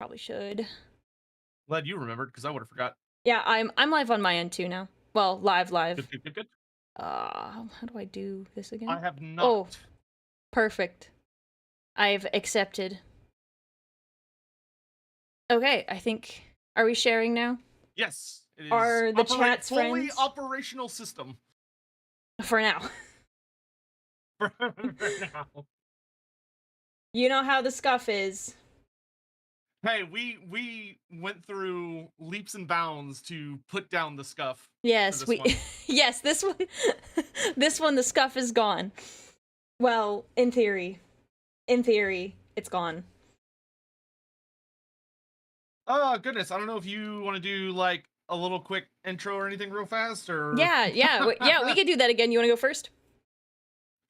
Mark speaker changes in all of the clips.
Speaker 1: Probably should.
Speaker 2: Glad you remembered, because I would have forgot.
Speaker 1: Yeah, I'm live on my end too now. Well, live.
Speaker 2: Good.
Speaker 1: How do I do this again?
Speaker 2: I have not.
Speaker 1: Oh, perfect. I've accepted. Okay, I think. Are we sharing now?
Speaker 2: Yes. It is
Speaker 1: Are the chat's
Speaker 2: fully
Speaker 1: friends?
Speaker 2: operational system.
Speaker 1: For now.
Speaker 2: For now.
Speaker 1: You know how the scuff is.
Speaker 2: Hey, we went through leaps and bounds to put down the scuff.
Speaker 1: Yes, yes, this one this one the scuff is gone. Well, in theory. In theory, it's gone.
Speaker 2: Oh, goodness. I don't know if you want to do like a little quick intro or anything real fast, or
Speaker 1: Yeah, we could do that again. You want to go first?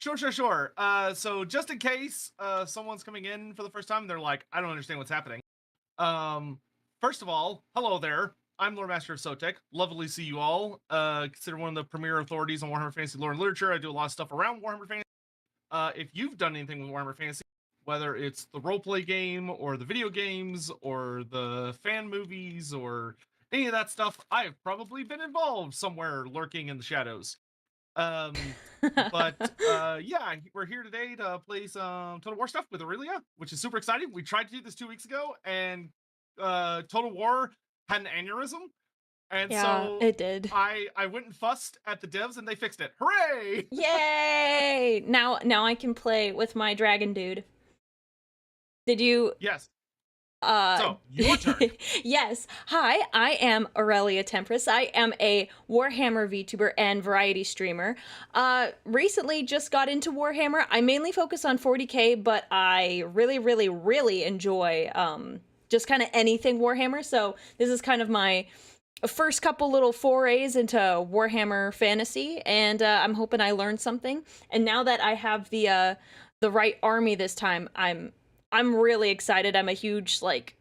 Speaker 2: Sure. So just in case someone's coming in for the first time, they're like, I don't understand what's happening. First of all, hello there. I'm Lore Master of Sotek. Lovely to see you all. Considered one of the premier authorities on Warhammer Fantasy lore and literature. I do a lot of stuff around Warhammer Fantasy. If you've done anything with Warhammer Fantasy, whether it's the roleplay game or the video games or the fan movies or any of that stuff, I have probably been involved somewhere lurking in the shadows. But yeah, we're here today to play some Total War stuff with Aurelia, which is super exciting. We tried to do this 2 weeks ago, and Total War had an aneurysm, and
Speaker 1: yeah,
Speaker 2: so
Speaker 1: it did.
Speaker 2: I went and fussed at the devs, and they fixed it. Hooray!
Speaker 1: Yay! Now I can play with my dragon dude. Did you?
Speaker 2: Yes. So, your turn.
Speaker 1: Yes. Hi, I am Aurelia Tempris. I am a Warhammer VTuber and variety streamer. Recently just got into Warhammer. I mainly focus on 40k, but I really enjoy just kind of anything Warhammer. So this is kind of my first couple little forays into Warhammer fantasy, and I'm hoping I learned something. And now that I have the right army this time, I'm really excited. I'm a huge, like,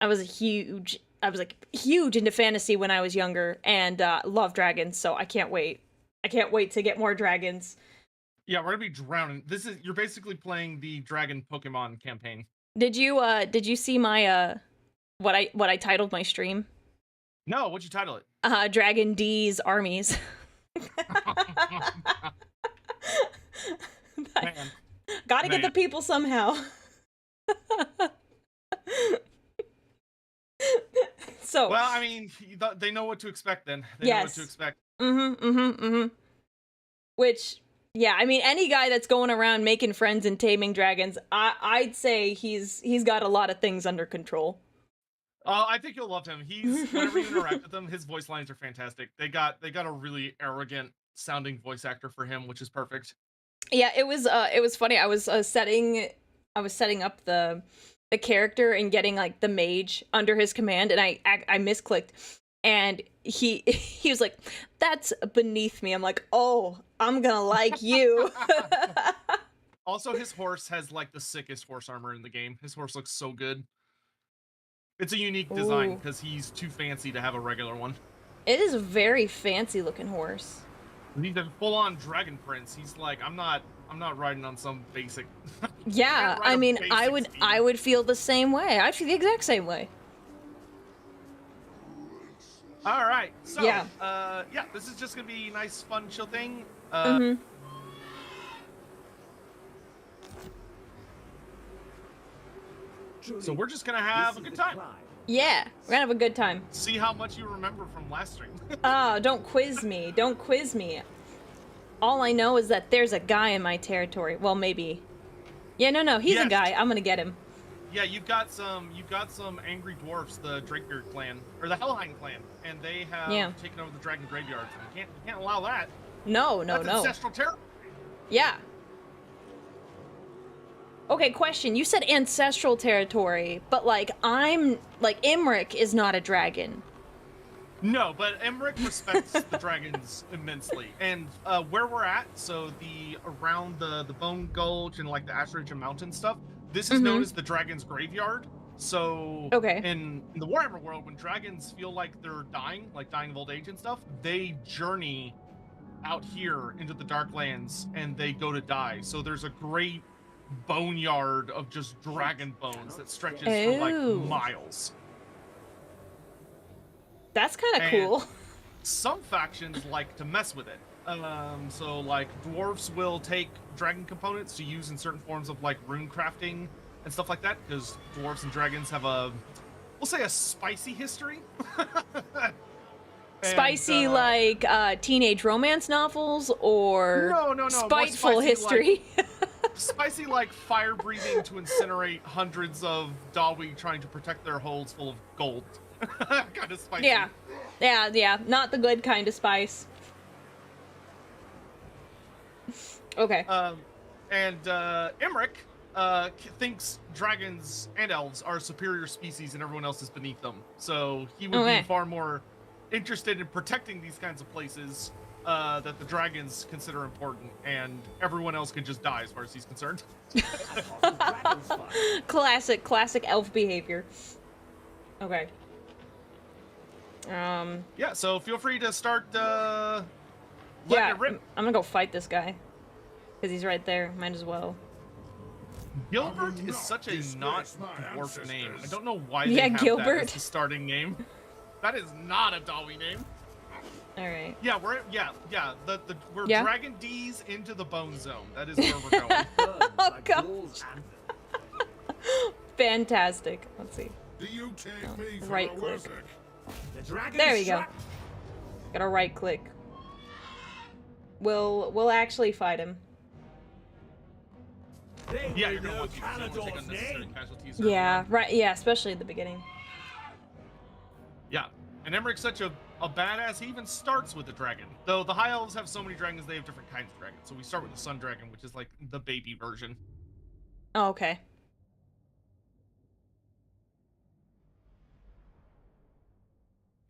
Speaker 1: I was huge into fantasy when I was younger, and love dragons, so I can't wait. I can't wait to get more dragons.
Speaker 2: Yeah, we're gonna be drowning. You're basically playing the dragon Pokemon campaign.
Speaker 1: Did you see my what I titled my stream?
Speaker 2: No, what'd you title it?
Speaker 1: Dragon DEEZ ARMIES.
Speaker 2: Man.
Speaker 1: Gotta get the people somehow. So
Speaker 2: well, I mean, they know what to expect then. They know what to expect.
Speaker 1: Which, yeah, I mean, any guy that's going around making friends and taming dragons, I'd say he's got a lot of things under control.
Speaker 2: I think you'll love him. Whenever you interact with him, his voice lines are fantastic. They got a really arrogant sounding voice actor for him, which is perfect.
Speaker 1: Yeah, it was funny. I was setting up the character and getting like the mage under his command, and I misclicked, and he was like, "That's beneath me." I'm like, "Oh, I'm gonna like you."
Speaker 2: Also, his horse has like the sickest horse armor in the game. His horse looks so good. It's a unique design because he's too fancy to have a regular one.
Speaker 1: It is a very fancy looking horse.
Speaker 2: He's a full-on dragon prince. He's like, I'm not riding on some basic.
Speaker 1: Yeah, I mean, I would feel the same way. I'd feel the exact same way.
Speaker 2: All right, so
Speaker 1: yeah,
Speaker 2: this is just gonna be a nice, fun, chill thing. So we're just gonna have a good time.
Speaker 1: Yeah, we're gonna have a good time.
Speaker 2: See how much you remember from last stream.
Speaker 1: Oh, don't quiz me. Don't quiz me. All I know is that there's a guy in my territory. Well, maybe. Yeah, no, he's a guy. I'm gonna get him.
Speaker 2: Yeah, you've got some angry dwarfs, the Drakebeard clan or the Helheim clan, and they have taken over the dragon graveyards. You can't allow that.
Speaker 1: No.
Speaker 2: That's ancestral territory.
Speaker 1: Yeah. Okay, question. You said ancestral territory, but like Imric is not a dragon.
Speaker 2: No, but Emmerich respects the dragons immensely. And where we're at, so around the Bone Gulch and like the Ashridge and Mountain stuff, this is known as the Dragon's Graveyard. So in the Warhammer world, when dragons feel like they're dying of old age and stuff, they journey out here into the Darklands and they go to die. So there's a great boneyard of just dragon bones that stretches for like
Speaker 1: Ooh.
Speaker 2: miles.
Speaker 1: That's kind of
Speaker 2: And
Speaker 1: cool.
Speaker 2: Some factions like to mess with it. So like dwarves will take dragon components to use in certain forms of like rune crafting and stuff like that, because dwarves and dragons have we'll say a spicy history.
Speaker 1: Spicy like teenage romance novels, or
Speaker 2: no,
Speaker 1: spiteful history?
Speaker 2: Spicy like fire breathing to incinerate hundreds of Dawi trying to protect their holds full of gold. Kind of spicy.
Speaker 1: Yeah, not the good kind of spice. Okay.
Speaker 2: And Emmerich thinks dragons and elves are a superior species and everyone else is beneath them. So he would be far more interested in protecting these kinds of places that the dragons consider important, and everyone else can just die as far as he's concerned.
Speaker 1: Classic elf behavior. Okay.
Speaker 2: Yeah, so feel free to start letting it rip.
Speaker 1: I'm gonna go fight this guy. Because he's right there. Might as well.
Speaker 2: Gilbert is such a not dwarf name. I don't know why they have
Speaker 1: Gilbert.
Speaker 2: that as the starting name. That is not a Dawi name.
Speaker 1: Alright.
Speaker 2: Yeah, we're we're
Speaker 1: Yeah?
Speaker 2: dragging DEEZ into the bone zone. That is where we're going.
Speaker 1: Oh gosh. Fantastic. Let's see.
Speaker 3: Do you take me for
Speaker 1: right
Speaker 3: a
Speaker 1: click.
Speaker 3: wizard?
Speaker 1: There we go. Gotta right click. We'll actually fight him.
Speaker 2: Yeah, you're gonna want to. You don't want to take unnecessary casualties.
Speaker 1: Yeah, right. Yeah, especially at the beginning.
Speaker 2: Yeah, and Emmerich's such a badass. He even starts with the dragon. Though the high elves have so many dragons, they have different kinds of dragons. So we start with the sun dragon, which is like the baby version.
Speaker 1: Oh, okay.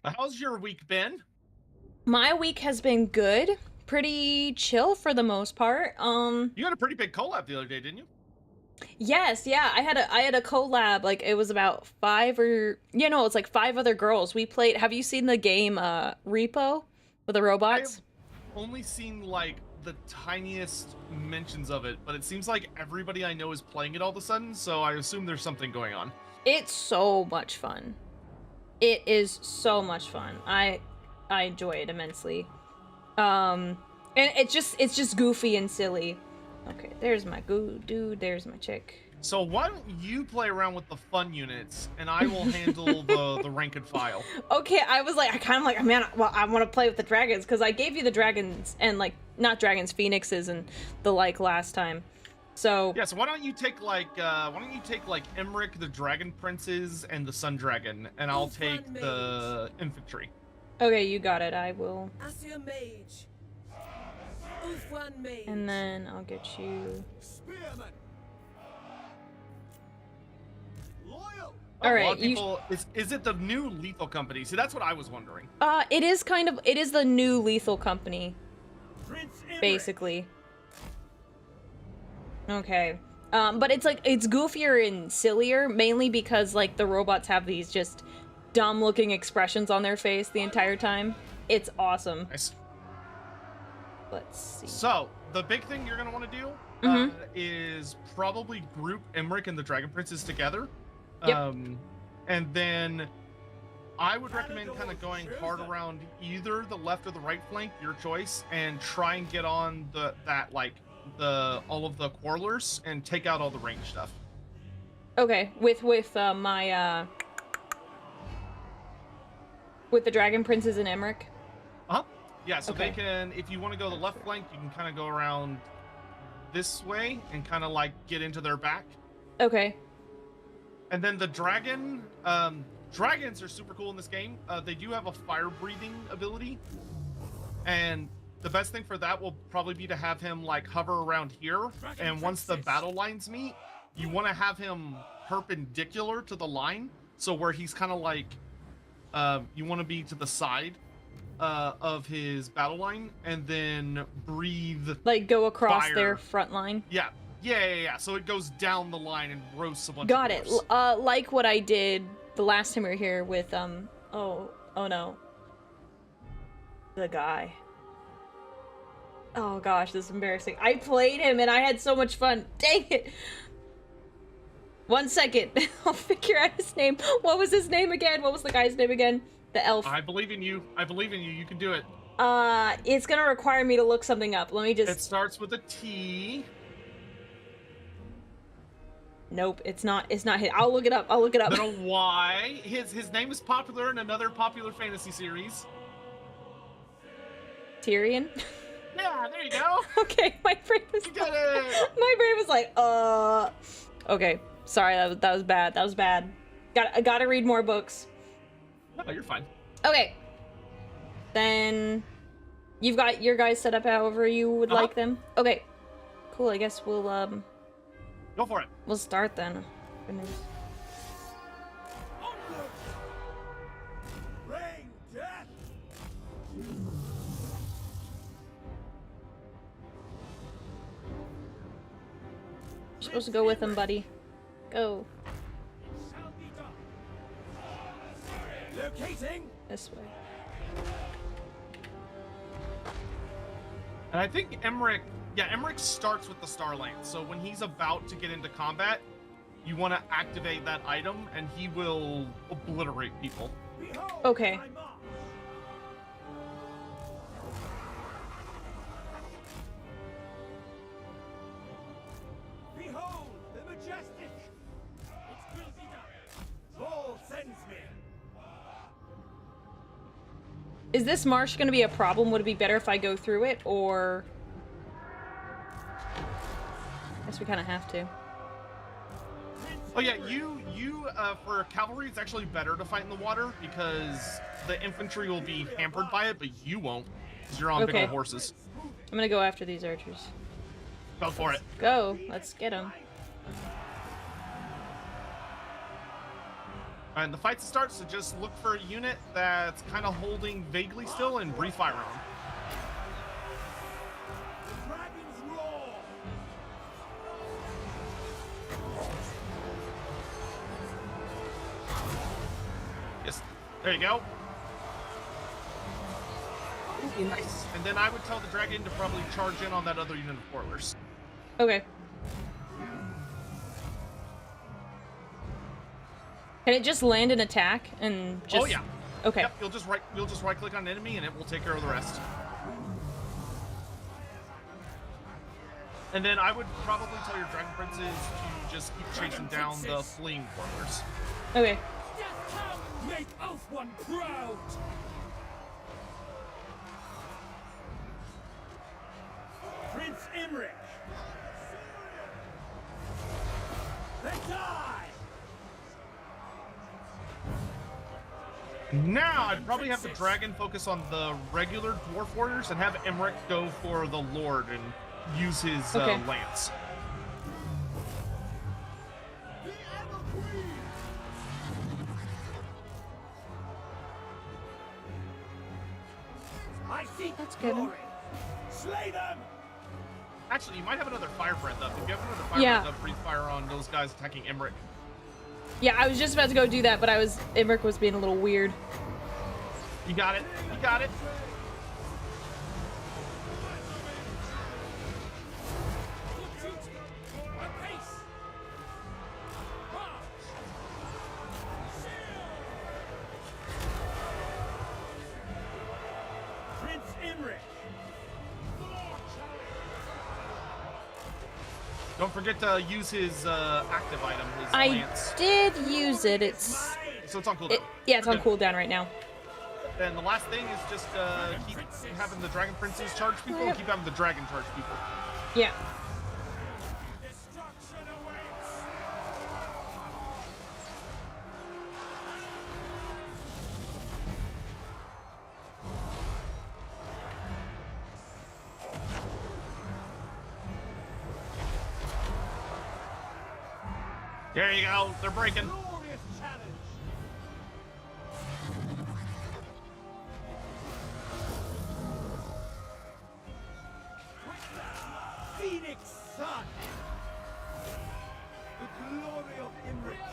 Speaker 2: How's your week been?
Speaker 1: My week has been good. Pretty chill for the most part.
Speaker 2: You had a pretty big collab the other day, didn't you?
Speaker 1: Yes, yeah. I had a collab. Like, it was about 5 or it's like 5 other girls. We played. Have you seen the game Repo with the robots?
Speaker 2: I've only seen like the tiniest mentions of it, but it seems like everybody I know is playing it all of a sudden, so I assume there's something going on.
Speaker 1: It's so much fun. It is so much fun. I enjoy it immensely. And it's just goofy and silly. Okay, there's my dude, there's my chick.
Speaker 2: So why don't you play around with the fun units, and I will handle the rank and file.
Speaker 1: Okay, I was like, man, well, I want to play with the dragons, because I gave you the dragons, and like, not dragons, phoenixes, and the like last time. So
Speaker 2: yeah, so why don't you take like Emmerich, the dragon princes, and the sun dragon, and I'll take the infantry.
Speaker 1: okay, you got it. I will.
Speaker 4: Mage. Mage.
Speaker 1: And then I'll get you.
Speaker 3: Spearman. Loyal.
Speaker 1: All
Speaker 2: A
Speaker 1: right,
Speaker 2: lot of people, is it the new lethal company? See, that's what I was wondering.
Speaker 1: It is the new lethal company,
Speaker 3: Prince Emmerich.
Speaker 1: basically. Okay. But it's goofier and sillier, mainly because like the robots have these just dumb looking expressions on their face the entire time. It's awesome.
Speaker 2: Nice.
Speaker 1: Let's see.
Speaker 2: So the big thing you're gonna want to do is probably group Emmerich and the dragon princes together.
Speaker 1: Yep.
Speaker 2: And then I would recommend kind of going hard around either the left or the right flank, your choice, and try and get on all of the quarrelers and take out all the range stuff.
Speaker 1: Okay, with my with the dragon princes and Emmerich.
Speaker 2: Yeah, so
Speaker 1: Okay.
Speaker 2: they can, if you want to go the left flank, you can kind of go around this way and kind of like get into their back.
Speaker 1: Okay.
Speaker 2: And then the dragon, dragons are super cool in this game. They do have a fire breathing ability, and the best thing for that will probably be to have him like hover around here. And once the battle lines meet, you want to have him perpendicular to the line, so where he's kind of like, you want to be to the side of his battle line, and then breathe.
Speaker 1: Like go across
Speaker 2: Fire.
Speaker 1: their front line.
Speaker 2: Yeah. So it goes down the line and roasts a bunch.
Speaker 1: Got
Speaker 2: of
Speaker 1: it.
Speaker 2: dwarves.
Speaker 1: Like what I did the last time we were here with oh no. The guy. Oh gosh, this is embarrassing. I played him and I had so much fun. Dang it. 1 second. I'll figure out his name. What was his name again? What was the guy's name again? The elf.
Speaker 2: I believe in you. I believe in you. You can do it.
Speaker 1: It's gonna require me to look something up. Let me just...
Speaker 2: It starts with a T.
Speaker 1: Nope, it's not his. I'll look it up. I'll look it up.
Speaker 2: Then a Y. His name is popular in another popular fantasy series.
Speaker 1: Tyrion?
Speaker 2: Yeah, there you go.
Speaker 1: Okay, my brain was...
Speaker 2: You got it.
Speaker 1: My brain was like, Okay, sorry, that was bad. That was bad. I gotta read more books.
Speaker 2: No, you're fine.
Speaker 1: Okay. Then you've got your guys set up however you would like them. Okay. Cool. I guess we'll
Speaker 2: Go for it.
Speaker 1: we'll start then. Goodness.
Speaker 3: Onward! Rain death!
Speaker 1: You're supposed to go with them, buddy. Go
Speaker 3: Shall be done. Locating!
Speaker 1: this way.
Speaker 2: And I think Emmerich starts with the Star Lance. So when he's about to get into combat, you want to activate that item, and he will obliterate people.
Speaker 3: Behold
Speaker 1: Okay.
Speaker 3: my march. Behold the majestic! It will be done. All sends me.
Speaker 1: Is this marsh gonna be a problem? Would it be better if I go through it, or... I guess we kind of have to.
Speaker 2: Oh yeah, you for cavalry, it's actually better to fight in the water because the infantry will be hampered by it, but you won't because you're on big
Speaker 1: Okay.
Speaker 2: old horses.
Speaker 1: I'm gonna go after these archers.
Speaker 2: Go for it.
Speaker 1: Go. Let's get them.
Speaker 2: And the fight starts, so just look for a unit that's kind of holding vaguely still and breathe fire on them.
Speaker 3: The dragon's roar!
Speaker 2: Yes, there you go. Ooh, nice. And then I would tell the dragon to probably charge in on that other unit of foilers.
Speaker 1: Okay. Can it just land an attack and just...
Speaker 2: Oh yeah.
Speaker 1: Okay.
Speaker 2: Yep, you'll just right click on an enemy and it will take care of the rest. And then I would probably tell your dragon princes to just keep chasing down the fleeing foilers.
Speaker 1: Okay.
Speaker 3: Make Elf One proud! Prince Imrich! They die!
Speaker 2: Now I'd probably have the dragon focus on the regular dwarf warriors and have Emmerich go for the lord and use his
Speaker 1: Okay.
Speaker 2: lance.
Speaker 3: The Ever Queen! I seek
Speaker 1: That's good.
Speaker 3: glory! Slay them!
Speaker 2: Actually, you might have another fire breath up. If you have another fire
Speaker 1: Yeah.
Speaker 2: breath up, breathe fire on those guys attacking Emmerich.
Speaker 1: Yeah, I was just about to go do that, but Imric was being a little weird.
Speaker 2: You got it. You got it.
Speaker 3: Prince Imrich!
Speaker 2: Don't forget to use his active item, his
Speaker 1: I
Speaker 2: lance.
Speaker 1: did use it. It's...
Speaker 2: So it's on cooldown.
Speaker 1: Yeah, it's on
Speaker 2: Okay.
Speaker 1: cooldown right now.
Speaker 2: And the last thing is just keep having the dragon princes charge people and keep having the dragon charge people.
Speaker 1: Yeah.
Speaker 3: Destruction awaits!
Speaker 2: There you go. They're breaking.
Speaker 3: Glorious challenge! Phoenix Sun! The glory of Imrich!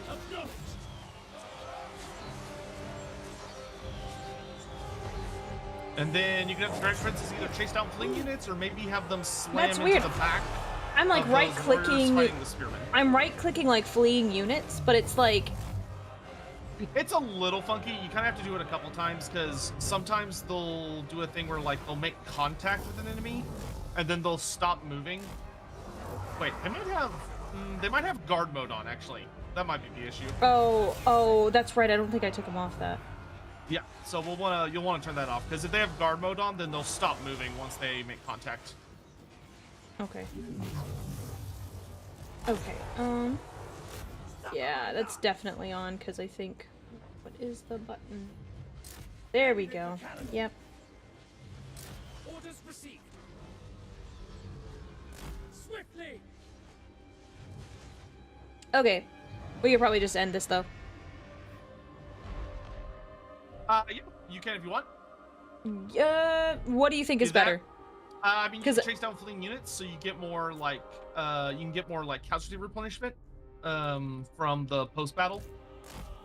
Speaker 3: A ghost!
Speaker 2: And then you can have the Dragon Princes either chase down fleeing units or maybe have them slam
Speaker 1: That's
Speaker 2: into
Speaker 1: weird.
Speaker 2: the back.
Speaker 1: I'm like
Speaker 2: of those warriors
Speaker 1: right-clicking.
Speaker 2: fighting the spearmen.
Speaker 1: I'm right-clicking like fleeing units, but it's like
Speaker 2: It's a little funky. You kind of have to do it a couple times because sometimes they'll do a thing where like they'll make contact with an enemy and then they'll stop moving. Wait, they might have guard mode on actually. That might be the issue.
Speaker 1: oh, that's right. I don't think I took them off that.
Speaker 2: Yeah, so you'll want to turn that off because if they have guard mode on, then they'll stop moving once they make contact.
Speaker 1: Okay. Okay. Yeah, that's definitely on because I think. What is the button? There we go. Yep.
Speaker 3: Orders received. Swiftly.
Speaker 1: Okay. We could probably just end this though.
Speaker 2: Yeah, you can if you want.
Speaker 1: What do you think is
Speaker 2: Do that.
Speaker 1: better?
Speaker 2: I mean, you can
Speaker 1: 'Cause-
Speaker 2: chase down fleeing units, so you get more like casualty replenishment from the post battle.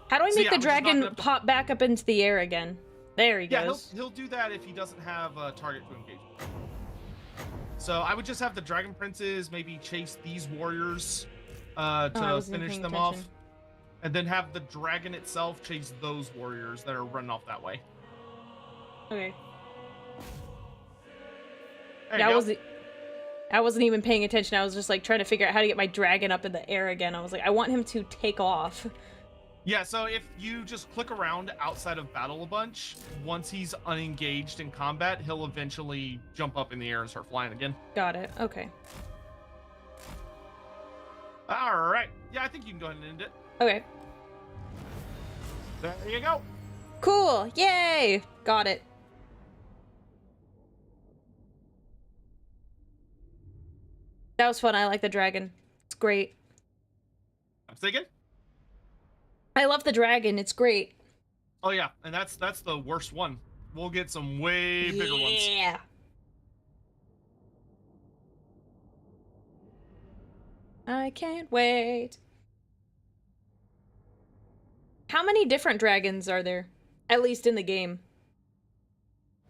Speaker 1: How do I
Speaker 2: So
Speaker 1: make
Speaker 2: yeah,
Speaker 1: the
Speaker 2: I'm just knocking
Speaker 1: dragon
Speaker 2: up the-
Speaker 1: pop back up into the air again? There he
Speaker 2: Yeah,
Speaker 1: goes.
Speaker 2: he'll do that if he doesn't have a target to engage with. So I would just have the Dragon Princes maybe chase these warriors
Speaker 1: I
Speaker 2: to
Speaker 1: wasn't
Speaker 2: finish
Speaker 1: paying
Speaker 2: them
Speaker 1: attention.
Speaker 2: off, and then have the dragon itself chase those warriors that are running off that way.
Speaker 1: Okay.
Speaker 2: There
Speaker 1: Yeah,
Speaker 2: you go.
Speaker 1: I wasn't even paying attention. I was just like trying to figure out how to get my dragon up in the air again. I was like, I want him to take off.
Speaker 2: Yeah, so if you just click around outside of battle a bunch, once he's unengaged in combat, he'll eventually jump up in the air and start flying again.
Speaker 1: Got it. Okay.
Speaker 2: All right. Yeah, I think you can go ahead and end it.
Speaker 1: Okay.
Speaker 2: There you go.
Speaker 1: Cool. Yay! Got it. That was fun. I like the dragon. It's great.
Speaker 2: I'm thinking.
Speaker 1: I love the dragon. It's great.
Speaker 2: Oh yeah, and that's the worst one. We'll get some way bigger ones.
Speaker 1: Yeah. I can't wait. How many different dragons are there? At least in the game.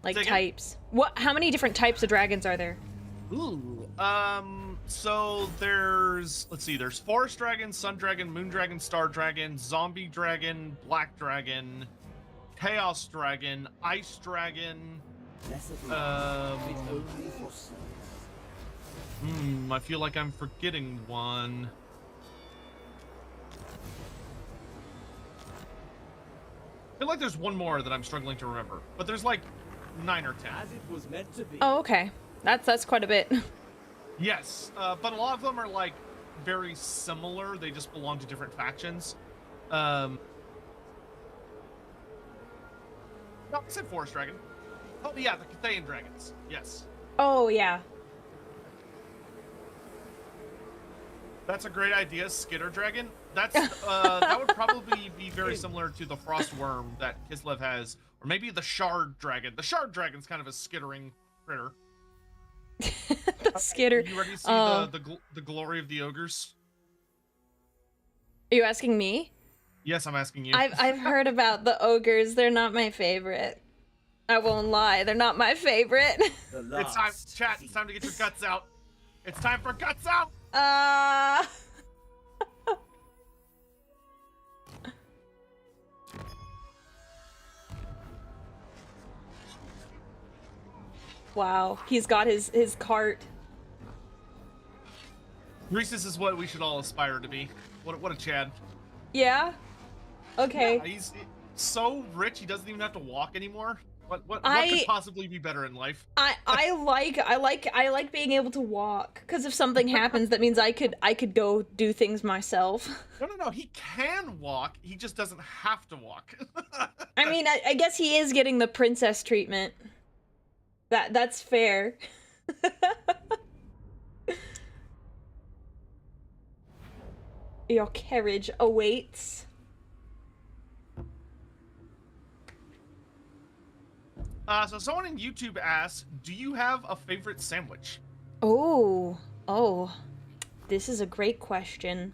Speaker 1: Like
Speaker 2: Say again?
Speaker 1: types. How many different types of dragons are there?
Speaker 2: Ooh. So there's there's Forest Dragon, Sun Dragon, Moon Dragon, Star Dragon, Zombie Dragon, Black Dragon, Chaos Dragon, Ice Dragon. I feel like I'm forgetting one. I feel like there's one more that I'm struggling to remember, but there's like 9 or 10.
Speaker 3: As it was meant to be.
Speaker 1: Oh, okay. That's quite a bit.
Speaker 2: Yes, but a lot of them are like very similar. They just belong to different factions. No, I said Forest Dragon. Oh yeah, the Cathayan Dragons. Yes.
Speaker 1: Oh, yeah.
Speaker 2: That's a great idea, Skitter Dragon. That's that would probably be very similar to the Frost Worm that Kislev has, or maybe the Shard Dragon. The Shard Dragon's kind of a skittering critter.
Speaker 1: The skitter.
Speaker 2: You ready to see the glory of the ogres?
Speaker 1: Are you asking me?
Speaker 2: Yes, I'm asking you.
Speaker 1: I've heard about the ogres. They're not my favorite. I won't lie. They're not my favorite.
Speaker 3: The
Speaker 2: It's time,
Speaker 3: last
Speaker 2: chat. It's time to get your guts out. It's time for guts out.
Speaker 1: Wow. He's got his cart.
Speaker 2: Reese, this is what we should all aspire to be. What a Chad.
Speaker 1: Yeah? Okay.
Speaker 2: Yeah, he's so rich he doesn't even have to walk anymore. What
Speaker 1: I-
Speaker 2: could possibly be better in life?
Speaker 1: I like being able to walk, because if something happens that means I could go do things myself.
Speaker 2: No. He can walk. He just doesn't have to walk.
Speaker 1: I mean, I guess he is getting the princess treatment. That's fair. Your carriage awaits.
Speaker 2: So someone in YouTube asked, "Do you have a favorite sandwich?"
Speaker 1: Oh, this is a great question.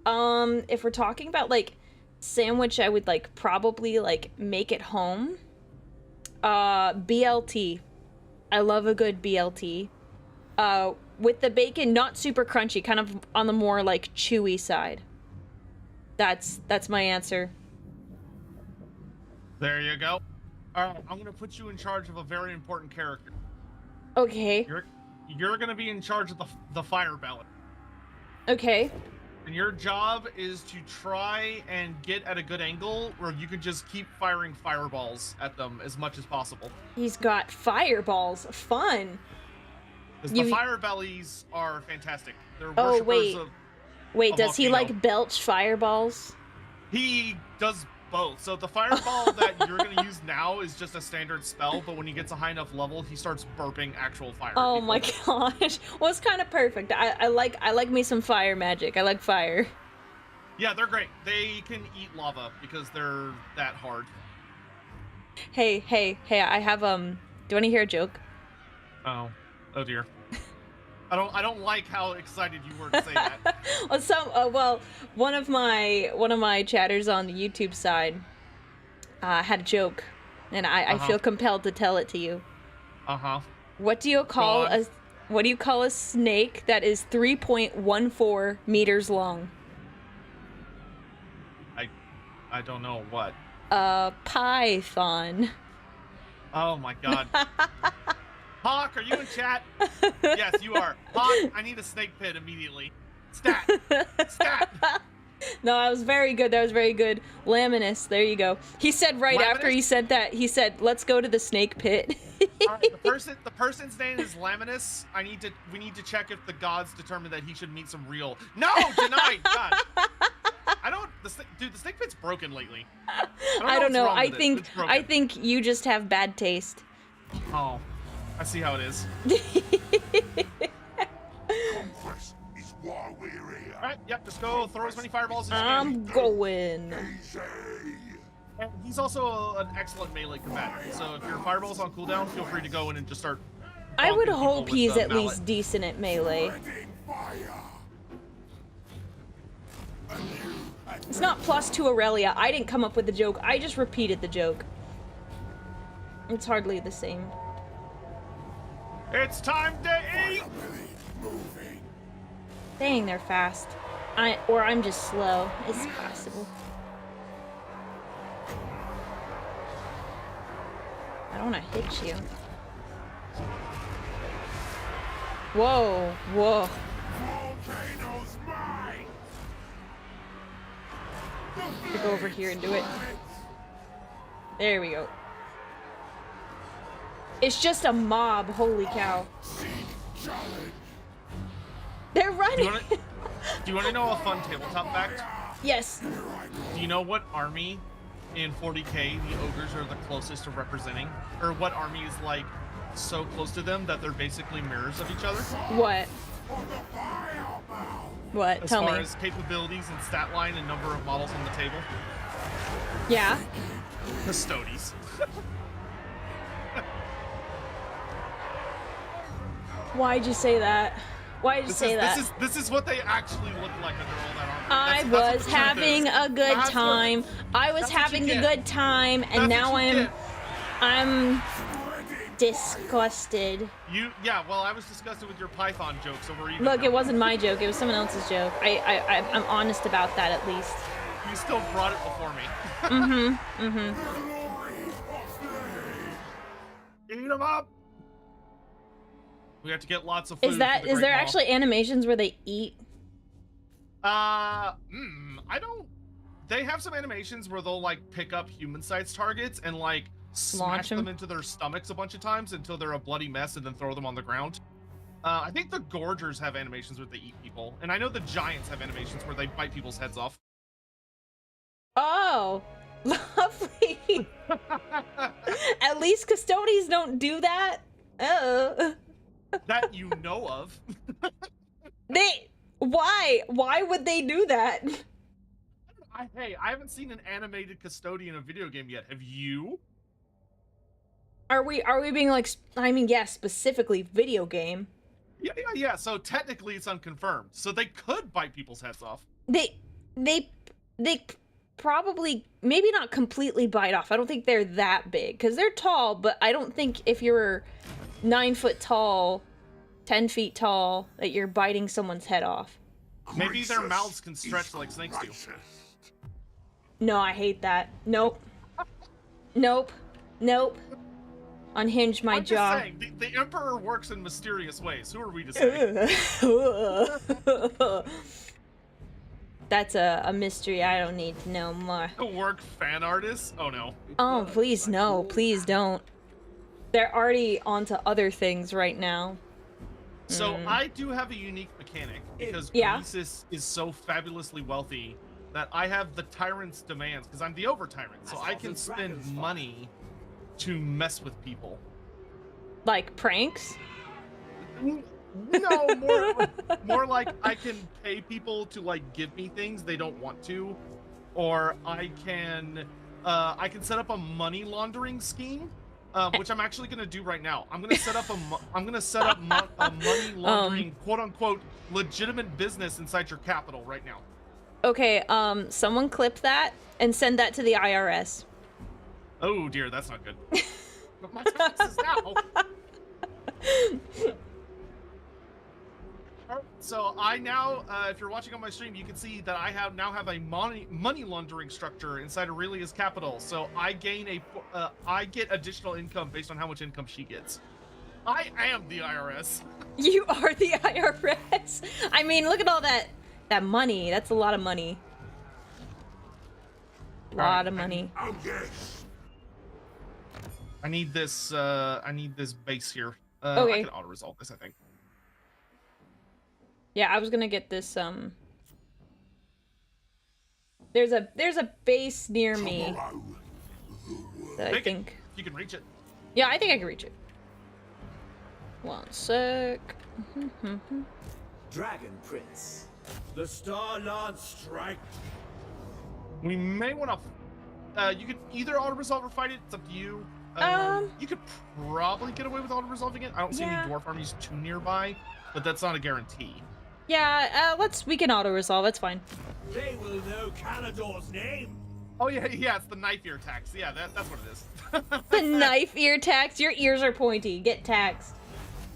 Speaker 1: If we're talking about like sandwich, I would like probably like make it home. BLT. I love a good BLT. With the bacon, not super crunchy, kind of on the more like chewy side. That's my answer.
Speaker 2: There you go. All right, I'm gonna put you in charge of a very important character.
Speaker 1: Okay.
Speaker 2: You're gonna be in charge of the fire ballot.
Speaker 1: Okay.
Speaker 2: And your job is to try and get at a good angle where you can just keep firing fireballs at them as much as possible.
Speaker 1: He's got fireballs. Fun.
Speaker 2: Because the fire bellies are fantastic. They're
Speaker 1: Oh,
Speaker 2: worshippers of
Speaker 1: Wait,
Speaker 2: a
Speaker 1: does he
Speaker 2: volcano.
Speaker 1: like belch fireballs?
Speaker 2: He does both. So the fireball that you're going to use now is just a standard spell, but when he gets a high enough level, he starts burping actual fire.
Speaker 1: Oh
Speaker 2: people.
Speaker 1: my gosh. Well, it's kind of perfect. I like me some fire magic. I like fire.
Speaker 2: Yeah, they're great. They can eat lava because they're that hard.
Speaker 1: Hey, I have do you want to hear a joke?
Speaker 2: Oh dear. I don't like how excited you were to say that.
Speaker 1: Well, one of my chatters on the YouTube side had a joke, and I feel compelled to tell it to you. What do you call a snake that is 3.14 meters long?
Speaker 2: I don't know what.
Speaker 1: A python.
Speaker 2: Oh my god. Hawk, are you in chat? Yes, you are. Hawk, I need a snake pit immediately. Stat! Stat!
Speaker 1: No, that was very good. That was very good. Laminus, there you go. He said right after he
Speaker 2: Laminus?
Speaker 1: said that, he said, "Let's go to the snake pit."
Speaker 2: The person's name is Laminus. We need to check if the gods determined that he should meet some real. No, denied. God. The snake pit's broken lately.
Speaker 1: I don't know. I
Speaker 2: It's broken.
Speaker 1: think you just have bad taste.
Speaker 2: Oh, I see how it is.
Speaker 3: Conquest is why we're here.
Speaker 2: All right, yep. Just go throw as many fireballs as you
Speaker 1: I'm
Speaker 2: can.
Speaker 1: going.
Speaker 3: Easy.
Speaker 2: And he's also an excellent melee combatant. So if your fireball's on cooldown, feel free to go in and just start.
Speaker 1: I would
Speaker 2: bonking people
Speaker 1: hope
Speaker 2: with
Speaker 1: he's
Speaker 2: the
Speaker 1: at
Speaker 2: mallet.
Speaker 1: least decent at melee.
Speaker 3: Spreading fire.
Speaker 1: It's not +2 Aurelia. I didn't come up with the joke. I just repeated the joke. It's hardly the same.
Speaker 2: It's time to eat.
Speaker 3: Moving.
Speaker 1: Dang, they're fast. I'm just slow. It's possible. I don't want to hit you. Whoa, whoa.
Speaker 3: Volcano's mine.
Speaker 1: Go over here and do it. There we go. It's just a mob. Holy cow.
Speaker 3: Challenge.
Speaker 1: They're running.
Speaker 2: Do you want to know a fun tabletop fact?
Speaker 1: Yes.
Speaker 2: Do you know what army in 40k the ogres are the closest to representing? Or what army is like so close to them that they're basically mirrors of each other?
Speaker 1: What? What?
Speaker 2: As
Speaker 1: Tell
Speaker 2: far
Speaker 1: me.
Speaker 2: as capabilities and stat line and number of models on the table?
Speaker 1: Yeah.
Speaker 2: Femstodes.
Speaker 1: Why'd you say that? Why'd you say that?
Speaker 2: This is what they actually look like under all that armor.
Speaker 1: I
Speaker 2: That's what
Speaker 1: was
Speaker 2: the truth
Speaker 1: having
Speaker 2: is.
Speaker 1: a good
Speaker 2: That's what-
Speaker 1: time. I was
Speaker 2: that's what you
Speaker 1: having a
Speaker 2: get.
Speaker 1: good time, and
Speaker 2: That's
Speaker 1: now
Speaker 2: what you get.
Speaker 1: I'm disgusted.
Speaker 2: Yeah, well, I was disgusted with your Python joke, so we're even.
Speaker 1: Look,
Speaker 2: now.
Speaker 1: it wasn't my joke. It was someone else's joke. I'm honest about that at least.
Speaker 2: You still brought it before me. Eat them up. We have to get lots of food.
Speaker 1: Is
Speaker 2: for
Speaker 1: that
Speaker 2: the
Speaker 1: is
Speaker 2: Great
Speaker 1: there
Speaker 2: Wall.
Speaker 1: actually animations where they eat?
Speaker 2: I don't. They have some animations where they'll like pick up human-sized targets and like smash them into their stomachs a bunch of times until they're a bloody mess and then throw them on the ground. I think the Gorgers have animations where they eat people, and I know the Giants have animations where they bite people's heads off.
Speaker 1: Oh, lovely. At least custodians don't do that.
Speaker 2: That you know of.
Speaker 1: Why would they do that?
Speaker 2: Hey, I haven't seen an animated custodian in a video game yet. Have you?
Speaker 1: Are we being like, I mean, yes, specifically video game.
Speaker 2: Yeah. So technically it's unconfirmed. So they could bite people's heads off.
Speaker 1: They probably, maybe not completely bite off. I don't think they're that big, because they're tall, but I don't think if you're 9 foot tall, 10 feet tall, that you're biting someone's head off.
Speaker 2: Maybe their mouths can stretch like snakes do.
Speaker 1: No, I hate that. Nope. Nope. Nope. Unhinge my
Speaker 2: I'm
Speaker 1: jaw.
Speaker 2: just saying, the Emperor works in mysterious ways. Who are we to say?
Speaker 1: That's a mystery I don't need to know more.
Speaker 2: Work fan artists? Oh no.
Speaker 1: Oh, please no. Please don't. They're already onto other things right now.
Speaker 2: So I do have a unique mechanic because
Speaker 1: Yeah.
Speaker 2: Greasus is so fabulously wealthy that I have the Tyrant's demands because I'm the over tyrant, so I can spend money to mess with people.
Speaker 1: Like pranks?
Speaker 2: No, more like I can pay people to like give me things they don't want to, or I can set up a money laundering scheme, which I'm actually gonna do right now. I'm gonna set up a money laundering quote unquote legitimate business inside your capital right now.
Speaker 1: Okay, someone clip that and send that to the IRS.
Speaker 2: Oh dear, that's not good. But my taxes now. So I now, if you're watching on my stream, you can see that I now have a money laundering structure inside Aurelia's capital. So I gain I get additional income based on how much income she gets. I am the IRS.
Speaker 1: You are the IRS. I mean, look at all that money. That's a lot of money. Lot of money.
Speaker 3: Oh yes.
Speaker 2: I need this base here.
Speaker 1: Okay.
Speaker 2: I can auto resolve this, I think.
Speaker 1: Yeah, I was gonna get this. There's a base near me that I
Speaker 2: Make it.
Speaker 1: think.
Speaker 2: You can reach it.
Speaker 1: Yeah, I think I can reach it. One sec.
Speaker 4: Dragon Prince. The Star Lance strike.
Speaker 2: We may want to. You could either auto resolve or fight it. It's up to you. You could probably get away with auto resolving it. I don't see
Speaker 1: Yeah.
Speaker 2: any dwarf armies too nearby, but that's not a guarantee.
Speaker 1: Yeah, we can auto resolve. That's fine.
Speaker 4: They will know Calador's name.
Speaker 2: Oh yeah, it's the knife ear tax. Yeah, that's what it is.
Speaker 1: The knife ear tax. Your ears are pointy. Get taxed.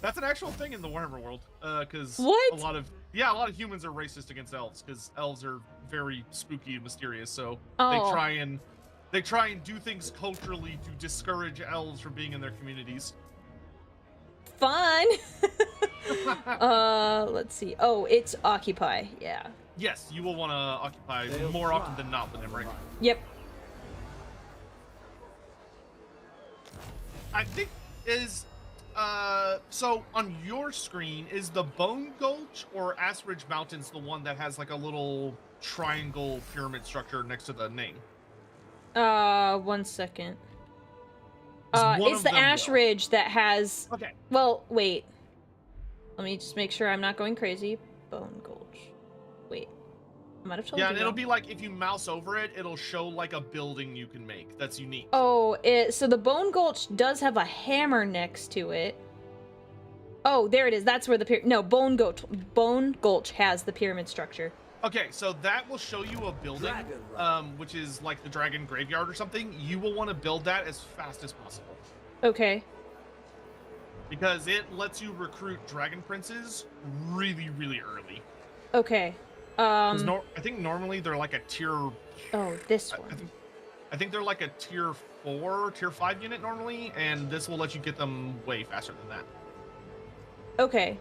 Speaker 2: That's an actual thing in the Warhammer world. Because
Speaker 1: What?
Speaker 2: a lot of humans are racist against elves because elves are very spooky and mysterious. So
Speaker 1: Oh.
Speaker 2: they try and do things culturally to discourage elves from being in their communities.
Speaker 1: Fun. Let's see. Oh, it's occupy. Yeah.
Speaker 2: Yes, you will want to occupy more often than not with him, right?
Speaker 1: Yep.
Speaker 2: I think so on your screen is the Bone Gulch or Ass Ridge Mountains the one that has like a little triangle pyramid structure next to the name?
Speaker 1: 1 second. It's the Ash Ridge that has.
Speaker 2: Okay.
Speaker 1: Well, wait. Let me just make sure I'm not going crazy. Bone Gulch. Wait. I might have told you.
Speaker 2: Yeah, and it'll
Speaker 1: wrong.
Speaker 2: be like if you mouse over it, it'll show like a building you can make that's unique.
Speaker 1: Oh, so the Bone Gulch does have a hammer next to it. Oh, there it is. That's where the Bone Gulch has the pyramid structure.
Speaker 2: Okay, so that will show you a building, which is like the dragon graveyard or something. You will want to build that as fast as possible.
Speaker 1: Okay.
Speaker 2: Because it lets you recruit dragon princes really, really early.
Speaker 1: Okay.
Speaker 2: 'Cause I think normally they're like a tier.
Speaker 1: Oh, this one.
Speaker 2: I think they're like a tier 4, tier 5 unit normally, and this will let you get them way faster than that.
Speaker 1: Okay.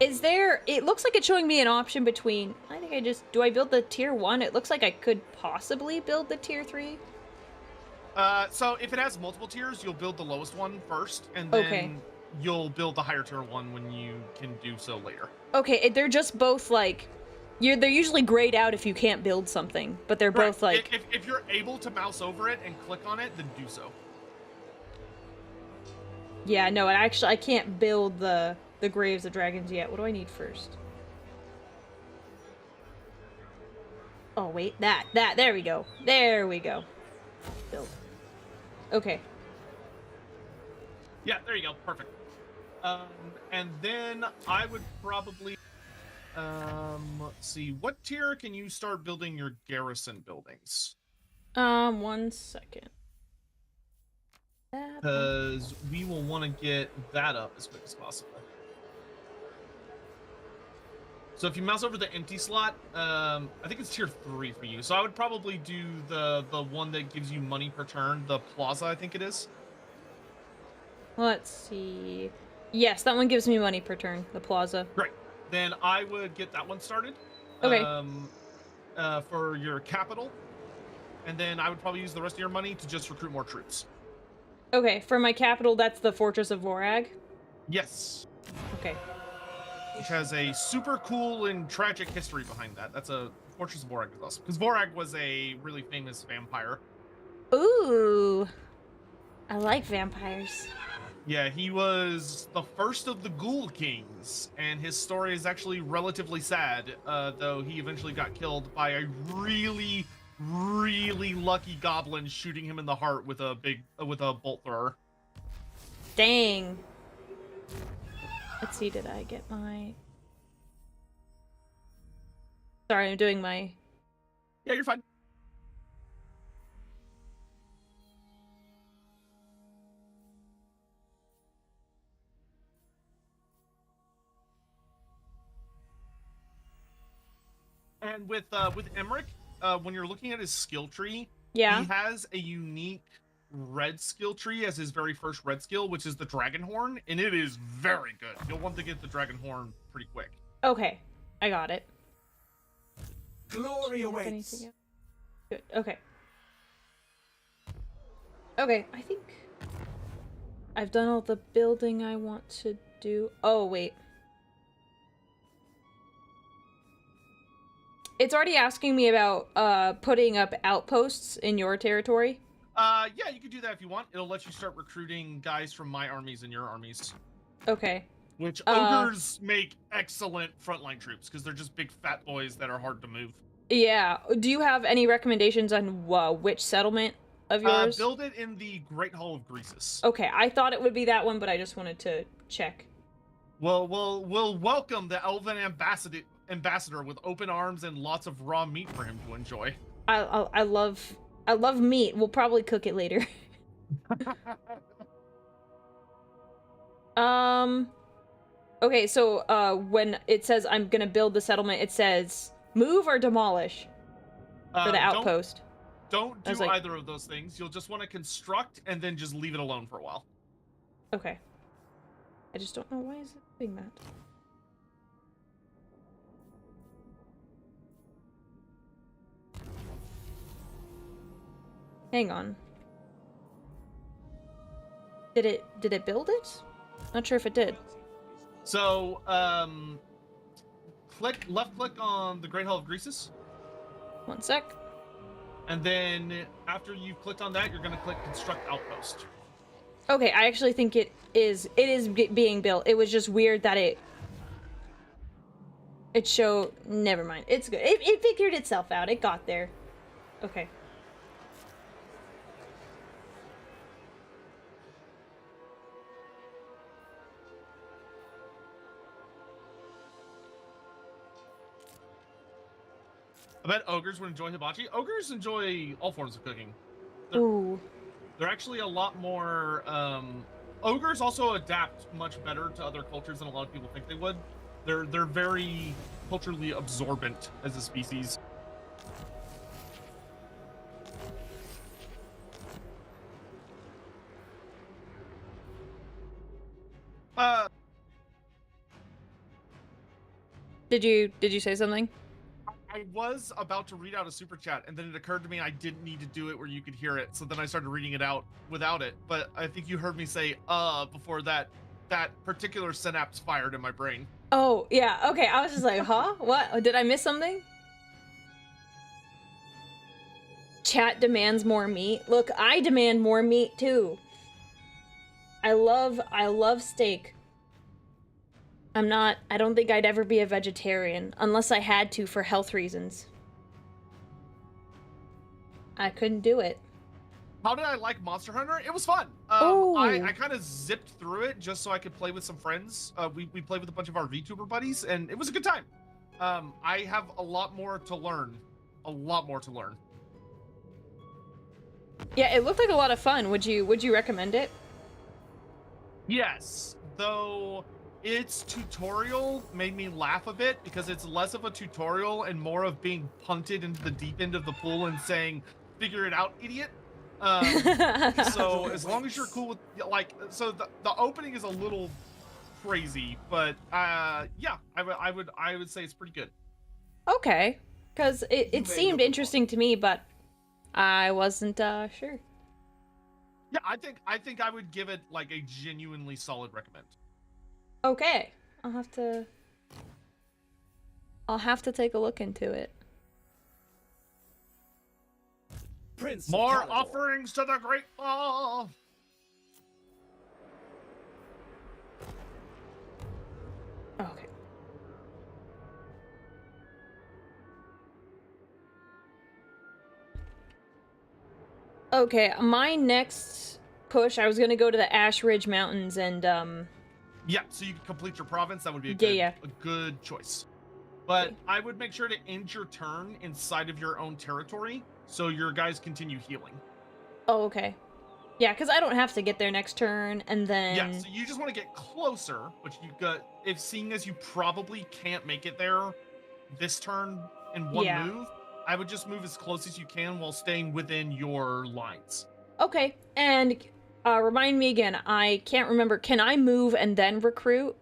Speaker 1: Is there... It looks like it's showing me an option between... I think do I build the tier 1? It looks like I could possibly build the tier 3.
Speaker 2: So if it has multiple tiers, you'll build the lowest one first, and then
Speaker 1: Okay.
Speaker 2: you'll build the higher tier one when you can do so later.
Speaker 1: Okay, they're just both like... They're usually grayed out if you can't build something, but they're
Speaker 2: Right.
Speaker 1: both like...
Speaker 2: If you're able to mouse over it and click on it, then do so.
Speaker 1: Yeah, no, and actually I can't build the Graves of Dragons yet. What do I need first? Oh, wait, there we go. There we go. Build. Okay.
Speaker 2: Yeah, there you go. Perfect. And then I would probably Let's see. What tier can you start building your garrison buildings?
Speaker 1: 1 second.
Speaker 2: Because we will want to get that up as quick as possible. So if you mouse over the empty slot, I think it's tier 3 for you. So I would probably do the one that gives you money per turn, the plaza, I think it is.
Speaker 1: Let's see. Yes, that one gives me money per turn, the plaza.
Speaker 2: Great. Then I would get that one started.
Speaker 1: Okay.
Speaker 2: For your capital. And then I would probably use the rest of your money to just recruit more troops.
Speaker 1: Okay, for my capital, that's the Fortress of Vorag?
Speaker 2: Yes.
Speaker 1: Okay.
Speaker 2: Which has a super cool and tragic history behind that. That's a Fortress of Vorag is awesome. Because Vorag was a really famous vampire.
Speaker 1: Ooh. I like vampires.
Speaker 2: Yeah, he was the first of the Ghoul Kings, and his story is actually relatively sad, though he eventually got killed by a really, really lucky goblin shooting him in the heart with a bolt thrower.
Speaker 1: Dang. Let's see, did I get my... Sorry, I'm doing my...
Speaker 2: Yeah, you're fine. And with Emmerich, when you're looking at his skill tree,
Speaker 1: Yeah.
Speaker 2: he has a unique red skill tree as his very first red skill, which is the Dragonhorn, and it is very good. You'll want to get the Dragonhorn pretty quick.
Speaker 1: Okay, I got it.
Speaker 4: Glory awaits.
Speaker 1: Anything else? Good, okay. Okay, I think I've done all the building I want to do. Oh, wait. It's already asking me about putting up outposts in your territory.
Speaker 2: Yeah, you can do that if you want. It'll let you start recruiting guys from my armies and your armies.
Speaker 1: Okay.
Speaker 2: Which ogres make excellent frontline troops because they're just big fat boys that are hard to move.
Speaker 1: Yeah. Do you have any recommendations on which settlement of yours?
Speaker 2: Build it in the Great Hall of Greasus.
Speaker 1: Okay, I thought it would be that one, but I just wanted to check.
Speaker 2: Well, we'll welcome the Elven ambassador with open arms and lots of raw meat for him to enjoy.
Speaker 1: I love meat. We'll probably cook it later. Okay, so when it says I'm gonna build the settlement, it says move or demolish for the outpost.
Speaker 2: Don't do
Speaker 1: like,
Speaker 2: either of those things. You'll just want to construct and then just leave it alone for a while.
Speaker 1: Okay. I just don't know why is it doing that. Hang on. Did it build it? Not sure if it did.
Speaker 2: So, left click on the Great Hall of Greasus.
Speaker 1: 1 sec.
Speaker 2: And then after you've clicked on that, you're going to click Construct Outpost.
Speaker 1: Okay, I actually think it is being built. It was just weird that it showed. Never mind. It's good. It figured itself out. It got there. Okay.
Speaker 2: I bet ogres would enjoy hibachi. Ogres enjoy all forms of cooking.
Speaker 1: Ooh.
Speaker 2: They're actually a lot more... ogres also adapt much better to other cultures than a lot of people think they would. They're very culturally absorbent as a species.
Speaker 1: Did you say something?
Speaker 2: I was about to read out a super chat, and then it occurred to me I didn't need to do it where you could hear it, so then I started reading it out without it. But I think you heard me say before that particular synapse fired in my brain.
Speaker 1: Oh, yeah. Okay, I was just like, huh? What? Did I miss something? Chat demands more meat. Look, I demand more meat too. I love steak. I don't think I'd ever be a vegetarian unless I had to for health reasons. I couldn't do it.
Speaker 2: How did I like Monster Hunter? It was fun.
Speaker 1: Ooh.
Speaker 2: I kind of zipped through it just so I could play with some friends. We played with a bunch of our VTuber buddies, and it was a good time. I have a lot more to learn. A lot more to learn.
Speaker 1: Yeah, it looked like a lot of fun. Would you recommend it?
Speaker 2: Yes, though its tutorial made me laugh a bit because it's less of a tutorial and more of being punted into the deep end of the pool and saying, "Figure it out, idiot." So as long as you're cool with so the opening is a little crazy, but yeah, I would say it's pretty good.
Speaker 1: Okay, because it
Speaker 4: may
Speaker 1: seemed
Speaker 4: look
Speaker 1: interesting to me, but I wasn't sure.
Speaker 2: Yeah, I think I would give it like a genuinely solid recommend.
Speaker 1: Okay, I'll have to take a look into it.
Speaker 4: Prince of
Speaker 2: More
Speaker 4: Caledor.
Speaker 2: offerings to the grateful.
Speaker 1: Okay. Okay, my next push, I was gonna go to the Ash Ridge Mountains and
Speaker 2: Yeah, so you can complete your province. That would be a
Speaker 1: Yeah,
Speaker 2: good choice. But
Speaker 1: Okay.
Speaker 2: I would make sure to end your turn inside of your own territory, so your guys continue healing.
Speaker 1: Oh, okay. Yeah, because I don't have to get there next turn, and then
Speaker 2: Yeah, so you just want to get closer, which you got. If seeing as you probably can't make it there this turn in one
Speaker 1: Yeah.
Speaker 2: move, I would just move as close as you can while staying within your lines.
Speaker 1: Okay, and remind me again. I can't remember. Can I move and then recruit?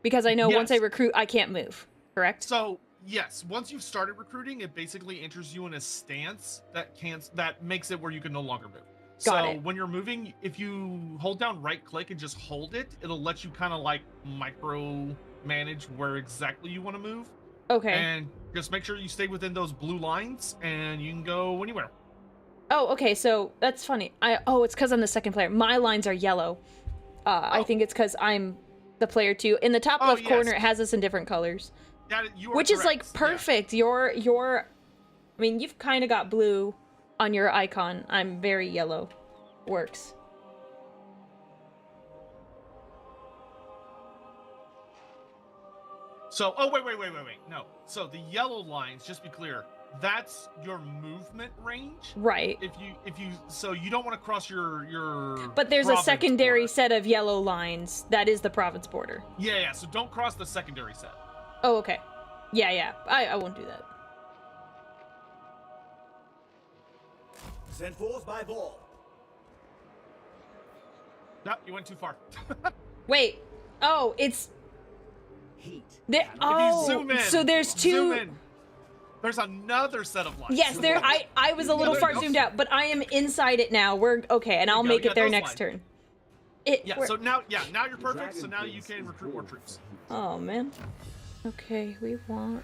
Speaker 1: Because I know once I
Speaker 2: Yes.
Speaker 1: recruit, I can't move. Correct?
Speaker 2: So yes, once you've started recruiting, it basically enters you in a stance that makes it where you can no longer move.
Speaker 1: Got
Speaker 2: So
Speaker 1: it.
Speaker 2: when you're moving, if you hold down right click and just hold it, it'll let you kind of like micro manage where exactly you want to move.
Speaker 1: Okay.
Speaker 2: And just make sure you stay within those blue lines and you can go anywhere.
Speaker 1: Oh, okay. So that's funny. It's because I'm the second player. My lines are yellow. I
Speaker 2: Oh.
Speaker 1: think it's because I'm the player too. In the top
Speaker 2: Oh,
Speaker 1: left corner,
Speaker 2: yes.
Speaker 1: it has us in different colors,
Speaker 2: Yeah, you are
Speaker 1: which is like
Speaker 2: correct. Yeah.
Speaker 1: perfect. Your, I mean, you've kind of got blue on your icon. I'm very yellow. Works.
Speaker 2: So, wait. No. So the yellow lines, just be clear, that's your movement range.
Speaker 1: Right.
Speaker 2: So you don't want to cross your
Speaker 1: But there's a
Speaker 2: province
Speaker 1: secondary
Speaker 2: border.
Speaker 1: set of yellow lines. That is the province border.
Speaker 2: Yeah, so don't cross the secondary set.
Speaker 1: Oh, okay. Yeah. I won't do that.
Speaker 4: Sent forth by Vor.
Speaker 2: Nope, you went too far.
Speaker 1: Wait. Oh, it's
Speaker 4: Heat.
Speaker 1: there.
Speaker 2: If
Speaker 1: Oh,
Speaker 2: you zoom in,
Speaker 1: so there's two.
Speaker 2: Zoom in. There's another set of lines.
Speaker 1: Yes, there. I was a little
Speaker 2: there
Speaker 1: far
Speaker 2: you go.
Speaker 1: zoomed out, but I am inside it now. We're okay, and I'll
Speaker 2: you go,
Speaker 1: make
Speaker 2: you
Speaker 1: it
Speaker 2: got
Speaker 1: there
Speaker 2: those
Speaker 1: next
Speaker 2: lines.
Speaker 1: turn.
Speaker 2: Yeah,
Speaker 1: We're-
Speaker 2: so now you're perfect. So now you can recruit more troops.
Speaker 1: Oh man. Okay, we want.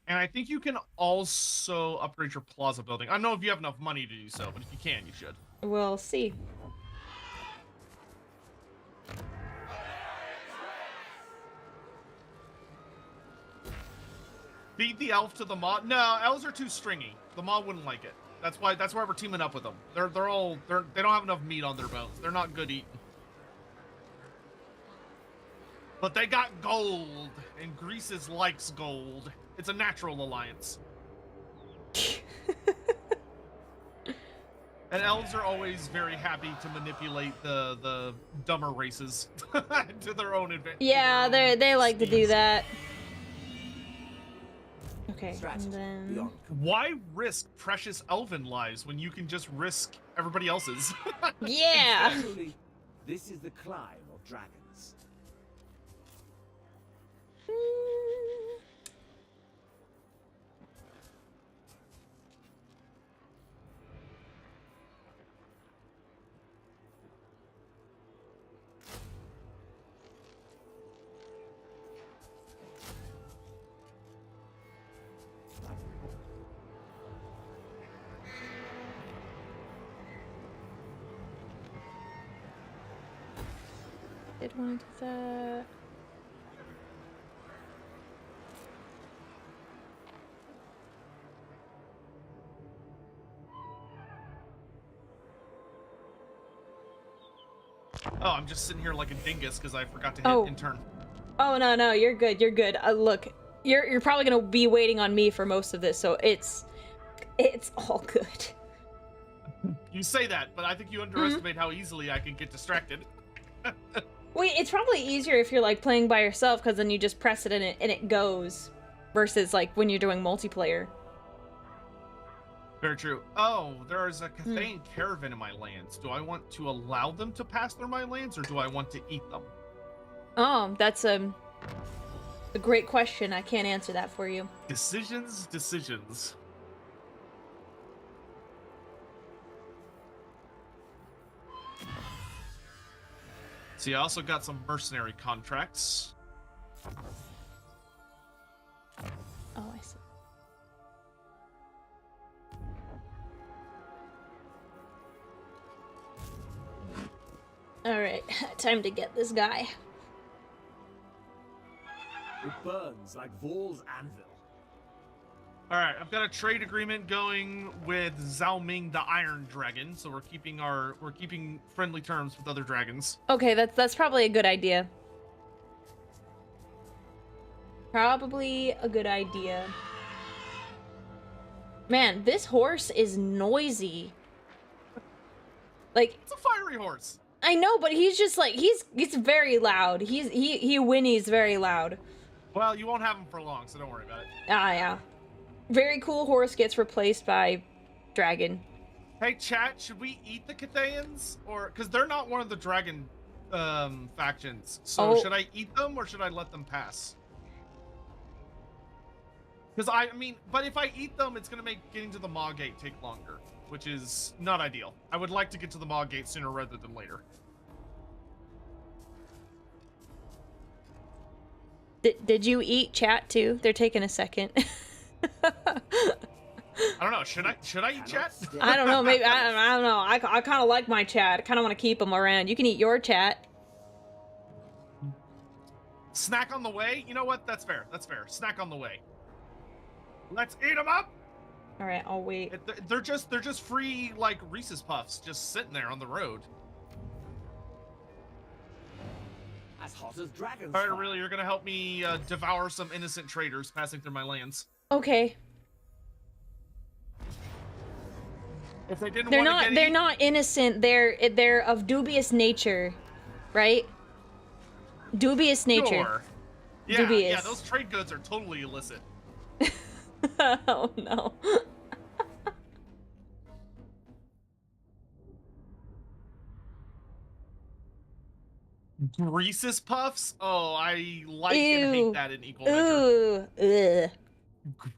Speaker 2: And I think you can also upgrade your plaza building. I don't know if you have enough money to do so, but if you can, you should.
Speaker 1: We'll see.
Speaker 2: Beat the elf to the mod. No, elves are too stringy. The mod wouldn't like it. That's why we're teaming up with them. They don't have enough meat on their bones. They're not good eating. But they got gold, and Greases likes gold. It's a natural alliance. And elves are always very happy to manipulate the dumber races to their own advantage.
Speaker 1: Yeah, they like to do that. Okay,
Speaker 4: Strategy
Speaker 1: and then
Speaker 4: beyond.
Speaker 2: Why risk precious elven lives when you can just risk everybody else's?
Speaker 1: yeah.
Speaker 4: Truly, this is the climb of dragons.
Speaker 1: Did want to do that.
Speaker 2: Oh, I'm just sitting here like a dingus because I forgot to hit
Speaker 1: Oh.
Speaker 2: in turn.
Speaker 1: Oh no, you're good. You're good. Look, you're probably gonna be waiting on me for most of this, so it's all good.
Speaker 2: You say that, but I think you underestimate how easily I can get distracted.
Speaker 1: Wait, it's probably easier if you're like playing by yourself, because then you just press it and it goes, versus like when you're doing multiplayer.
Speaker 2: Very true. Oh, there is a Cathayan caravan in my lands. Do I want to allow them to pass through my lands, or do I want to eat them?
Speaker 1: Oh, that's a great question. I can't answer that for you.
Speaker 2: Decisions. See, I also got some mercenary contracts.
Speaker 1: Oh, I see. All right, time to get this guy.
Speaker 4: It burns like Vor's anvil.
Speaker 2: All right, I've got a trade agreement going with Zhao Ming, the Iron Dragon, so we're keeping friendly terms with other dragons.
Speaker 1: Okay, that's probably a good idea. Probably a good idea. Man, this horse is noisy. Like,
Speaker 2: It's a fiery horse.
Speaker 1: I know, but he's just like he's very loud. He whinnies very loud.
Speaker 2: Well, you won't have him for long, so don't worry about it.
Speaker 1: Ah, yeah. Very cool horse gets replaced by dragon.
Speaker 2: Hey, chat, should we eat the Cathayans? Or, because they're not one of the dragon factions. So
Speaker 1: Oh.
Speaker 2: should I eat them or should I let them pass? Because I mean, but if I eat them, it's going to make getting to the Maw Gate take longer, which is not ideal. I would like to get to the Maw Gate sooner rather than later.
Speaker 1: Did you eat chat too? They're taking a second.
Speaker 2: I don't know. Should I eat chat?
Speaker 1: I don't know. Maybe I don't know. I kind of like my chat. I kind of want to keep them around. You can eat your chat.
Speaker 2: Snack on the way? You know what? That's fair. That's fair. Snack on the way. Let's eat them up.
Speaker 1: All right, I'll wait.
Speaker 2: They're just free like Reese's Puffs, just sitting there on the road.
Speaker 4: As hot as dragons.
Speaker 2: All right, really, you're gonna help me devour some innocent traders passing through my lands.
Speaker 1: Okay.
Speaker 2: If they didn't
Speaker 1: They're
Speaker 2: want to
Speaker 1: not.
Speaker 2: get
Speaker 1: They're
Speaker 2: eat-
Speaker 1: not innocent. They're of dubious nature, right? Dubious nature.
Speaker 2: Sure. Yeah,
Speaker 1: Dubious.
Speaker 2: yeah, those trade goods are totally illicit.
Speaker 1: Oh no.
Speaker 2: Reese's Puffs? Oh, I like and
Speaker 1: Ew.
Speaker 2: hate that in equal measure.
Speaker 1: Ooh. Ugh.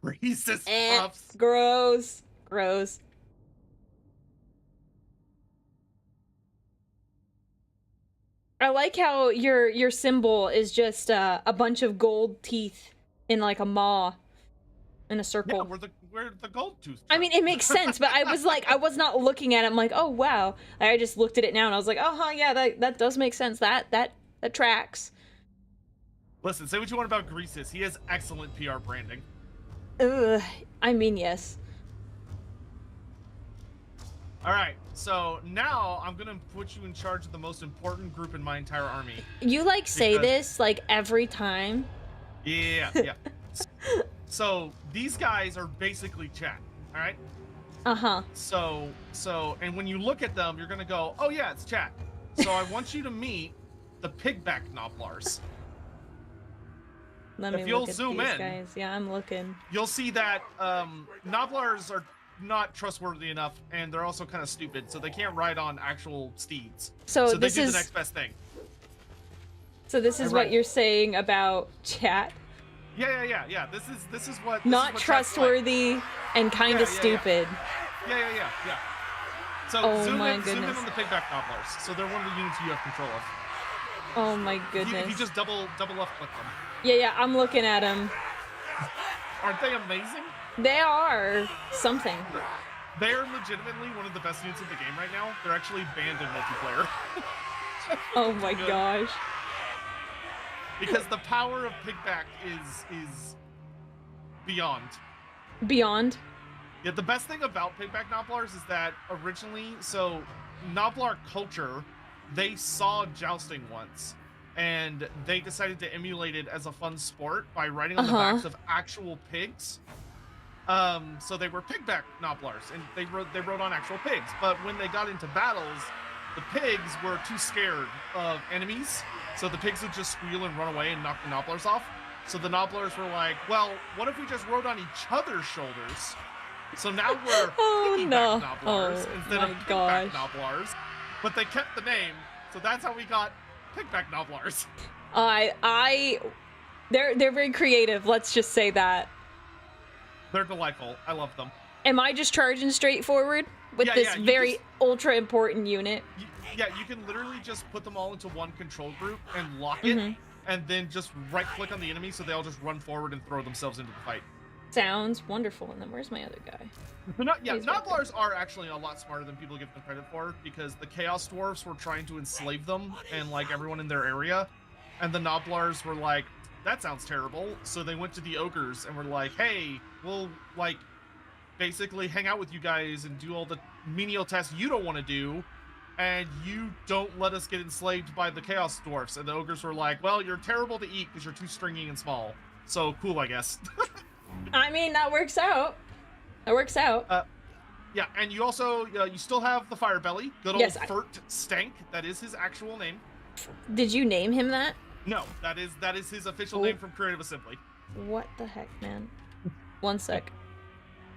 Speaker 2: Reese's
Speaker 1: Eh,
Speaker 2: Puffs.
Speaker 1: gross. Gross. I like how your symbol is just a bunch of gold teeth in like a maw in a
Speaker 2: Yeah,
Speaker 1: circle.
Speaker 2: we're the gold tooth.
Speaker 1: I mean, it makes sense, but I was not looking at it. I'm like, oh wow. I just looked at it now and I was like, oh huh, yeah, that does make sense. That tracks.
Speaker 2: Listen, say what you want about Reese's. He has excellent PR branding.
Speaker 1: Ugh. I mean, yes.
Speaker 2: All right, so now I'm gonna put you in charge of the most important group in my entire army.
Speaker 1: You like say
Speaker 2: Because-
Speaker 1: this like every time.
Speaker 2: Yeah. So these guys are basically chat. All right.
Speaker 1: Uh-huh.
Speaker 2: So, and when you look at them, you're gonna go, oh yeah, it's chat. So I want you to meet the pigback Noblars.
Speaker 1: Let
Speaker 2: If
Speaker 1: me
Speaker 2: you'll
Speaker 1: look at
Speaker 2: zoom
Speaker 1: these
Speaker 2: in-
Speaker 1: guys. Yeah, I'm looking.
Speaker 2: You'll see that Noblars are not trustworthy enough, and they're also kind of stupid, so they can't ride on actual steeds.
Speaker 1: So
Speaker 2: they
Speaker 1: this
Speaker 2: do
Speaker 1: is
Speaker 2: the next best thing.
Speaker 1: so this is
Speaker 2: Right.
Speaker 1: what you're saying about chat.
Speaker 2: Yeah. This is what.
Speaker 1: Not
Speaker 2: chat's like.
Speaker 1: trustworthy and kind of
Speaker 2: Yeah.
Speaker 1: stupid.
Speaker 2: Yeah. So
Speaker 1: Oh
Speaker 2: zoom
Speaker 1: my
Speaker 2: in
Speaker 1: goodness.
Speaker 2: on the pigback Nobblers. So they're one of the units you have control of.
Speaker 1: Oh my
Speaker 2: If
Speaker 1: goodness.
Speaker 2: you just double left click them.
Speaker 1: Yeah, I'm looking at them.
Speaker 2: Aren't they amazing?
Speaker 1: They are something.
Speaker 2: They're legitimately one of the best units in the game right now. They're actually banned in multiplayer.
Speaker 1: Oh my
Speaker 2: Good.
Speaker 1: gosh.
Speaker 2: Because the power of pigback is beyond.
Speaker 1: Beyond.
Speaker 2: Yeah, the best thing about pigback Nobblars is that originally, so Nobblar culture they saw jousting once, and they decided to emulate it as a fun sport by riding on the backs of actual pigs. So they were pigback Nobblers, and they rode on actual pigs. But when they got into battles, the pigs were too scared of enemies, so the pigs would just squeal and run away and knock the Nobblers off. So the Nobblers were like, well, what if we just rode on each other's shoulders? So now we're piggyback Nobblers instead of pigback Nobblers. But they kept the name, so that's how we got pigback Nobblers.
Speaker 1: They're very creative, let's just say that.
Speaker 2: They're delightful. I love them.
Speaker 1: Am I just charging straight forward with this very ultra important unit?
Speaker 2: Yeah, you can literally just put them all into one control group and lock it, and then just right-click on the enemy so they all just run forward and throw themselves into the fight.
Speaker 1: Sounds wonderful. And then where's my other guy?
Speaker 2: Nobblers are actually a lot smarter than people give them credit for, because the Chaos Dwarfs were trying to enslave them and like everyone in their area, and the Nobblers were like, that sounds terrible. So they went to the ogres and were like, hey, we'll like basically hang out with you guys and do all the menial tasks you don't want to do, and you don't let us get enslaved by the Chaos Dwarfs. And the ogres were like, well, you're terrible to eat because you're too stringy and small. So cool, I guess.
Speaker 1: I mean, that works out. That works out.
Speaker 2: Yeah, and you also, you still have the Fire Belly. Good old Furt Stank. That is his actual name.
Speaker 1: Did you name him that?
Speaker 2: No, that is his official name from Creative Assembly.
Speaker 1: What the heck, man? One sec.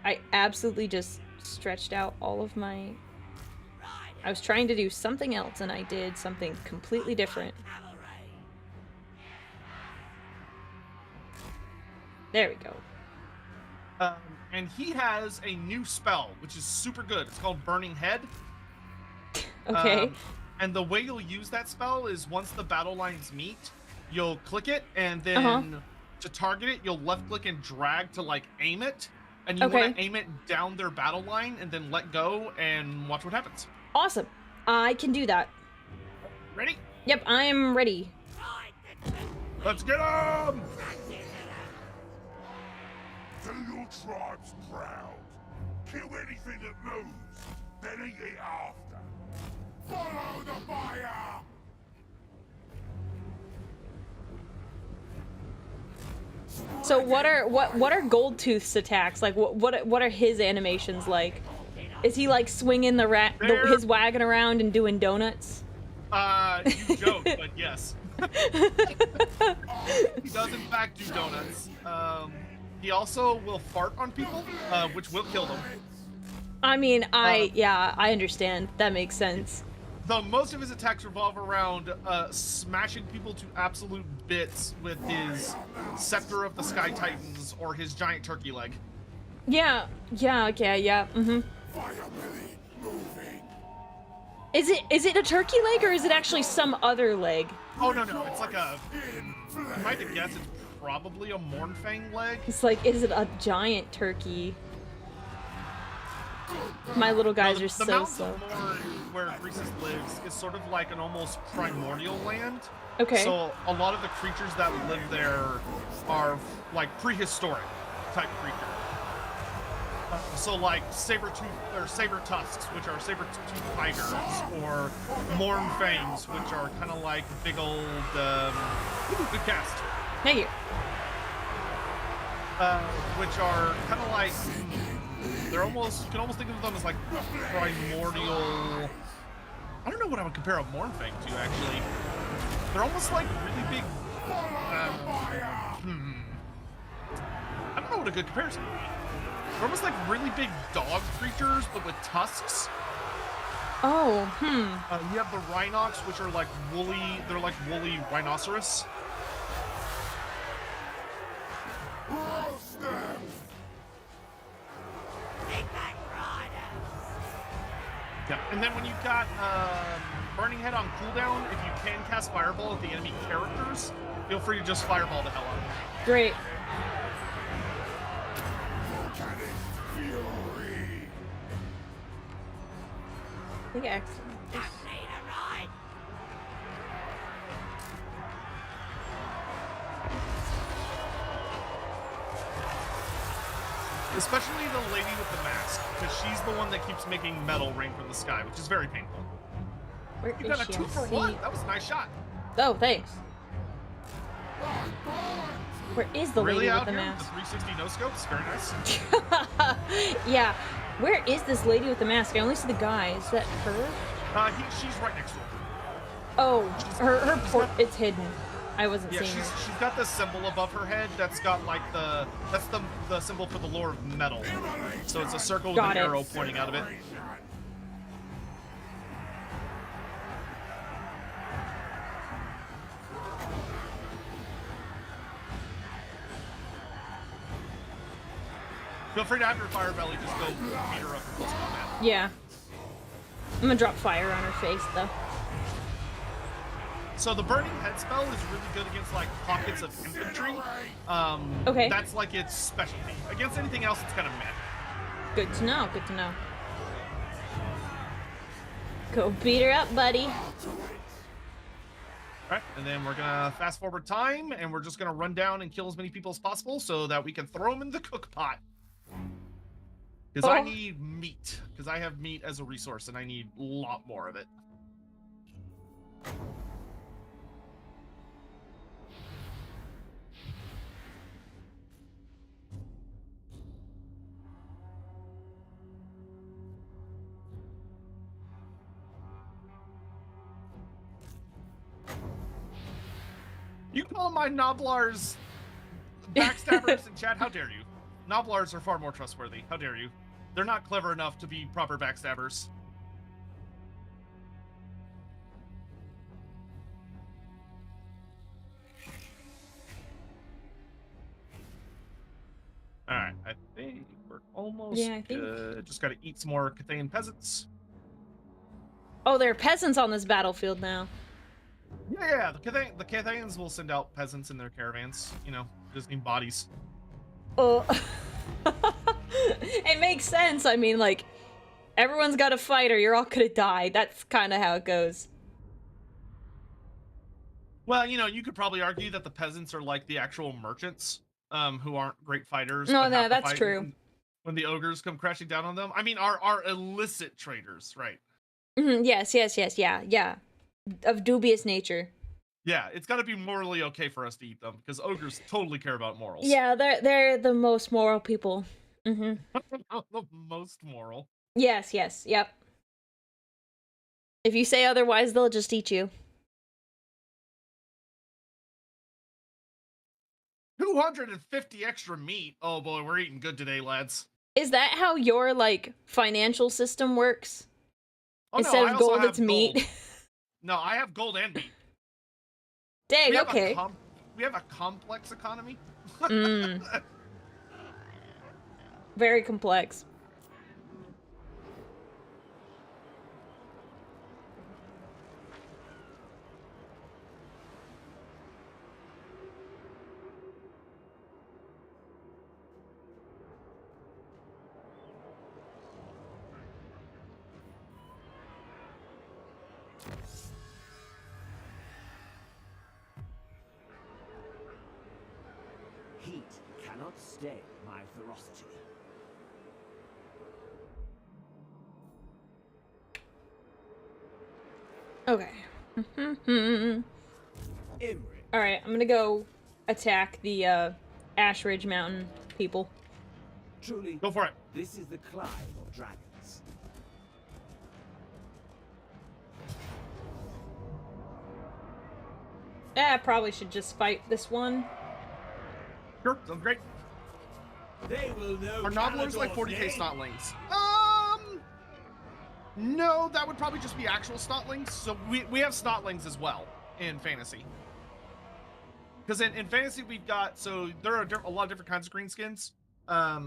Speaker 1: I absolutely just stretched out all of my... I was trying to do something else, and I did something completely different. There we go.
Speaker 2: And he has a new spell, which is super good. It's called Burning Head.
Speaker 1: Okay.
Speaker 2: And the way you'll use that spell is once the battle lines meet, you'll click it, and then to target it, you'll left-click and drag to, like, aim it. And you want to aim it down their battle line, and then let go, and watch what happens.
Speaker 1: Awesome. I can do that.
Speaker 2: Ready?
Speaker 1: Yep, I'm ready.
Speaker 2: Let's get him!
Speaker 3: Do your tribes proud. Kill anything that moves, then eat it after. Follow the fire!
Speaker 1: So what are Goldtooth's attacks like? What are his animations like? Is he like swinging his wagon around and doing donuts?
Speaker 2: You joke, but yes. He does in fact do donuts. He also will fart on people, which will kill them.
Speaker 1: I mean, I understand. That makes sense.
Speaker 2: Though most of his attacks revolve around smashing people to absolute bits with his Scepter of the Sky Titans or his giant turkey leg.
Speaker 1: Yeah. Mm-hmm. Is it a turkey leg or is it actually some other leg?
Speaker 2: Oh no, it's like a. If I had to guess, it's probably a Mournfang leg.
Speaker 1: It's like, is it a giant turkey? My little guys are so slow.
Speaker 2: The Mourn, where Greasus lives, is sort of like an almost primordial land.
Speaker 1: Okay.
Speaker 2: So a lot of the creatures that live there are like prehistoric type creatures. So like saber tusks, which are saber-toothed tigers, or Mournfangs, which are kind of like big old. Good cast.
Speaker 1: Thank you.
Speaker 2: Which are kind of like. You can almost think of them as like primordial. I don't know what I would compare a Mournfang to, actually. They're almost like really big. I don't know what a good comparison would be. They're almost like really big dog creatures, but with tusks.
Speaker 1: Oh,
Speaker 2: You have the Rhinox, which are like woolly. They're like woolly rhinoceros. Yeah, and then when you've got Burning Head on cooldown, if you can cast Fireball at the enemy characters, feel free to just Fireball the hell out of them.
Speaker 1: great. I think excellent.
Speaker 2: Especially the lady with the mask, because she's the one that keeps making metal rain from the sky, which is very painful.
Speaker 1: Where
Speaker 2: You
Speaker 1: is
Speaker 2: got a
Speaker 1: she?
Speaker 2: 2
Speaker 1: I
Speaker 2: for
Speaker 1: see-
Speaker 2: 1. That was a nice shot.
Speaker 1: Oh, thanks. Where is the
Speaker 2: Really
Speaker 1: lady with
Speaker 2: out
Speaker 1: the
Speaker 2: here
Speaker 1: mask?
Speaker 2: with the 360 no scopes. Very nice.
Speaker 1: Yeah. Where is this lady with the mask? I only see the guy. Is that her?
Speaker 2: She's right next to him.
Speaker 1: Oh, her port. It's hidden. I wasn't
Speaker 2: Yeah,
Speaker 1: seeing her.
Speaker 2: she's got this symbol above her head that's got like that's the symbol for the lore of metal. So it's a circle with
Speaker 1: Got
Speaker 2: an
Speaker 1: it.
Speaker 2: arrow pointing out of it. Feel free to have your fire belly just go beat her up in close combat.
Speaker 1: Yeah. I'm gonna drop fire on her face though.
Speaker 2: So the burning head spell is really good against like pockets of infantry.
Speaker 1: Okay.
Speaker 2: That's like its specialty. Against anything else, it's kind of meh.
Speaker 1: Good to know. Good to know. Go beat her up, buddy.
Speaker 2: Alright, and then we're gonna fast forward time, and we're just gonna run down and kill as many people as possible so that we can throw them in the cook pot. Because I
Speaker 1: Oh.
Speaker 2: need meat. Because I have meat as a resource, and I need a lot more of it. You call my Noblars backstabbers in chat? How dare you? Noblars are far more trustworthy. How dare you? They're not clever enough to be proper backstabbers. Alright, I think we're almost
Speaker 1: Yeah, I think-
Speaker 2: good. Just gotta eat some more Cathayan peasants.
Speaker 1: Oh, there are peasants on this battlefield now.
Speaker 2: Yeah, the Cathayans will send out peasants in their caravans. You know, just need bodies.
Speaker 1: Oh. It makes sense. I mean, like, everyone's got to fight or you're all gonna die. That's kind of how it goes.
Speaker 2: Well, you know, you could probably argue that the peasants are like the actual merchants, who aren't great fighters.
Speaker 1: No,
Speaker 2: but
Speaker 1: no,
Speaker 2: have to
Speaker 1: that's
Speaker 2: fight
Speaker 1: true.
Speaker 2: When the ogres come crashing down on them, I mean, are illicit traders, right?
Speaker 1: Yes, yeah. Of dubious nature.
Speaker 2: Yeah, it's got to be morally okay for us to eat them because ogres totally care about morals.
Speaker 1: Yeah, they're the most moral people. Mm-hmm.
Speaker 2: The most moral.
Speaker 1: Yes, yep. If you say otherwise, they'll just eat you.
Speaker 2: 250 extra meat. Oh boy, we're eating good today, lads.
Speaker 1: Is that how your, like, financial system works?
Speaker 2: Oh,
Speaker 1: Instead
Speaker 2: no, I
Speaker 1: of
Speaker 2: also
Speaker 1: gold,
Speaker 2: have
Speaker 1: it's meat?
Speaker 2: gold. No, I have gold and meat.
Speaker 1: Dang,
Speaker 2: We have
Speaker 1: okay.
Speaker 2: we have a complex economy.
Speaker 1: Very complex.
Speaker 4: Heat cannot stay my ferocity.
Speaker 1: Okay.
Speaker 4: Imri,
Speaker 1: Alright, I'm gonna go attack the, Ash Ridge Mountain people.
Speaker 4: truly,
Speaker 2: Go for it.
Speaker 4: this is the Clive of dragons.
Speaker 1: I probably should just fight this one.
Speaker 2: Sure, sounds great.
Speaker 4: They will know.
Speaker 2: Are Nobblers like 40k Snotlings? No, that would probably just be actual Snotlings. So we have Snotlings as well in fantasy. Because in fantasy we've got, so there are a lot of different kinds of greenskins. I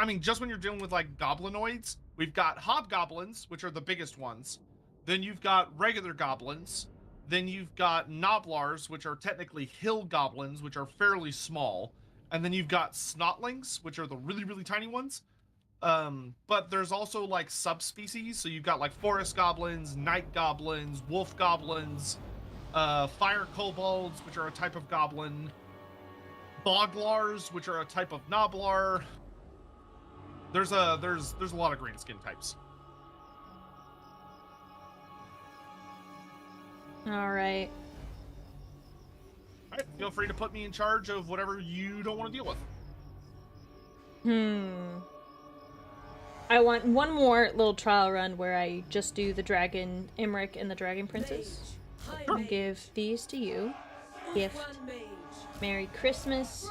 Speaker 2: mean, just when you're dealing with like goblinoids, we've got hobgoblins, which are the biggest ones. Then you've got regular goblins. Then you've got Nobblars, which are technically hill goblins, which are fairly small. And then you've got Snotlings, which are the really, really tiny ones. But there's also like subspecies. So you've got like forest goblins, night goblins, wolf goblins, fire kobolds, which are a type of goblin, boglars, which are a type of Nobblar. There's a lot of greenskin types.
Speaker 1: All right.
Speaker 2: All right, feel free to put me in charge of whatever you don't want to deal with.
Speaker 1: I want one more little trial run where I just do the Dragon Imric and the Dragon Princess. I'll give these to you. Gift. Merry Christmas.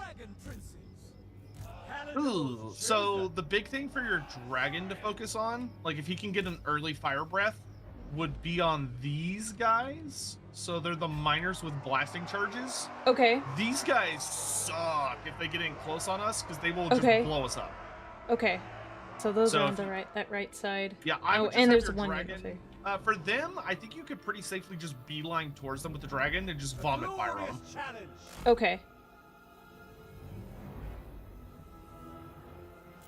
Speaker 2: Ooh, so the big thing for your dragon to focus on, like if he can get an early fire breath, would be on these guys. So they're the miners with blasting charges.
Speaker 1: Okay.
Speaker 2: These guys suck if they get in close on us because they will just blow us up.
Speaker 1: Okay. So those are on the right side.
Speaker 2: Yeah, I would just
Speaker 1: and
Speaker 2: have
Speaker 1: there's
Speaker 2: your
Speaker 1: one
Speaker 2: dragon. For them, I think you could pretty safely just beeline towards them with the dragon and just vomit fire on them.
Speaker 1: Okay.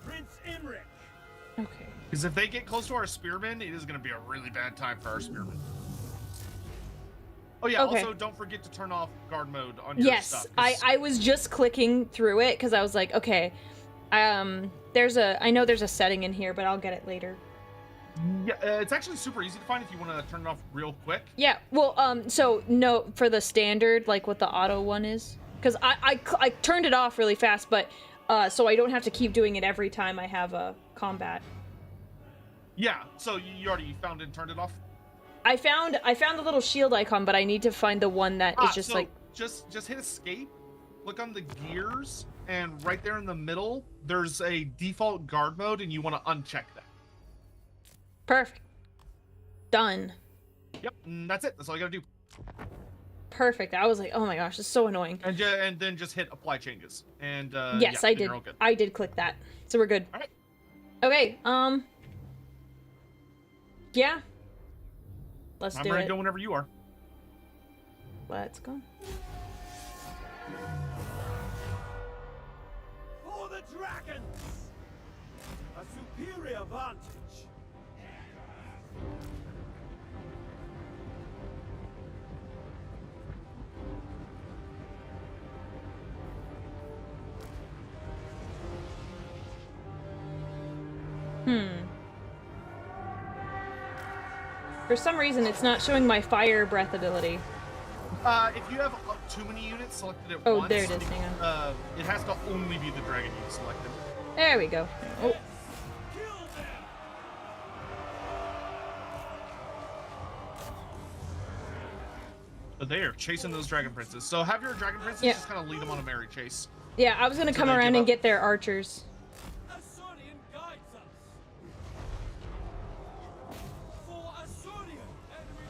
Speaker 4: Prince Imric.
Speaker 1: Okay.
Speaker 2: Because if they get close to our spearmen, it is going to be a really bad time for our spearmen. Oh yeah,
Speaker 1: Okay.
Speaker 2: also don't forget to turn off guard mode on your stuff.
Speaker 1: Yes, I was just clicking through it because I was like, okay, I know there's a setting in here, but I'll get it later.
Speaker 2: Yeah, it's actually super easy to find if you want to turn it off real quick.
Speaker 1: Yeah, well, so no, for the standard, like what the auto one is, because I turned it off really fast, but so I don't have to keep doing it every time I have a combat.
Speaker 2: Yeah, so you already found it and turned it off?
Speaker 1: I found the little shield icon, but I need to find the one that is just
Speaker 2: so
Speaker 1: like...
Speaker 2: Just hit escape, click on the gears, and right there in the middle, there's a default guard mode, and you want to uncheck that.
Speaker 1: Perfect. Done.
Speaker 2: Yep, and that's it. That's all you gotta do.
Speaker 1: Perfect. I was like, oh my gosh, this is so annoying.
Speaker 2: And then just hit apply changes. And
Speaker 1: yes,
Speaker 2: yeah,
Speaker 1: I
Speaker 2: and
Speaker 1: did.
Speaker 2: you're all good.
Speaker 1: I did click that, so we're good.
Speaker 2: All right.
Speaker 1: Okay. Yeah. Let's do
Speaker 2: I'm ready
Speaker 1: it.
Speaker 2: to go whenever you are.
Speaker 1: Let's go.
Speaker 4: For the dragons! A superior vantage.
Speaker 1: For some reason, it's not showing my fire breath ability.
Speaker 2: If you have too many units selected at
Speaker 1: Oh,
Speaker 2: once,
Speaker 1: there it is. Hang on.
Speaker 2: it has to only be the dragon you selected.
Speaker 1: There we go. Oh.
Speaker 2: But they are chasing those dragon princes. So have your dragon princes just kind of lead them on a merry chase.
Speaker 1: Yeah, I was gonna come
Speaker 2: they
Speaker 1: around
Speaker 2: give
Speaker 1: and
Speaker 2: up.
Speaker 1: get their archers.
Speaker 4: Asurian guides us. For Asurian, enemy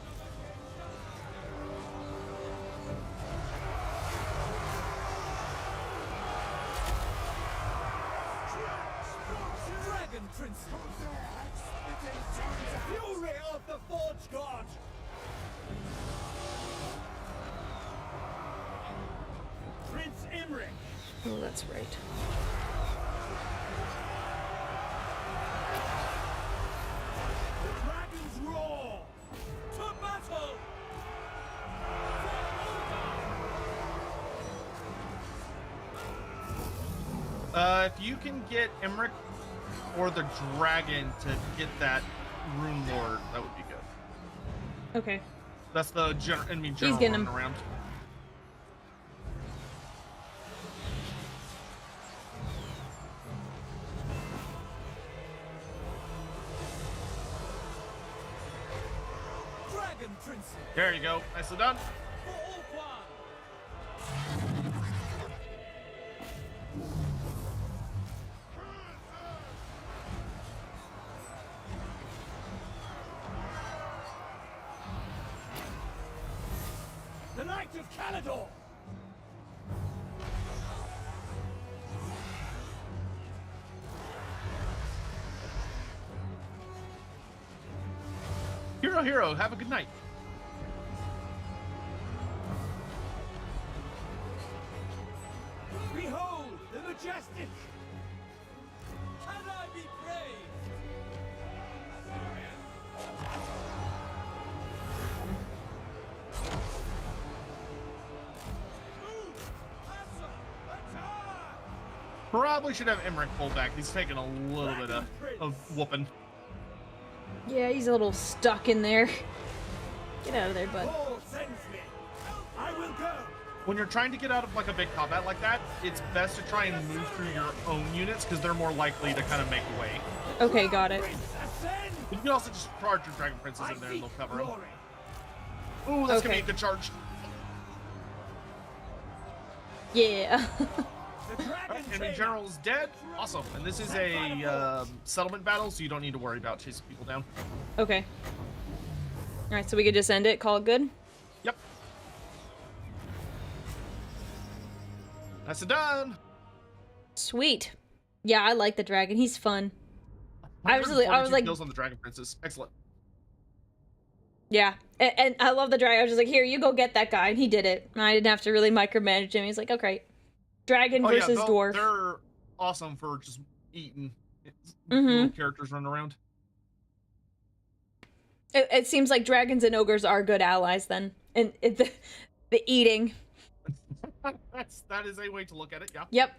Speaker 4: Dragon Prince. Fury of the Forge God. Prince Imric.
Speaker 1: Oh, that's right.
Speaker 4: The dragons roar. To battle.
Speaker 2: If you can get Emmerich or the dragon to get that rune lord, that would be good.
Speaker 1: Okay.
Speaker 2: That's the enemy general
Speaker 1: getting
Speaker 2: running
Speaker 1: him.
Speaker 2: around.
Speaker 4: Dragon Prince.
Speaker 2: There you go. Nicely done.
Speaker 4: For all one. The Knight of Caledor.
Speaker 2: Hero, have a good night.
Speaker 4: Behold the majestic. Can I be praised? Move! Answer! Attack!
Speaker 2: Probably should have Emmerich pull back. He's taking a little bit of whooping.
Speaker 1: Yeah, he's a little stuck in there. Get out of there, bud.
Speaker 4: Oh, send
Speaker 2: when you're trying to get out of like a big combat like that, it's best to try and move through your own units because they're more likely to kind of make a way.
Speaker 1: Okay, got it.
Speaker 2: But you can also just charge your Dragon Princes in there and they'll cover them. Ooh, that's gonna be a good charge.
Speaker 1: Yeah.
Speaker 2: Right, enemy general is dead. Awesome. And this is a settlement battle, so you don't need to worry about chasing people down.
Speaker 1: Okay. All right, so we could just end it, call it good?
Speaker 2: Yep. That's it done.
Speaker 1: Sweet. Yeah, I like the dragon. He's fun. I was like,
Speaker 2: kills on the Dragon Princess. Excellent.
Speaker 1: yeah, and I love the dragon. I was just like, here, you go get that guy, and he did it. I didn't have to really micromanage him. He's like, okay, dragon versus dwarf.
Speaker 2: They're awesome for just eating. Little characters running around.
Speaker 1: It seems like dragons and ogres are good allies then, and the eating.
Speaker 2: That is a way to look at it. Yeah.
Speaker 1: Yep.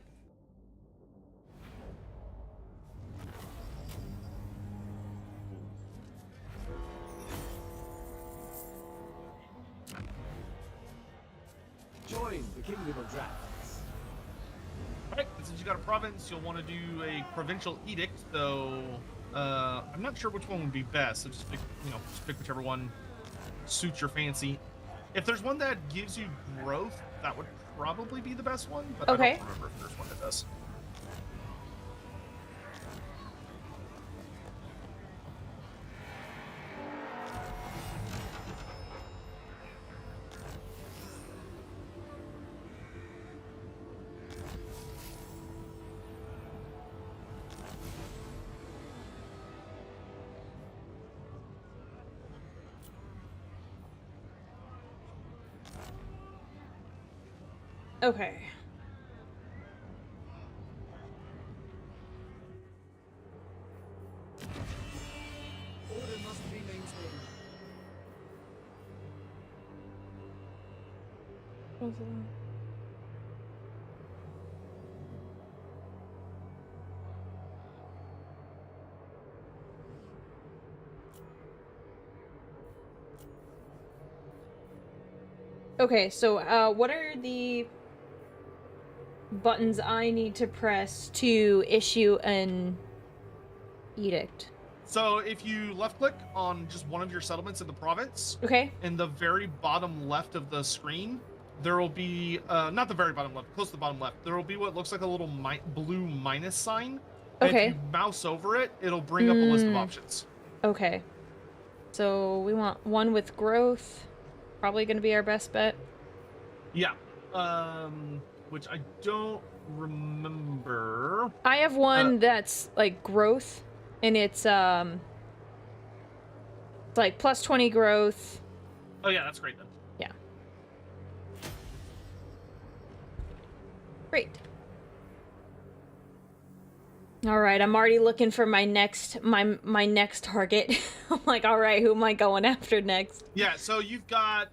Speaker 4: Join the Kingdom of Dragons.
Speaker 2: Alright, since you got a province, you'll want to do a provincial edict, though I'm not sure which one would be best, so just pick, just pick whichever one suits your fancy. If there's one that gives you growth, that would probably be the best one, but
Speaker 1: okay.
Speaker 2: I don't remember if there's one that does.
Speaker 1: Okay.
Speaker 4: Order must be maintained.
Speaker 1: Okay, so what are the buttons I need to press to issue an edict?
Speaker 2: So if you left click on just one of your settlements in the province,
Speaker 1: Okay.
Speaker 2: in the very bottom left of the screen, there will be, not the very bottom left, close to the bottom left, there will be what looks like a little blue minus sign.
Speaker 1: Okay.
Speaker 2: If you mouse over it, it'll bring up a list of options.
Speaker 1: Okay. So we want one with growth. Probably going to be our best bet.
Speaker 2: Yeah. Which I don't remember.
Speaker 1: I have one that's like growth, and it's like plus 20 growth.
Speaker 2: Oh yeah, that's great then.
Speaker 1: Yeah. Great. All right, I'm already looking for my next next target. I'm like, all right, who am I going after next?
Speaker 2: Yeah, so you've got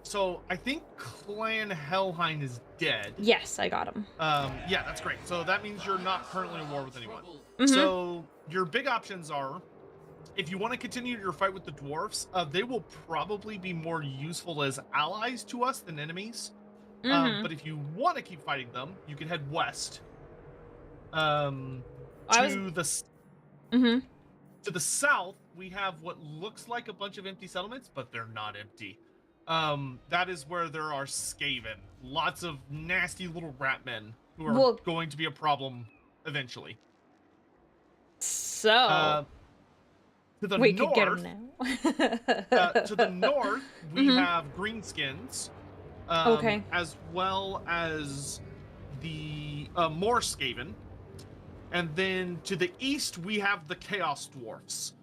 Speaker 2: so I think Clan Helheim is dead.
Speaker 1: Yes, I got him.
Speaker 2: Yeah, that's great. So that means you're not currently in war with anyone.
Speaker 1: Mhm.
Speaker 2: So your big options are, if you want to continue your fight with the dwarfs, they will probably be more useful as allies to us than enemies. But if you want to keep fighting them, you can head west. To the south, we have what looks like a bunch of empty settlements, but they're not empty. That is where there are Skaven. Lots of nasty little rat men who are going to be a problem eventually.
Speaker 1: So
Speaker 2: to the
Speaker 1: we
Speaker 2: north,
Speaker 1: could get him now.
Speaker 2: to the north, we have greenskins.
Speaker 1: Okay.
Speaker 2: As well as the more Skaven. And then to the east, we have the Chaos Dwarfs.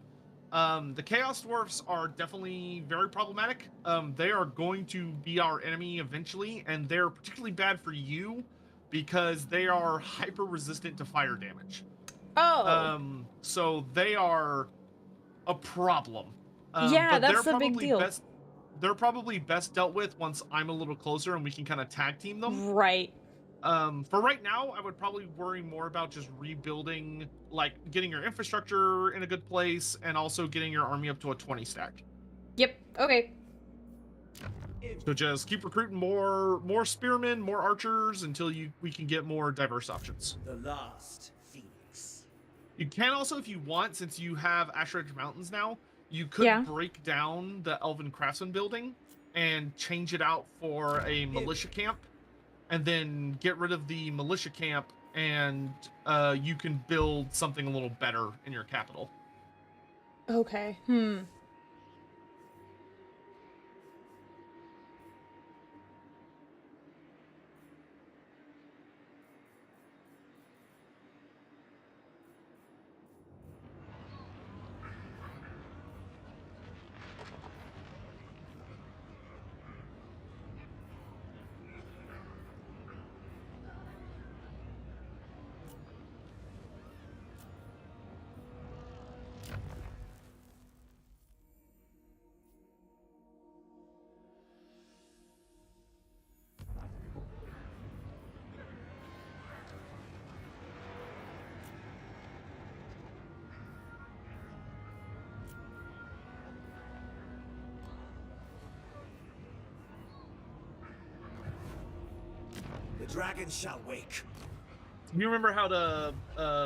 Speaker 2: The Chaos Dwarfs are definitely very problematic. They are going to be our enemy eventually, and they're particularly bad for you because they are hyper resistant to fire damage.
Speaker 1: Oh.
Speaker 2: So they are a problem.
Speaker 1: Yeah, that's the big deal.
Speaker 2: They're probably best dealt with once I'm a little closer and we can kind of tag team them.
Speaker 1: Right.
Speaker 2: For right now, I would probably worry more about just rebuilding, like getting your infrastructure in a good place and also getting your army up to a 20 stack.
Speaker 1: Yep. Okay.
Speaker 2: So just keep recruiting more spearmen, more archers until we can get more diverse options.
Speaker 4: The last phoenix.
Speaker 2: You can also, if you want, since you have Ashridge Mountains now, you could
Speaker 1: Yeah.
Speaker 2: break down the Elven Craftsman building and change it out for a militia camp, and then get rid of the militia camp, and you can build something a little better in your capital.
Speaker 1: Okay.
Speaker 4: The dragon shall wake.
Speaker 2: You remember how to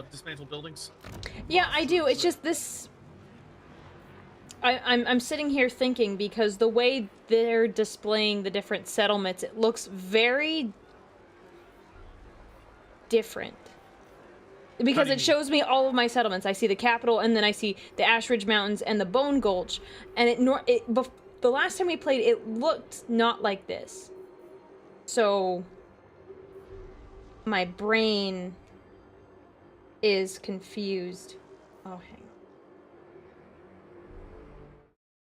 Speaker 2: dismantle buildings?
Speaker 1: Yeah, I do. It's just this. I'm sitting here thinking, because the way they're displaying the different settlements, it looks very different. Because it shows me all of my settlements. I see the capital, and then I see the Ashridge Mountains and the Bone Gulch. And the last time we played, it looked not like this. So my brain is confused. Oh, hang on.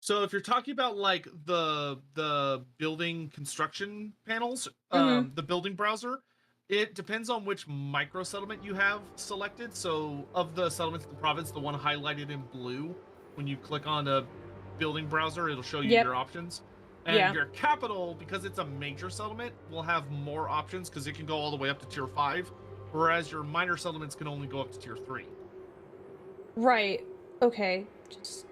Speaker 2: So if you're talking about like the building construction panels, the building browser, it depends on which micro settlement you have selected. So of the settlements in the province, the one highlighted in blue, when you click on a building browser, it'll show you your options. And your capital, because it's a major settlement, will have more options because it can go all the way up to tier 5, whereas your minor settlements can only go up to tier 3.
Speaker 1: Right. Okay. Just.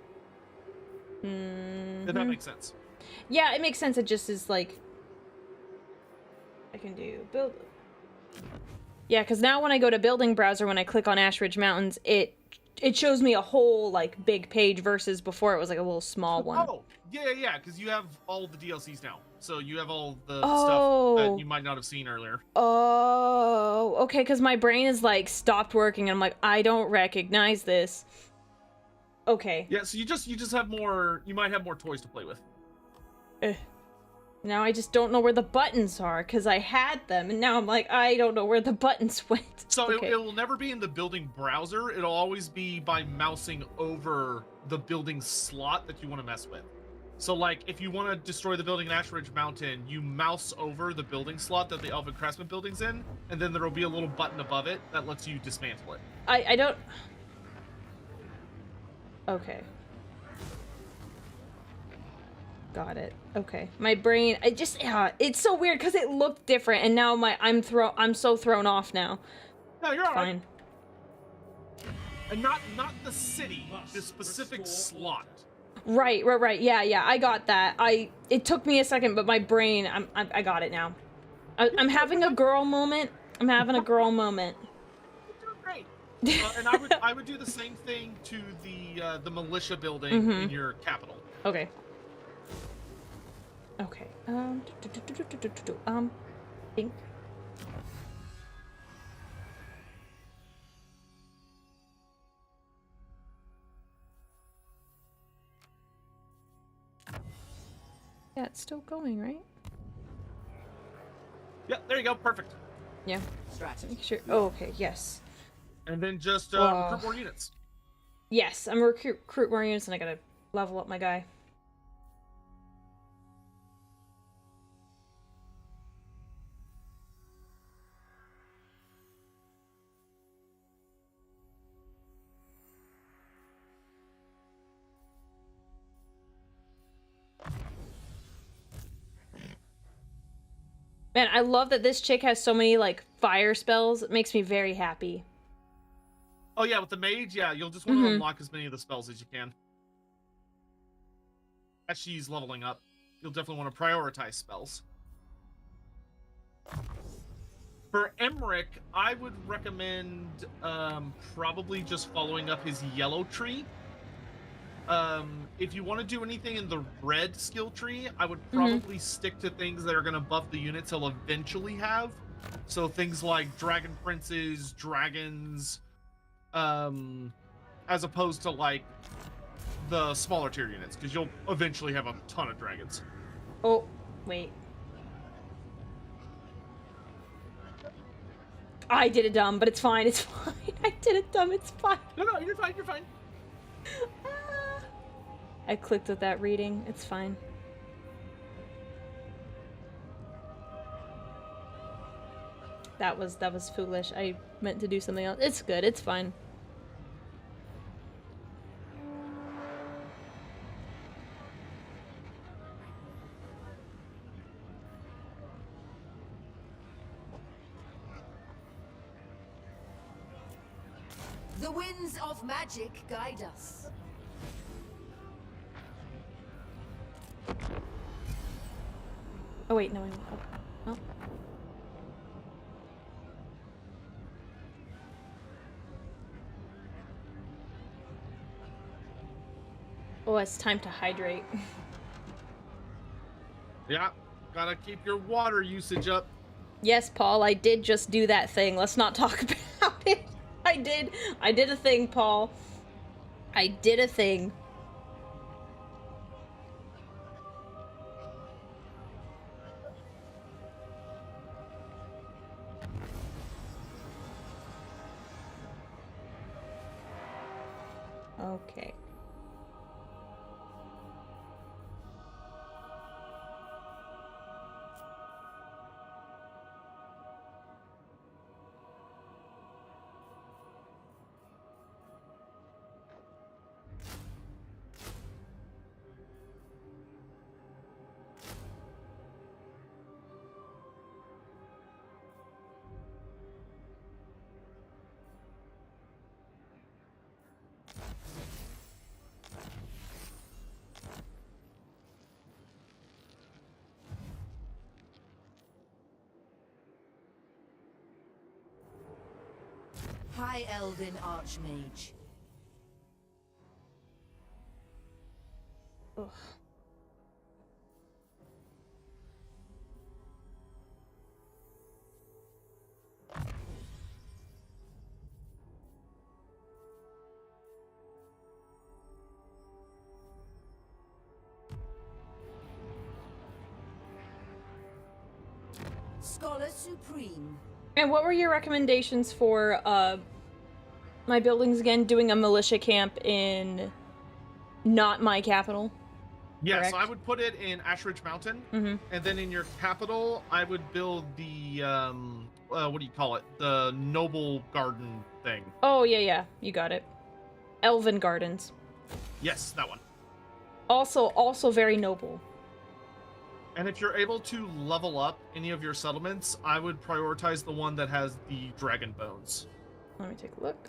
Speaker 2: If that makes sense.
Speaker 1: Yeah, it makes sense. It just is like. I can do build. Yeah, because now when I go to building browser, when I click on Ashridge Mountains, it shows me a whole like big page versus before it was like a little small one.
Speaker 2: Oh, yeah, because you have all the DLCs now. So you have all the stuff that you might not have seen earlier.
Speaker 1: Oh, okay, because my brain is like stopped working, and I'm like, I don't recognize this. Okay.
Speaker 2: Yeah, so you just have more. You might have more toys to play with.
Speaker 1: Now I just don't know where the buttons are, because I had them, and now I'm like, I don't know where the buttons went.
Speaker 2: So
Speaker 1: okay.
Speaker 2: it will never be in the building browser. It'll always be by mousing over the building slot that you want to mess with. So, like, if you want to destroy the building in Ashridge Mountain, you mouse over the building slot that the Elven Craftsman building's in, and then there will be a little button above it that lets you dismantle it.
Speaker 1: I don't... Okay. Got it. Okay. My brain, it's so weird because it looked different, and now I'm so thrown off now.
Speaker 2: No, you're all
Speaker 1: Fine.
Speaker 2: right. And not the city, the specific slot.
Speaker 1: Right. Yeah, I got that. It took me a second, but my brain, I got it now. I'm having a girl moment. I'm having a girl moment.
Speaker 2: You're doing great. And I would do the same thing to the militia building in your capital.
Speaker 1: Okay. Okay. Think. Yeah, it's still going, right?
Speaker 2: Yeah, there you go. Perfect.
Speaker 1: Yeah.
Speaker 4: Strategy.
Speaker 1: Make sure. Oh, okay. Yes.
Speaker 2: And then just recruit more units.
Speaker 1: Yes, I'm recruit more units, and I gotta level up my guy. Man, I love that this chick has so many, like, fire spells. It makes me very happy.
Speaker 2: Oh, yeah, with the mage, yeah, you'll just want to unlock as many of the spells as you can. As she's leveling up. you'll definitely want to prioritize spells. For Emmerich, I would recommend probably just following up his yellow tree. If you want to do anything in the red skill tree, I would probably stick to things that are going to buff the units he'll eventually have. So things like dragon princes, dragons, as opposed to like the smaller tier units, because you'll eventually have a ton of dragons.
Speaker 1: Oh, wait. I did it dumb, but it's fine, it's fine. I did it dumb, it's fine.
Speaker 2: No, you're fine, you're fine.
Speaker 1: I clicked with that reading, it's fine. That was foolish. I meant to do something else. It's good, it's fine.
Speaker 5: The winds of magic guide us.
Speaker 1: Oh wait, no, I won't. Oh. Oh, it's time to hydrate.
Speaker 2: Yeah, gotta keep your water usage up.
Speaker 1: Yes, Paul, I did just do that thing. Let's not talk about it. I did a thing, Paul. I did a thing. Okay.
Speaker 5: High Elven Archmage.
Speaker 1: Ugh.
Speaker 5: Scholar Supreme.
Speaker 1: And what were your recommendations for my buildings again? Doing a militia camp in not my capital?
Speaker 2: Yes,
Speaker 1: Correct.
Speaker 2: I would put it in Ashridge Mountain,
Speaker 1: Mm-hmm.
Speaker 2: and then in your capital, I would build the what do you call it? The noble garden thing.
Speaker 1: Oh, yeah, you got it. Elven Gardens.
Speaker 2: Yes, that one.
Speaker 1: Also very noble.
Speaker 2: And if you're able to level up any of your settlements, I would prioritize the one that has the dragon bones.
Speaker 1: Let me take a look.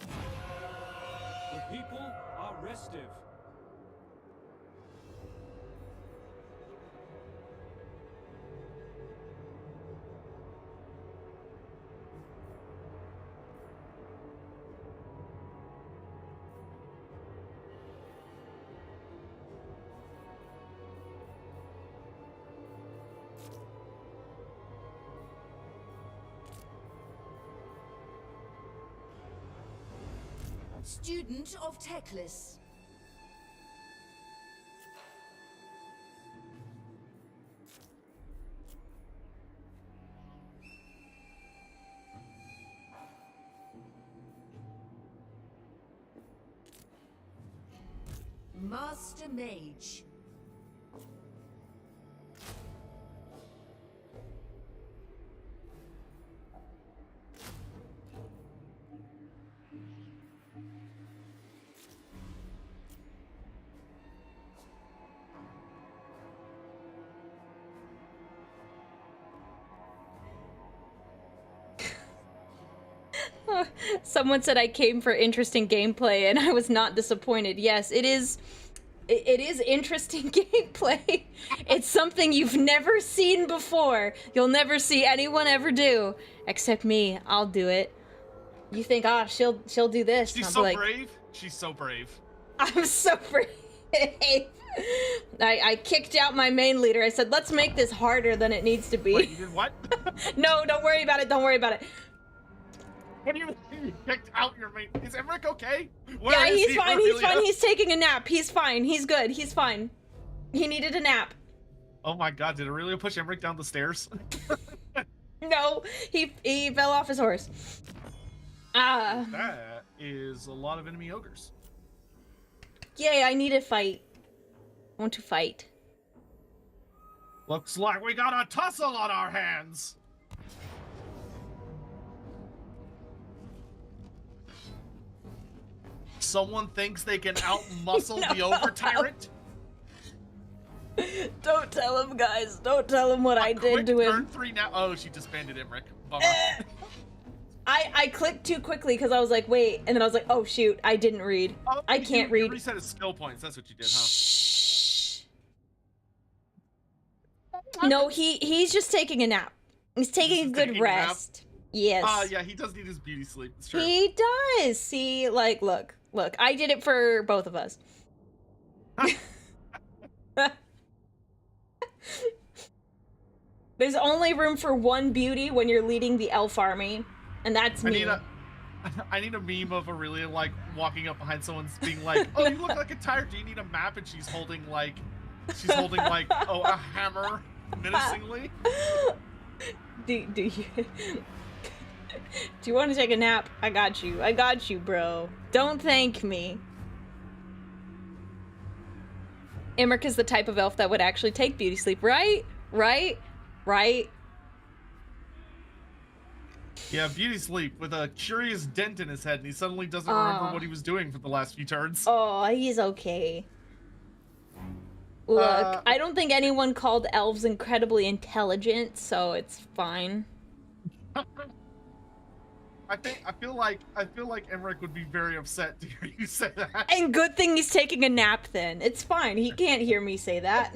Speaker 4: The people are restive.
Speaker 5: Student of Teclis. Master Mage.
Speaker 1: Someone said I came for interesting gameplay, and I was not disappointed. Yes, it is it is interesting gameplay. It's something you've never seen before. You'll never see anyone ever do, except me. I'll do it. You think, she'll do this.
Speaker 2: She's
Speaker 1: and
Speaker 2: so
Speaker 1: I'll be like,
Speaker 2: brave. She's so brave.
Speaker 1: I'm so brave. I kicked out my main leader. I said, let's make this harder than it needs to be.
Speaker 2: Wait, you did what?
Speaker 1: No, don't worry about it. Don't worry about it.
Speaker 2: What do you mean you kicked out your mate? Is Emmerich okay?
Speaker 1: Yeah, he's fine. He's
Speaker 2: Aurelia?
Speaker 1: fine. He's taking a nap. He's fine. He's good. He's fine. He needed a nap.
Speaker 2: Oh my god, did Aurelia push Emmerich down the stairs?
Speaker 1: No, he fell off his horse.
Speaker 2: That is a lot of enemy ogres.
Speaker 1: Yay, I need to fight. I want to fight.
Speaker 2: Looks like we got a tussle on our hands. Someone thinks they can out-muscle the over tyrant?
Speaker 1: Don't tell him, guys. Don't tell him what I did to
Speaker 2: Turn
Speaker 1: him.
Speaker 2: 3 now. Oh, she disbanded Emmerich. Bummer.
Speaker 1: I clicked too quickly because I was like, wait, and then I was like, oh shoot, I didn't read.
Speaker 2: Oh,
Speaker 1: I can't read.
Speaker 2: You reset his skill points. That's what you did, huh?
Speaker 1: Shh. No, he's just taking a nap. He's taking a good rest. Yes.
Speaker 2: Yeah, he does need his beauty sleep. It's true.
Speaker 1: He does. See, like, look, I did it for both of us. There's only room for one beauty when you're leading the elf army, and that's me.
Speaker 2: I need a meme of Aurelia like walking up behind someone being like, "Oh, you look like a tire. Do you need a map?" And she's holding like a hammer menacingly.
Speaker 1: Do you do you want to take a nap? I got you, bro. Don't thank me. Emmerich is the type of elf that would actually take beauty sleep, right? Right?
Speaker 2: Yeah, beauty sleep with a curious dent in his head, and he suddenly doesn't remember what he was doing for the last few turns.
Speaker 1: Oh, he's okay. Look, I don't think anyone called elves incredibly intelligent, so it's fine.
Speaker 2: I feel like Emmerich would be very upset to hear you say that.
Speaker 1: And good thing he's taking a nap then. It's fine. He can't hear me say that.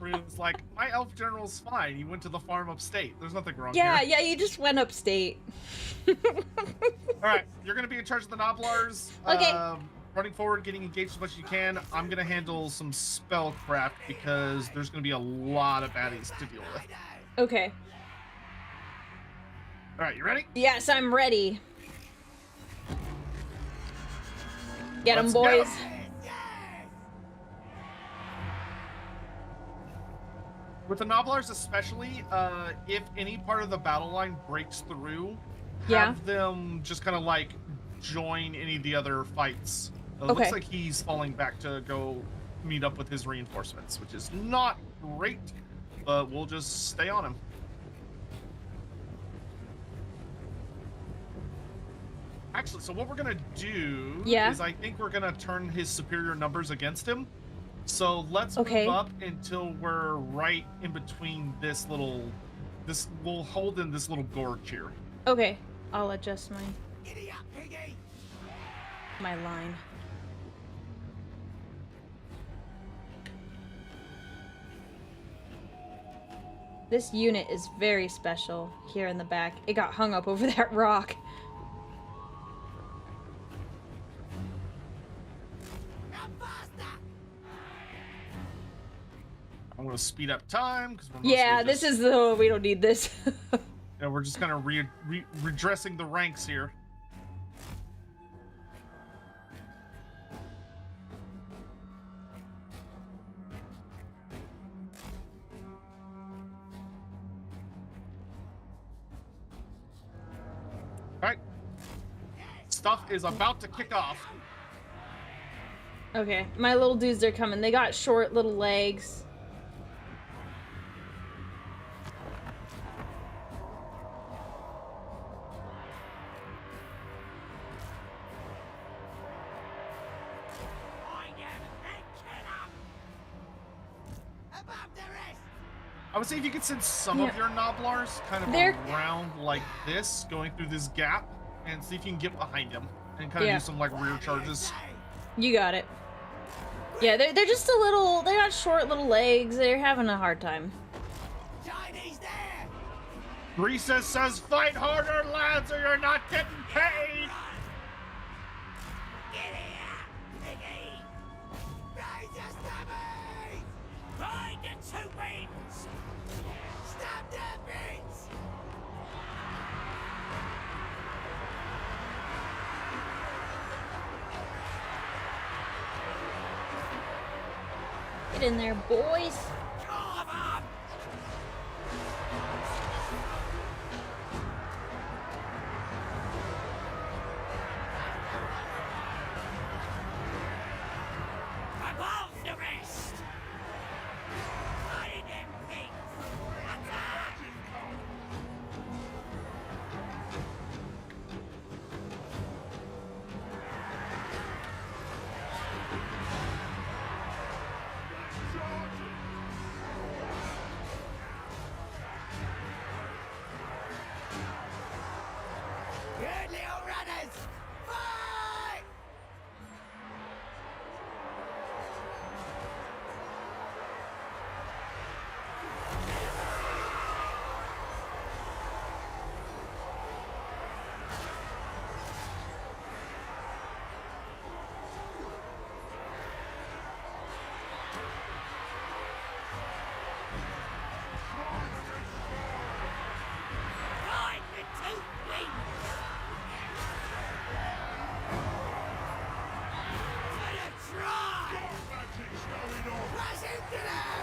Speaker 2: It's like, my elf general's fine. He went to the farm upstate. There's nothing wrong
Speaker 1: Yeah,
Speaker 2: here.
Speaker 1: you just went upstate.
Speaker 2: Alright, you're gonna be in charge of the Noblars.
Speaker 1: Okay.
Speaker 2: Running forward, getting engaged as much as you can. I'm gonna handle some spellcraft because there's gonna be a lot of baddies to deal with.
Speaker 1: Okay.
Speaker 2: Alright, you ready?
Speaker 1: Yes, I'm ready. Get 'em,
Speaker 2: Let's
Speaker 1: boys.
Speaker 2: go. With the Noblars especially, if any part of the battle line breaks through, have them just kind of like join any of the other fights. It looks like he's falling back to go meet up with his reinforcements, which is not great, but we'll just stay on him. Actually, so what we're gonna do is I think we're gonna turn his superior numbers against him. So let's move up until we're right in between we'll hold in this little gorge here.
Speaker 1: Okay, I'll adjust my line. This unit is very special here in the back. It got hung up over that rock.
Speaker 2: I'm gonna speed up time because
Speaker 1: this is we don't need this.
Speaker 2: Yeah, we're just kind of redressing the ranks here. All right, stuff is about to kick off.
Speaker 1: Okay, my little dudes are coming. They got short little legs.
Speaker 2: I would say if you could send some of your Noblars kind of around like this, going through this gap, and see if you can get behind him and kind of do some like rear charges.
Speaker 1: You got it. Yeah, they're just a little. They got short little legs. They're having a hard time.
Speaker 4: Chinese there!
Speaker 2: Recess says fight harder, lads, or you're not getting paid.
Speaker 4: Get here, piggy! Raise your stomach! Find the two wings! Stab their bits!
Speaker 1: Get in there, boys.
Speaker 4: Carve 'em! Above the rest! Find them pigs! Attack! Good little runners! Fight! Find the two wings! Gonna try!
Speaker 3: Magic's going on.
Speaker 4: Rush into them!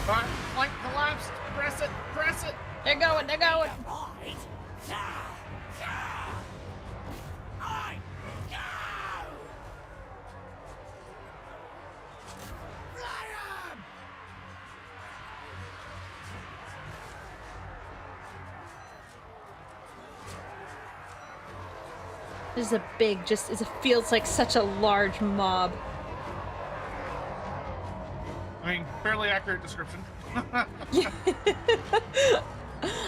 Speaker 2: All right, flank collapsed. Press it, press it.
Speaker 1: They're going. They're going.
Speaker 4: Right! I go! Fly 'em!
Speaker 1: This is a big. It feels like such a large mob.
Speaker 2: I mean, fairly accurate description.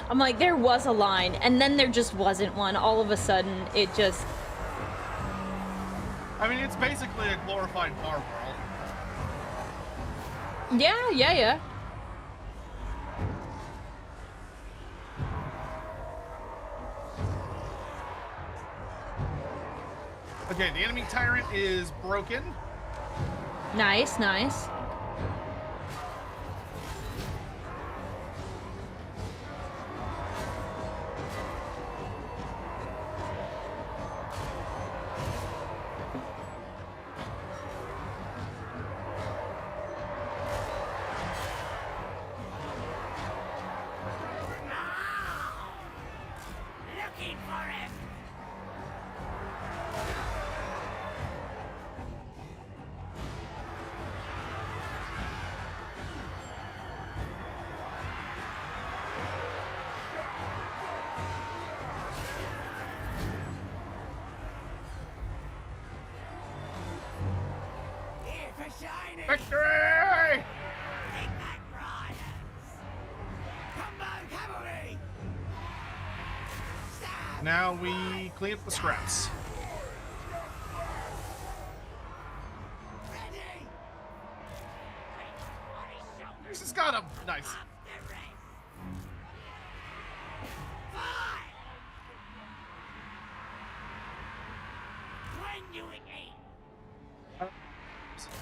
Speaker 1: I'm like, there was a line, and then there just wasn't one. All of a sudden, it just.
Speaker 2: I mean, it's basically a glorified bar world.
Speaker 1: Yeah.
Speaker 2: Okay, the enemy tyrant is broken.
Speaker 1: Nice.
Speaker 4: Looking for him! Here for shining!
Speaker 2: Victory!
Speaker 4: Big Mac Riders! Combo cavalry! Stab!
Speaker 2: Now we clean up the scraps.
Speaker 4: Ready!
Speaker 2: This has got him. Nice.
Speaker 4: Up the rest! Fight! When you eat!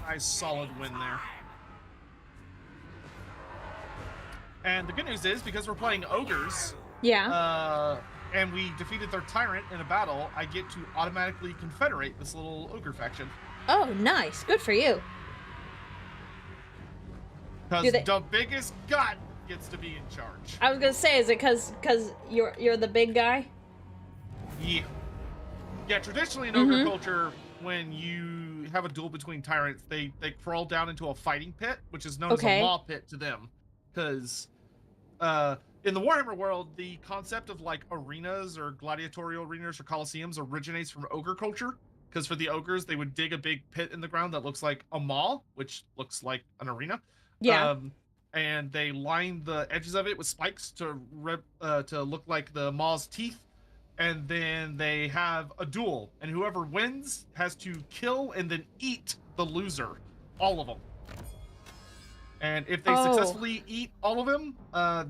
Speaker 2: Nice solid win there. And the good news is, because we're playing ogres,
Speaker 1: Yeah.
Speaker 2: and we defeated their tyrant in a battle, I get to automatically confederate this little ogre faction.
Speaker 1: Oh, nice. Good for you.
Speaker 2: Because
Speaker 1: Do they-
Speaker 2: the biggest gut gets to be in charge.
Speaker 1: I was gonna say, is it because you're the big guy?
Speaker 2: Yeah. Yeah, traditionally in
Speaker 1: Mm-hmm.
Speaker 2: ogre culture, when you have a duel between tyrants, they crawl down into a fighting pit, which is known as
Speaker 1: Okay.
Speaker 2: a maw pit to them. Because in the Warhammer world, the concept of like arenas or gladiatorial arenas or coliseums originates from ogre culture. Because for the ogres, they would dig a big pit in the ground that looks like a maw, which looks like an arena.
Speaker 1: Yeah.
Speaker 2: And they line the edges of it with spikes to look like the maw's teeth. and then they have a duel, and whoever wins has to kill and then eat the loser, all of them. And if they successfully eat all of them,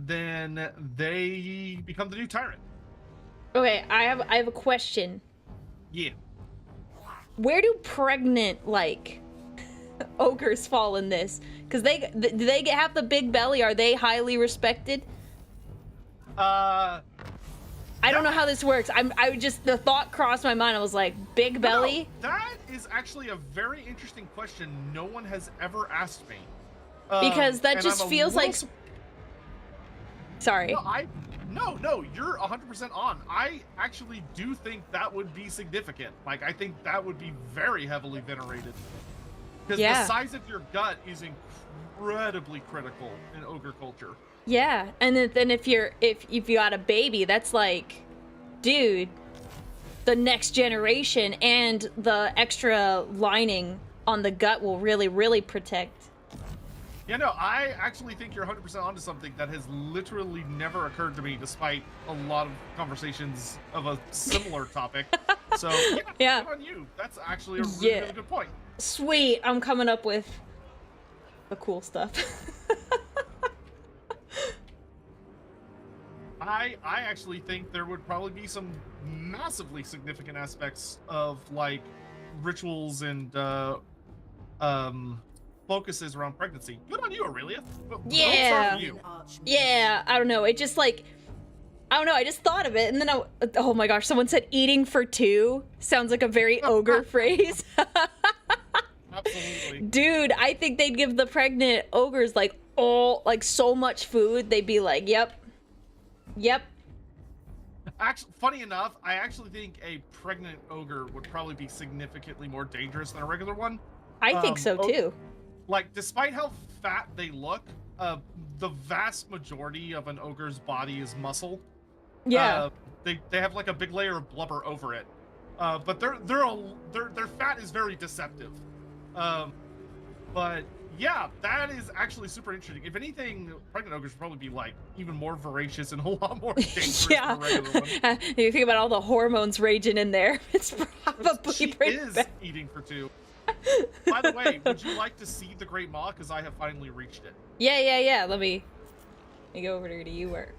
Speaker 2: then they become the new tyrant.
Speaker 1: Okay, I have a question.
Speaker 2: Yeah.
Speaker 1: Where do pregnant like ogres fall in this? Because do they have the big belly? Are they highly respected? I don't know how this works. The thought crossed my mind. I was like, big belly?
Speaker 2: No, that is actually a very interesting question. No one has ever asked me.
Speaker 1: Because that just feels like... Sorry.
Speaker 2: No, you're 100% on. I actually do think that would be significant. Like, I think that would be very heavily venerated. Because the size of your gut is incredibly critical in ogre culture.
Speaker 1: Yeah, and then if you got a baby, that's like, dude, the next generation and the extra lining on the gut will really, really protect.
Speaker 2: Yeah, no, I actually think you're 100% onto something that has literally never occurred to me, despite a lot of conversations of a similar topic. So, yeah, good on you. That's actually a really good point.
Speaker 1: Sweet, I'm coming up with the cool stuff.
Speaker 2: I actually think there would probably be some massively significant aspects of, like, rituals and, focuses around pregnancy. Good on you, Aurelia.
Speaker 1: Yeah. Yeah, I don't know. It just like, I don't know. I just thought of it, and then oh my gosh, someone said eating for two sounds like a very ogre phrase.
Speaker 2: Absolutely.
Speaker 1: Dude, I think they'd give the pregnant ogres like so much food. They'd be like, yep.
Speaker 2: Actually, funny enough, I actually think a pregnant ogre would probably be significantly more dangerous than a regular one.
Speaker 1: I think so too.
Speaker 2: Like, despite how fat they look, the vast majority of an ogre's body is muscle.
Speaker 1: Yeah.
Speaker 2: They have like a big layer of blubber over it. But their fat is very deceptive. But yeah, that is actually super interesting. If anything, pregnant ogres would probably be like even more voracious and a lot more dangerous than a regular one.
Speaker 1: You think about all the hormones raging in there. It's probably
Speaker 2: she
Speaker 1: pretty
Speaker 2: is
Speaker 1: bad.
Speaker 2: eating for two. By the way, would you like to see the Great Maw? Because I have finally reached it.
Speaker 1: Yeah. Let me go over to you where.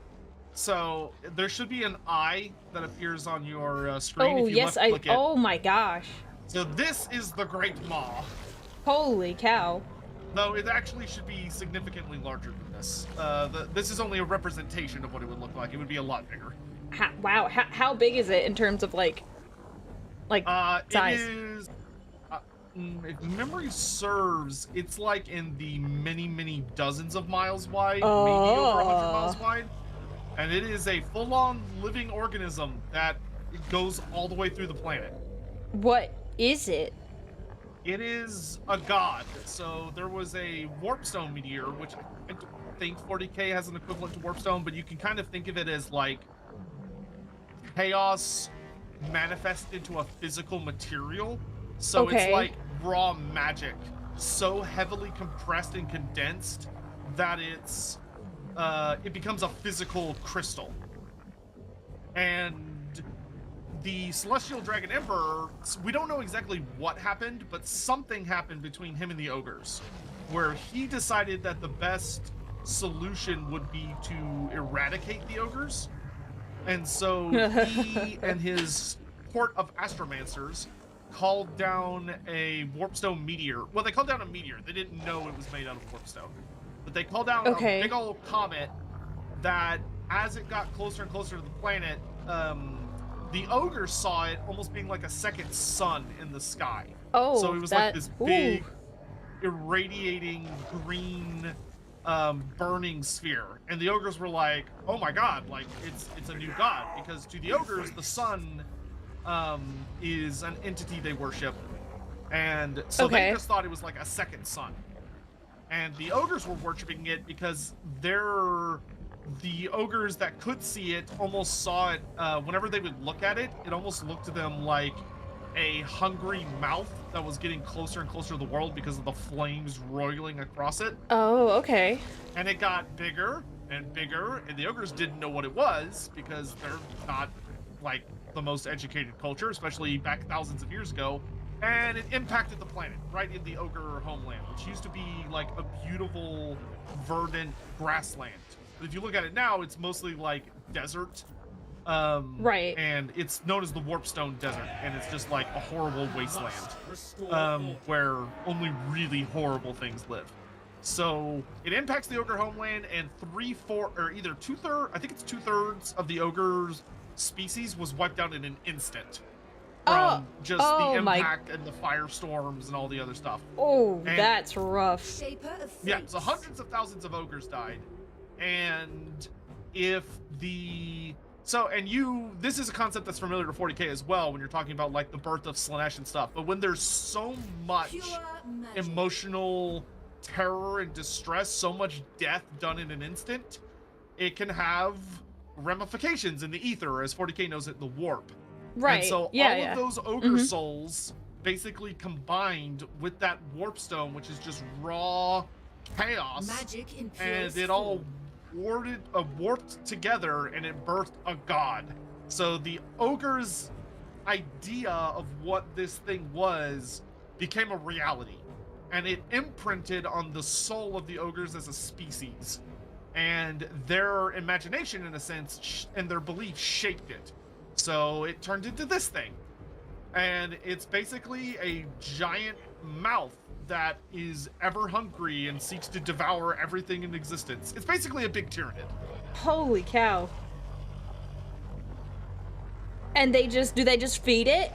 Speaker 2: So there should be an eye that appears on your screen.
Speaker 1: Oh
Speaker 2: if you
Speaker 1: yes,
Speaker 2: click it.
Speaker 1: Oh my gosh.
Speaker 2: So this is the Great Maw.
Speaker 1: Holy cow.
Speaker 2: Though it actually should be significantly larger than this. This is only a representation of what it would look like. It would be a lot bigger.
Speaker 1: Wow. How big is it in terms of like size?
Speaker 2: It is. If memory serves, it's like in the many dozens of miles wide, maybe over 100 miles wide. And it is a full-on living organism that goes all the way through the planet.
Speaker 1: What is it?
Speaker 2: It is a god. So there was a warpstone meteor, which I don't think 40k has an equivalent to warpstone, but you can kind of think of it as like chaos manifested into a physical material. So it's like raw magic, so heavily compressed and condensed that it becomes a physical crystal. And the Celestial Dragon Emperor, we don't know exactly what happened, but something happened between him and the ogres, where he decided that the best solution would be to eradicate the ogres. And so he and his court of astromancers called down a warpstone meteor. Well, they called down a meteor. They didn't know it was made out of warpstone. But they called down a big old comet that, as it got closer and closer to the planet, the ogres saw it almost being like a second sun in the sky.
Speaker 1: Oh,
Speaker 2: so it was like this big, irradiating green, burning sphere. And the ogres were like, "Oh my god! Like it's a new god." Because to the ogres, the sun is an entity they worship, and so they just thought it was like a second sun. And the ogres were worshiping it because the ogres that could see it almost saw it, whenever they would look at it, it almost looked to them like a hungry mouth that was getting closer and closer to the world because of the flames roiling across it.
Speaker 1: Oh, okay.
Speaker 2: And it got bigger and bigger, and the ogres didn't know what it was because they're not, like, the most educated culture, especially back thousands of years ago, and it impacted the planet right in the ogre homeland, which used to be like a beautiful verdant grassland. But if you look at it now, it's mostly like desert.
Speaker 1: Right.
Speaker 2: And it's known as the Warpstone Desert, and it's just like a horrible wasteland where only really horrible things live. So it impacts the ogre homeland, and either I think it's 2/3 of the ogre's species was wiped out in an instant. From just the impact and the firestorms and all the other stuff.
Speaker 1: Oh, that's rough.
Speaker 5: Shaper of fate.
Speaker 2: Yeah, so hundreds of thousands of ogres died. And if the... this is a concept that's familiar to 40k as well when you're talking about like the birth of Slanesh and stuff. But when there's so much emotional terror and distress, so much death done in an instant, it can have ramifications in the ether, as 40k knows it, the warp.
Speaker 1: Right.
Speaker 2: And so all of those ogre souls basically combined with that warp stone, which is just raw chaos,
Speaker 5: Magic in
Speaker 2: and
Speaker 5: pure
Speaker 2: it all warped together, and it birthed a god. So the ogre's idea of what this thing was became a reality, and it imprinted on the soul of the ogres as a species, and their imagination, in a sense, and their beliefs shaped it. So it turned into this thing, and it's basically a giant mouth that is ever hungry and seeks to devour everything in existence. It's basically a big tyrannid.
Speaker 1: Holy cow. And do they just feed it?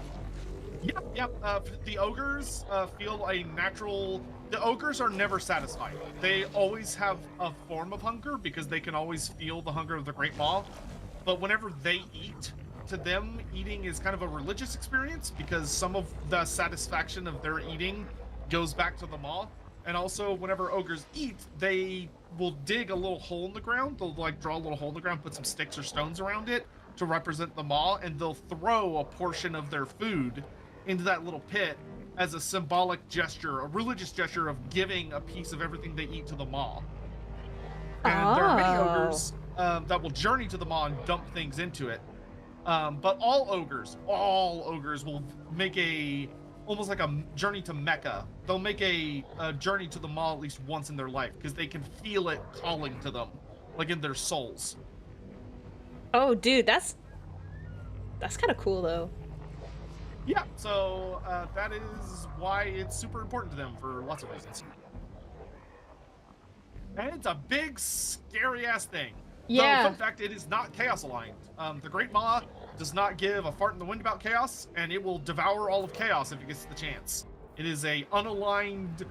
Speaker 2: Yep. The ogres feel a natural... The ogres are never satisfied. They always have a form of hunger because they can always feel the hunger of the Great Maw. But whenever they eat, to them, eating is kind of a religious experience because some of the satisfaction of their eating goes back to the maw. And also, whenever ogres eat, they will dig a little hole in the ground. They'll like draw a little hole in the ground, put some sticks or stones around it to represent the maw, and they'll throw a portion of their food into that little pit as a symbolic gesture, a religious gesture of giving a piece of everything they eat to the maw. And there are many ogres that will journey to the maw and dump things into it. But all ogres will make almost like a journey to Mecca. They'll make a journey to the maw at least once in their life because they can feel it calling to them, like in their souls.
Speaker 1: Oh, dude, that's kind of cool though.
Speaker 2: Yeah, so that is why it's super important to them for lots of reasons. And it's a big, scary-ass thing.
Speaker 1: Yeah.
Speaker 2: Though, fun fact, it is not chaos-aligned. The Great Maw does not give a fart in the wind about chaos, and it will devour all of chaos if it gets the chance. It is a unaligned,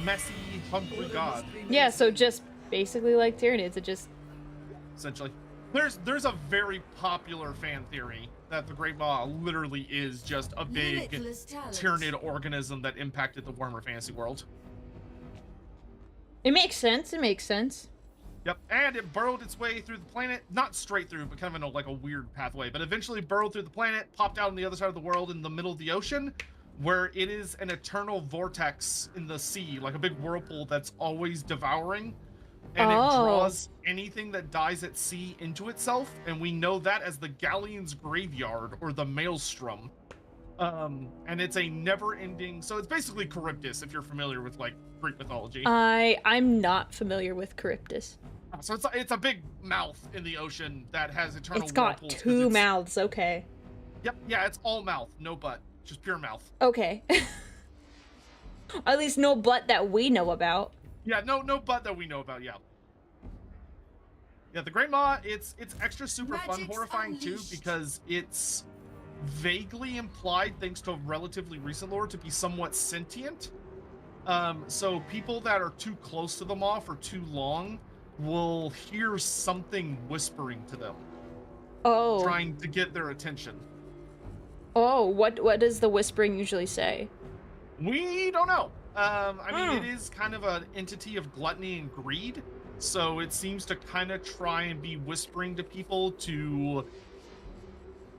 Speaker 2: messy, hungry god.
Speaker 1: Yeah, so just basically like Tyranids, it just...
Speaker 2: Essentially. There's a very popular fan theory that the Great Maw literally is just a big Tyranid organism that impacted the Warhammer fantasy world.
Speaker 1: It makes sense.
Speaker 2: Yep, and it burrowed its way through the planet, not straight through, but kind of in like a weird pathway, but eventually burrowed through the planet, popped out on the other side of the world in the middle of the ocean, where it is an eternal vortex in the sea, like a big whirlpool that's always devouring, and it draws anything that dies at sea into itself, and we know that as the Galleon's Graveyard, or the Maelstrom. And it's a never-ending, so it's basically Charybdis, if you're familiar with like Greek mythology.
Speaker 1: I'm not familiar with Charybdis.
Speaker 2: So it's a big mouth in the ocean that has eternal
Speaker 1: It's got
Speaker 2: whirlpools 'cause
Speaker 1: two mouths, okay.
Speaker 2: Yep, yeah, it's all mouth, no butt, just pure mouth.
Speaker 1: Okay. At least no butt that we know about.
Speaker 2: Yeah, no butt that we know about, yeah. Yeah, the Great Maw, it's extra super fun,
Speaker 5: Magic's
Speaker 2: horrifying
Speaker 5: unleashed.
Speaker 2: too, because it's vaguely implied, thanks to relatively recent lore, to be somewhat sentient. So people that are too close to the Maw for too long will hear something whispering to them, trying to get their attention.
Speaker 1: Oh, what does the whispering usually say?
Speaker 2: We don't know. I mean, it is kind of an entity of gluttony and greed, so it seems to kind of try and be whispering to people to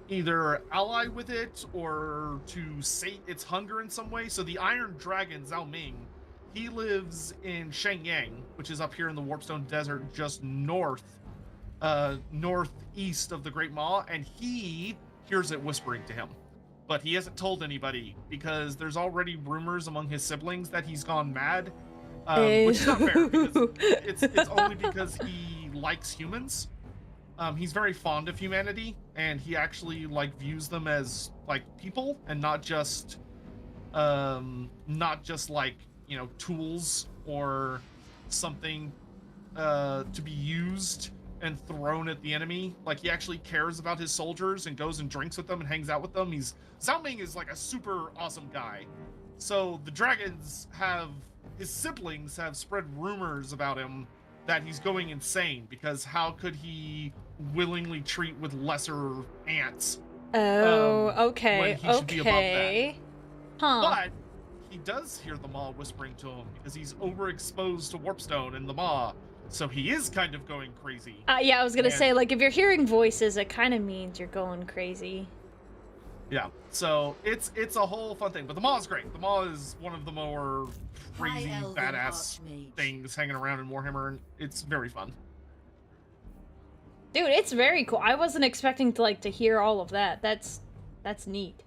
Speaker 2: either ally with it or to sate its hunger in some way. So the Iron Dragon, Zhao Ming, he lives in Shenyang, which is up here in the Warpstone Desert, just northeast of the Great Maw, and he hears it whispering to him. But he hasn't told anybody because there's already rumors among his siblings that he's gone mad, which is not fair because it's only because he likes humans. He's very fond of humanity, and he actually like views them as like people and not just like, you know, tools or something to be used and thrown at the enemy. Like, he actually cares about his soldiers and goes and drinks with them and hangs out with them. Zhao Ming is like a super awesome guy. So the dragons his siblings have spread rumors about him that he's going insane, because how could he willingly treat with lesser ants?
Speaker 1: Oh, okay,
Speaker 2: when he should be above that.
Speaker 1: Huh.
Speaker 2: But he does hear the Maw whispering to him because he's overexposed to Warpstone and the Maw, so he is kind of going crazy.
Speaker 1: Yeah, I was gonna say, like, if you're hearing voices, it kind of means you're going crazy.
Speaker 2: Yeah, so it's a whole fun thing, but the Maw is great. The Maw is one of the more crazy,
Speaker 5: High Elven
Speaker 2: badass
Speaker 5: Archmage.
Speaker 2: things hanging around in Warhammer, and it's very fun.
Speaker 1: Dude, it's very cool. I wasn't expecting to hear all of that. That's neat.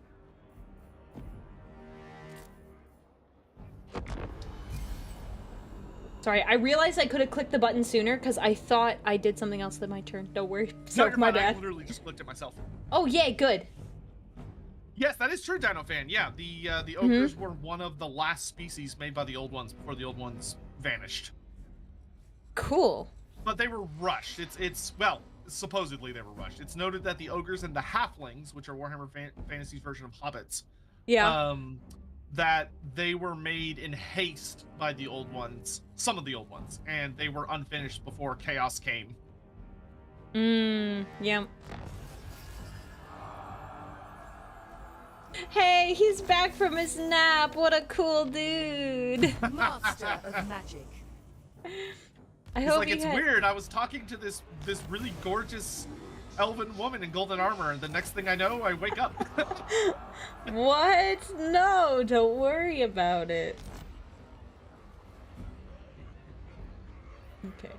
Speaker 1: Sorry, I realized I could have clicked the button sooner because I thought I did something else with my turn. Don't worry. So,
Speaker 2: No, you're
Speaker 1: my
Speaker 2: fine. I
Speaker 1: bad.
Speaker 2: literally just clicked it myself.
Speaker 1: Oh, yay, good.
Speaker 2: Yes, that is true, Dino Fan. Yeah, the ogres were one of the last species made by the old ones before the old ones vanished.
Speaker 1: Cool.
Speaker 2: But they were rushed. Well, supposedly they were rushed. It's noted that the ogres and the halflings, which are Warhammer Fantasy's version of hobbits,
Speaker 1: Yeah.
Speaker 2: that they were made in haste by the old ones, some of the old ones, and they were unfinished before chaos came.
Speaker 1: Yeah. Hey, he's back from his nap. What a cool dude.
Speaker 5: Master of magic.
Speaker 1: I
Speaker 2: It's
Speaker 1: hope
Speaker 2: like,
Speaker 1: you
Speaker 2: it's
Speaker 1: had...
Speaker 2: weird. I was talking to this really gorgeous elven woman in golden armor, and the next thing I know, I wake up.
Speaker 1: What? No, don't worry about it. Okay.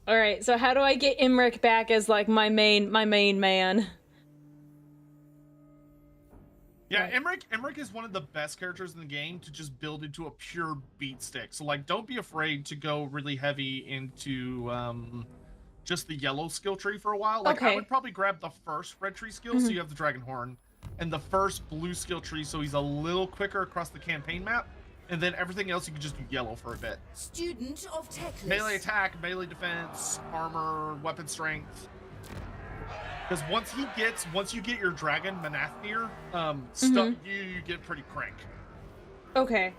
Speaker 1: All right, so how do I get Imric back as like my main man?
Speaker 2: Yeah, Emmerich is one of the best characters in the game to just build into a pure beat stick. So like, don't be afraid to go really heavy into just the yellow skill tree for a while. Like,
Speaker 1: Okay.
Speaker 2: I would probably grab the first red tree skill, so you have the Dragonhorn, and the first blue skill tree, so he's a little quicker across the campaign map. And then everything else you can just do yellow for a bit.
Speaker 5: Student of Techless.
Speaker 2: Melee attack, melee defense, armor, weapon strength. Because once you get your dragon Manathir, stuff you get pretty crank.
Speaker 1: Okay.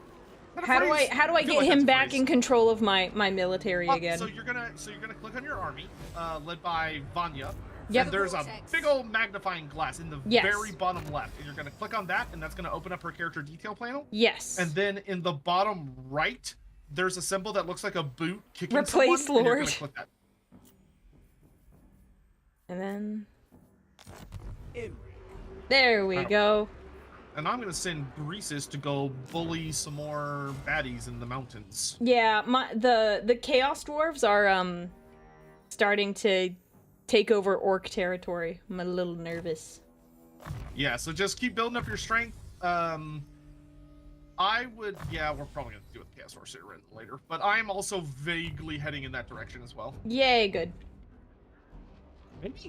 Speaker 2: Not a
Speaker 1: How do
Speaker 2: phrase.
Speaker 1: I
Speaker 2: feel
Speaker 1: get
Speaker 2: like
Speaker 1: him
Speaker 2: that's a
Speaker 1: back
Speaker 2: phrase.
Speaker 1: in control of my military again?
Speaker 2: So you're gonna click on your army, led by Vanya.
Speaker 1: Yep.
Speaker 2: And there's a
Speaker 5: Vortex.
Speaker 2: big old magnifying glass in the
Speaker 1: Yes.
Speaker 2: very bottom left, and you're gonna click on that, and that's gonna open up her character detail panel.
Speaker 1: Yes.
Speaker 2: And then in the bottom right, there's a symbol that looks like a boot kicking
Speaker 1: Replace
Speaker 2: someone. And you're
Speaker 1: Lord.
Speaker 2: gonna click that.
Speaker 1: And then
Speaker 4: Imri.
Speaker 1: there we go.
Speaker 2: And I'm gonna send Greases to go bully some more baddies in the mountains.
Speaker 1: Yeah, the Chaos Dwarves are starting to take over Orc territory. I'm a little nervous.
Speaker 2: Yeah, so just keep building up your strength. We're probably gonna do it with Chaos Horse later, but I'm also vaguely heading in that direction as well.
Speaker 1: Yay, good.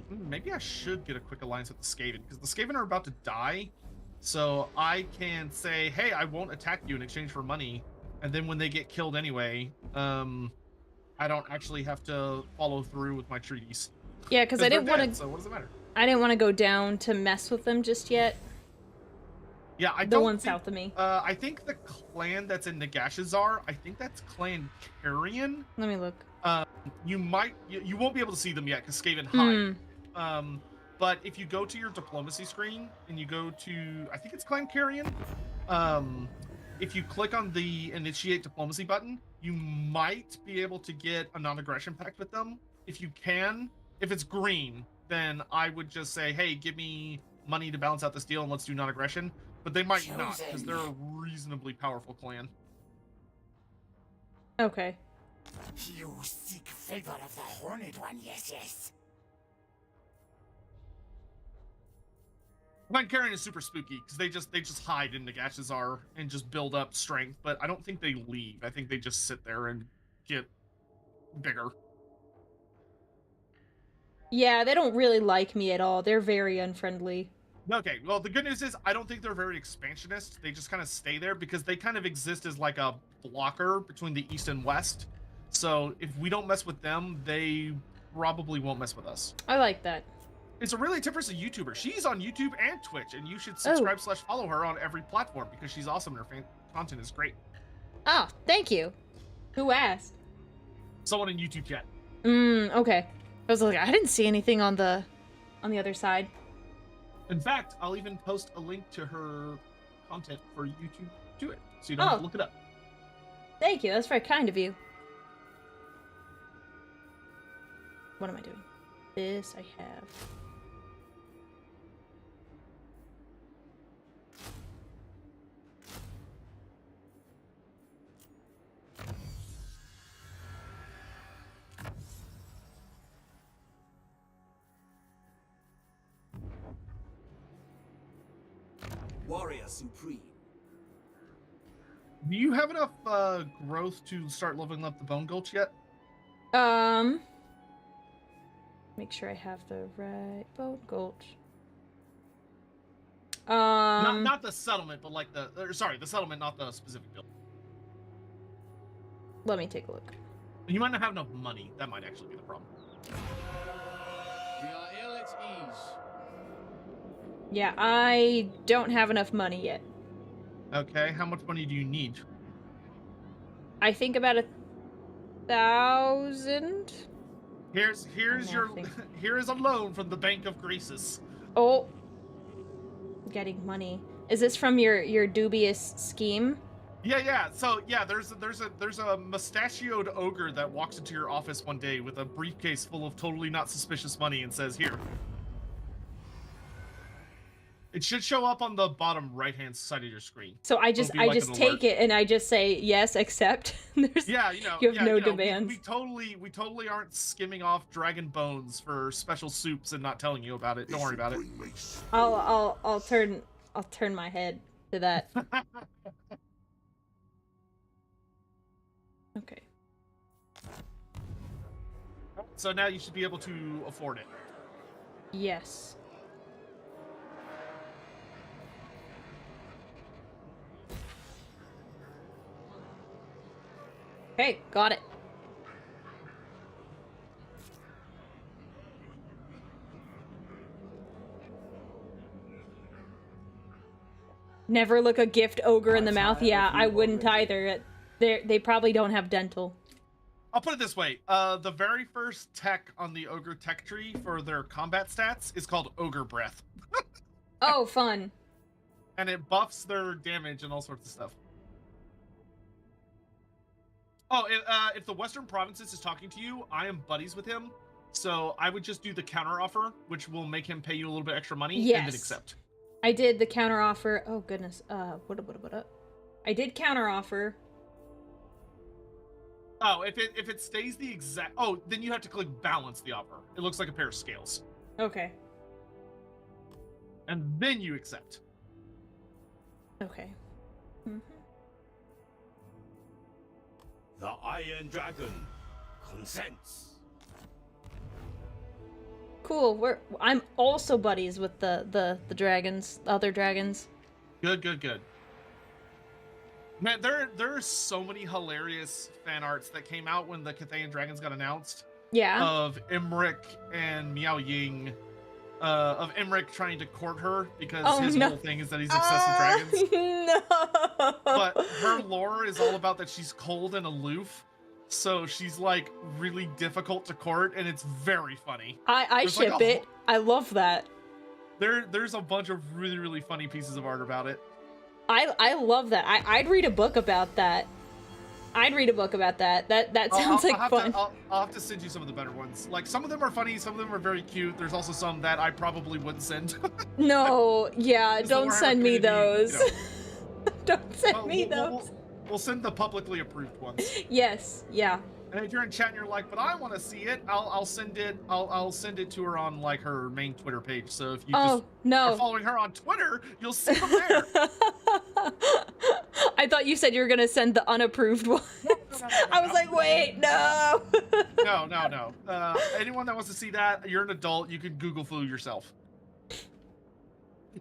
Speaker 2: Maybe I should get a quick alliance with the Skaven, because the Skaven are about to die, so I can say, hey, I won't attack you in exchange for money, and then when they get killed anyway, I don't actually have to follow through with my treaties.
Speaker 1: Yeah, because I
Speaker 2: they're
Speaker 1: didn't want
Speaker 2: dead,
Speaker 1: to.
Speaker 2: So what does it matter?
Speaker 1: I didn't want to go down to mess with them just yet.
Speaker 2: Yeah, I
Speaker 1: The
Speaker 2: don't
Speaker 1: one
Speaker 2: think,
Speaker 1: south of me.
Speaker 2: I think the clan that's in Nagashazar, I think that's Clan Carrion.
Speaker 1: Let me look.
Speaker 2: You won't be able to see them yet because Skaven hide. But if you go to your diplomacy screen and you go to, I think it's Clan Carrion, if you click on the initiate diplomacy button, you might be able to get a non-aggression pact with them. If you can, if it's green, then I would just say, hey, give me money to balance out this deal and let's do non-aggression. But they might not, because they're a reasonably powerful clan.
Speaker 1: Okay.
Speaker 3: You seek favor of the Horned One, yes.
Speaker 2: Clan Carrion is super spooky because they just hide in Nagashazar and just build up strength, but I don't think they leave. I think they just sit there and get bigger.
Speaker 1: Yeah, they don't really like me at all. They're very unfriendly.
Speaker 2: Okay, well, the good news is I don't think they're very expansionist. They just kind of stay there because they kind of exist as like a blocker between the East and West. So if we don't mess with them, they probably won't mess with us.
Speaker 1: I like that.
Speaker 2: It's Aurelia Tempris, a YouTuber. She's on YouTube and Twitch, and you should subscribe/follow her on every platform because she's awesome and her content is great.
Speaker 1: Oh, thank you. Who asked?
Speaker 2: Someone in YouTube chat.
Speaker 1: Okay. I was like, I didn't see anything on the other side.
Speaker 2: In fact, I'll even post a link to her content for YouTube to it, so you don't have to look it up.
Speaker 1: Thank you. That's very kind of you. What am I doing? This I have.
Speaker 4: Warrior Supreme.
Speaker 2: Do you have enough growth to start leveling up the Bone Gulch yet?
Speaker 1: Make sure I have the right Bone Gulch.
Speaker 2: Not the settlement, but like the settlement, not the specific build.
Speaker 1: Let me take a look.
Speaker 2: You might not have enough money. That might actually be the problem.
Speaker 4: We are ill at ease.
Speaker 1: Yeah, I don't have enough money yet.
Speaker 2: Okay, how much money do you need?
Speaker 1: I think about 1,000.
Speaker 2: Here's here is a loan from the Bank of Graces.
Speaker 1: Oh, getting money. Is this from your dubious scheme?
Speaker 2: Yeah. So yeah, there's a mustachioed ogre that walks into your office one day with a briefcase full of totally not suspicious money and says, "Here." It should show up on the bottom right-hand side of your screen.
Speaker 1: So I just take it and I just say yes, accept. There's you have no demands.
Speaker 2: We totally aren't skimming off dragon bones for special soups and not telling you about it. Don't worry about it.
Speaker 1: I'll turn my head to that. Okay.
Speaker 2: So now you should be able to afford it.
Speaker 1: Yes. Okay, got it. Never look a gift ogre in the mouth. Yeah, I wouldn't either. They probably don't have dental.
Speaker 2: I'll put it this way. The very first tech on the ogre tech tree for their combat stats is called Ogre Breath.
Speaker 1: Oh, fun.
Speaker 2: And it buffs their damage and all sorts of stuff. Oh, if the Western Provinces is talking to you, I am buddies with him. So I would just do the counter offer, which will make him pay you a little bit extra money, and then accept.
Speaker 1: I did the counter offer. Oh, goodness. What? I did counter offer.
Speaker 2: Oh, if it stays the exact... Oh, then you have to click balance the offer. It looks like a pair of scales.
Speaker 1: Okay.
Speaker 2: And then you accept.
Speaker 1: Okay. Mm-hmm.
Speaker 4: The Iron Dragon consents.
Speaker 1: Cool. I'm also buddies with the dragons, the other dragons.
Speaker 2: Good. Man, there are so many hilarious fan arts that came out when the Cathayan Dragons got announced.
Speaker 1: Yeah.
Speaker 2: Of Emmerich and Miao Ying. Of Emmerich trying to court her because his whole thing is that he's obsessed with dragons.
Speaker 1: No.
Speaker 2: But her lore is all about that she's cold and aloof. So she's like really difficult to court, and it's very funny.
Speaker 1: I ship it. I love that.
Speaker 2: There's a bunch of really, really funny pieces of art about it.
Speaker 1: I love that. I'd read a book about that. I'd read a book about that. That sounds like fun.
Speaker 2: I'll have to send you some of the better ones. Like, some of them are funny, some of them are very cute. There's also some that I probably wouldn't send.
Speaker 1: No, yeah,
Speaker 2: Just the
Speaker 1: don't
Speaker 2: Warhammer
Speaker 1: send me
Speaker 2: community,
Speaker 1: those.
Speaker 2: you know.
Speaker 1: Don't send
Speaker 2: Well,
Speaker 1: me those.
Speaker 2: we'll send the publicly approved ones.
Speaker 1: Yes, yeah.
Speaker 2: And if you're in chat and you're like, but I want to see it, I'll send it. I'll send it to her on like her main Twitter page. So if you just are
Speaker 1: no.
Speaker 2: following her on Twitter, you'll see them there.
Speaker 1: I thought you said you were gonna send the unapproved ones.
Speaker 2: No,
Speaker 1: I was like, wait, no.
Speaker 2: No. Anyone that wants to see that, you're an adult. You can Google foo yourself.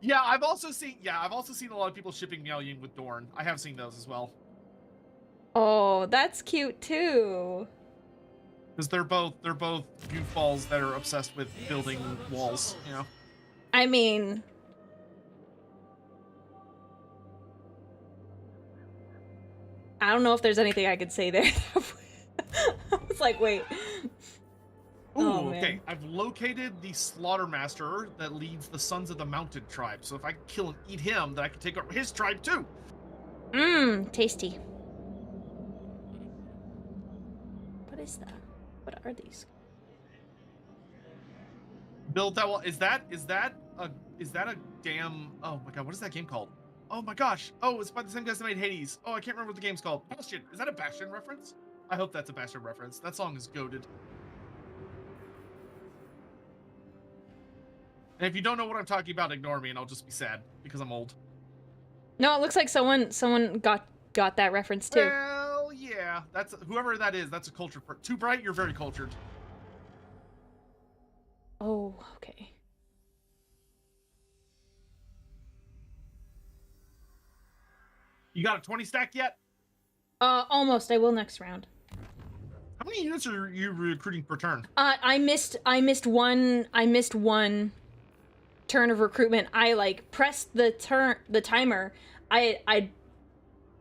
Speaker 2: Yeah, I've also seen a lot of people shipping Miao Ying with Dorn. I have seen those as well.
Speaker 1: Oh, that's cute too.
Speaker 2: Because they're both goofballs that are obsessed with building walls, you know.
Speaker 1: I mean, I don't know if there's anything I could say there. I was like, wait.
Speaker 2: Ooh,
Speaker 1: man.
Speaker 2: okay. I've located the Slaughtermaster that leads the Sons of the Mounted tribe. So if I can kill and eat him, then I can take over his tribe too.
Speaker 1: Mmm, tasty. What is that? What are these?
Speaker 2: Build that wall. Is that a damn? Oh my god, what is that game called? Oh my gosh. Oh, it's by the same guys that made Hades. Oh, I can't remember what the game's called. Bastion. Is that a Bastion reference? I hope that's a Bastion reference. That song is goated. And if you don't know what I'm talking about, ignore me and I'll just be sad because I'm old.
Speaker 1: No, it looks like someone got that reference too.
Speaker 2: Well, yeah. That's whoever that is. That's a cultured person. Too bright. You're very cultured.
Speaker 1: Oh, okay.
Speaker 2: You got a 20 stack yet?
Speaker 1: Almost. I will next round.
Speaker 2: How many units are you recruiting per turn?
Speaker 1: I missed one turn of recruitment. I like pressed the timer. I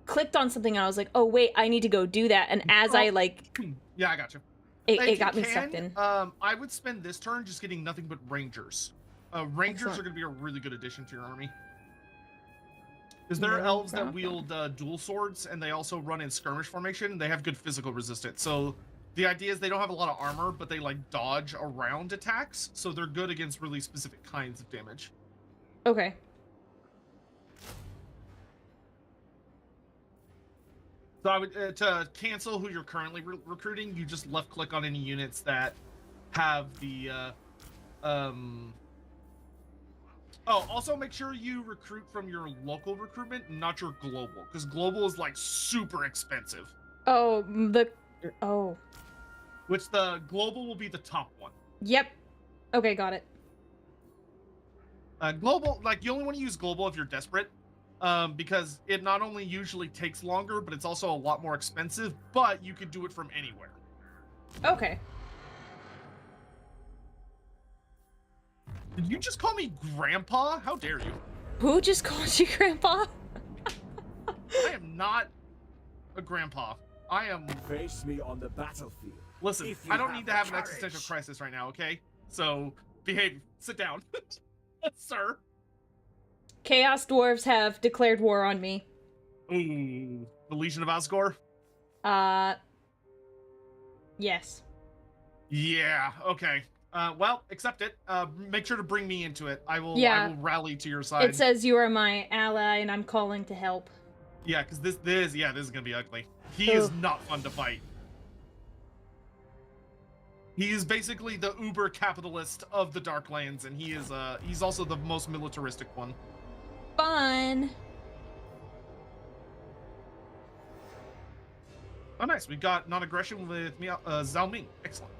Speaker 1: clicked on something and I was like, oh wait, I need to go do that. And as I like,
Speaker 2: yeah, I got you.
Speaker 1: it got me sucked in.
Speaker 2: I would spend this turn just getting nothing but Rangers. Rangers
Speaker 1: Excellent.
Speaker 2: are going to be a really good addition to your army. Because they're elves that wield dual swords, and they also run in skirmish formation, and they have good physical resistance. So the idea is they don't have a lot of armor, but they like dodge around attacks, so they're good against really specific kinds of damage.
Speaker 1: Okay.
Speaker 2: So I would to cancel who you're currently recruiting, you just left click on any units that have the Oh, also make sure you recruit from your local recruitment, not your global, because global is like super expensive.
Speaker 1: Oh,
Speaker 2: Which the global will be the top one.
Speaker 1: Yep. Okay, got it.
Speaker 2: Global, like you only want to use global if you're desperate, because it not only usually takes longer, but it's also a lot more expensive. But you can do it from anywhere.
Speaker 1: Okay.
Speaker 2: Did you just call me Grandpa? How dare you?
Speaker 1: Who just called you Grandpa?
Speaker 2: I am not a grandpa. I am.
Speaker 4: Face me on the battlefield.
Speaker 2: Listen,
Speaker 4: If you
Speaker 2: I don't
Speaker 4: have
Speaker 2: need to
Speaker 4: the
Speaker 2: have an
Speaker 4: courage.
Speaker 2: existential crisis right now, okay? So behave. Sit down, sir.
Speaker 1: Chaos dwarves have declared war on me.
Speaker 2: Ooh, the Legion of Asgore.
Speaker 1: Yes.
Speaker 2: Yeah. Okay. Well, accept it. Make sure to bring me into it. I will.
Speaker 1: Yeah.
Speaker 2: I will rally to your side.
Speaker 1: It says you are my ally, and I'm calling to help.
Speaker 2: Yeah, because this is gonna be ugly. He is not fun to fight. He is basically the uber capitalist of the Darklands, and he's also the most militaristic one.
Speaker 1: Fun.
Speaker 2: Oh, nice. We got non-aggression with Zhao Ming. Excellent.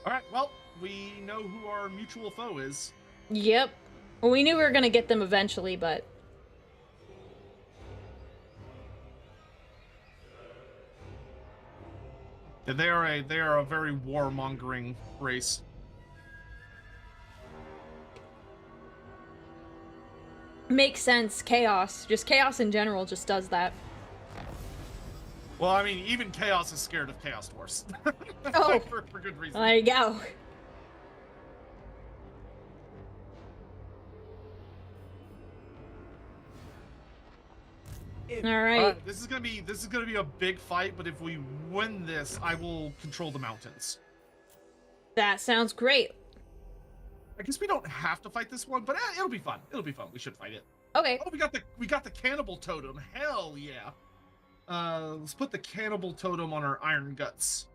Speaker 2: All right. Well, we know who our mutual foe is.
Speaker 1: Yep. Well, we knew we were gonna get them eventually, but
Speaker 2: They are a very warmongering race.
Speaker 1: makes sense. Chaos, just chaos in general, just does that.
Speaker 2: Well, I mean, even Chaos is scared of Chaos Dwarfs.
Speaker 1: Oh.
Speaker 2: for good reason.
Speaker 1: There you go.
Speaker 4: him.
Speaker 1: All
Speaker 2: All
Speaker 1: right.
Speaker 2: right, this is gonna be a big fight, but if we win this, I will control the mountains.
Speaker 1: That sounds great.
Speaker 2: I guess we don't have to fight this one, but it'll be fun. It'll be fun. We should fight it.
Speaker 1: Okay.
Speaker 2: Oh, we got the cannibal totem. Hell yeah. Let's put the cannibal totem on our iron guts.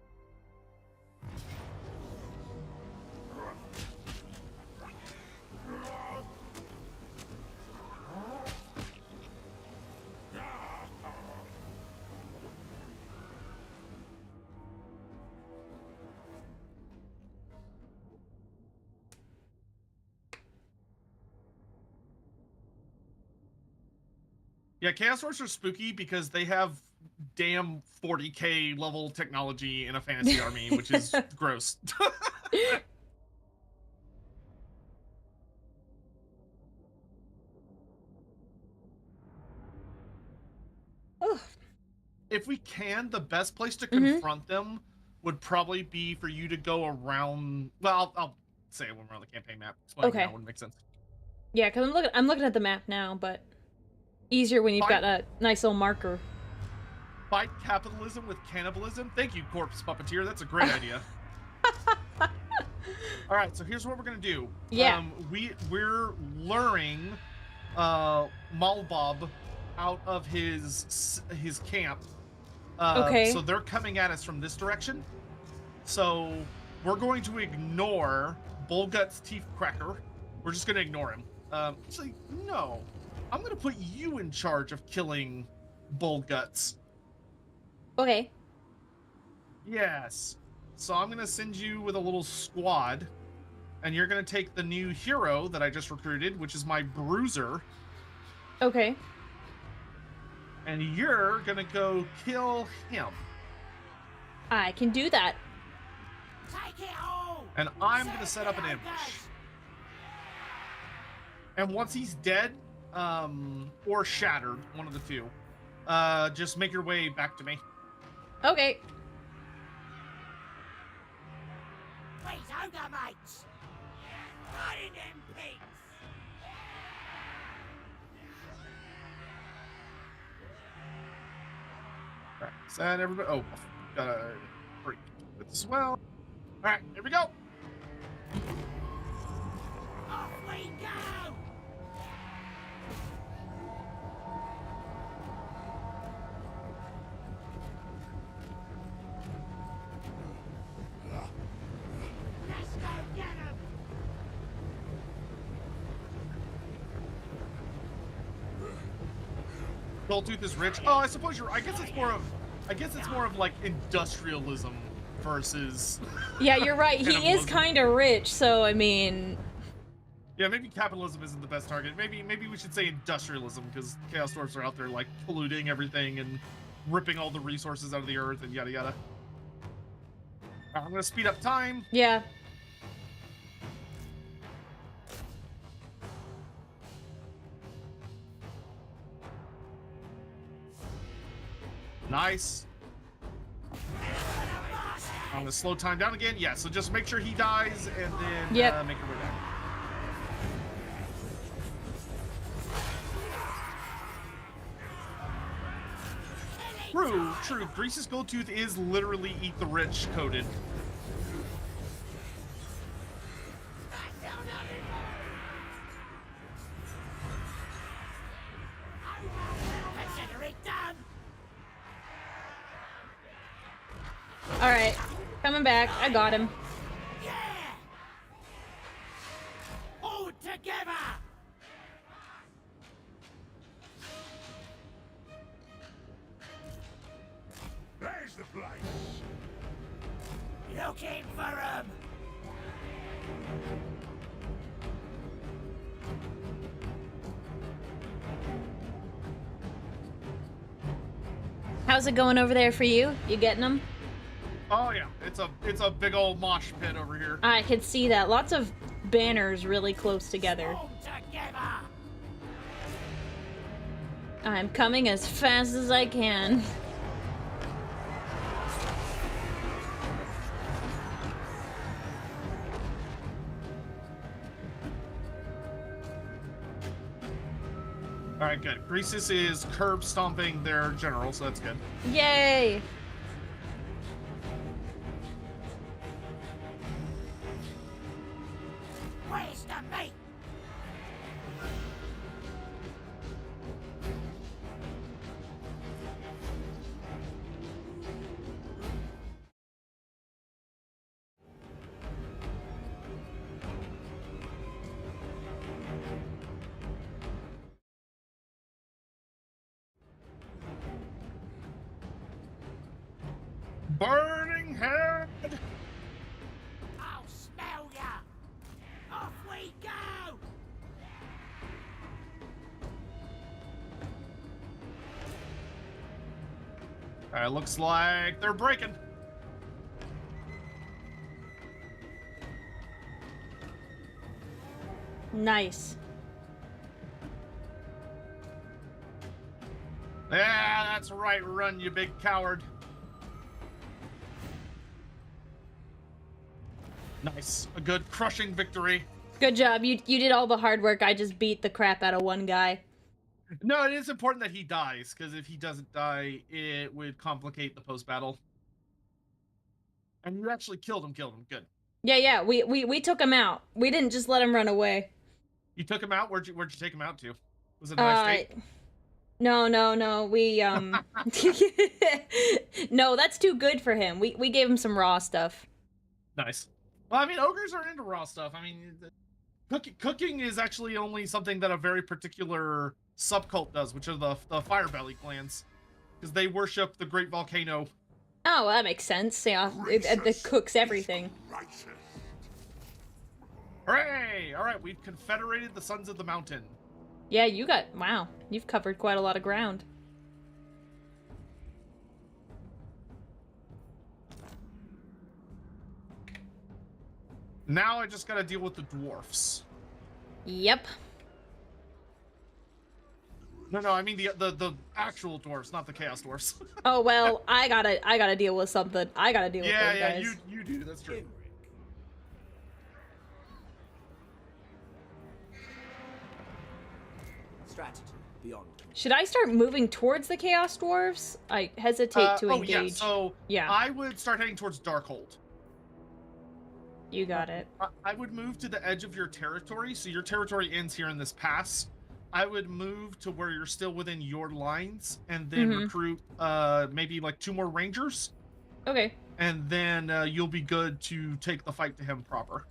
Speaker 2: Yeah, Chaos Dwarfs are spooky because they have damn 40k level technology in a fantasy army, which is gross.
Speaker 1: Ugh.
Speaker 2: If we can, the best place to confront them would probably be for you to go around. Well, I'll say it when we're on the campaign map. Explaining
Speaker 1: Okay.
Speaker 2: that wouldn't make sense.
Speaker 1: Yeah, because I'm looking at the map now, but easier when you've got a nice little marker.
Speaker 2: Fight capitalism with cannibalism. Thank you, Corpse Puppeteer. That's a great idea. All right, so here's what we're gonna do.
Speaker 1: Yeah.
Speaker 2: We're luring Malbob out of his camp.
Speaker 1: Okay.
Speaker 2: So they're coming at us from this direction. So we're going to ignore Bullgut's Teeth Cracker. We're just gonna ignore him. Actually, no. I'm gonna put you in charge of killing Bullguts.
Speaker 1: Okay.
Speaker 2: Yes. So I'm going to send you with a little squad, and you're going to take the new hero that I just recruited, which is my Bruiser,
Speaker 1: Okay.
Speaker 2: and you're going to go kill him.
Speaker 1: I can do that.
Speaker 4: Take it all.
Speaker 2: And I'm going to set up an ambush. And once he's dead, or shattered, one of the two, just make your way back to me.
Speaker 1: Okay.
Speaker 4: Please, ogre mates. Not in them pigs.
Speaker 2: All right, send everybody. Oh, gotta break this as well. All right, here we go.
Speaker 4: Off we go. Let's go get him.
Speaker 2: Goldtooth is rich. Oh, I suppose you're. I guess it's more of like industrialism versus.
Speaker 1: Yeah, you're right. He is
Speaker 2: Cannibalism.
Speaker 1: kind of rich, so I mean,
Speaker 2: Yeah, maybe capitalism isn't the best target. Maybe we should say industrialism because Chaos Dwarfs are out there like polluting everything and ripping all the resources out of the earth and yada yada. I'm gonna speed up time.
Speaker 1: yeah.
Speaker 2: Nice. I'm gonna slow time down again. Yeah, so just make sure he dies and then
Speaker 1: Yep.
Speaker 2: make your way back. True. Grease's Goldtooth is literally eat the rich coded.
Speaker 4: Consider it done.
Speaker 1: All right. Coming back. I got him.
Speaker 4: Yeah. All together.
Speaker 3: There's the place.
Speaker 4: Looking for him.
Speaker 1: How's it going over there for you? You getting them?
Speaker 2: Oh yeah, it's a big old mosh pit over here.
Speaker 1: I can see that. Lots of banners really close together.
Speaker 4: All together.
Speaker 1: I'm coming as fast as I can.
Speaker 2: All right, good. Greasus is curb stomping their general, so that's good.
Speaker 1: Yay!
Speaker 4: Where's the meat?
Speaker 2: Burning head.
Speaker 4: I'll smell ya! Off we go!
Speaker 2: All right, looks like they're breaking.
Speaker 1: Nice.
Speaker 2: Yeah, that's right. Run, you big coward. Nice. A good crushing victory.
Speaker 1: Good job. You did all the hard work. I just beat the crap out of one guy.
Speaker 2: No, it is important that he dies, because if he doesn't die, it would complicate the post-battle. And you actually killed him. Good.
Speaker 1: Yeah. We took him out. We didn't just let him run away.
Speaker 2: You took him out? Where'd you take him out to? Was it a nice date?
Speaker 1: No. We no, that's too good for him. We gave him some raw stuff.
Speaker 2: Nice. Well, I mean, ogres are into raw stuff. I mean, cooking is actually only something that a very particular subcult does, which are the Firebelly clans, because they worship the Great Volcano.
Speaker 1: Oh, well, that makes sense. Yeah, it cooks everything.
Speaker 3: Racist.
Speaker 2: Hooray! All right, we've confederated the Sons of the Mountain.
Speaker 1: Yeah, wow, you've covered quite a lot of ground.
Speaker 2: Now I just gotta deal with the dwarfs.
Speaker 1: Yep.
Speaker 2: No, I mean the actual dwarfs, not the chaos dwarfs.
Speaker 1: Oh well, I gotta deal with something. I gotta deal with those guys.
Speaker 2: Yeah, you do. That's true.
Speaker 4: Strategy beyond.
Speaker 1: Should I start moving towards the chaos dwarves? I hesitate to engage.
Speaker 2: Yeah, so
Speaker 1: yeah,
Speaker 2: I would start heading towards Darkhold.
Speaker 1: you got it.
Speaker 2: I would move to the edge of your territory, so your territory ends here in this pass. I would move to where you're still within your lines, and then recruit maybe like 2 more rangers.
Speaker 1: Okay.
Speaker 2: And then you'll be good to take the fight to him proper.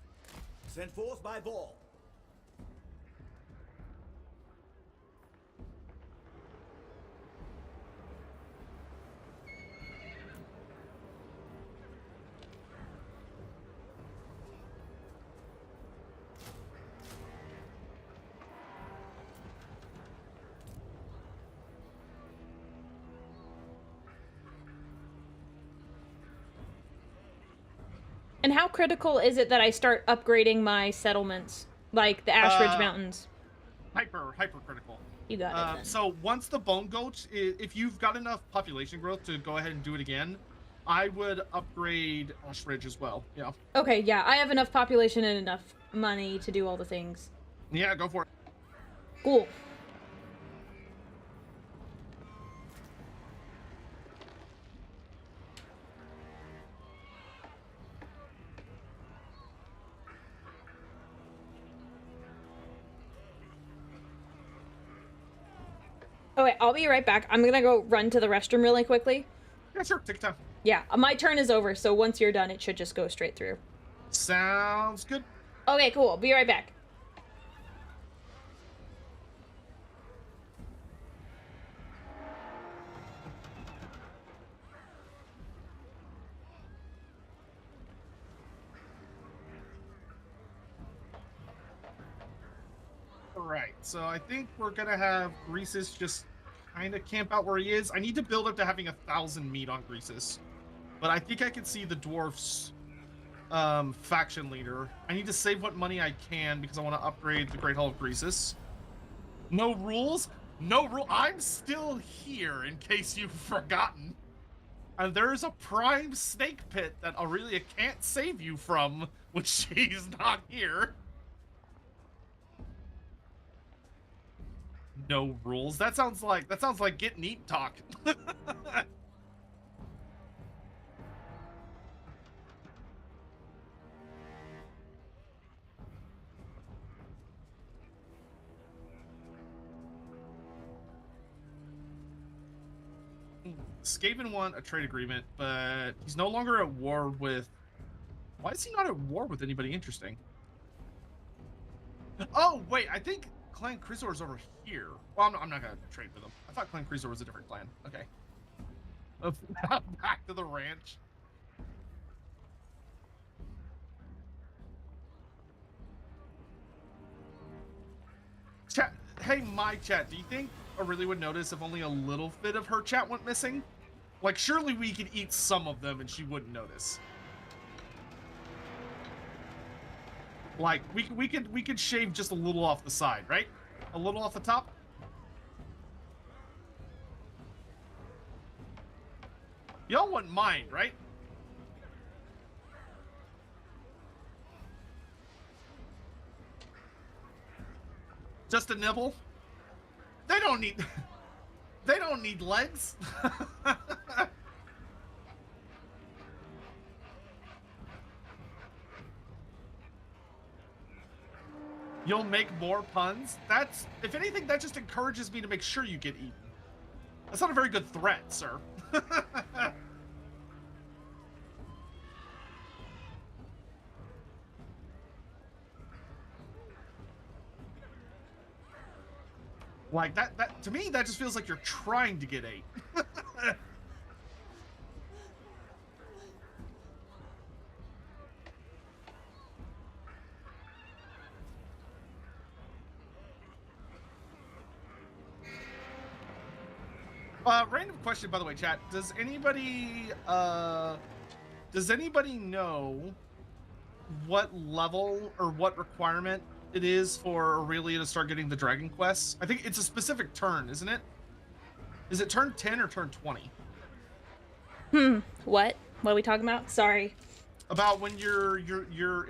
Speaker 4: Sent forth by Vol.
Speaker 1: And how critical is it that I start upgrading my settlements, like the Ash Ridge Mountains?
Speaker 2: Hyper critical.
Speaker 1: You got it. Then.
Speaker 2: So once the Bone Gulch, if you've got enough population growth to go ahead and do it again, I would upgrade Ash Ridge as well. Yeah.
Speaker 1: Okay, yeah, I have enough population and enough money to do all the things.
Speaker 2: Yeah, go for it.
Speaker 1: Cool. Okay, I'll be right back. I'm gonna go run to the restroom really quickly.
Speaker 2: Yeah, sure. Take your time.
Speaker 1: Yeah, my turn is over, so once you're done, it should just go straight through.
Speaker 2: Sounds good.
Speaker 1: Okay, cool. Be right back.
Speaker 2: Alright, so I think we're gonna have Greasus just kind of camp out where he is. I need to build up to having 1,000 meat on Greasus. But I think I can see the dwarfs faction leader. I need to save what money I can because I want to upgrade the Great Hall of Greasus. No rules? No rule. I'm still here in case you've forgotten. And there's a prime snake pit that Aurelia can't save you from when she's not here. no rules. That sounds like get neat talk. Skaven won a trade agreement, but he's no longer at war with... Why is he not at war with anybody interesting? Oh, wait, I think Clan Crizor is over here. Well, I'm not going to trade with him. I thought Clan Crizor was a different clan. Okay. Back to the ranch. Chat, hey, my chat, do you think Aurelia would notice if only a little bit of her chat went missing? Like, surely we could eat some of them and she wouldn't notice. Like, we could shave just a little off the side, right? A little off the top. Y'all wouldn't mind, right? Just a nibble. They don't need legs. You'll make more puns? That's, if anything, that just encourages me to make sure you get eaten. That's not a very good threat, sir. Like, that to me, that just feels like you're trying to get ate. Random question, by the way, chat. Does anybody know what level or what requirement it is for Aurelia to start getting the dragon quests? I think it's a specific turn, isn't it? Is it turn 10 or turn 20?
Speaker 1: What? What are we talking about? Sorry.
Speaker 2: About when your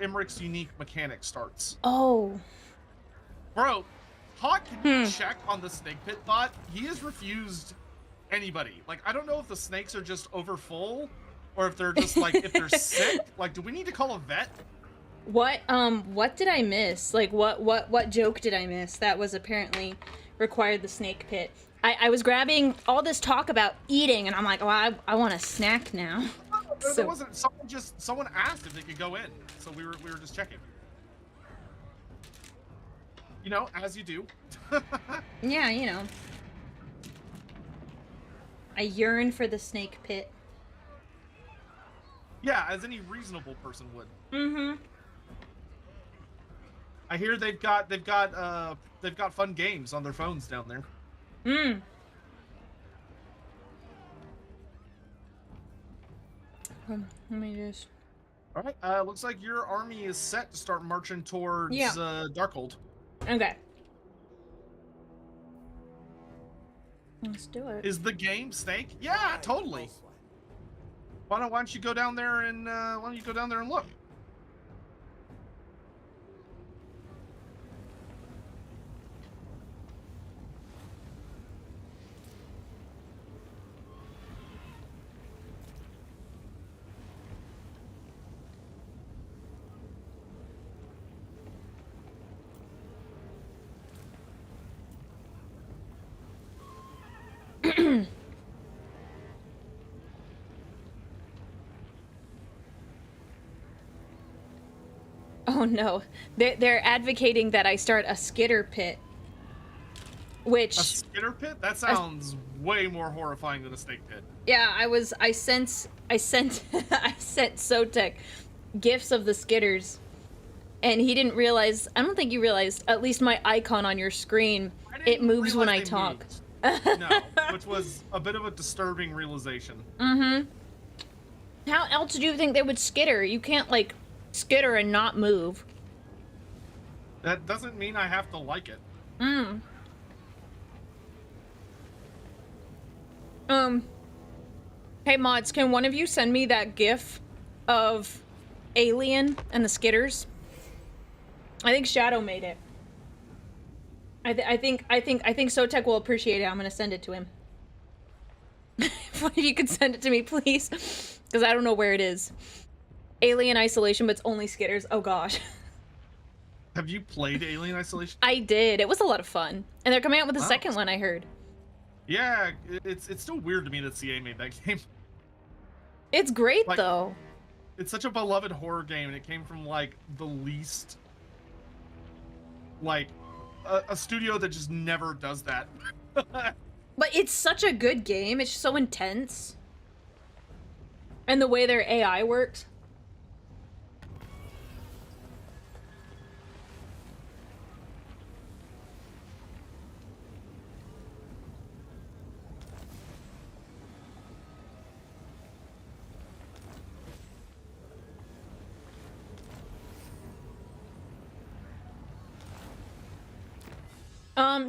Speaker 2: Emmerich's unique mechanic starts.
Speaker 1: Oh.
Speaker 2: Bro, Hawk, can you check on the snake pit bot? He has refused anybody. Like, I don't know if the snakes are just over full or if they're just like, if they're sick. Like, do we need to call a vet?
Speaker 1: What did I miss? Like, what joke did I miss that was apparently required the snake pit? I was grabbing all this talk about eating, and I'm like, oh, I want a snack now.
Speaker 2: There wasn't, someone asked if they could go in, so we were just checking. You know, as you do.
Speaker 1: Yeah, you know. I yearn for the snake pit.
Speaker 2: Yeah, as any reasonable person would.
Speaker 1: Mm-hmm.
Speaker 2: I hear they've got fun games on their phones down there.
Speaker 1: Let me just...
Speaker 2: All right. Looks like your army is set to start marching towards Darkhold.
Speaker 1: Okay. Let's do it.
Speaker 2: Is the game Snake? Yeah, totally. Why don't you go down there and look?
Speaker 1: Oh no, they're advocating that I start a skitter pit, which...
Speaker 2: A skitter pit? That sounds way more horrifying than a snake pit.
Speaker 1: Yeah, I sent Sotek gifs of the skitters, and he didn't realize, I don't think you realized, at least my icon on your screen, it moves when I talk.
Speaker 2: No, which was a bit of a disturbing realization.
Speaker 1: Mm-hmm. How else do you think they would skitter? You can't, like, skitter and not move.
Speaker 2: That doesn't mean I have to like it.
Speaker 1: Hey mods, can one of you send me that gif of Alien and the skitters? I think Shadow made it. I think Sotek will appreciate it. I'm gonna send it to him. If you could send it to me, please, because I don't know where it is. Alien Isolation, but it's only skitters. Oh gosh.
Speaker 2: Have you played Alien Isolation?
Speaker 1: I did. It was a lot of fun, and they're coming out with a second one. I heard.
Speaker 2: Yeah, it's still weird to me that CA made that game.
Speaker 1: It's great
Speaker 2: Like,
Speaker 1: though.
Speaker 2: It's such a beloved horror game, and it came from like the least, like, a studio that just never does that.
Speaker 1: But it's such a good game. It's so intense, and the way their AI works.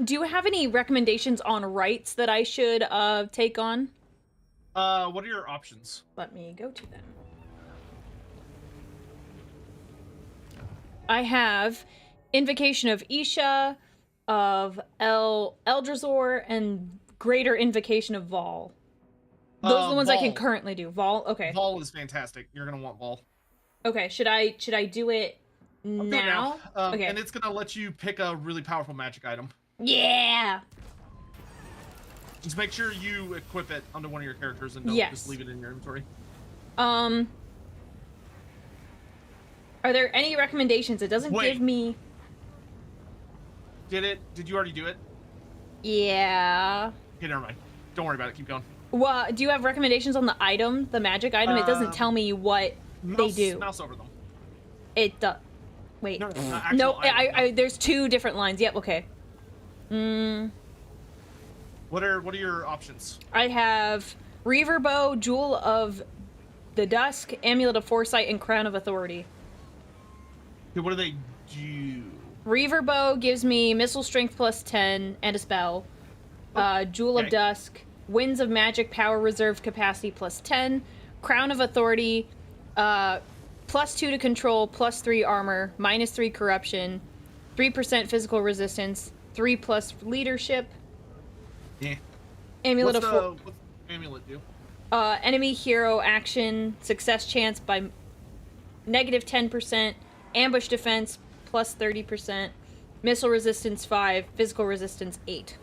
Speaker 1: Do you have any recommendations on rights that I should take on?
Speaker 2: What are your options?
Speaker 1: Let me go to them. I have Invocation of Isha, of Eldrazor, and Greater Invocation of Vol. Those are the ones I can currently do. Vol, okay.
Speaker 2: Vol is fantastic. You're gonna want Vol.
Speaker 1: Okay, should I do it now? Okay.
Speaker 2: And it's gonna let you pick a really powerful magic item.
Speaker 1: Yeah.
Speaker 2: Just make sure you equip it onto one of your characters and don't just leave it in your inventory.
Speaker 1: Are there any recommendations? It doesn't give me.
Speaker 2: Did you already do it?
Speaker 1: Yeah.
Speaker 2: Okay, never mind. Don't worry about it. Keep going.
Speaker 1: Well, do you have recommendations on the item, the magic item? It doesn't tell me what they do.
Speaker 2: Mouse over them.
Speaker 1: It does. Wait.
Speaker 2: No,
Speaker 1: there's two different lines. Yep. Okay.
Speaker 2: What are your options?
Speaker 1: I have Reaver Bow, Jewel of the Dusk, Amulet of Foresight, and Crown of Authority.
Speaker 2: Okay, what do they do?
Speaker 1: Reaver Bow gives me Missile Strength plus 10 and a spell. Jewel of Dusk, Winds of Magic, Power Reserved Capacity plus 10. Crown of Authority, plus 2 to Control, plus 3 Armor, minus 3 Corruption, 3% Physical Resistance, 3 plus Leadership.
Speaker 2: Yeah.
Speaker 1: Amulet
Speaker 2: what's
Speaker 1: of
Speaker 2: the amulet do?
Speaker 1: Enemy hero action, success chance by negative 10%, ambush defense plus 30%, missile resistance 5, physical resistance 8.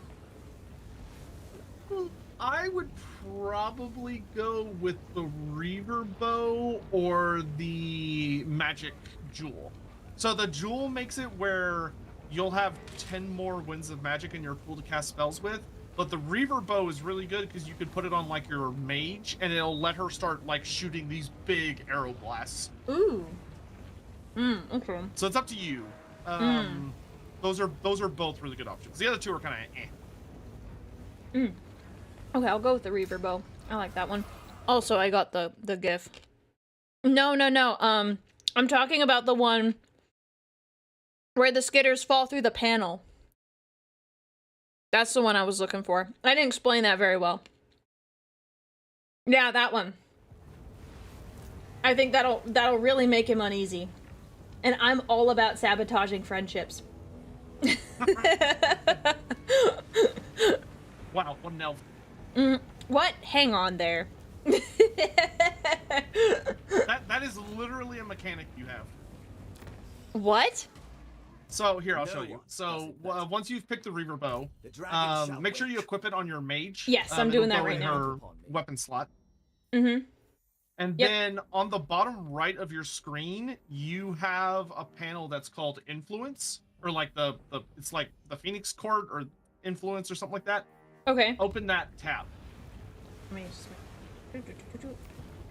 Speaker 2: I would probably go with the Reaver Bow or the Magic Jewel. So the Jewel makes it where you'll have 10 more Winds of Magic in your pool to cast spells with. But the Reaver Bow is really good because you could put it on like your mage and it'll let her start like shooting these big arrow blasts.
Speaker 1: Ooh. Okay.
Speaker 2: So it's up to you. Those are both really good options. The other two are kind of eh.
Speaker 1: Okay, I'll go with the Reaver Bow. I like that one. Also, I got the GIF. No. I'm talking about the one where the skitters fall through the panel. That's the one I was looking for. I didn't explain that very well. Yeah, that one. I think that'll really make him uneasy. And I'm all about sabotaging friendships.
Speaker 2: Wow, what an elf.
Speaker 1: What? Hang on there.
Speaker 2: That is literally a mechanic you have.
Speaker 1: What?
Speaker 2: So here, I'll show you. So once you've picked the Reaver Bow, make sure you equip it on your mage.
Speaker 1: Yes, I'm doing that right
Speaker 2: in
Speaker 1: now.
Speaker 2: her weapon slot.
Speaker 1: Mm-hmm.
Speaker 2: And then on the bottom right of your screen, you have a panel that's called Influence, or like it's like the Phoenix Court or Influence or something like that.
Speaker 1: Okay.
Speaker 2: Open that tab.
Speaker 1: Let me just...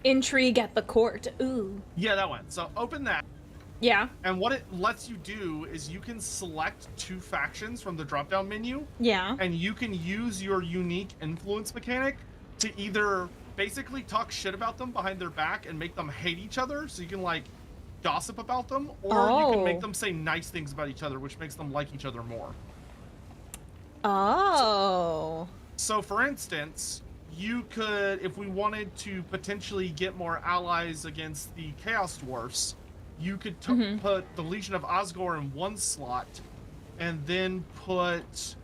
Speaker 1: Intrigue at the court. Ooh.
Speaker 2: Yeah, that one. So open that.
Speaker 1: Yeah.
Speaker 2: And what it lets you do is you can select 2 factions from the drop-down menu.
Speaker 1: Yeah.
Speaker 2: And you can use your unique influence mechanic to either basically talk shit about them behind their back and make them hate each other, so you can like gossip about them, or you can make them say nice things about each other, which makes them like each other more.
Speaker 1: Oh.
Speaker 2: So for instance, you could, if we wanted to potentially get more allies against the Chaos Dwarfs, you could put the Legion of Osgore in one slot and then put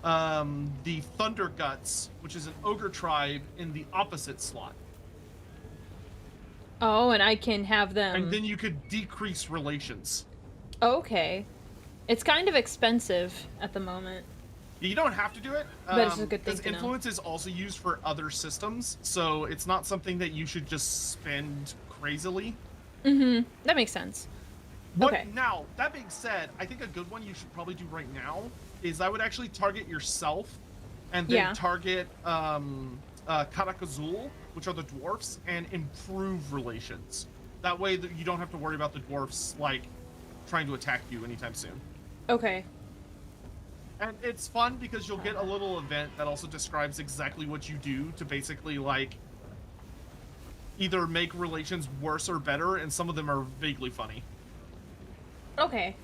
Speaker 2: the Thunder Guts, which is an ogre tribe, in the opposite slot.
Speaker 1: Oh, and I can have them.
Speaker 2: And then you could decrease relations.
Speaker 1: Okay. It's kind of expensive at the moment.
Speaker 2: You don't have to do it.
Speaker 1: But it's a good thing
Speaker 2: because
Speaker 1: to know.
Speaker 2: influence is also used for other systems, so it's not something that you should just spend crazily.
Speaker 1: Mm-hmm. That makes sense. Okay.
Speaker 2: Now, that being said, I think a good one you should probably do right now is I would actually target yourself and then target Karakazul, which are the dwarfs, and improve relations. That way that you don't have to worry about the dwarfs, like, trying to attack you anytime soon.
Speaker 1: Okay.
Speaker 2: And it's fun because you'll get a little event that also describes exactly what you do to basically, like, either make relations worse or better, and some of them are vaguely funny.
Speaker 1: Okay.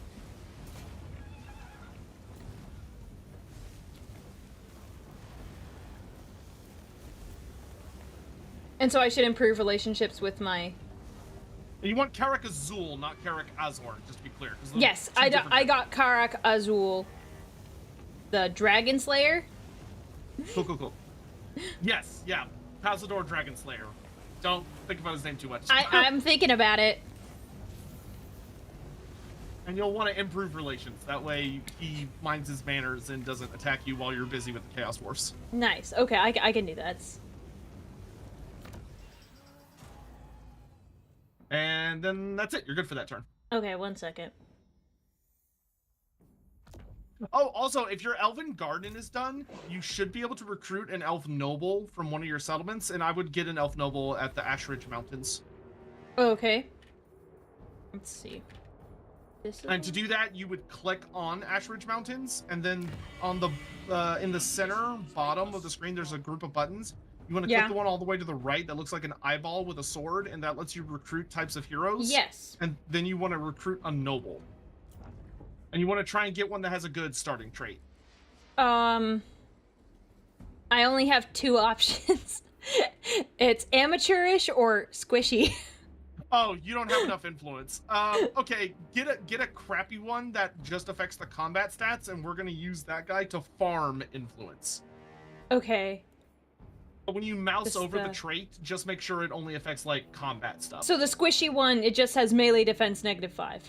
Speaker 1: And so I should improve relationships with my...
Speaker 2: And you want Karak Azul, not Karak Azhorn, just to be clear.
Speaker 1: Yes, I got Karak Azul, the Dragon Slayer.
Speaker 2: Cool. Yes, yeah. Pazador Dragon Slayer. Don't think about his name too much.
Speaker 1: I'm thinking about it.
Speaker 2: And you'll want to improve relations. That way he minds his manners and doesn't attack you while you're busy with the Chaos Dwarfs.
Speaker 1: Nice. Okay, I can do that.
Speaker 2: And then that's it. You're good for that turn.
Speaker 1: Okay, 1 second.
Speaker 2: Oh, also, if your Elven Garden is done, you should be able to recruit an Elf Noble from one of your settlements, and I would get an Elf Noble at the Ashridge Mountains.
Speaker 1: Okay. Let's see.
Speaker 2: And to do that, you would click on Ashridge Mountains, and then on the in the center bottom of the screen, there's a group of buttons. You want to click the one all the way to the right that looks like an eyeball with a sword, and that lets you recruit types of heroes.
Speaker 1: Yes.
Speaker 2: And then you want to recruit a noble. And you want to try and get one that has a good starting trait.
Speaker 1: I only have 2 options. It's amateurish or squishy.
Speaker 2: Oh, you don't have enough influence. Okay, get a crappy one that just affects the combat stats, and we're gonna use that guy to farm influence.
Speaker 1: Okay.
Speaker 2: But when you mouse over the trait, just make sure it only affects, like, combat stuff.
Speaker 1: So the squishy one, it just has melee defense -5.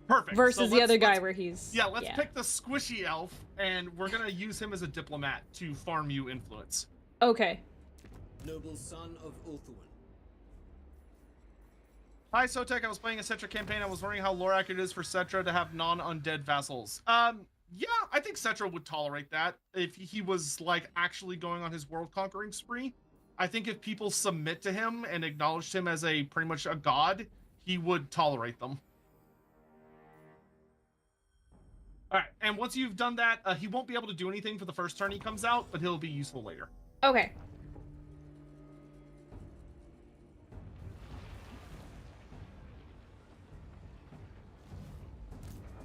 Speaker 2: Perfect.
Speaker 1: Versus the other guy where he's...
Speaker 2: Yeah, let's pick the squishy elf, and we're gonna use him as a diplomat to farm you influence.
Speaker 1: Okay.
Speaker 4: Noble son of Ulthuan.
Speaker 2: Hi, Sotek. I was playing a Cetra campaign. I was wondering how lore accurate it is for Cetra to have non-undead vassals. Yeah, I think Cetra would tolerate that if he was, like, actually going on his world-conquering spree. I think if people submit to him and acknowledged him as pretty much a god, he would tolerate them. Alright, and once you've done that, he won't be able to do anything for the first turn he comes out, but he'll be useful later.
Speaker 1: Okay.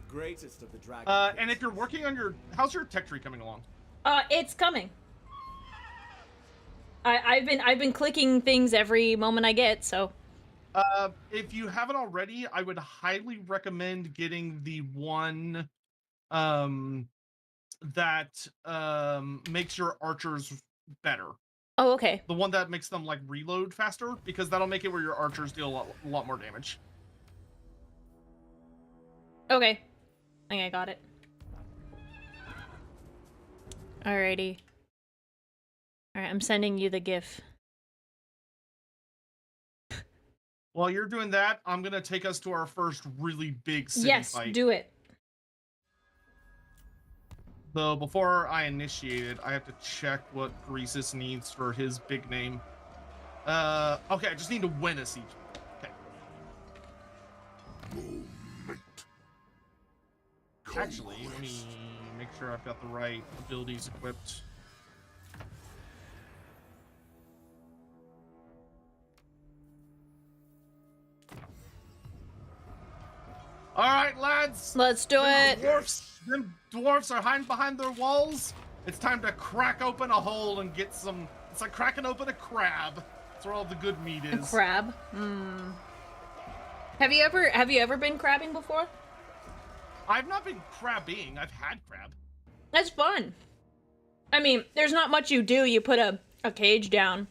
Speaker 4: Greatest of the dragons.
Speaker 2: And if you're working on how's your tech tree coming along?
Speaker 1: It's coming. I've been clicking things every moment I get, so.
Speaker 2: If you haven't already, I would highly recommend getting the one, that, makes your archers better.
Speaker 1: Oh, okay.
Speaker 2: The one that makes them, like, reload faster, because that'll make it where your archers deal a lot more damage.
Speaker 1: Okay. I think I got it. Alrighty. Alright, I'm sending you the GIF.
Speaker 2: While you're doing that, I'm gonna take us to our first really big city fight.
Speaker 1: Yes, do it.
Speaker 2: Though before I initiate it, I have to check what Greasus needs for his big name. Okay, I just need to win a siege. Okay. Actually, let me make sure I've got the right abilities equipped. Alright, lads!
Speaker 1: Let's do it!
Speaker 2: Them dwarfs are hiding behind their walls. It's time to crack open a hole and get some... It's like cracking open a crab. That's where all the good meat is.
Speaker 1: A crab? Hmm. Have you ever been crabbing before?
Speaker 2: I've not been crabbing. I've had crab.
Speaker 1: That's fun. I mean, there's not much you do. You put a cage down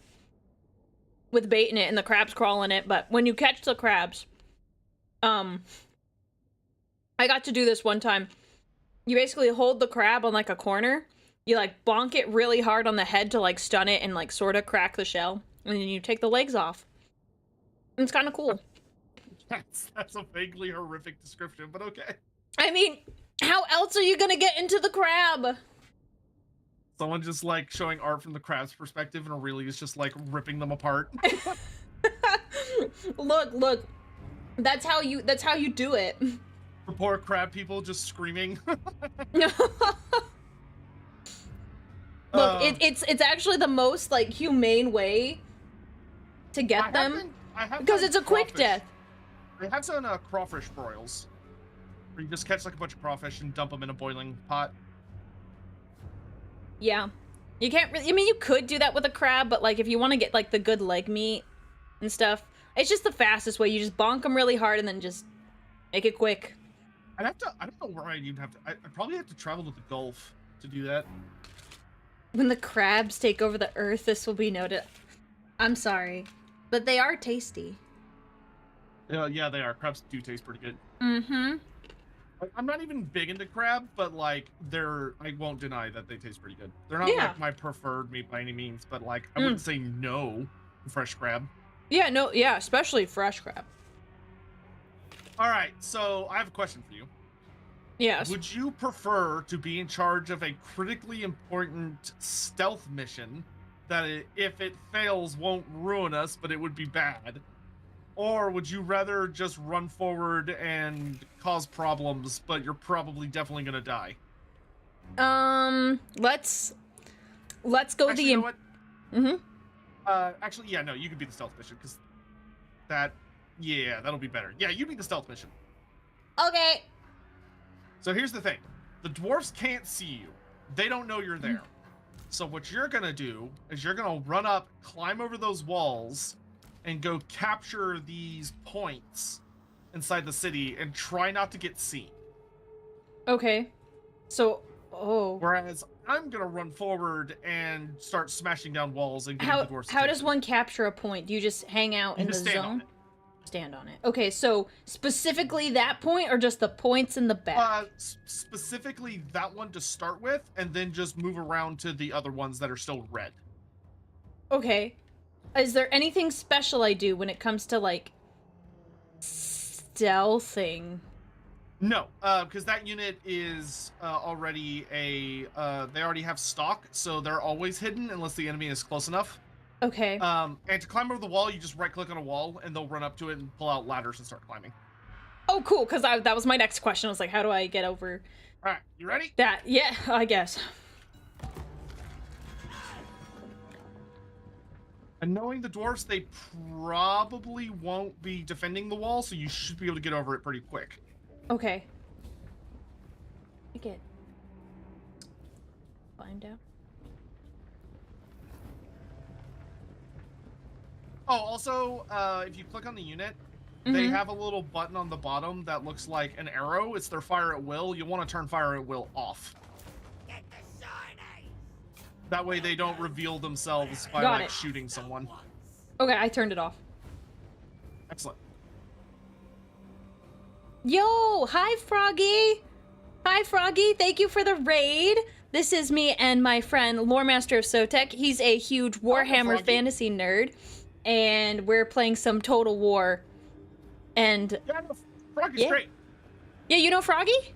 Speaker 1: with bait in it and the crabs crawl in it, but when you catch the crabs, I got to do this one time. You basically hold the crab on like a corner, you like bonk it really hard on the head to like stun it and like sort of crack the shell, and then you take the legs off. And it's kind of cool.
Speaker 2: That's a vaguely horrific description, but okay.
Speaker 1: I mean, how else are you gonna get into the crab?
Speaker 2: Someone just like showing art from the crab's perspective, and Aurelia is just like ripping them apart.
Speaker 1: Look. That's how you do it.
Speaker 2: The poor crab people just screaming.
Speaker 1: Look, it's actually the most like humane way to get them because it's a quick death.
Speaker 2: They have some crawfish broils, where you just catch like a bunch of crawfish and dump them in a boiling pot.
Speaker 1: Yeah, you can't really. I mean, you could do that with a crab, but like if you want to get like the good leg meat and stuff, it's just the fastest way. You just bonk them really hard and then just make it quick.
Speaker 2: I don't know where I'd even have to. I'd probably have to travel to the Gulf to do that.
Speaker 1: When the crabs take over the earth, this will be noted. I'm sorry, but they are tasty.
Speaker 2: Yeah, they are. Crabs do taste pretty good.
Speaker 1: Mm-hmm.
Speaker 2: I'm not even big into crab, but like I won't deny that they taste pretty good. They're not like my preferred meat by any means, but like I wouldn't say no to fresh crab.
Speaker 1: Yeah, no, yeah, especially fresh crab.
Speaker 2: All right, so I have a question for you.
Speaker 1: Yes.
Speaker 2: Would you prefer to be in charge of a critically important stealth mission that if it fails won't ruin us, but it would be bad? Or would you rather just run forward and cause problems, but you're probably definitely gonna die?
Speaker 1: Let's go
Speaker 2: actually, you know what?
Speaker 1: Mm-hmm.
Speaker 2: Yeah, no, you could be the stealth mission, because that'll be better. Yeah, you be the stealth mission.
Speaker 1: Okay.
Speaker 2: So here's the thing. The dwarves can't see you. They don't know you're there. So what you're gonna do is you're gonna run up, climb over those walls, and go capture these points inside the city and try not to get seen.
Speaker 1: Okay. So,
Speaker 2: Whereas I'm gonna run forward and start smashing down walls and getting the dwarves.
Speaker 1: How does one capture a point? Do you just hang out in the zone? Stand on it. Okay, so specifically that point or just the points in the back?
Speaker 2: Specifically that one to start with, and then just move around to the other ones that are still red.
Speaker 1: Okay. Is there anything special I do when it comes to, like, stealthing?
Speaker 2: No, because that unit is already they already have stock, so they're always hidden unless the enemy is close enough.
Speaker 1: Okay.
Speaker 2: And to climb over the wall, you just right-click on a wall, and they'll run up to it and pull out ladders and start climbing.
Speaker 1: Oh, cool, because that was my next question. I was like, how do I get over...
Speaker 2: All right, you ready?
Speaker 1: that? Yeah, I guess.
Speaker 2: And knowing the dwarves, they probably won't be defending the wall, so you should be able to get over it pretty quick.
Speaker 1: Okay. Find out.
Speaker 2: Oh, also, if you click on the unit, they have a little button on the bottom that looks like an arrow. It's their fire at will. You want to turn fire at will off.
Speaker 4: Get the shiny.
Speaker 2: That way they don't reveal themselves by
Speaker 1: Got it.
Speaker 2: shooting someone.
Speaker 1: Okay, I turned it off.
Speaker 2: Excellent.
Speaker 1: Yo, hi Froggy! Hi Froggy, thank you for the raid. This is me and my friend Loremaster of Sotek. He's a huge Warhammer fantasy nerd, and we're playing some Total War. And
Speaker 2: Yeah, no, Froggy's great.
Speaker 1: Yeah, you know Froggy?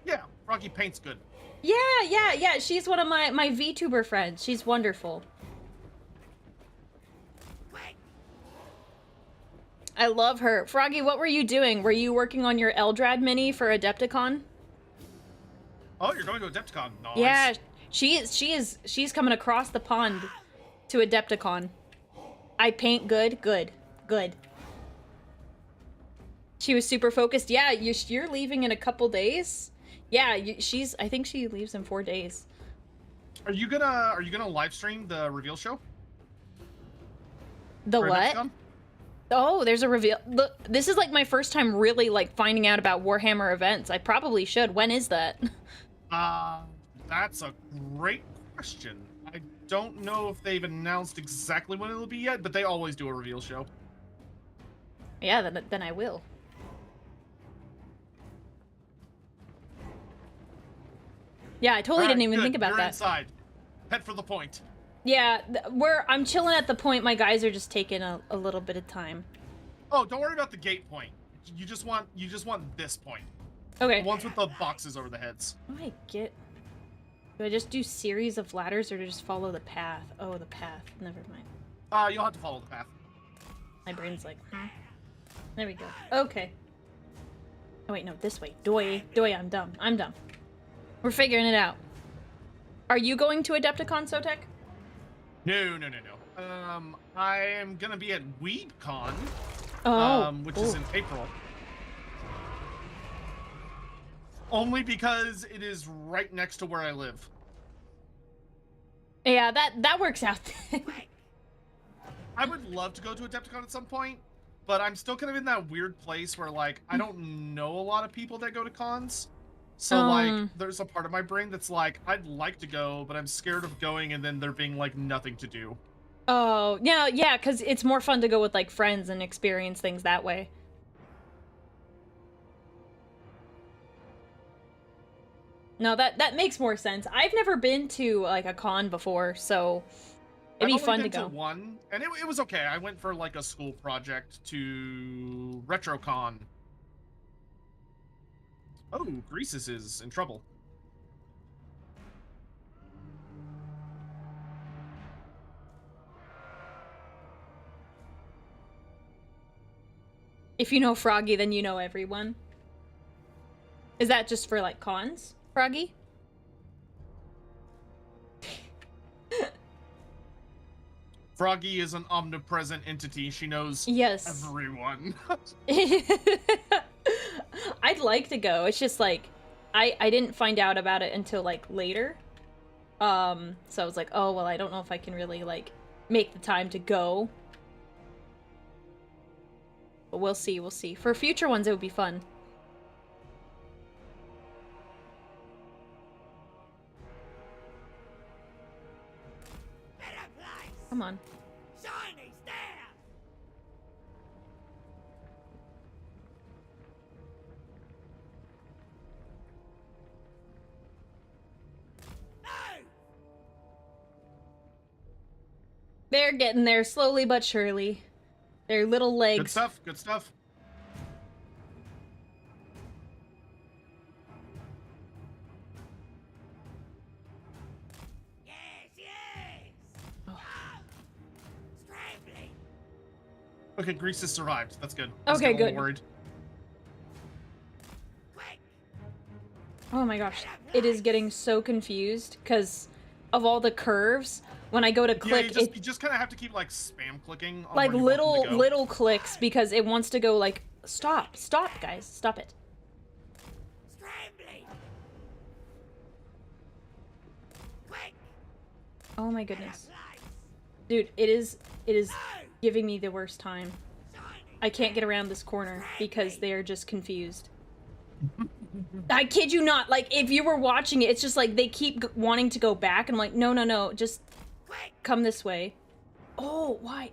Speaker 2: Yeah, Froggy paints good.
Speaker 1: Yeah. She's one of my VTuber friends. She's wonderful. I love her. Froggy, what were you doing? Were you working on your Eldrad mini for Adepticon?
Speaker 2: Oh, you're going to Adepticon. Nice.
Speaker 1: Yeah, she's coming across the pond to Adepticon. I paint good. She was super focused. Yeah, you're leaving in a couple days. Yeah, I think she leaves in 4 days.
Speaker 2: Are you gonna live stream the reveal show?
Speaker 1: The
Speaker 2: for
Speaker 1: what?
Speaker 2: Adepticon?
Speaker 1: Oh, there's a reveal. Look, this is like my first time really like finding out about Warhammer events. I probably should. When is that?
Speaker 2: That's a great question. I don't know if they've announced exactly when it'll be yet, but they always do a reveal show.
Speaker 1: Yeah, then I will. Yeah, I totally didn't even think about
Speaker 2: You're
Speaker 1: that.
Speaker 2: Inside. Head for the point.
Speaker 1: Yeah, I'm chilling at the point. My guys are just taking a little bit of time.
Speaker 2: Oh, don't worry about the gate point. You just want this point.
Speaker 1: Okay.
Speaker 2: The ones with the boxes over the heads.
Speaker 1: Do I just do series of ladders or just follow the path? Oh, the path. Never mind.
Speaker 2: You'll have to follow the path.
Speaker 1: My brain's like, There we go. Okay. Oh wait, no, this way. Doi, I'm dumb. I'm dumb. We're figuring it out. Are you going to Adepticon, Sotek?
Speaker 2: No. I am gonna be at WeebCon, which is in April. Only because it is right next to where I live.
Speaker 1: Yeah, that works out.
Speaker 2: I would love to go to Adepticon at some point, but I'm still kind of in that weird place where, like, I don't know a lot of people that go to cons. So, like, there's a part of my brain that's like, I'd like to go, but I'm scared of going and then there being, like, nothing to do.
Speaker 1: Oh, yeah, because it's more fun to go with, like, friends and experience things that way. No, that makes more sense. I've never been to, like, a con before, so it'd be fun to go.
Speaker 2: I've only been to one, and it was okay. I went for, like, a school project to RetroCon. Oh, Greases is in trouble.
Speaker 1: If you know Froggy, then you know everyone. Is that just for, like, cons, Froggy?
Speaker 2: Froggy is an omnipresent entity. She knows everyone.
Speaker 1: I'd like to go. It's just like I didn't find out about it until like later. So I was like, oh well, I don't know if I can really like make the time to go. But we'll see, we'll see. For future ones it would be fun. Come on.
Speaker 4: Shiny stairs!
Speaker 1: They're getting there slowly but surely. Their little legs.
Speaker 2: Good stuff, good stuff. Okay, Grease has survived. That's good.
Speaker 1: Okay, good.
Speaker 2: Worried.
Speaker 1: Oh my gosh, it is getting so confused because of all the curves. When I go to click,
Speaker 2: you just kind of have to keep like spam clicking. On
Speaker 1: like
Speaker 2: where you want them to go.
Speaker 1: little clicks because it wants to go like stop, guys, stop it. Oh my goodness, dude, it is giving me the worst time. I can't get around this corner because they are just confused. I kid you not, like, if you were watching it, it's just like they keep wanting to go back, and I'm like, no, just come this way. Oh, why?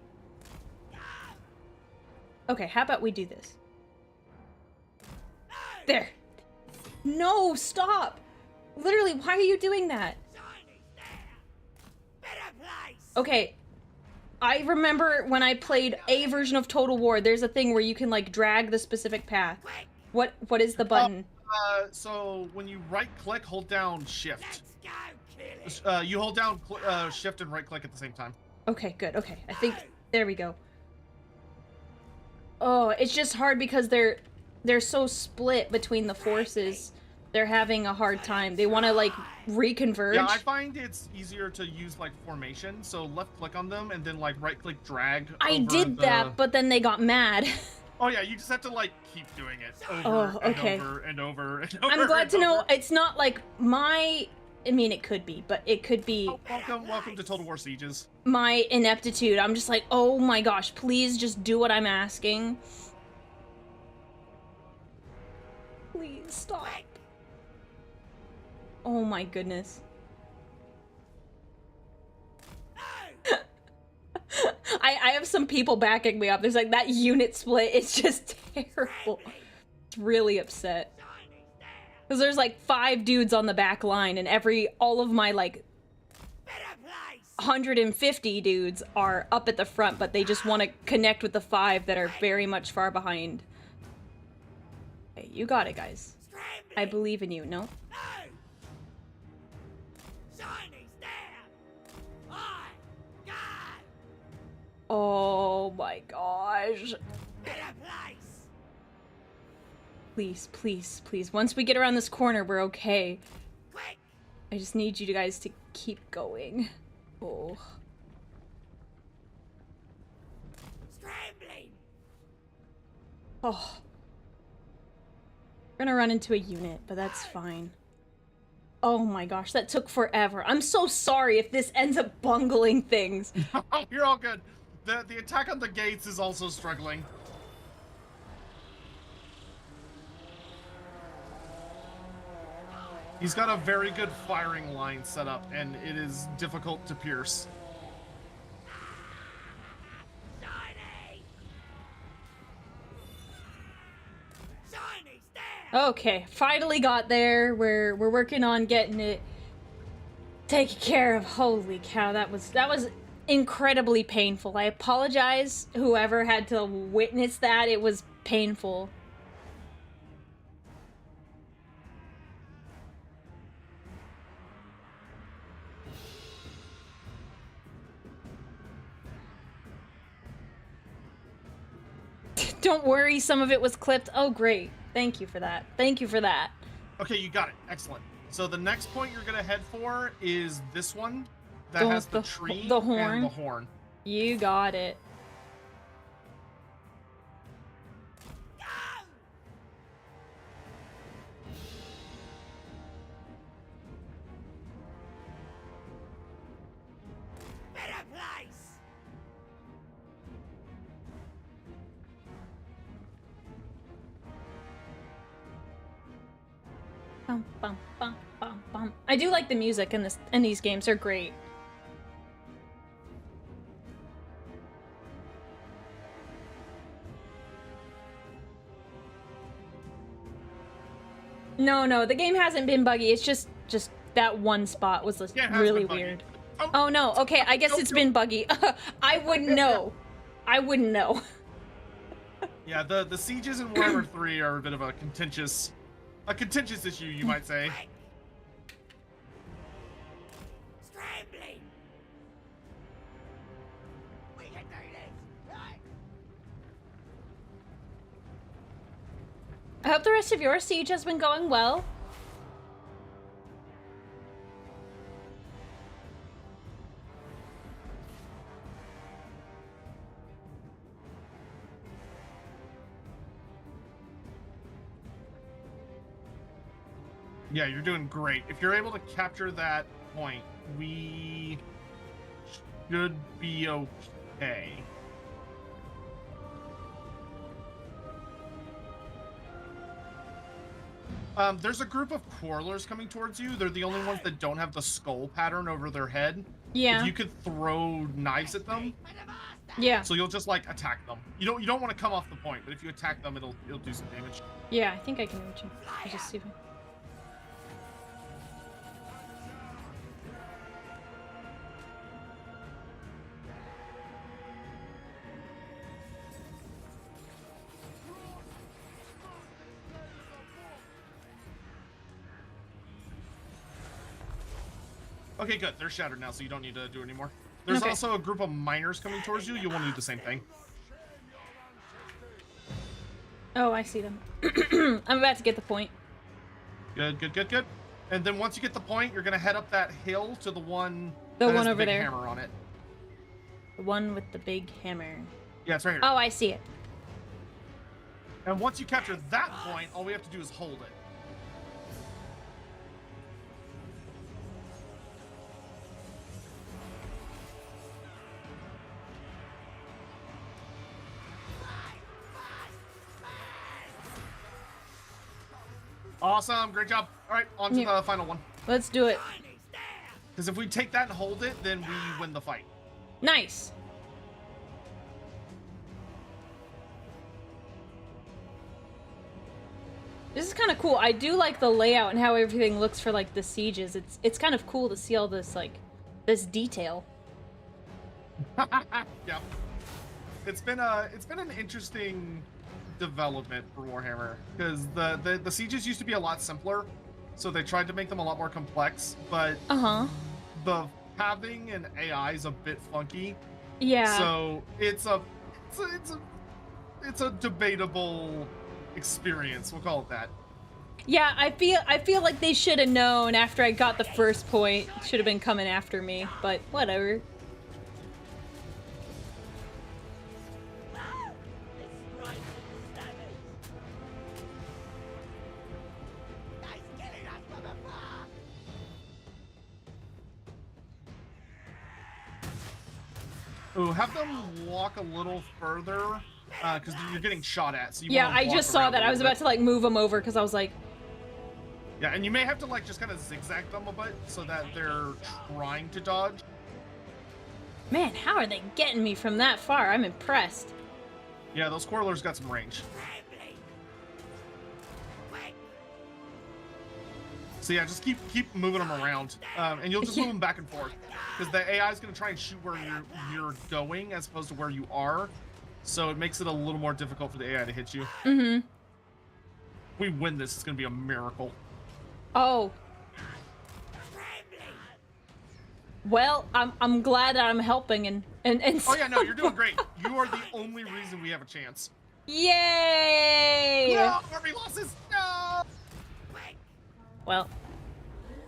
Speaker 1: Okay, how about we do this? There. No, stop! Literally, why are you doing that? Okay, I remember when I played a version of Total War, there's a thing where you can, like, drag the specific path. What is the button?
Speaker 2: So when you right-click, hold down Shift. You hold down Shift and right-click at the same time.
Speaker 1: Okay, good. Okay, I think there we go. Oh, it's just hard because they're so split between the forces. They're having a hard time. They want to like reconverge.
Speaker 2: Yeah, I find it's easier to use like formation. So left-click on them and then like right-click drag.
Speaker 1: I did that, but then they got mad.
Speaker 2: Oh yeah, you just have to like keep doing it over and over and over and over.
Speaker 1: I'm glad to know it's not like my I mean, it could be, but it could be
Speaker 2: Oh, welcome to Total War Sieges.
Speaker 1: my ineptitude. I'm just like, oh my gosh, please just do what I'm asking. Please stop. Oh my goodness. I have some people backing me up. There's like that unit split. It's just terrible. It's really upset. Because there's like 5 dudes on the back line, and all of my like 150 dudes are up at the front, but they just want to connect with the 5 that are very much far behind. Okay, you got it, guys. I believe in you. No? Oh my gosh. Please, please, please. Once we get around this corner, we're okay. I just need you guys to keep going. Oh. Oh. We're gonna run into a unit, but that's fine. Oh my gosh, that took forever. I'm so sorry if this ends up bungling things.
Speaker 2: You're all good. The attack on the gates is also struggling. He's got a very good firing line set up, and it is difficult to pierce.
Speaker 1: Okay, finally got there. We're working on getting it taken care of. Holy cow, that was incredibly painful. I apologize whoever had to witness that. It was painful. Don't worry, some of it was clipped. Oh, great. Thank you for that. Thank you for that.
Speaker 2: Okay, you got it. Excellent. So the next point you're going to head for is this one that has the tree
Speaker 1: the horn.
Speaker 2: and the horn.
Speaker 1: You got it. Bum, bum, bum, bum, bum. I do like the music in these games. They're great. No, the game hasn't been buggy. It's just that one spot was really weird. Oh no, okay, I guess it's been buggy. I wouldn't know. I wouldn't know.
Speaker 2: Yeah, the sieges in Warhammer 3 are a bit of a contentious issue, you might say.
Speaker 1: I hope the rest of your siege has been going well.
Speaker 2: Yeah, you're doing great. If you're able to capture that point, we should be okay. There's a group of quarrelers coming towards you. They're the only ones that don't have the skull pattern over their head.
Speaker 1: Yeah.
Speaker 2: If you could throw knives at them.
Speaker 1: Yeah.
Speaker 2: So you'll just like attack them. You don't want to come off the point, but if you attack them, it'll do some damage.
Speaker 1: Yeah, I think I can reach him. I'll just see if I...
Speaker 2: Okay, good. They're shattered now, so you don't need to do it anymore. There's also a group of miners coming towards you. You'll want to do the same thing.
Speaker 1: Oh, I see them. I'm about to get the point.
Speaker 2: Good. And then once you get the point, you're gonna head up that hill to the one.
Speaker 1: The one
Speaker 2: has
Speaker 1: over
Speaker 2: the big
Speaker 1: there.
Speaker 2: Hammer on it.
Speaker 1: The one with the big hammer.
Speaker 2: Yeah, it's right here.
Speaker 1: Oh, I see it.
Speaker 2: And once you capture that point, all we have to do is hold it. Awesome, great job. All right, on to
Speaker 1: Yeah.
Speaker 2: the final one.
Speaker 1: Let's do it.
Speaker 2: Because if we take that and hold it, then we win the fight.
Speaker 1: Nice. This is kind of cool. I do like the layout and how everything looks for like the sieges. It's kind of cool to see all this like this detail.
Speaker 2: Yeah. It's been an interesting development for Warhammer because the sieges used to be a lot simpler, so they tried to make them a lot more complex, but the pathing and AI is a bit funky.
Speaker 1: Yeah.
Speaker 2: So it's a debatable experience. We'll call it that.
Speaker 1: Yeah, I feel like they should have known after I got the first point. Should have been coming after me, but whatever.
Speaker 2: Ooh, have them walk a little further, because you're getting shot at. So you
Speaker 1: Yeah,
Speaker 2: wanna
Speaker 1: I
Speaker 2: walk
Speaker 1: just saw
Speaker 2: around
Speaker 1: that.
Speaker 2: a
Speaker 1: I was
Speaker 2: little
Speaker 1: about to like move them over because I was like,
Speaker 2: Yeah, and you may have to like just kind of zigzag them a bit so that they're trying to dodge.
Speaker 1: man, how are they getting me from that far? I'm impressed.
Speaker 2: Yeah, those Quarrelers got some range. So yeah, just keep moving them around, and you'll just move them back and forth because the AI is going to try and shoot where you're going as opposed to where you are. So it makes it a little more difficult for the AI to hit you.
Speaker 1: Mm-hmm.
Speaker 2: If we win this, it's going to be a miracle.
Speaker 1: Oh. Well, I'm glad that I'm helping and
Speaker 2: Oh yeah, no, you're doing great. You are the only reason we have a chance.
Speaker 1: Yay!
Speaker 2: No, army losses. No.
Speaker 1: Well,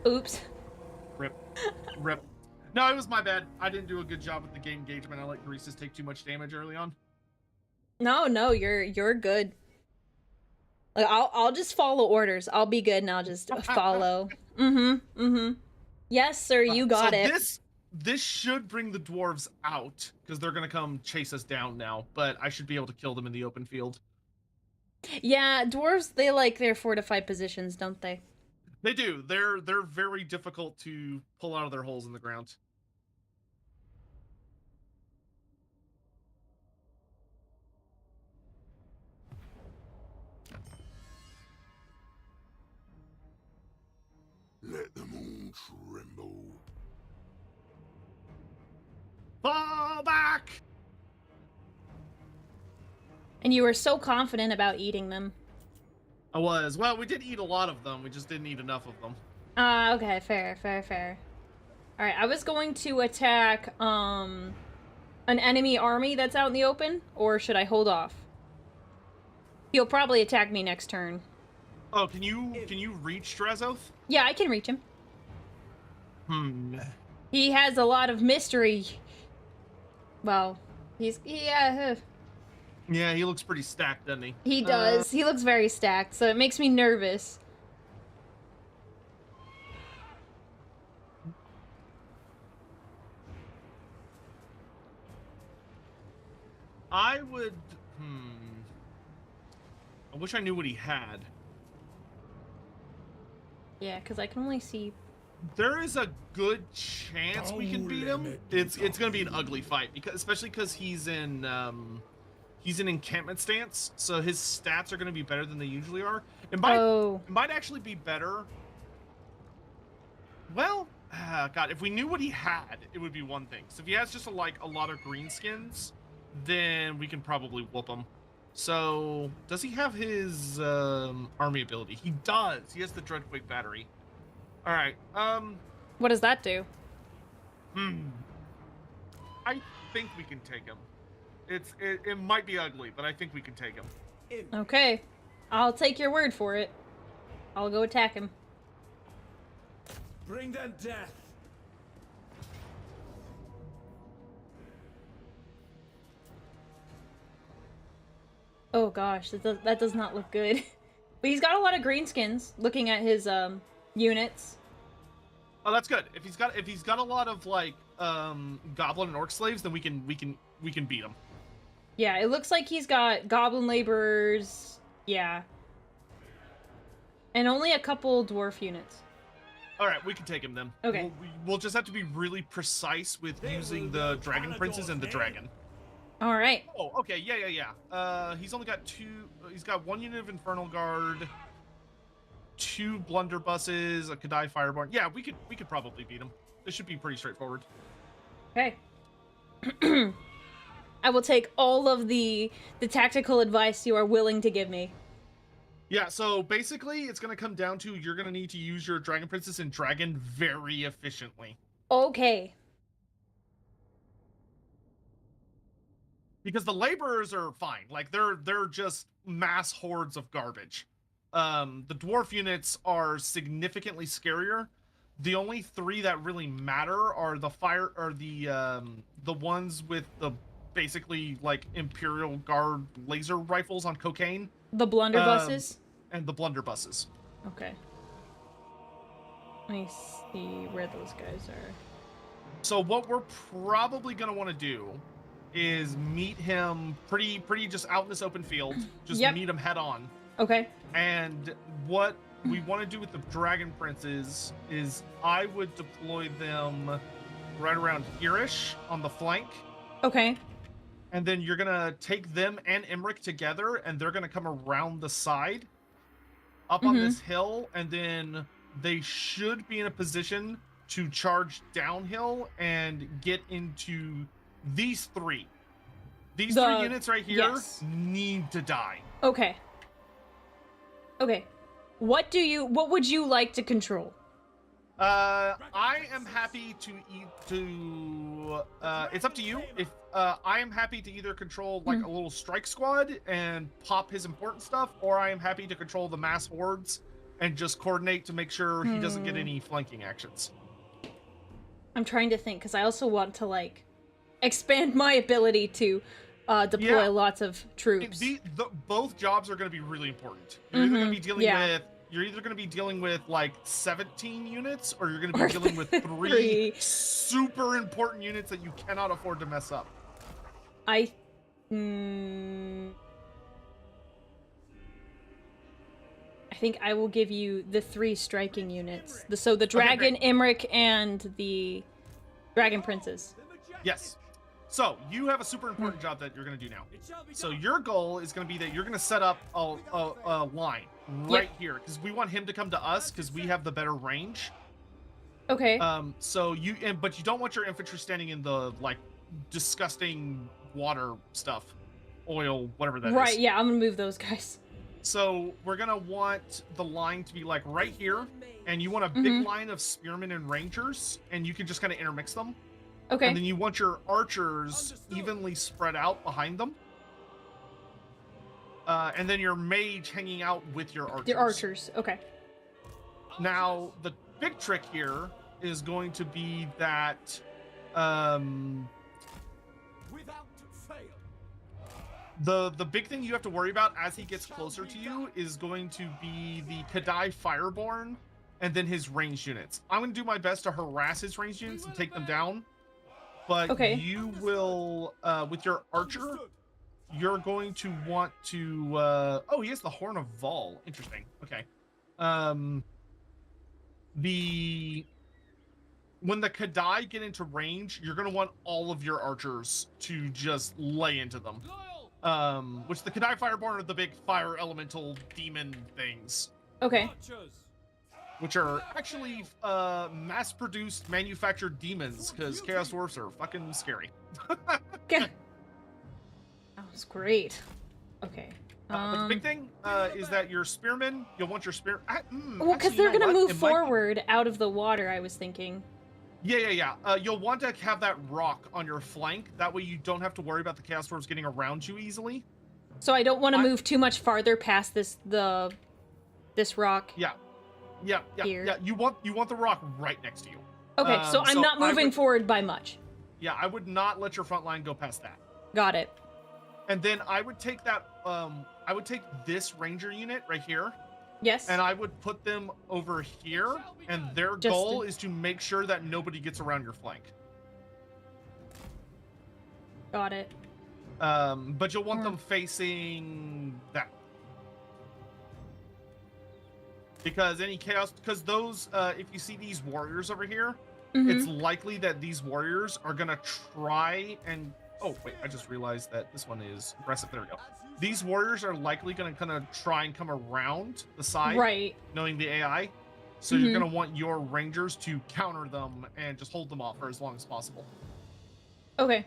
Speaker 1: oops.
Speaker 2: Rip. Rip. No, it was my bad. I didn't do a good job with the game engagement. I let Greases take too much damage early on.
Speaker 1: No, you're good. Like I'll just follow orders. I'll be good and I'll just follow. Yes, sir, you got
Speaker 2: so
Speaker 1: it.
Speaker 2: This should bring the dwarves out because they're gonna come chase us down now. But I should be able to kill them in the open field.
Speaker 1: Yeah, dwarves, they like their fortified positions, don't they?
Speaker 2: They do. They're very difficult to pull out of their holes in the ground.
Speaker 3: Let them all tremble.
Speaker 2: Fall back!
Speaker 1: And you were so confident about eating them.
Speaker 2: I was. Well, we did eat a lot of them. We just didn't eat enough of them.
Speaker 1: Okay, fair. Alright, I was going to attack, an enemy army that's out in the open, or should I hold off? He'll probably attack me next turn.
Speaker 2: Oh, can you reach Drazoth?
Speaker 1: Yeah, I can reach him. He has a lot of mystery. Well, yeah,
Speaker 2: Yeah, he looks pretty stacked, doesn't he?
Speaker 1: he does. He looks very stacked, so it makes me nervous.
Speaker 2: I would. I wish I knew what he had.
Speaker 1: Yeah, because I can only see...
Speaker 2: There is a good chance we can beat him. It's gonna be an ugly fight especially because he's in encampment stance, so his stats are gonna be better than they usually are. It might actually be better. Well, God, if we knew what he had, it would be one thing. So if he has just a lot of greenskins, then we can probably whoop him. So, does he have his army ability? He does. He has the Dreadquake battery. All right.
Speaker 1: What does that do?
Speaker 2: I think we can take him. It might be ugly, but I think we can take him.
Speaker 1: Okay. I'll take your word for it. I'll go attack him.
Speaker 4: Bring them death.
Speaker 1: Oh gosh, that does not look good. But he's got a lot of greenskins. Looking at his units.
Speaker 2: Oh, that's good. If he's got a lot of goblin and orc slaves, then we can beat him.
Speaker 1: Yeah, it looks like he's got goblin laborers. Yeah. And only a couple dwarf units.
Speaker 2: All right, we can take him then.
Speaker 1: Okay.
Speaker 2: We'll just have to be really precise with using the dragon princes and the dragon.
Speaker 1: All right.
Speaker 2: Oh, okay, yeah. He's only got two. He's got 1 unit of Infernal Guard, 2 blunderbusses, a Kadai Fireborn. Yeah, we could probably beat him. This should be pretty straightforward.
Speaker 1: Okay. I will take all of the tactical advice you are willing to give me.
Speaker 2: Yeah, so basically, it's going to come down to you're going to need to use your Dragon Princess and Dragon very efficiently.
Speaker 1: Okay.
Speaker 2: Because the laborers are fine. Like, they're just mass hordes of garbage. The dwarf units are significantly scarier. The only 3 that really matter are the ones with the basically like Imperial Guard laser rifles on cocaine.
Speaker 1: The blunderbusses?
Speaker 2: And the blunderbusses.
Speaker 1: Okay. Let me see where those guys are.
Speaker 2: So what we're probably going to want to do is meet him pretty just out in this open field. Just meet him head on.
Speaker 1: Okay.
Speaker 2: And what we want to do with the Dragon Princes is I would deploy them right around here-ish on the flank.
Speaker 1: Okay.
Speaker 2: And then you're going to take them and Emmerich together, and they're going to come around the side up on this hill, and then they should be in a position to charge downhill and get into these 3. These 3 units right here need to die.
Speaker 1: Okay. Okay. What would you like to control?
Speaker 2: I am happy it's up to you. If I am happy to either control like a little strike squad and pop his important stuff, or I am happy to control the mass hordes and just coordinate to make sure he doesn't get any flanking actions.
Speaker 1: I'm trying to think, because I also want to like expand my ability to deploy lots of troops.
Speaker 2: Both jobs are going to be really important. You're either going to be dealing with You're either going to be dealing with like 17 units, or you're going to be dealing with 3 super important units that you cannot afford to mess up.
Speaker 1: I think I will give you the 3 striking units. So the Dragon, Emmerich, and the Dragon Princes.
Speaker 2: Yes. So you have a super important job that you're going to do now. So your goal is going to be that you're going to set up a line right here, because we want him to come to us because we have the better range.
Speaker 1: Okay.
Speaker 2: So but you don't want your infantry standing in the like disgusting water stuff, oil, whatever that is.
Speaker 1: Right. Yeah, I'm gonna move those guys.
Speaker 2: So we're gonna want the line to be like right here, and you want a big line of spearmen and rangers, and you can just kind of intermix them.
Speaker 1: Okay.
Speaker 2: And then you want your archers evenly spread out behind them. And then your mage hanging out with your archers.
Speaker 1: Your archers, okay.
Speaker 2: Now, the big trick here is going to be that the big thing you have to worry about as he gets closer to you is going to be the Kadai Fireborn and then his ranged units. I'm going to do my best to harass his ranged units and take them down. But you will, with your archer, you're going to want to... oh, he has the Horn of Vol. Interesting. Okay. When the Kadai get into range, you're going to want all of your archers to just lay into them. Which the Kadai Fireborn are the big fire elemental demon things.
Speaker 1: Okay.
Speaker 2: Which are actually mass-produced, manufactured demons, because Chaos Dwarfs are fucking scary.
Speaker 1: That was great. Okay.
Speaker 2: But the big thing is that your spearmen, you'll want your spear...
Speaker 1: well, because they're going to move forward out of the water, I was thinking.
Speaker 2: Yeah. You'll want to have that rock on your flank. That way you don't have to worry about the Chaos Dwarves getting around you easily.
Speaker 1: So I don't want to move too much farther past this rock.
Speaker 2: Yeah. You want the rock right next to you.
Speaker 1: Okay, so I'm not moving forward by much.
Speaker 2: Yeah, I would not let your front line go past that.
Speaker 1: Got it.
Speaker 2: And then I would take that. I would take this ranger unit right here.
Speaker 1: Yes.
Speaker 2: And I would put them over here, and their goal is to make sure that nobody gets around your flank.
Speaker 1: Got it.
Speaker 2: But you'll want them facing that. because any chaos, because those, if you see these warriors over here,
Speaker 1: Mhm.
Speaker 2: it's likely that these warriors are gonna try and, oh wait, I just realized that this one is aggressive. There we go. These warriors are likely gonna kind of try and come around the side,
Speaker 1: Right.
Speaker 2: knowing the AI. So you're gonna want your rangers to counter them and just hold them off for as long as possible.
Speaker 1: Okay.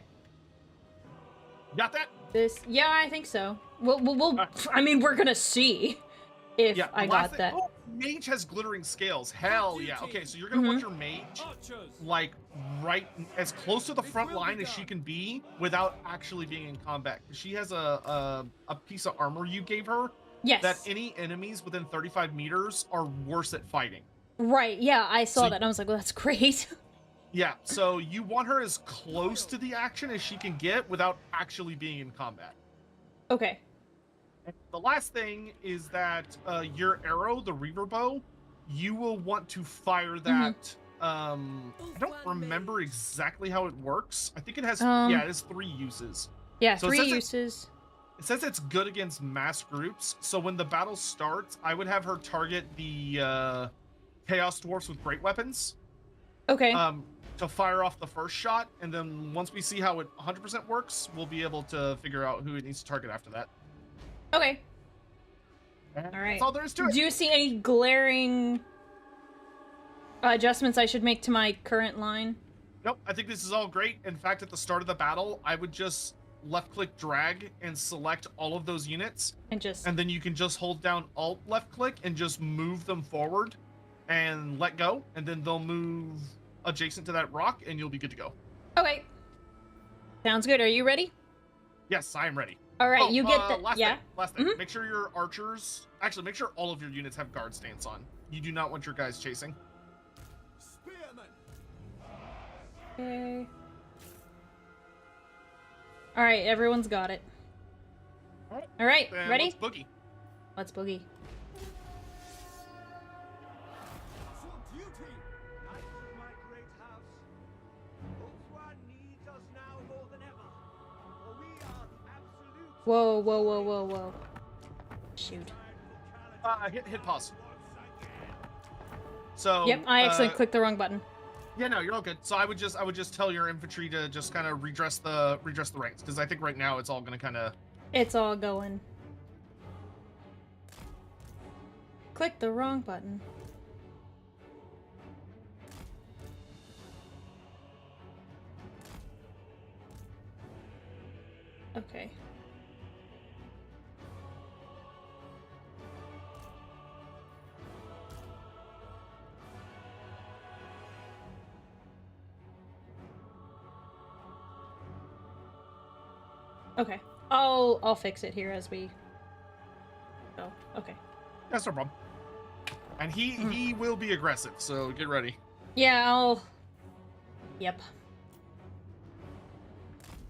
Speaker 2: Got that?
Speaker 1: Yeah, I think so. We'll I mean, we're gonna see if
Speaker 2: Yeah,
Speaker 1: I
Speaker 2: last
Speaker 1: got that.
Speaker 2: Oh, mage has glittering scales. Hell yeah. Okay, so you're gonna want your mage
Speaker 4: Archers.
Speaker 2: like right as close to the front line as she can be without actually being in combat. She has a piece of armor you gave her
Speaker 1: Yes.
Speaker 2: that any enemies within 35 meters are worse at fighting.
Speaker 1: Right. Yeah, I saw
Speaker 2: So
Speaker 1: that. And I was like, well, that's great.
Speaker 2: Yeah, so you want her as close to the action as she can get without actually being in combat.
Speaker 1: Okay.
Speaker 2: The last thing is that your arrow, the reaver bow, you will want to fire that. I don't remember exactly how it works. I think it has, yeah, it has 3 uses.
Speaker 1: Yeah,
Speaker 2: So it
Speaker 1: 3
Speaker 2: says
Speaker 1: uses.
Speaker 2: It says it's good against mass groups. So when the battle starts, I would have her target the chaos dwarfs with great weapons.
Speaker 1: Okay.
Speaker 2: To fire off the first shot, and then once we see how it 100% works, we'll be able to figure out who it needs to target after that.
Speaker 1: Okay.
Speaker 2: All
Speaker 1: right.
Speaker 2: That's all there is to it.
Speaker 1: Do you see any glaring adjustments I should make to my current line?
Speaker 2: Nope, I think this is all great. In fact, at the start of the battle, I would just left-click drag and select all of those units,
Speaker 1: And
Speaker 2: then you can just hold down Alt left-click and just move them forward and let go, and then they'll move adjacent to that rock, and you'll be good to go.
Speaker 1: Okay. Sounds good. Are you ready?
Speaker 2: Yes, I am ready.
Speaker 1: All right,
Speaker 2: Oh,
Speaker 1: you get the
Speaker 2: last
Speaker 1: yeah.
Speaker 2: thing, last thing. Make sure your archers, actually make sure all of your units have guard stance on. You do not want your guys chasing.
Speaker 4: Spearmen.
Speaker 1: Okay. All right, everyone's got it. All right,
Speaker 2: And
Speaker 1: ready?
Speaker 2: let's boogie.
Speaker 1: Let's boogie.
Speaker 4: For duty. Knights of my great house. Ulthuan needs us now more than ever. For we are the absolute
Speaker 1: Whoa, whoa, whoa, whoa, whoa. Shoot.
Speaker 2: Hit pause. So.
Speaker 1: Yep, I accidentally clicked the wrong button.
Speaker 2: Yeah, no, you're all good. So I would just tell your infantry to just kind of redress the ranks, because I think right now it's all gonna kind of.
Speaker 1: It's all going. Click the wrong button. Okay. Okay. I'll fix it here as we go. Okay.
Speaker 2: That's no problem. And he will be aggressive, so get ready.
Speaker 1: Yeah, I'll. Yep.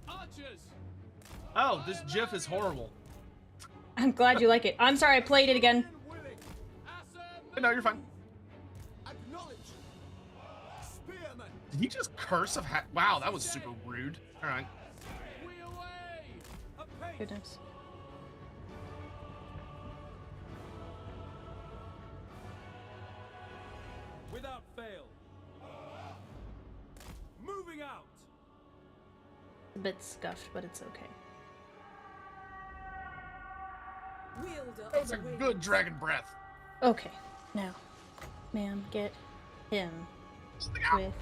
Speaker 4: archers.
Speaker 2: Oh, this GIF is horrible.
Speaker 1: I'm glad you like it. I'm sorry I played it again.
Speaker 4: Willing.
Speaker 2: No, you're fine.
Speaker 4: Acknowledge. Spearmen.
Speaker 2: Did he just curse of wow, that was super rude. All right.
Speaker 4: We away. Apace.
Speaker 1: Goodness.
Speaker 4: Without fail. Moving out.
Speaker 1: A bit scuffed, but it's okay.
Speaker 2: That was a good dragon breath.
Speaker 1: Okay. Now, ma'am, get him with.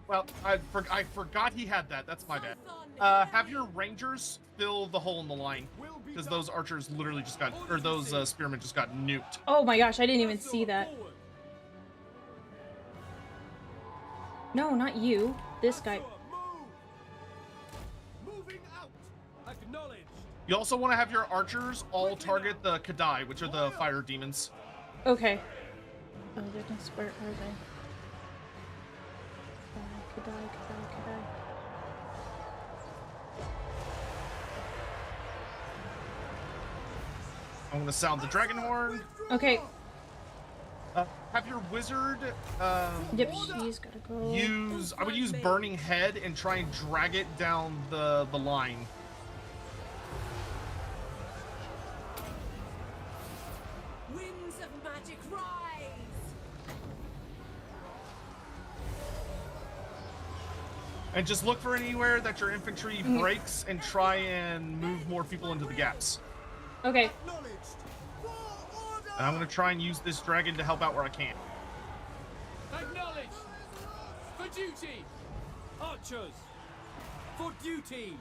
Speaker 2: Well, I forgot he had that. That's my bad. Have your rangers fill the hole in the line, because those archers literally just got, or those spearmen just got nuked.
Speaker 1: Oh my gosh, I didn't even see that.
Speaker 4: Forward.
Speaker 1: No, not you. This guy.
Speaker 4: Move. Moving out. Acknowledge.
Speaker 2: You also want to have your archers all target the Kadai, which are the fire demons.
Speaker 1: Okay. Oh goodness, where are they? Could I?
Speaker 2: I'm gonna sound the dragon horn.
Speaker 1: Okay.
Speaker 2: Have your wizard
Speaker 1: Yep, she's gotta go.
Speaker 2: I would use burning head and try and drag it down the line. And just look for anywhere that your infantry breaks and try and move more people into the gaps.
Speaker 1: Okay.
Speaker 4: Acknowledged. For order.
Speaker 2: And I'm going to try and use this dragon to help out where I can.
Speaker 6: Acknowledged. For duty. Archers. For duty.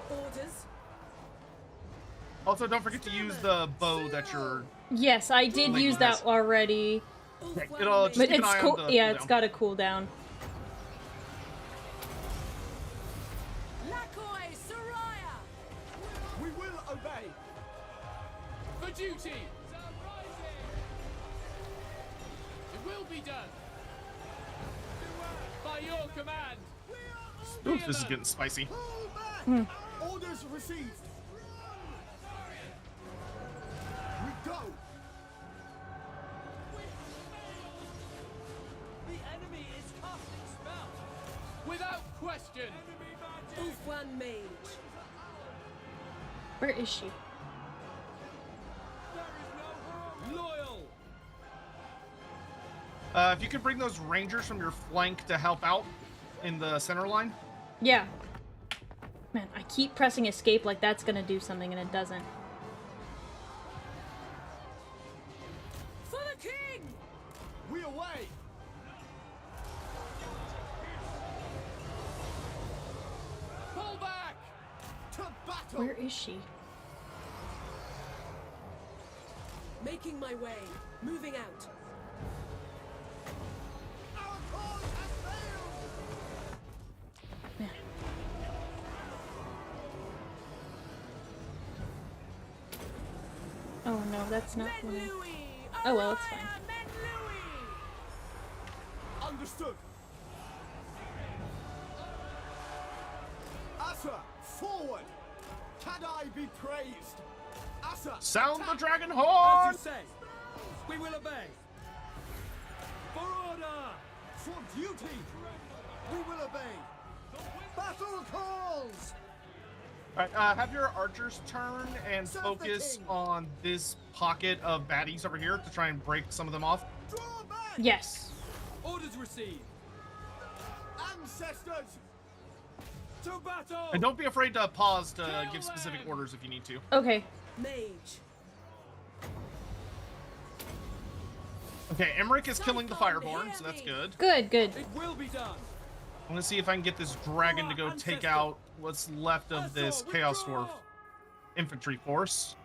Speaker 5: Orders.
Speaker 2: Also, don't forget to use the bow that you're...
Speaker 1: Yes, I did use that already.
Speaker 2: It'll just
Speaker 1: But
Speaker 2: keep an
Speaker 1: it's
Speaker 2: eye
Speaker 1: cool.
Speaker 2: on the
Speaker 1: Yeah, it's
Speaker 2: cooldown.
Speaker 1: got a cooldown.
Speaker 5: Lakoi Soraya.
Speaker 4: We will obey.
Speaker 6: For duty. It will be done. By your command.
Speaker 2: Ooh, this is getting spicy.
Speaker 4: Pull back. Orders received. We go.
Speaker 6: The enemy is casting spells. Without question.
Speaker 5: Ulfwan Mage.
Speaker 1: Where is she?
Speaker 6: Loyal.
Speaker 2: If you could bring those rangers from your flank to help out in the center line.
Speaker 1: Yeah. Man, I keep pressing escape like that's gonna do something and it doesn't.
Speaker 5: For the king.
Speaker 4: We away.
Speaker 6: Pull back.
Speaker 4: To battle.
Speaker 1: Where is she?
Speaker 5: Making my way. Moving out.
Speaker 4: Our cause has failed.
Speaker 1: Man. Oh no, that's not
Speaker 5: Men
Speaker 1: what I...
Speaker 5: Louis.
Speaker 1: Oh well, it's fine.
Speaker 5: Araya, Men Louis.
Speaker 4: Understood. Asa, forward. Cadai be praised. Asa,
Speaker 2: Sound the
Speaker 4: attack.
Speaker 2: dragon
Speaker 6: As
Speaker 2: horn!
Speaker 6: you say. We will obey. For order.
Speaker 4: For duty. We will obey. Battle calls.
Speaker 2: Alright, have your archers turn and
Speaker 4: Serve the
Speaker 2: focus
Speaker 4: king.
Speaker 2: on this pocket of baddies over here to try and break some of them off.
Speaker 4: Draw back.
Speaker 1: Yes.
Speaker 6: Orders received.
Speaker 4: Ancestors.
Speaker 6: To battle.
Speaker 2: And don't be afraid to pause to give specific orders if you need to.
Speaker 1: Okay.
Speaker 5: Mage.
Speaker 2: Okay, Emmerich is killing the Fireborn, so that's good.
Speaker 1: Good, good.
Speaker 6: It will be done.
Speaker 2: I'm gonna see if I can get this dragon to go take out what's left of this Chaos Dwarf infantry force.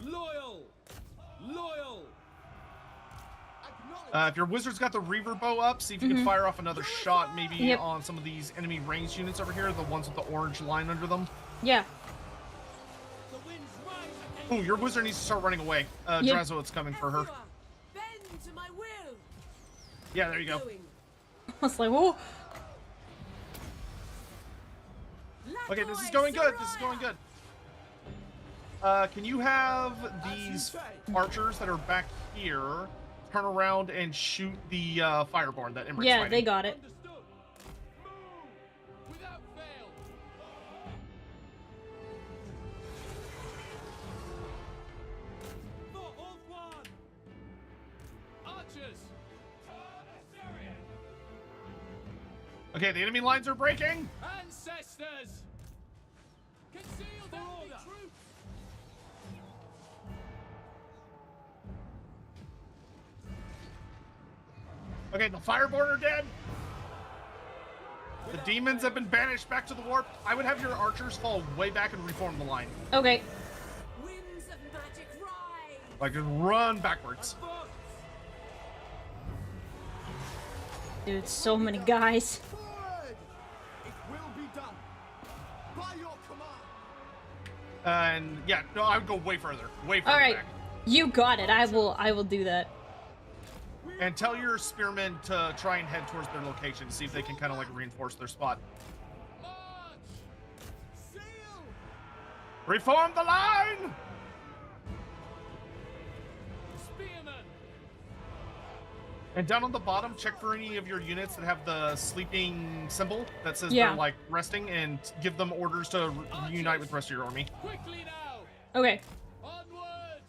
Speaker 6: Loyal. Loyal.
Speaker 4: Acknowledge.
Speaker 2: If your wizard's got the Reaver bow up, see if you can fire off another shot maybe
Speaker 1: Yep.
Speaker 2: on some of these enemy ranged units over here, the ones with the orange line under them.
Speaker 1: Yeah.
Speaker 6: The winds rise against
Speaker 2: Ooh, your wizard needs to start running away.
Speaker 1: Yep.
Speaker 2: Drazo's coming for her.
Speaker 5: Bend to my will.
Speaker 2: Yeah, there you go.
Speaker 5: Going.
Speaker 1: I was like, whoa.
Speaker 2: Okay, this is going good. This is going good. Can you have these archers that are back here turn around and shoot the Fireborn that Emmerich's
Speaker 1: Yeah,
Speaker 2: fighting?
Speaker 1: they got it.
Speaker 6: Understood. Move without fail. For Ulfwan. Archers.
Speaker 2: Okay, the enemy lines are breaking.
Speaker 6: Ancestors. Concealed enemy troops.
Speaker 2: Okay, the Fireborn are dead. The demons have been banished back to the warp. I would have your archers fall way back and reform the line.
Speaker 1: Okay.
Speaker 5: Winds of magic rise.
Speaker 2: Like, just run backwards.
Speaker 1: Dude, so many guys.
Speaker 4: Forward. It will be done. By your command.
Speaker 2: And yeah, no, I would go way further
Speaker 1: All right.
Speaker 2: back.
Speaker 1: You got it. I will do that.
Speaker 2: And tell your spearmen to try and head towards their location, see if they can kind of like reinforce their spot.
Speaker 6: March.
Speaker 4: Seal.
Speaker 2: Reform the line!
Speaker 6: Spearmen.
Speaker 2: And down on the bottom, check for any of your units that have the sleeping symbol that says
Speaker 1: Yeah.
Speaker 2: they're like resting, and give them orders to reunite with the rest of your army.
Speaker 6: Quickly now.
Speaker 1: Okay.
Speaker 6: Onward.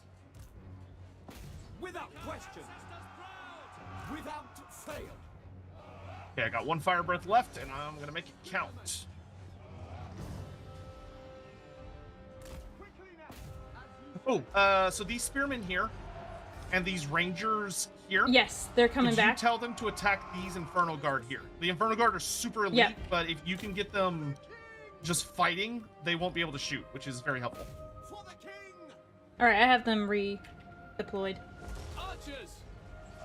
Speaker 4: Without question. Without fail.
Speaker 2: Okay, I got 1 fire breath left, and I'm gonna make it count. Oh, so these spearmen here and these rangers here.
Speaker 1: Yes, they're coming
Speaker 2: Could
Speaker 1: back.
Speaker 2: you tell them to attack these Infernal Guard here? The Infernal Guard are super elite,
Speaker 1: Yep.
Speaker 2: but if you can get them just fighting, they won't be able to shoot, which is very helpful.
Speaker 4: For the king!
Speaker 1: All right, I have them redeployed.
Speaker 6: Archers,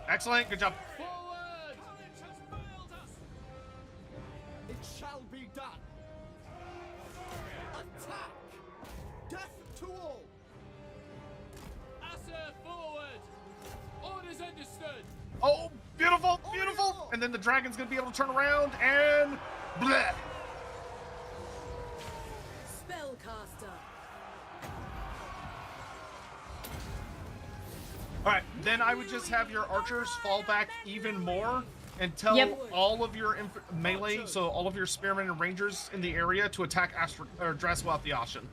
Speaker 2: Excellent, good job.
Speaker 6: forward!
Speaker 4: It shall be done. Attack! Death to all!
Speaker 6: Asser, forward! Orders understood!
Speaker 2: Oh, beautiful, beautiful! And then the dragon's gonna be able to turn around and bleh.
Speaker 5: Spellcaster.
Speaker 2: All right, then I would just have your archers fall back even more and tell
Speaker 1: Yep.
Speaker 2: all of your melee, so all of your spearmen and rangers in the area to attack Draswell the Ocean.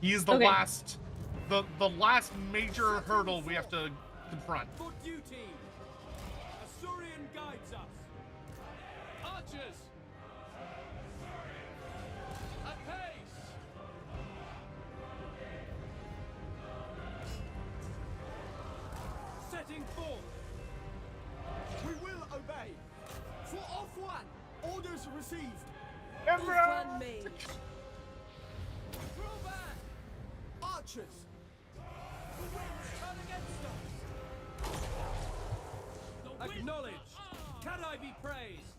Speaker 2: He is the
Speaker 1: Okay.
Speaker 2: last, the last major hurdle we have to confront.
Speaker 6: For duty! Asturian guides us! Archers! At pace! Setting forth!
Speaker 4: We will obey! For off one! Orders received!
Speaker 5: One mage.
Speaker 6: Draw back!
Speaker 4: Archers!
Speaker 6: The winds turn against us! The wind- Acknowledged! Can I be praised?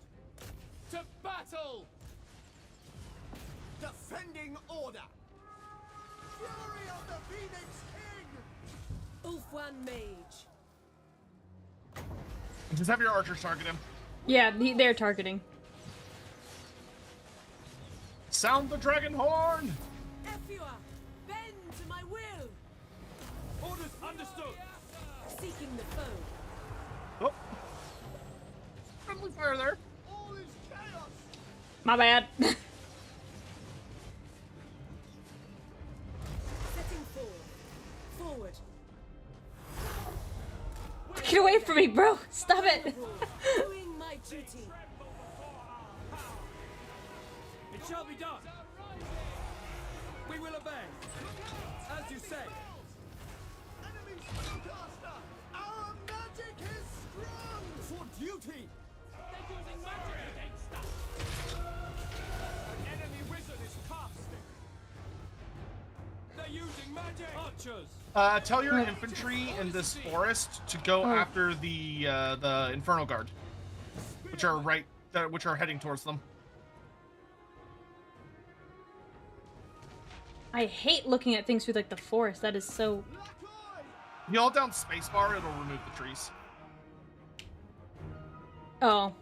Speaker 6: To battle!
Speaker 4: Defending order! Fury of the Phoenix King!
Speaker 5: One mage.
Speaker 2: Just have your archers target him.
Speaker 1: Yeah, they're targeting.
Speaker 2: Sound the dragon horn!
Speaker 5: Efua, bend to my will.
Speaker 6: Orders understood!
Speaker 5: Seeking the foe.
Speaker 2: Oh. Friendly fire there.
Speaker 4: All is chaos!
Speaker 1: My bad.
Speaker 5: Setting forward. Forward.
Speaker 1: Get away from me, bro. Stop it.
Speaker 5: Doing my duty.
Speaker 6: It shall be done! We will obey! As you say!
Speaker 4: Enemy spellcaster! Our magic is strong! For duty!
Speaker 6: They're using magic against us! An enemy wizard is casting! They're using magic! Archers!
Speaker 2: Tell your infantry in this forest to go after the Infernal Guard, which are heading towards them.
Speaker 1: I hate looking at things through like the forest. That is so.
Speaker 2: You hold down spacebar, it'll remove the trees.
Speaker 1: Oh.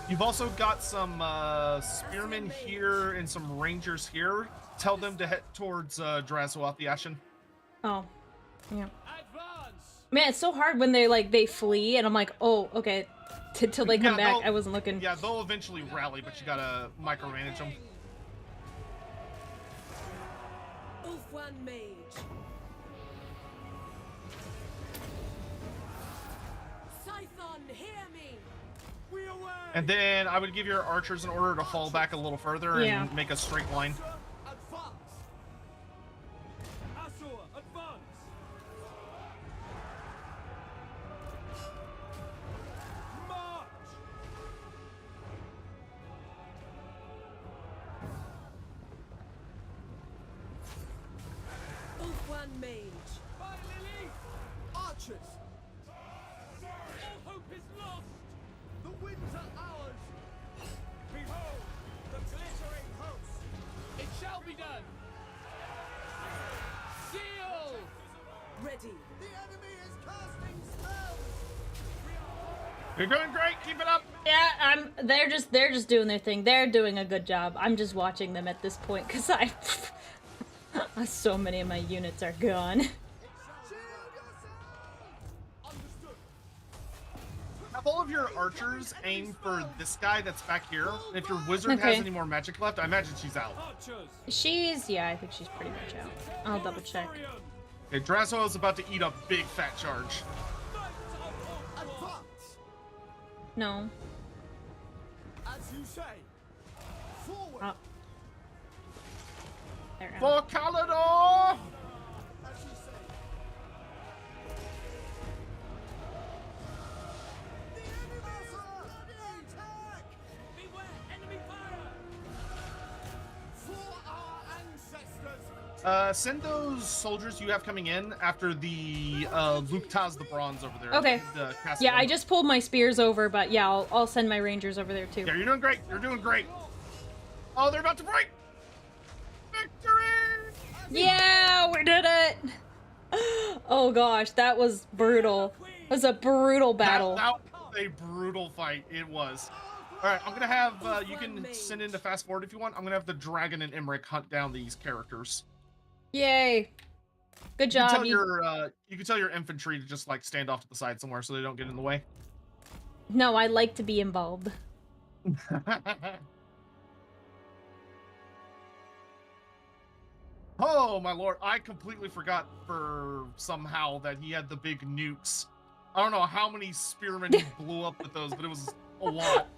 Speaker 2: You've also got some spearmen here and some rangers here. Tell them to head towards Draswell the Ashen.
Speaker 1: Oh. Yeah.
Speaker 6: Advance!
Speaker 1: Man, it's so hard when they flee, and I'm like, oh, okay. Till they come back.
Speaker 2: they'll-
Speaker 1: I wasn't looking.
Speaker 2: Yeah, they'll eventually rally, but you gotta micromanage them.
Speaker 5: One mage. Scython, hear me.
Speaker 4: We away!
Speaker 2: And then I would give your archers an order to fall back a little further
Speaker 1: Yeah.
Speaker 2: and make a straight line.
Speaker 4: Advance!
Speaker 6: Assur, advance! March!
Speaker 5: One mage.
Speaker 6: By Lily!
Speaker 4: Archers!
Speaker 6: All hope is lost!
Speaker 4: The winds are ours!
Speaker 6: Behold, the glittering host! It shall be done! Seal!
Speaker 5: Ready.
Speaker 4: The enemy is casting spells!
Speaker 2: You're doing great. Keep it up.
Speaker 1: Yeah, they're just doing their thing. They're doing a good job. I'm just watching them at this point because so many of my units are gone.
Speaker 4: Shield yourself! Understood!
Speaker 2: Have all of your archers aim for this guy that's back here. And if your wizard
Speaker 1: Okay.
Speaker 2: has any more magic left, I imagine she's out.
Speaker 6: Archers!
Speaker 1: Yeah, I think she's pretty much out. I'll double check.
Speaker 2: Okay, Draswell is about to eat a big fat charge.
Speaker 6: Knights of
Speaker 4: Advance!
Speaker 1: No.
Speaker 4: As you say. Forward!
Speaker 1: Oh. There we go.
Speaker 2: For Calidor!
Speaker 4: As you say. The enemies are attack!
Speaker 6: Beware! Enemy fire!
Speaker 4: For our ancestors!
Speaker 2: Send those soldiers you have coming in after the Luke Taz the Bronze over there.
Speaker 1: Okay.
Speaker 2: The
Speaker 1: Yeah, I just pulled my spears over, but yeah, I'll send my rangers over there too.
Speaker 2: Yeah, you're doing great. You're doing great. Oh, they're about to break. Victory!
Speaker 1: Yeah, we did it! Oh gosh, that was brutal. It was a brutal battle.
Speaker 2: That was a brutal fight. It was. All right, I'm gonna have you can send in to fast forward if you want. I'm gonna have the Dragon and Emmerich hunt down these characters.
Speaker 1: Yay. Good
Speaker 2: You can
Speaker 1: job.
Speaker 2: tell you can tell your infantry to just like stand off to the side somewhere so they don't get in the way.
Speaker 1: No, I like to be involved.
Speaker 2: Oh my lord, I completely forgot for somehow that he had the big nukes. I don't know how many spearmen he blew up with those, but it was a lot.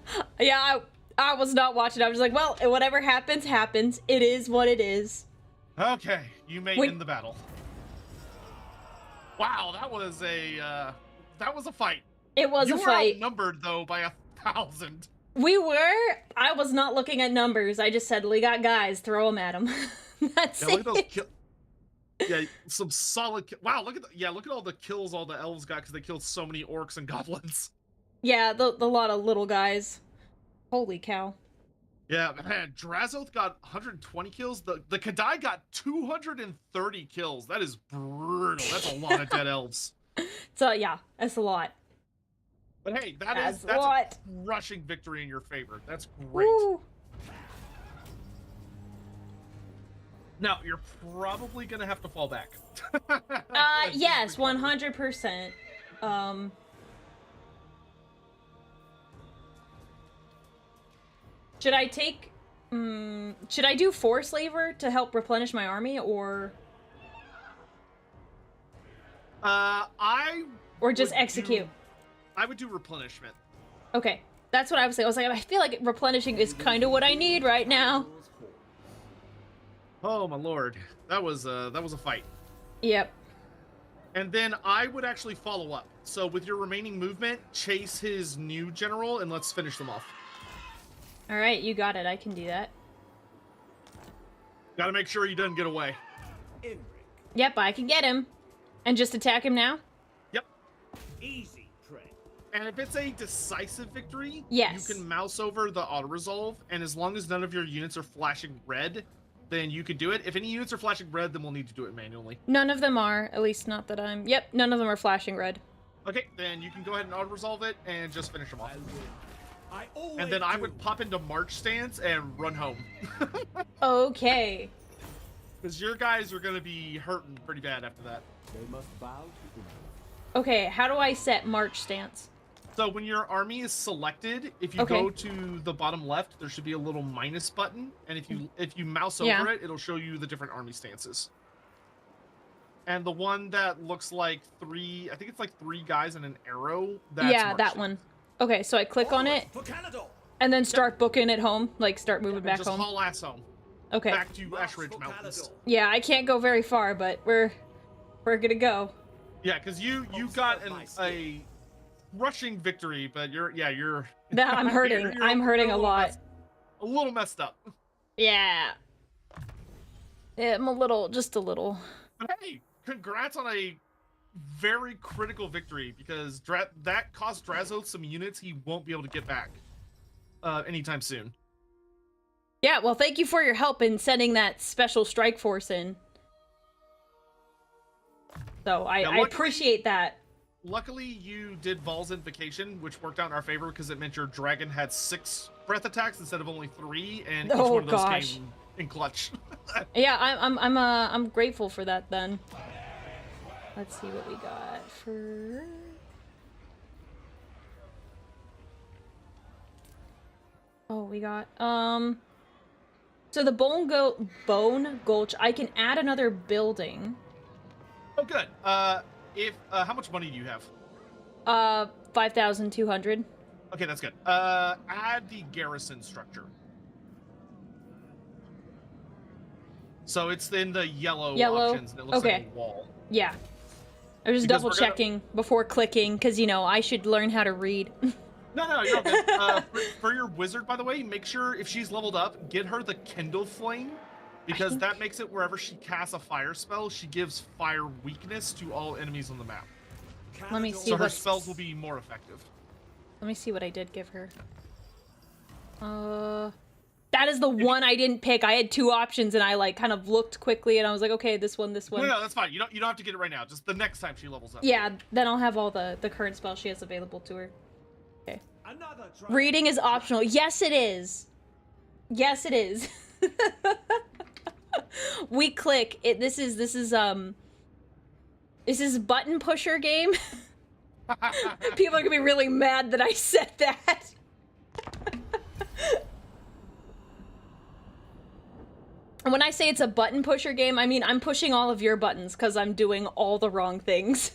Speaker 1: Yeah, I was not watching. I was like, well, whatever happens, happens. It is what it is.
Speaker 2: Okay, you made
Speaker 1: Wait.
Speaker 2: in the battle. Wow, that was a fight.
Speaker 1: It was
Speaker 2: You
Speaker 1: a
Speaker 2: were
Speaker 1: fight.
Speaker 2: outnumbered though by 1,000.
Speaker 1: We were. I was not looking at numbers. I just said, we got guys. Throw them at them. That's
Speaker 2: Yeah, look at those
Speaker 1: it.
Speaker 2: yeah, some solid. Wow, look at all the kills all the elves got because they killed so many orcs and goblins.
Speaker 1: Yeah, the lot of little guys. Holy cow.
Speaker 2: Yeah, man, Drazoth got 120 kills. The Kadai got 230 kills. That is brutal. That's a lot of dead elves.
Speaker 1: So yeah, that's a lot.
Speaker 2: But hey,
Speaker 1: That's
Speaker 2: that's
Speaker 1: a lot.
Speaker 2: a rushing victory in your favor. That's great.
Speaker 1: Woo.
Speaker 2: Now you're probably gonna have to fall back.
Speaker 1: Yes, 100%. Should I take... should I do Force Slaver to help replenish my army, or... Or just
Speaker 2: would
Speaker 1: execute?
Speaker 2: I would do replenishment.
Speaker 1: Okay, that's what I was saying. I was like, I feel like replenishing is kind of what I need right now.
Speaker 2: Oh my lord, that was a fight.
Speaker 1: Yep.
Speaker 2: And then I would actually follow up. So with your remaining movement, chase his new general and let's finish them off.
Speaker 1: All right, you got it. I can do that.
Speaker 2: Got to make sure he doesn't get away.
Speaker 1: Yep, I can get him. And just attack him now?
Speaker 2: Yep.
Speaker 4: Easy prey.
Speaker 2: And if it's a decisive victory,
Speaker 1: Yes.
Speaker 2: you can mouse over the auto resolve, and as long as none of your units are flashing red, then you can do it. If any units are flashing red, then we'll need to do it manually.
Speaker 1: None of them are. At least not that I'm... Yep, none of them are flashing red.
Speaker 2: Okay, then you can go ahead and auto resolve it and just finish them off.
Speaker 4: I always
Speaker 2: And then I
Speaker 4: do.
Speaker 2: would pop into march stance and run home.
Speaker 1: Okay.
Speaker 2: Because your guys are going to be hurting pretty bad after that.
Speaker 4: They must bow to the
Speaker 1: Okay, how do I set march stance?
Speaker 2: So when your army is selected, if you
Speaker 1: Okay.
Speaker 2: go to the bottom left, there should be a little minus button, and if you mouse over
Speaker 1: Yeah.
Speaker 2: it, it'll show you the different army stances. And the one that looks like I think it's like 3 guys and an arrow. That's
Speaker 1: Yeah,
Speaker 2: march
Speaker 1: that
Speaker 2: stance.
Speaker 1: one. Okay, so I click on it
Speaker 4: For Canada.
Speaker 1: and then start booking it home, like start moving
Speaker 2: And
Speaker 1: back
Speaker 2: just
Speaker 1: home.
Speaker 2: haul ass home.
Speaker 1: Okay.
Speaker 2: Back to
Speaker 4: March
Speaker 2: Ashridge
Speaker 4: for
Speaker 2: Mountains.
Speaker 4: Canada.
Speaker 1: Yeah, I can't go very far, but we're gonna go.
Speaker 2: Yeah, because you got a rushing victory, but you're
Speaker 1: I'm hurting.
Speaker 2: you're
Speaker 1: I'm hurting a lot.
Speaker 2: A little messed up.
Speaker 1: Yeah. Yeah, I'm just a little.
Speaker 2: But hey, congrats on a very critical victory because that cost Drazoth some units he won't be able to get back anytime soon.
Speaker 1: Yeah, well, thank you for your help in sending that special strike force in. So I
Speaker 2: luckily-
Speaker 1: appreciate that.
Speaker 2: Luckily, you did Val's Invocation, which worked out in our favor because it meant your dragon had 6 breath attacks instead of only 3, and each
Speaker 1: Oh,
Speaker 2: one of those
Speaker 1: gosh.
Speaker 2: came in clutch.
Speaker 1: Yeah, I'm grateful for that then. Let's see what we got for. Oh, we got so the Bone Gulch, I can add another building.
Speaker 2: Oh, good. How much money do you have?
Speaker 1: 5,200.
Speaker 2: Okay, that's good. Add the garrison structure. So it's in the yellow options, and it looks like a wall.
Speaker 1: Yeah. I was just
Speaker 2: Because
Speaker 1: double checking before clicking, because, you know, I should learn how to read.
Speaker 2: No, you're okay. For your wizard, by the way, make sure if she's leveled up, get her the Kindle Flame, because that makes it wherever she casts a fire spell, she gives fire weakness to all enemies on the map.
Speaker 1: Let me see
Speaker 2: So her
Speaker 1: what
Speaker 2: spells will be more effective.
Speaker 1: Let me see what I did give her. That is the one I didn't pick. I had two options, and I like kind of looked quickly, and I was like, okay, this one.
Speaker 2: No, that's fine. You don't have to get it right now. Just the next time she levels up.
Speaker 1: Yeah, then I'll have all the current spells she has available to her. Okay.
Speaker 4: Another try.
Speaker 1: Reading is optional. Yes, it is. Yes, it is. We click it. This is button pusher game. People are gonna be really mad that I said that. When I say it's a button pusher game, I mean I'm pushing all of your buttons because I'm doing all the wrong things.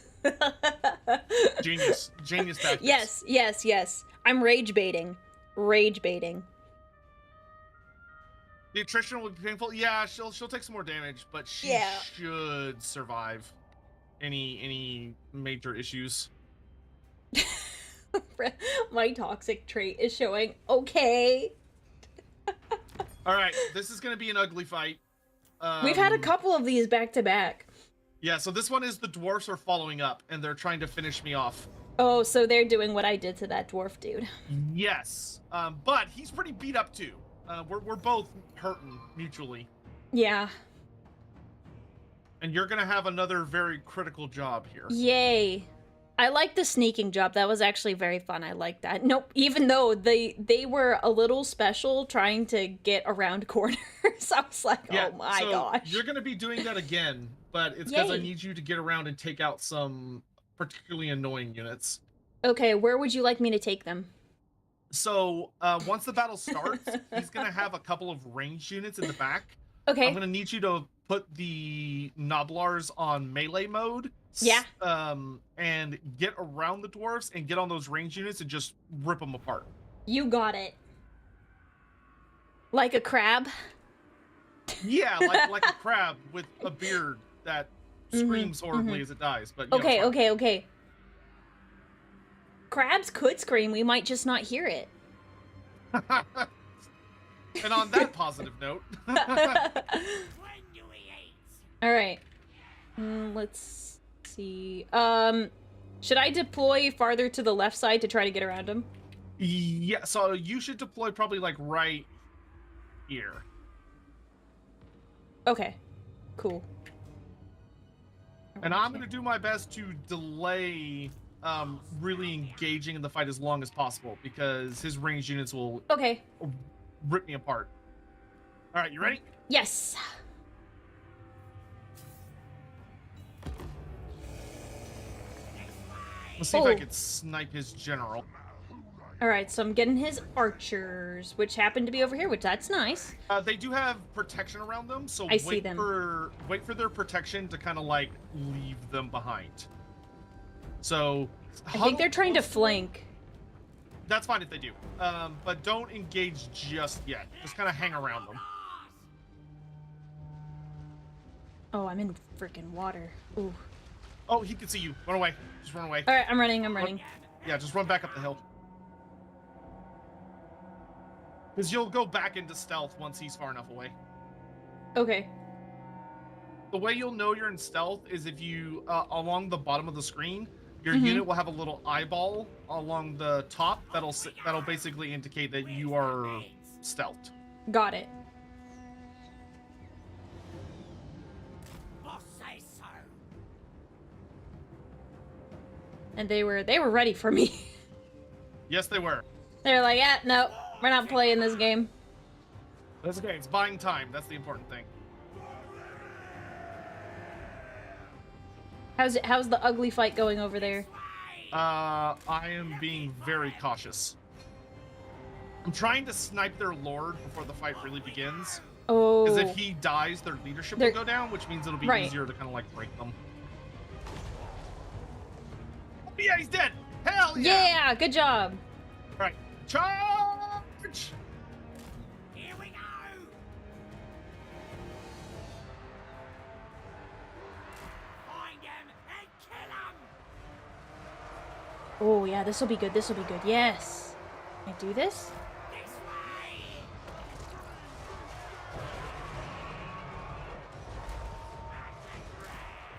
Speaker 2: Genius tactics.
Speaker 1: Yes. I'm rage baiting.
Speaker 2: The attrition will be painful. Yeah, she'll take some more damage, but she should survive any major issues.
Speaker 1: My toxic trait is showing. Okay.
Speaker 2: All right, this is going to be an ugly fight.
Speaker 1: We've had a couple of these back to back.
Speaker 2: Yeah, so this one is the dwarfs are following up, and they're trying to finish me off.
Speaker 1: Oh, so they're doing what I did to that dwarf dude.
Speaker 2: Yes, but he's pretty beat up too. We're both hurting mutually.
Speaker 1: Yeah.
Speaker 2: And you're going to have another very critical job here.
Speaker 1: Yay. I like the sneaking job. That was actually very fun. I like that. Nope, even though they were a little special trying to get around corners. I was like, oh my gosh.
Speaker 2: You're going to be doing that again, but it's because I need you to get around and take out some particularly annoying units.
Speaker 1: Okay, where would you like me to take them?
Speaker 2: So, once the battle starts, he's going to have a couple of ranged units in the back.
Speaker 1: Okay.
Speaker 2: I'm going to need you to put the Noblars on melee mode.
Speaker 1: Yeah.
Speaker 2: And get around the dwarves and get on those ranged units and just rip them apart.
Speaker 1: You got it. Like a crab?
Speaker 2: Yeah, like a crab with a beard that screams horribly as it dies. But
Speaker 1: Okay. Crabs could scream. We might just not hear it.
Speaker 2: And on that positive note.
Speaker 1: All right. Let's see. Should I deploy farther to the left side to try to get around him?
Speaker 2: Yeah, so you should deploy probably like right here.
Speaker 1: Okay. Cool.
Speaker 2: And I'm going to do my best to delay really engaging in the fight as long as possible because his ranged units will rip me apart. All right, you ready?
Speaker 1: Yes.
Speaker 2: Let's see if I can snipe his general.
Speaker 1: All right, so I'm getting his archers, which happen to be over here, which that's nice.
Speaker 2: They do have protection around them, so
Speaker 1: I see them.
Speaker 2: wait for their protection to kind of like leave them behind. So
Speaker 1: I think they're trying to flank.
Speaker 2: That's fine if they do, but don't engage just yet. Just kind of hang around them.
Speaker 1: Oh, I'm in freaking water. Ooh.
Speaker 2: Oh, he can see you. Run away. Just run away.
Speaker 1: All right, I'm running.
Speaker 2: Yeah, just run back up the hill. Because you'll go back into stealth once he's far enough away.
Speaker 1: Okay.
Speaker 2: The way you'll know you're in stealth is if you, along the bottom of the screen, your unit will have a little eyeball along the top that'll basically indicate that you are stealthed.
Speaker 1: Got it. And they were ready for me.
Speaker 2: Yes, they were.
Speaker 1: They're like, yeah, no, we're not playing this game.
Speaker 2: That's okay. It's buying time. That's the important thing.
Speaker 1: How's the ugly fight going over there?
Speaker 2: I am being very cautious. I'm trying to snipe their lord before the fight really begins.
Speaker 1: Oh.
Speaker 2: Because if he dies, their leadership will go down, which means it'll be easier to kind of like break them. Yeah, he's dead. Hell yeah!
Speaker 1: Yeah, good job.
Speaker 2: All right, charge!
Speaker 6: Here we go! Find him and kill him!
Speaker 1: Oh yeah, this will be good. This will be good. Yes. Can I do this?
Speaker 6: This way!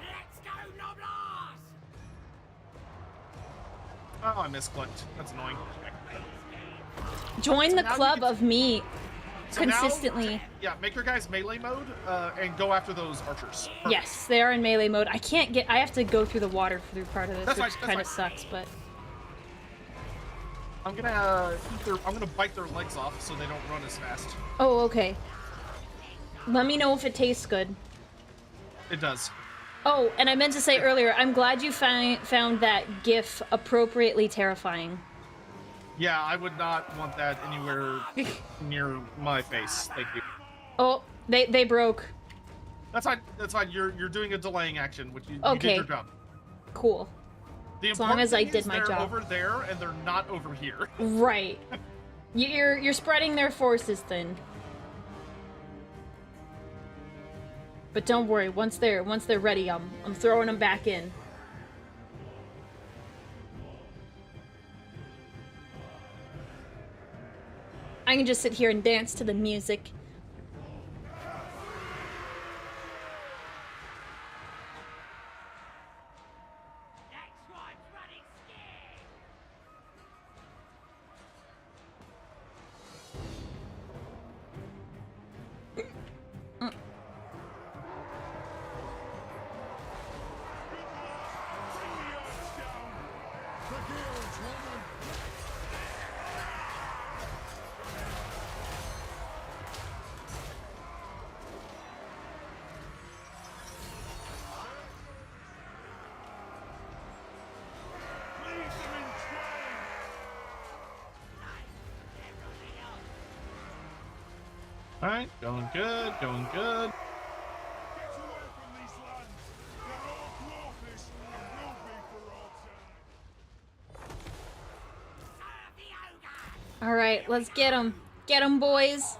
Speaker 6: Let's go, Noblas!
Speaker 2: Oh, I misclicked. That's annoying.
Speaker 1: Join the
Speaker 2: now you
Speaker 1: club
Speaker 2: can-
Speaker 1: of me
Speaker 2: So now-
Speaker 1: consistently.
Speaker 2: yeah, make your guys melee mode and go after those archers. Perfect.
Speaker 1: Yes, they are in melee mode. I can't get. I have to go through the water through part of this,
Speaker 2: That's
Speaker 1: which
Speaker 2: fine, that's
Speaker 1: kind of
Speaker 2: fine.
Speaker 1: sucks. But
Speaker 2: I'm gonna I'm gonna bite their legs off so they don't run as fast.
Speaker 1: oh, okay. Let me know if it tastes good.
Speaker 2: It does.
Speaker 1: Oh, and I meant to say earlier, I'm glad you found that GIF appropriately terrifying.
Speaker 2: Yeah, I would not want that anywhere near my face. Thank you.
Speaker 1: Oh, they broke.
Speaker 2: That's fine. That's fine. You're doing a delaying action, which you
Speaker 1: Okay.
Speaker 2: did your job.
Speaker 1: Cool.
Speaker 2: The
Speaker 1: As long
Speaker 2: important
Speaker 1: as I
Speaker 2: thing
Speaker 1: did
Speaker 2: is
Speaker 1: my
Speaker 2: they're
Speaker 1: job.
Speaker 2: over there and they're not over here.
Speaker 1: Right. You're spreading their forces thin. But don't worry, once they're ready, I'm throwing them back in. I can just sit here and dance to the music.
Speaker 6: Next one's running scared!
Speaker 2: All right, going good, going good.
Speaker 3: Get away from these lands! They're all dwarfish and will be for all time!
Speaker 6: Serve the ogre!
Speaker 1: All right, let's get them. Get them, boys.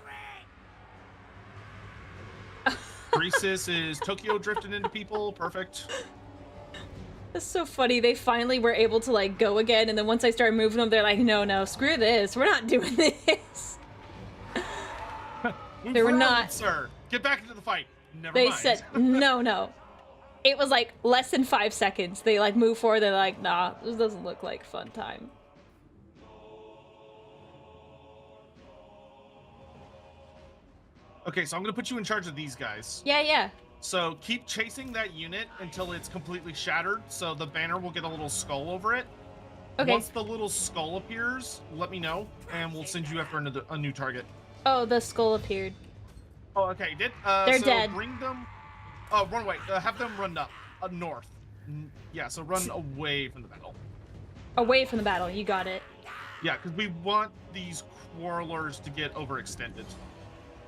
Speaker 2: Croesus is Tokyo drifting into people. Perfect.
Speaker 1: That's so funny. They finally were able to like go again, and then once I started moving them, they're like, no, screw this. We're not doing this.
Speaker 2: Move
Speaker 1: They were
Speaker 2: forward,
Speaker 1: not-
Speaker 2: sir. Get back into the fight. Never
Speaker 1: They
Speaker 2: mind.
Speaker 1: said no. It was like less than 5 seconds. They like move forward. They're like, nah, this doesn't look like fun time.
Speaker 2: Okay, so I'm gonna put you in charge of these guys.
Speaker 1: Yeah.
Speaker 2: So keep chasing that unit until it's completely shattered. So the banner will get a little skull over it.
Speaker 1: Okay.
Speaker 2: Once the little skull appears, let me know, and we'll send you after a new target.
Speaker 1: Oh, the skull appeared.
Speaker 2: Oh, okay. Did
Speaker 1: They're
Speaker 2: so
Speaker 1: dead.
Speaker 2: Bring them. Run away. Have them run up north. Yeah. So run away from the battle.
Speaker 1: Away from the battle. You got it.
Speaker 2: Yeah, because we want these quarrelers to get overextended.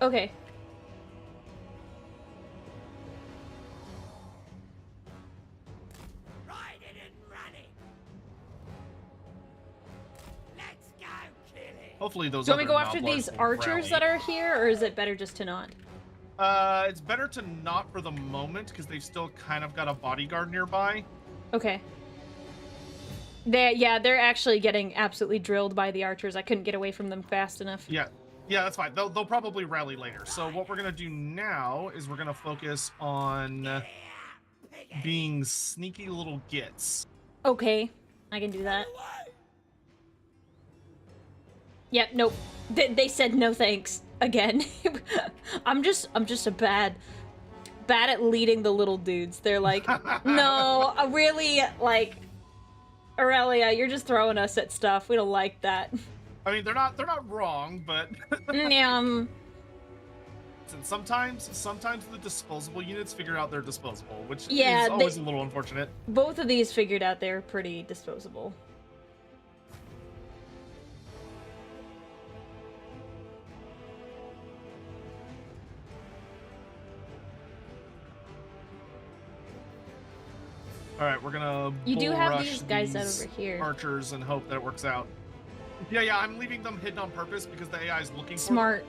Speaker 1: Okay.
Speaker 6: Riding and running! Let's go kill him!
Speaker 2: Hopefully those.
Speaker 1: Do you want me to
Speaker 2: other
Speaker 1: go after
Speaker 2: Noblars
Speaker 1: these
Speaker 2: will
Speaker 1: archers
Speaker 2: rally.
Speaker 1: that are here, or is it better just to not?
Speaker 2: It's better to not for the moment because they've still kind of got a bodyguard nearby.
Speaker 1: Okay. They're actually getting absolutely drilled by the archers. I couldn't get away from them fast enough.
Speaker 2: Yeah, that's fine. They'll probably rally later. So what we're gonna do now is we're gonna focus on being sneaky little gits.
Speaker 1: Okay, I can do that. Yep, nope. They said no thanks again. I'm just a bad at leading the little dudes. They're like, no, really, like, Aurelia, you're just throwing us at stuff. We don't like that.
Speaker 2: I mean, they're not wrong, but
Speaker 1: And
Speaker 2: sometimes the disposable units figure out they're disposable, which
Speaker 1: Yeah,
Speaker 2: is always
Speaker 1: they-
Speaker 2: a little unfortunate.
Speaker 1: both of these figured out they're pretty disposable.
Speaker 2: All right, we're gonna.
Speaker 1: You do
Speaker 2: bull
Speaker 1: have
Speaker 2: rush
Speaker 1: these guys out
Speaker 2: these
Speaker 1: over here.
Speaker 2: Archers and hope that it works out. Yeah, I'm leaving them hidden on purpose because the AI is looking
Speaker 1: Smart.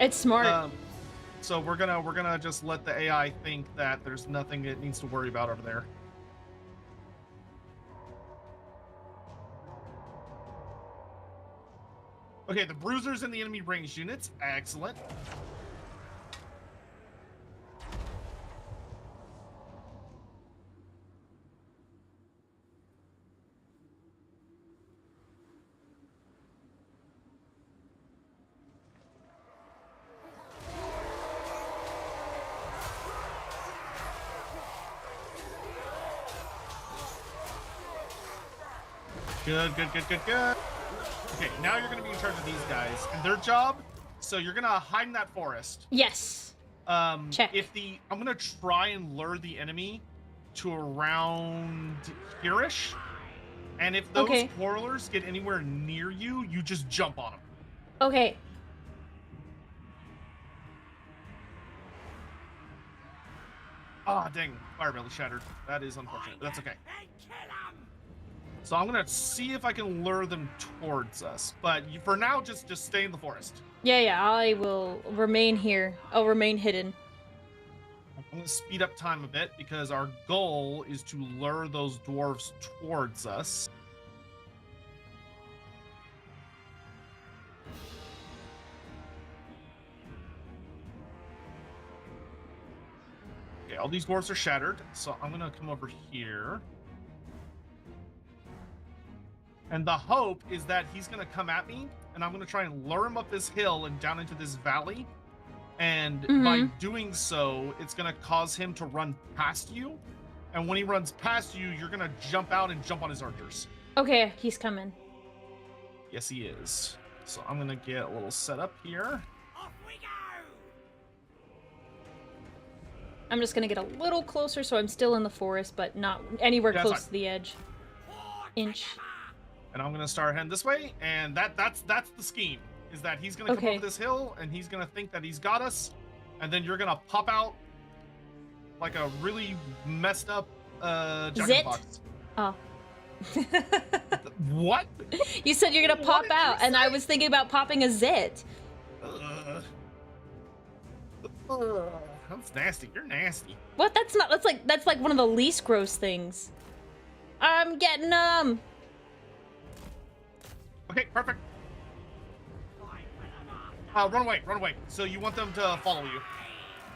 Speaker 1: It's smart.
Speaker 2: for them. So we're gonna just let the AI think that there's nothing it needs to worry about over there. Okay, the bruisers in the enemy ranged units. Excellent. Good. Okay, now you're gonna be in charge of these guys and their job. So you're gonna hide in that forest.
Speaker 1: Yes. Check.
Speaker 2: I'm gonna try and lure the enemy to around here-ish. And if those
Speaker 1: Okay.
Speaker 2: quarrelers get anywhere near you, you just jump on them.
Speaker 1: Okay.
Speaker 2: Ah, dang, fire belly shattered. That is unfortunate, but that's okay. So I'm gonna see if I can lure them towards us. But for now, just stay in the forest.
Speaker 1: Yeah, I will remain here. I'll remain hidden.
Speaker 2: I'm gonna speed up time a bit because our goal is to lure those dwarves towards us. Okay, all these dwarves are shattered, so I'm gonna come over here. And the hope is that he's gonna come at me, and I'm gonna try and lure him up this hill and down into this valley. And by doing so, it's gonna cause him to run past you. And when he runs past you, you're gonna jump out and jump on his archers.
Speaker 1: Okay, he's coming.
Speaker 2: Yes, he is. So I'm gonna get a little set up here.
Speaker 4: Off we go!
Speaker 1: I'm just gonna get a little closer so I'm still in the forest, but not anywhere
Speaker 2: Yeah,
Speaker 1: close
Speaker 2: that's
Speaker 1: to the edge. Inch.
Speaker 2: And I'm gonna start heading this way, and that's the scheme. Is that he's gonna come
Speaker 1: Okay.
Speaker 2: over this hill, and he's gonna think that he's got us, and then you're gonna pop out like a really messed up
Speaker 1: Zit?
Speaker 2: Jack-in-the-Box.
Speaker 1: Oh.
Speaker 2: What?
Speaker 1: You said you're gonna
Speaker 2: What
Speaker 1: pop
Speaker 2: did you
Speaker 1: out, and I
Speaker 2: say?
Speaker 1: was thinking about popping a zit.
Speaker 2: That's nasty. You're nasty.
Speaker 1: What? That's not. That's like one of the least gross things. I'm getting them.
Speaker 2: Okay, perfect. Run away. So you want them to follow you.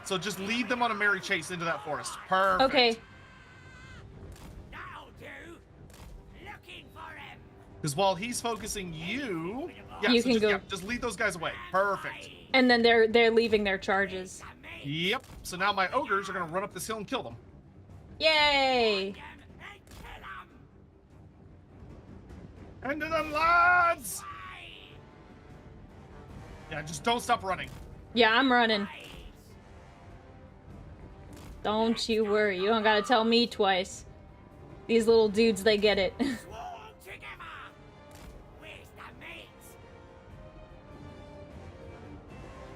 Speaker 2: So just lead them on a merry chase into that forest. Perfect.
Speaker 1: Okay.
Speaker 4: That'll do. Looking for him.
Speaker 2: Because while he's focusing you,
Speaker 1: You can go.
Speaker 2: just lead those guys away. Perfect.
Speaker 1: And then they're leaving their charges.
Speaker 2: Yep. So now my ogres are gonna run up this hill and kill them.
Speaker 1: Yay!
Speaker 2: Into them, lads! Yeah, just don't stop running.
Speaker 1: Yeah, I'm running. Don't you worry. You don't gotta tell me twice. These little dudes, they get it.
Speaker 4: Swarm together. Where's the mate?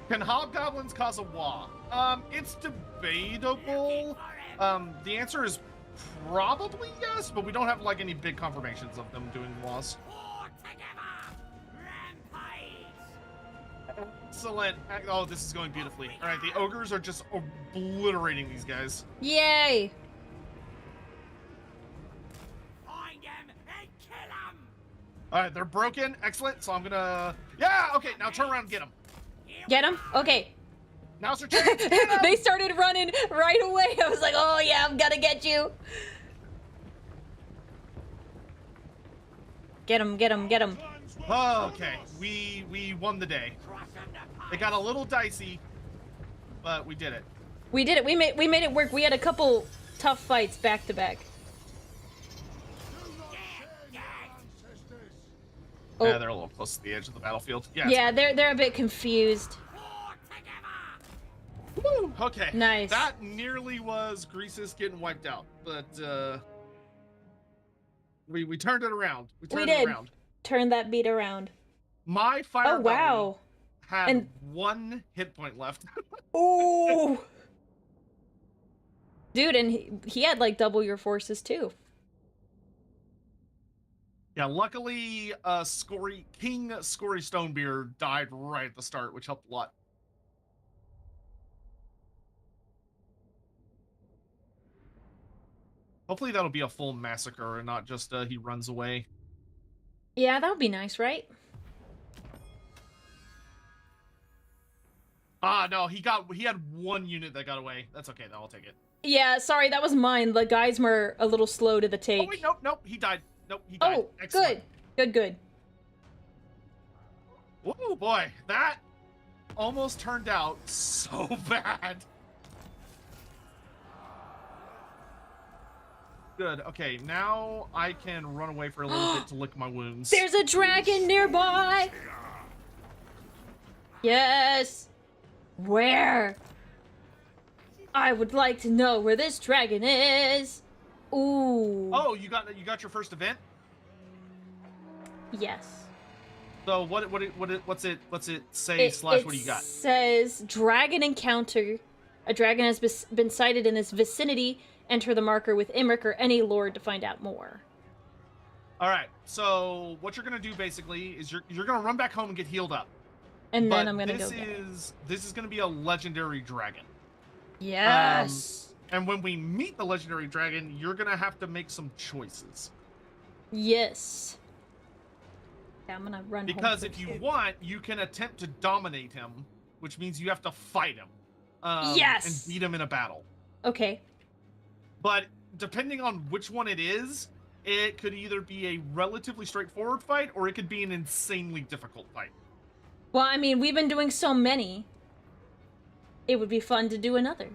Speaker 2: Can hobgoblins cause a wah? It's debatable. The answer is probably yes, but we don't have like any big confirmations of them doing wahs.
Speaker 4: War together. Rampage.
Speaker 2: Excellent. Oh, this is going beautifully. All right, the ogres are just obliterating these guys.
Speaker 1: Yay!
Speaker 4: Find them and kill them.
Speaker 2: All right, they're broken. Excellent. So I'm gonna. Yeah. Okay. Now turn around and get them.
Speaker 1: Get them? Okay.
Speaker 2: Now's your chance. Get 'em!
Speaker 1: They started running right away. I was like, oh yeah, I'm gonna get you. Get him, get him, get him.
Speaker 2: Okay, we won the day. It got a little dicey, but we did it.
Speaker 1: We did it. We made it work. We had a couple tough fights back to back. Oh.
Speaker 2: Yeah, they're a little close to the edge of the battlefield. Yeah.
Speaker 1: Yeah, they're a bit confused.
Speaker 2: Woo, okay.
Speaker 1: Nice.
Speaker 2: That nearly was Greasus getting wiped out, but we turned it around. We turned it
Speaker 1: did.
Speaker 2: around.
Speaker 1: Turn that beat around.
Speaker 2: My fire
Speaker 1: Oh wow.
Speaker 2: had
Speaker 1: And-
Speaker 2: 1 hit point left.
Speaker 1: Ooh. Dude, and he had like double your forces too.
Speaker 2: Yeah, luckily, King Scory Stonebeard died right at the start, which helped a lot. Hopefully that'll be a full massacre and not just he runs away.
Speaker 1: Yeah, that would be nice, right?
Speaker 2: Ah, no, he had one unit that got away. That's okay, though. I'll take it.
Speaker 1: Yeah, sorry, that was mine. The guys were a little slow to the take.
Speaker 2: Oh, wait, nope, he died. Nope, he died.
Speaker 1: Oh,
Speaker 2: Excellent.
Speaker 1: good.
Speaker 2: Oh, boy, that almost turned out so bad. Good, okay, now I can run away for a little bit to lick my wounds.
Speaker 1: There's a dragon nearby! Yes! Where? I would like to know where this dragon is. Ooh.
Speaker 2: Oh, you got your first event?
Speaker 1: Yes.
Speaker 2: So what's it say slash what do you got?
Speaker 1: It says dragon encounter. A dragon has been sighted in this vicinity. Enter the marker with Imric or any lord to find out more.
Speaker 2: All right. So what you're gonna do basically is you're gonna run back home and get healed up.
Speaker 1: And then
Speaker 2: But
Speaker 1: I'm gonna go.
Speaker 2: This is gonna be a legendary dragon.
Speaker 1: Yes.
Speaker 2: And when we meet the legendary dragon, you're gonna have to make some choices.
Speaker 1: Yes. Yeah, I'm gonna run.
Speaker 2: Because
Speaker 1: home
Speaker 2: if you want, you can attempt to dominate him, which means you have to fight him.
Speaker 1: Yes.
Speaker 2: And beat him in a battle.
Speaker 1: Okay.
Speaker 2: But depending on which one it is, it could either be a relatively straightforward fight, or it could be an insanely difficult fight.
Speaker 1: Well, I mean, we've been doing so many. It would be fun to do another.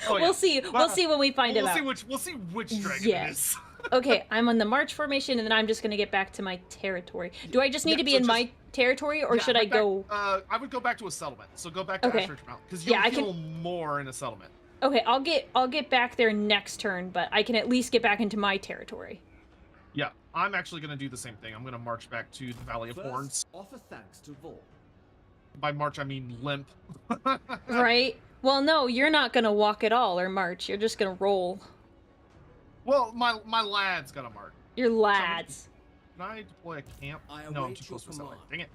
Speaker 2: Oh, yeah.
Speaker 1: We'll see. We'll see when we find it out.
Speaker 2: We'll see which dragon it is.
Speaker 1: Okay, I'm on the march formation, and then I'm just gonna get back to my territory. Do I just need to be in my territory, or should I go?
Speaker 2: I would go back to a settlement. So go back to
Speaker 1: Okay.
Speaker 2: Ashridge Mountain, because you'll
Speaker 1: Yeah, I
Speaker 2: heal more in a settlement.
Speaker 1: Okay, I'll get back there next turn, but I can at least get back into my territory.
Speaker 2: Yeah, I'm actually going to do the same thing. I'm going to march back to the Valley of Horns.
Speaker 4: First, offer thanks to Vol.
Speaker 2: By march, I mean limp.
Speaker 1: Right? Well, no, you're not gonna walk at all or march. You're just gonna roll.
Speaker 2: Well, my lad's got to march.
Speaker 1: Your lads.
Speaker 2: Can I deploy a camp?
Speaker 4: I
Speaker 2: No, I'm
Speaker 4: await
Speaker 2: too
Speaker 4: your
Speaker 2: close to a settlement.
Speaker 4: command.
Speaker 2: Dang it.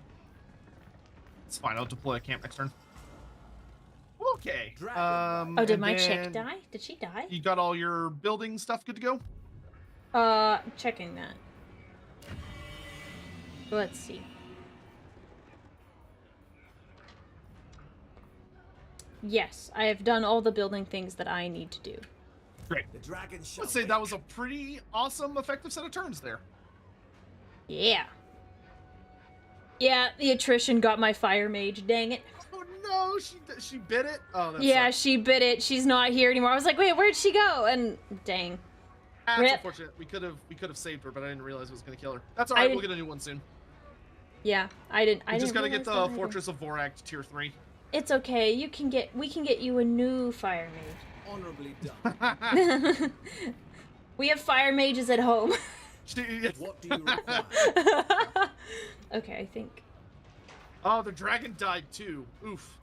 Speaker 2: It's fine. I'll deploy a camp next turn. Okay.
Speaker 4: Dragon.
Speaker 1: Oh, did
Speaker 2: and
Speaker 1: my chick
Speaker 2: then
Speaker 1: die? Did she die?
Speaker 2: You got all your building stuff good to go?
Speaker 1: Checking that. Let's see. Yes, I have done all the building things that I need to do.
Speaker 2: Great.
Speaker 4: The dragon shall
Speaker 2: Let's say that was a pretty awesome, effective set of turns there.
Speaker 1: Yeah. Yeah, the attrition got my fire mage, dang it.
Speaker 2: Oh no, she bit it. Oh, that's
Speaker 1: Yeah, she bit it. She's not here anymore. I was like, wait, where'd she go? And dang.
Speaker 2: That's
Speaker 1: Rip.
Speaker 2: unfortunate. We could have saved her, but I didn't realize it was gonna kill her. That's all right. We'll get a new one soon.
Speaker 1: Yeah, I didn't.
Speaker 2: We just gotta get
Speaker 1: realize
Speaker 2: the
Speaker 1: that
Speaker 2: Fortress of Vorak to tier 3.
Speaker 1: either. It's okay. We can get you a new fire mage.
Speaker 4: honorably done.
Speaker 1: We have fire mages at home.
Speaker 4: What do you require?
Speaker 1: Okay, I think.
Speaker 2: Oh, the dragon died too. Oof.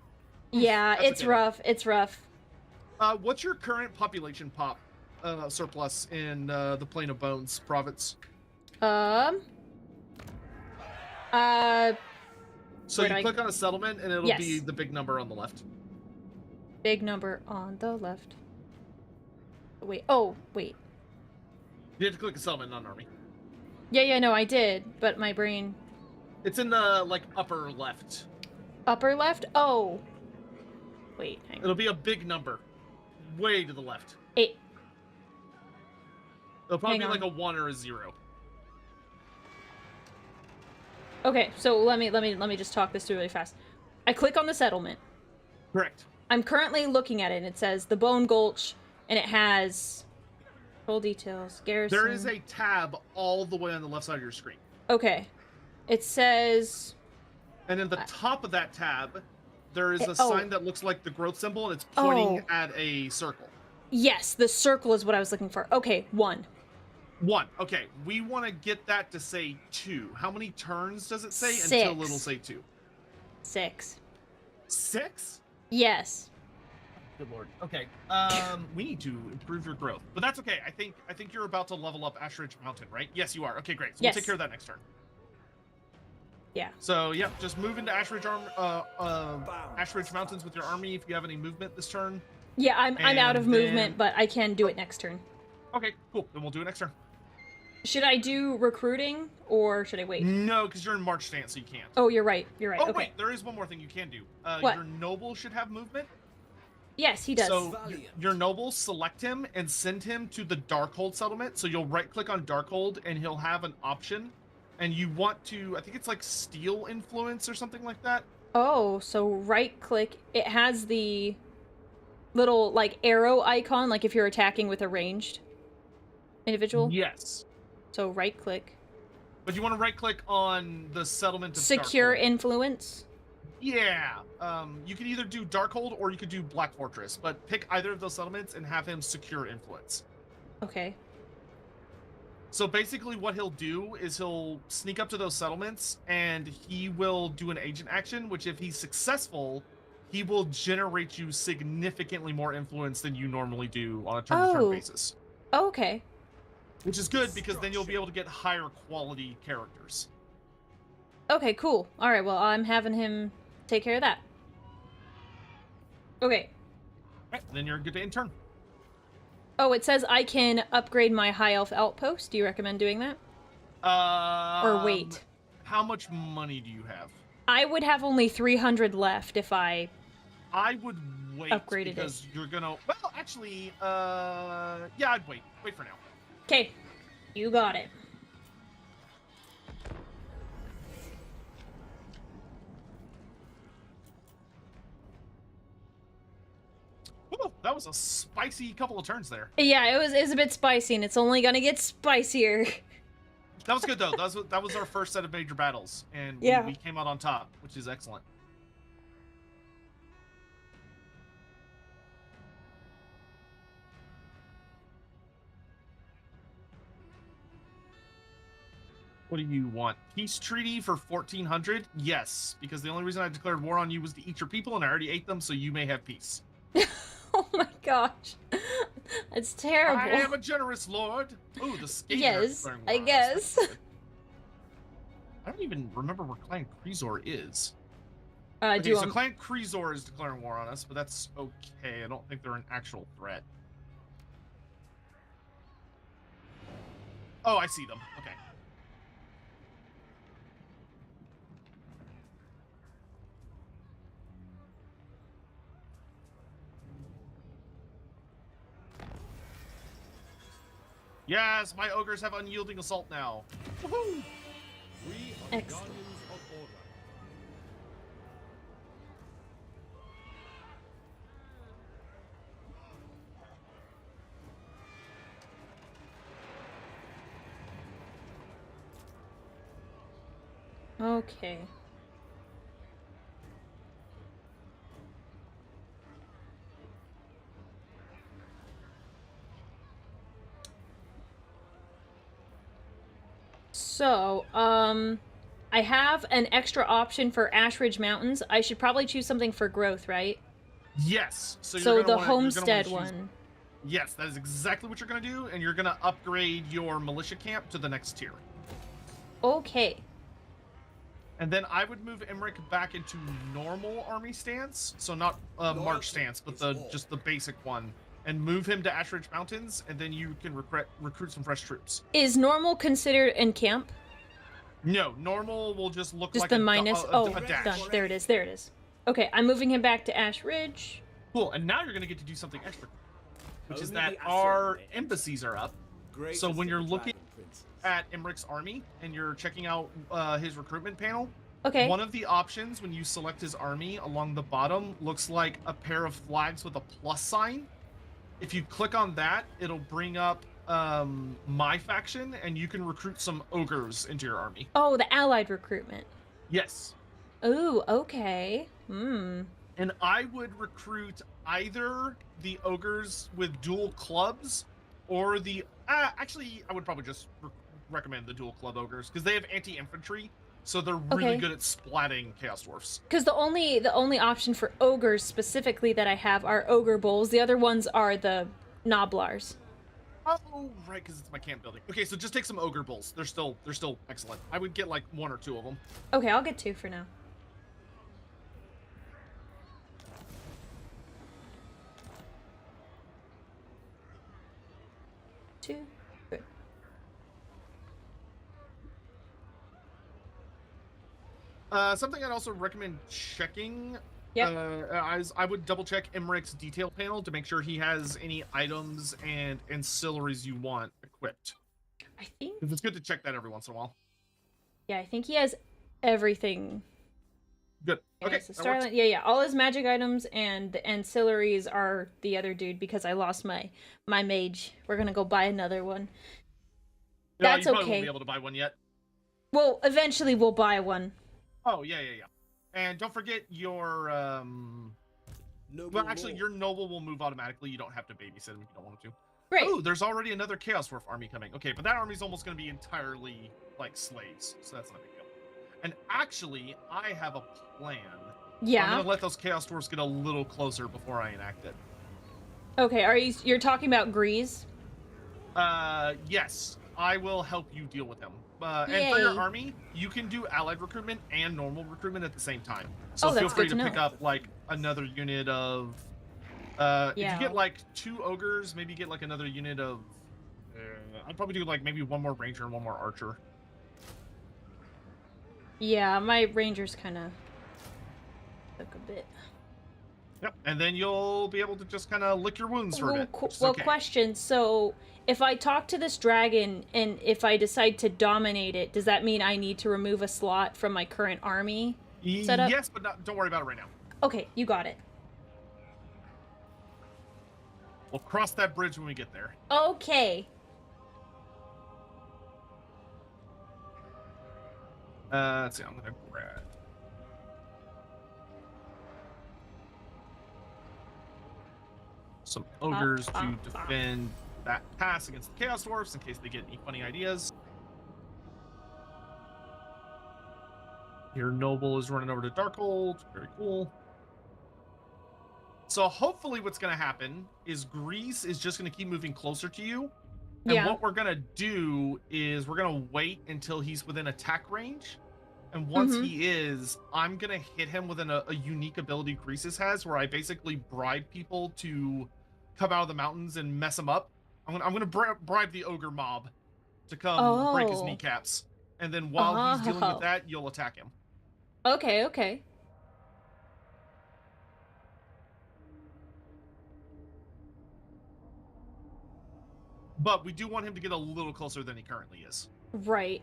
Speaker 1: Yeah,
Speaker 2: That's
Speaker 1: it's
Speaker 2: okay.
Speaker 1: rough. It's rough.
Speaker 2: What's your current population surplus in the Plain of Bones province?
Speaker 1: Uh,
Speaker 2: So
Speaker 1: Where
Speaker 2: you
Speaker 1: do I-
Speaker 2: click on a settlement and it'll
Speaker 1: Yes.
Speaker 2: be the big number on the left.
Speaker 1: big number on the left. Wait. Oh, wait.
Speaker 2: You have to click a settlement, not an army.
Speaker 1: Yeah, no, I did, but my brain.
Speaker 2: It's in the like upper left.
Speaker 1: Upper left? Oh. Wait, hang on.
Speaker 2: It'll be a big number, way to the left.
Speaker 1: 8.
Speaker 2: It'll probably
Speaker 1: Hang
Speaker 2: be like
Speaker 1: on.
Speaker 2: a 1 or a 0.
Speaker 1: Okay, so let me just talk this through really fast. I click on the settlement.
Speaker 2: Correct.
Speaker 1: I'm currently looking at it, and it says the Bone Gulch, and it has full details. Garrison.
Speaker 2: There is a tab all the way on the left side of your screen.
Speaker 1: Okay. It says.
Speaker 2: And in the top of that tab, there is a
Speaker 1: oh.
Speaker 2: sign that looks like the growth symbol, and it's pointing
Speaker 1: Oh.
Speaker 2: at a circle.
Speaker 1: Yes, the circle is what I was looking for. Okay, 1.
Speaker 2: 1. Okay, we want to get that to say 2. How many turns does it say
Speaker 1: 6.
Speaker 2: until it'll say 2?
Speaker 1: 6.
Speaker 2: 6?
Speaker 1: Yes.
Speaker 2: Good lord. Okay. We need to improve your growth, but that's okay. I think you're about to level up Ash Ridge Mountain, right? Yes, you are. Okay, great. So
Speaker 1: Yes.
Speaker 2: we'll take care of that next turn.
Speaker 1: Yeah.
Speaker 2: So yep, just move into Ash Ridge Ash Ridge Mountains with your army if you have any movement this turn.
Speaker 1: Yeah, I'm out of
Speaker 2: And
Speaker 1: movement,
Speaker 2: then-
Speaker 1: but I can do it next turn.
Speaker 2: Okay, cool. Then we'll do it next turn.
Speaker 1: Should I do recruiting or should I wait?
Speaker 2: No, because you're in March stance, so you can't.
Speaker 1: Oh, you're right. You're right.
Speaker 2: Oh
Speaker 1: Okay.
Speaker 2: wait, there is one more thing you can do.
Speaker 1: What?
Speaker 2: Your noble should have movement.
Speaker 1: Yes, he does.
Speaker 2: So your noble, select him and send him to the Darkhold settlement. So you'll right-click on Darkhold, and he'll have an option. And you want to, I think it's like Steel Influence or something like that.
Speaker 1: Oh, so right click. It has the little like arrow icon, like if you're attacking with a ranged individual.
Speaker 2: Yes.
Speaker 1: So right click.
Speaker 2: But you want to right-click on the settlement of
Speaker 1: Secure
Speaker 2: Darkhold.
Speaker 1: influence.
Speaker 2: Yeah. You can either do Darkhold or you could do Black Fortress, but pick either of those settlements and have him secure influence.
Speaker 1: Okay.
Speaker 2: So basically what he'll do is he'll sneak up to those settlements and he will do an agent action, which if he's successful, he will generate you significantly more influence than you normally do on a turn-to-turn
Speaker 1: Oh.
Speaker 2: basis.
Speaker 1: Oh, okay.
Speaker 2: Which is good because then you'll be able to get higher quality characters.
Speaker 1: Okay, cool. All right, well, I'm having him take care of that. Okay.
Speaker 2: Right, then you're good to end turn.
Speaker 1: Oh, it says I can upgrade my high elf outpost. Do you recommend doing that? Or wait?
Speaker 2: How much money do you have?
Speaker 1: I would have only 300 left if I...
Speaker 2: I would wait
Speaker 1: Upgraded it.
Speaker 2: because you're gonna. Well, actually, yeah, I'd wait. Wait for now.
Speaker 1: Okay, you got it.
Speaker 2: Woo, that was a spicy couple of turns there.
Speaker 1: Yeah, it was a bit spicy, and it's only gonna get spicier.
Speaker 2: That was good though. That was our first set of major battles, and
Speaker 1: Yeah.
Speaker 2: we came out on top, which is excellent. What do you want? Peace treaty for 1400? Yes, because the only reason I declared war on you was to eat your people, and I already ate them, so you may have peace.
Speaker 1: Oh my gosh. That's terrible.
Speaker 2: I am a generous lord. Ooh, the skater.
Speaker 1: Yes,
Speaker 2: declaring
Speaker 1: I
Speaker 2: war on us.
Speaker 1: guess.
Speaker 2: That's good. I don't even remember where Clan Krezor is.
Speaker 1: Do
Speaker 2: Okay,
Speaker 1: you
Speaker 2: so
Speaker 1: want...
Speaker 2: Clan Krezor is declaring war on us, but that's okay. I don't think they're an actual threat. Oh, I see them. Okay. Yes, my ogres have unyielding assault now. Woohoo!
Speaker 6: We are the
Speaker 1: Excellent.
Speaker 6: guardians of order.
Speaker 1: Okay. So, I have an extra option for Ash Ridge Mountains. I should probably choose something for growth, right?
Speaker 2: Yes. So,
Speaker 1: So
Speaker 2: you're
Speaker 1: the
Speaker 2: gonna wanna
Speaker 1: homestead
Speaker 2: choose-
Speaker 1: one.
Speaker 2: Yes, that is exactly what you're going to do, and you're going to upgrade your militia camp to the next tier.
Speaker 1: Okay.
Speaker 2: And then I would move Emmerich back into normal army stance, so not march stance, but just the basic one, and move him to Ash Ridge Mountains, and then you can recruit some fresh troops.
Speaker 1: Is normal considered in camp?
Speaker 2: No, normal will just look
Speaker 1: Just
Speaker 2: like
Speaker 1: the
Speaker 2: a,
Speaker 1: minus?
Speaker 2: a dash.
Speaker 1: Done. There it is. There it is. Okay, I'm moving him back to Ash Ridge.
Speaker 2: Cool, and now you're going to get to do something extra, which is
Speaker 6: Only
Speaker 2: that
Speaker 6: the
Speaker 2: our
Speaker 6: Ascent
Speaker 2: embassies are up.
Speaker 6: Great
Speaker 2: So
Speaker 6: as
Speaker 2: when
Speaker 6: the
Speaker 2: you're looking
Speaker 6: dragon princes.
Speaker 2: at Emmerich's army and you're checking out his recruitment panel,
Speaker 1: Okay.
Speaker 2: one of the options when you select his army along the bottom looks like a pair of flags with a plus sign. If you click on that, it'll bring up my faction, and you can recruit some ogres into your army.
Speaker 1: Oh, the allied recruitment.
Speaker 2: Yes.
Speaker 1: Ooh, okay. Hmm.
Speaker 2: And I would recruit either the ogres with dual clubs or the... actually, I would probably just recommend the dual club ogres, because they have anti-infantry, So they're really
Speaker 1: Okay.
Speaker 2: good at splatting Chaos Dwarfs.
Speaker 1: Because the only option for ogres specifically that I have are ogre bulls. The other ones are the noblars.
Speaker 2: Oh, right, because it's my camp building. Okay, so just take some ogre bulls. They're still excellent. I would get like 1 or 2 of them.
Speaker 1: Okay, I'll get 2 for now. Two. Good.
Speaker 2: Something I'd also recommend checking.
Speaker 1: Yep.
Speaker 2: I would double check Emmerich's detail panel to make sure he has any items and ancillaries you want equipped.
Speaker 1: I think.
Speaker 2: Because it's good to check that every once in a while.
Speaker 1: Yeah, I think he has everything.
Speaker 2: Good.
Speaker 1: Yeah,
Speaker 2: Okay.
Speaker 1: so
Speaker 2: that works.
Speaker 1: Starlight, yeah. All his magic items and the ancillaries are the other dude because I lost my mage. We're gonna go buy another one.
Speaker 2: No,
Speaker 1: That's
Speaker 2: you probably
Speaker 1: okay.
Speaker 2: won't be able to buy one yet.
Speaker 1: Well, eventually we'll buy one.
Speaker 2: Oh yeah. And don't forget your well, actually, your noble will move automatically. You don't have to babysit him if you don't want him to.
Speaker 1: Right.
Speaker 2: Oh, there's already another Chaos Dwarf army coming. Okay, but that army's almost going to be entirely like slaves, so that's not a big deal. And actually, I have a plan. I'm
Speaker 1: Yeah.
Speaker 2: going to let those Chaos Dwarfs get a little closer before I enact it.
Speaker 1: Okay. You're talking about Grease?
Speaker 2: Yes, I will help you deal with them. And for your
Speaker 1: Yay.
Speaker 2: army, you can do allied recruitment and normal recruitment at the same time. So
Speaker 1: Oh,
Speaker 2: feel
Speaker 1: that's
Speaker 2: free
Speaker 1: good
Speaker 2: to
Speaker 1: to
Speaker 2: pick
Speaker 1: know.
Speaker 2: up like another unit of. If
Speaker 1: Yeah.
Speaker 2: you get like 2 ogres, maybe get like another unit of. I'd probably do like maybe 1 more ranger and 1 more archer.
Speaker 1: Yeah, my rangers kind of took a bit.
Speaker 2: Yep, and then you'll be able to just kind of lick your wounds for a bit. which is okay.
Speaker 1: Question. So, if I talk to this dragon and if I decide to dominate it, does that mean I need to remove a slot from my current army setup?
Speaker 2: Yes, but don't worry about it right now.
Speaker 1: Okay, you got it.
Speaker 2: We'll cross that bridge when we get there.
Speaker 1: Okay.
Speaker 2: Let's see. I'm gonna grab. Some ogres to defend that pass against the Chaos Dwarfs in case they get any funny ideas. Your noble is running over to Darkhold. Very cool. So hopefully what's going to happen is Grease is just going to keep moving closer to you. And
Speaker 1: Yeah.
Speaker 2: what we're going to do is we're going to wait until he's within attack range. And once he is, I'm going to hit him with a unique ability Greases has where I basically bribe people to come out of the mountains and mess him up. I'm going to bribe the ogre mob to come break his
Speaker 1: Oh.
Speaker 2: kneecaps. And then while he's dealing
Speaker 1: Oh.
Speaker 2: with that, you'll attack him.
Speaker 1: Okay, okay.
Speaker 2: But we do want him to get a little closer than he currently is.
Speaker 1: Right.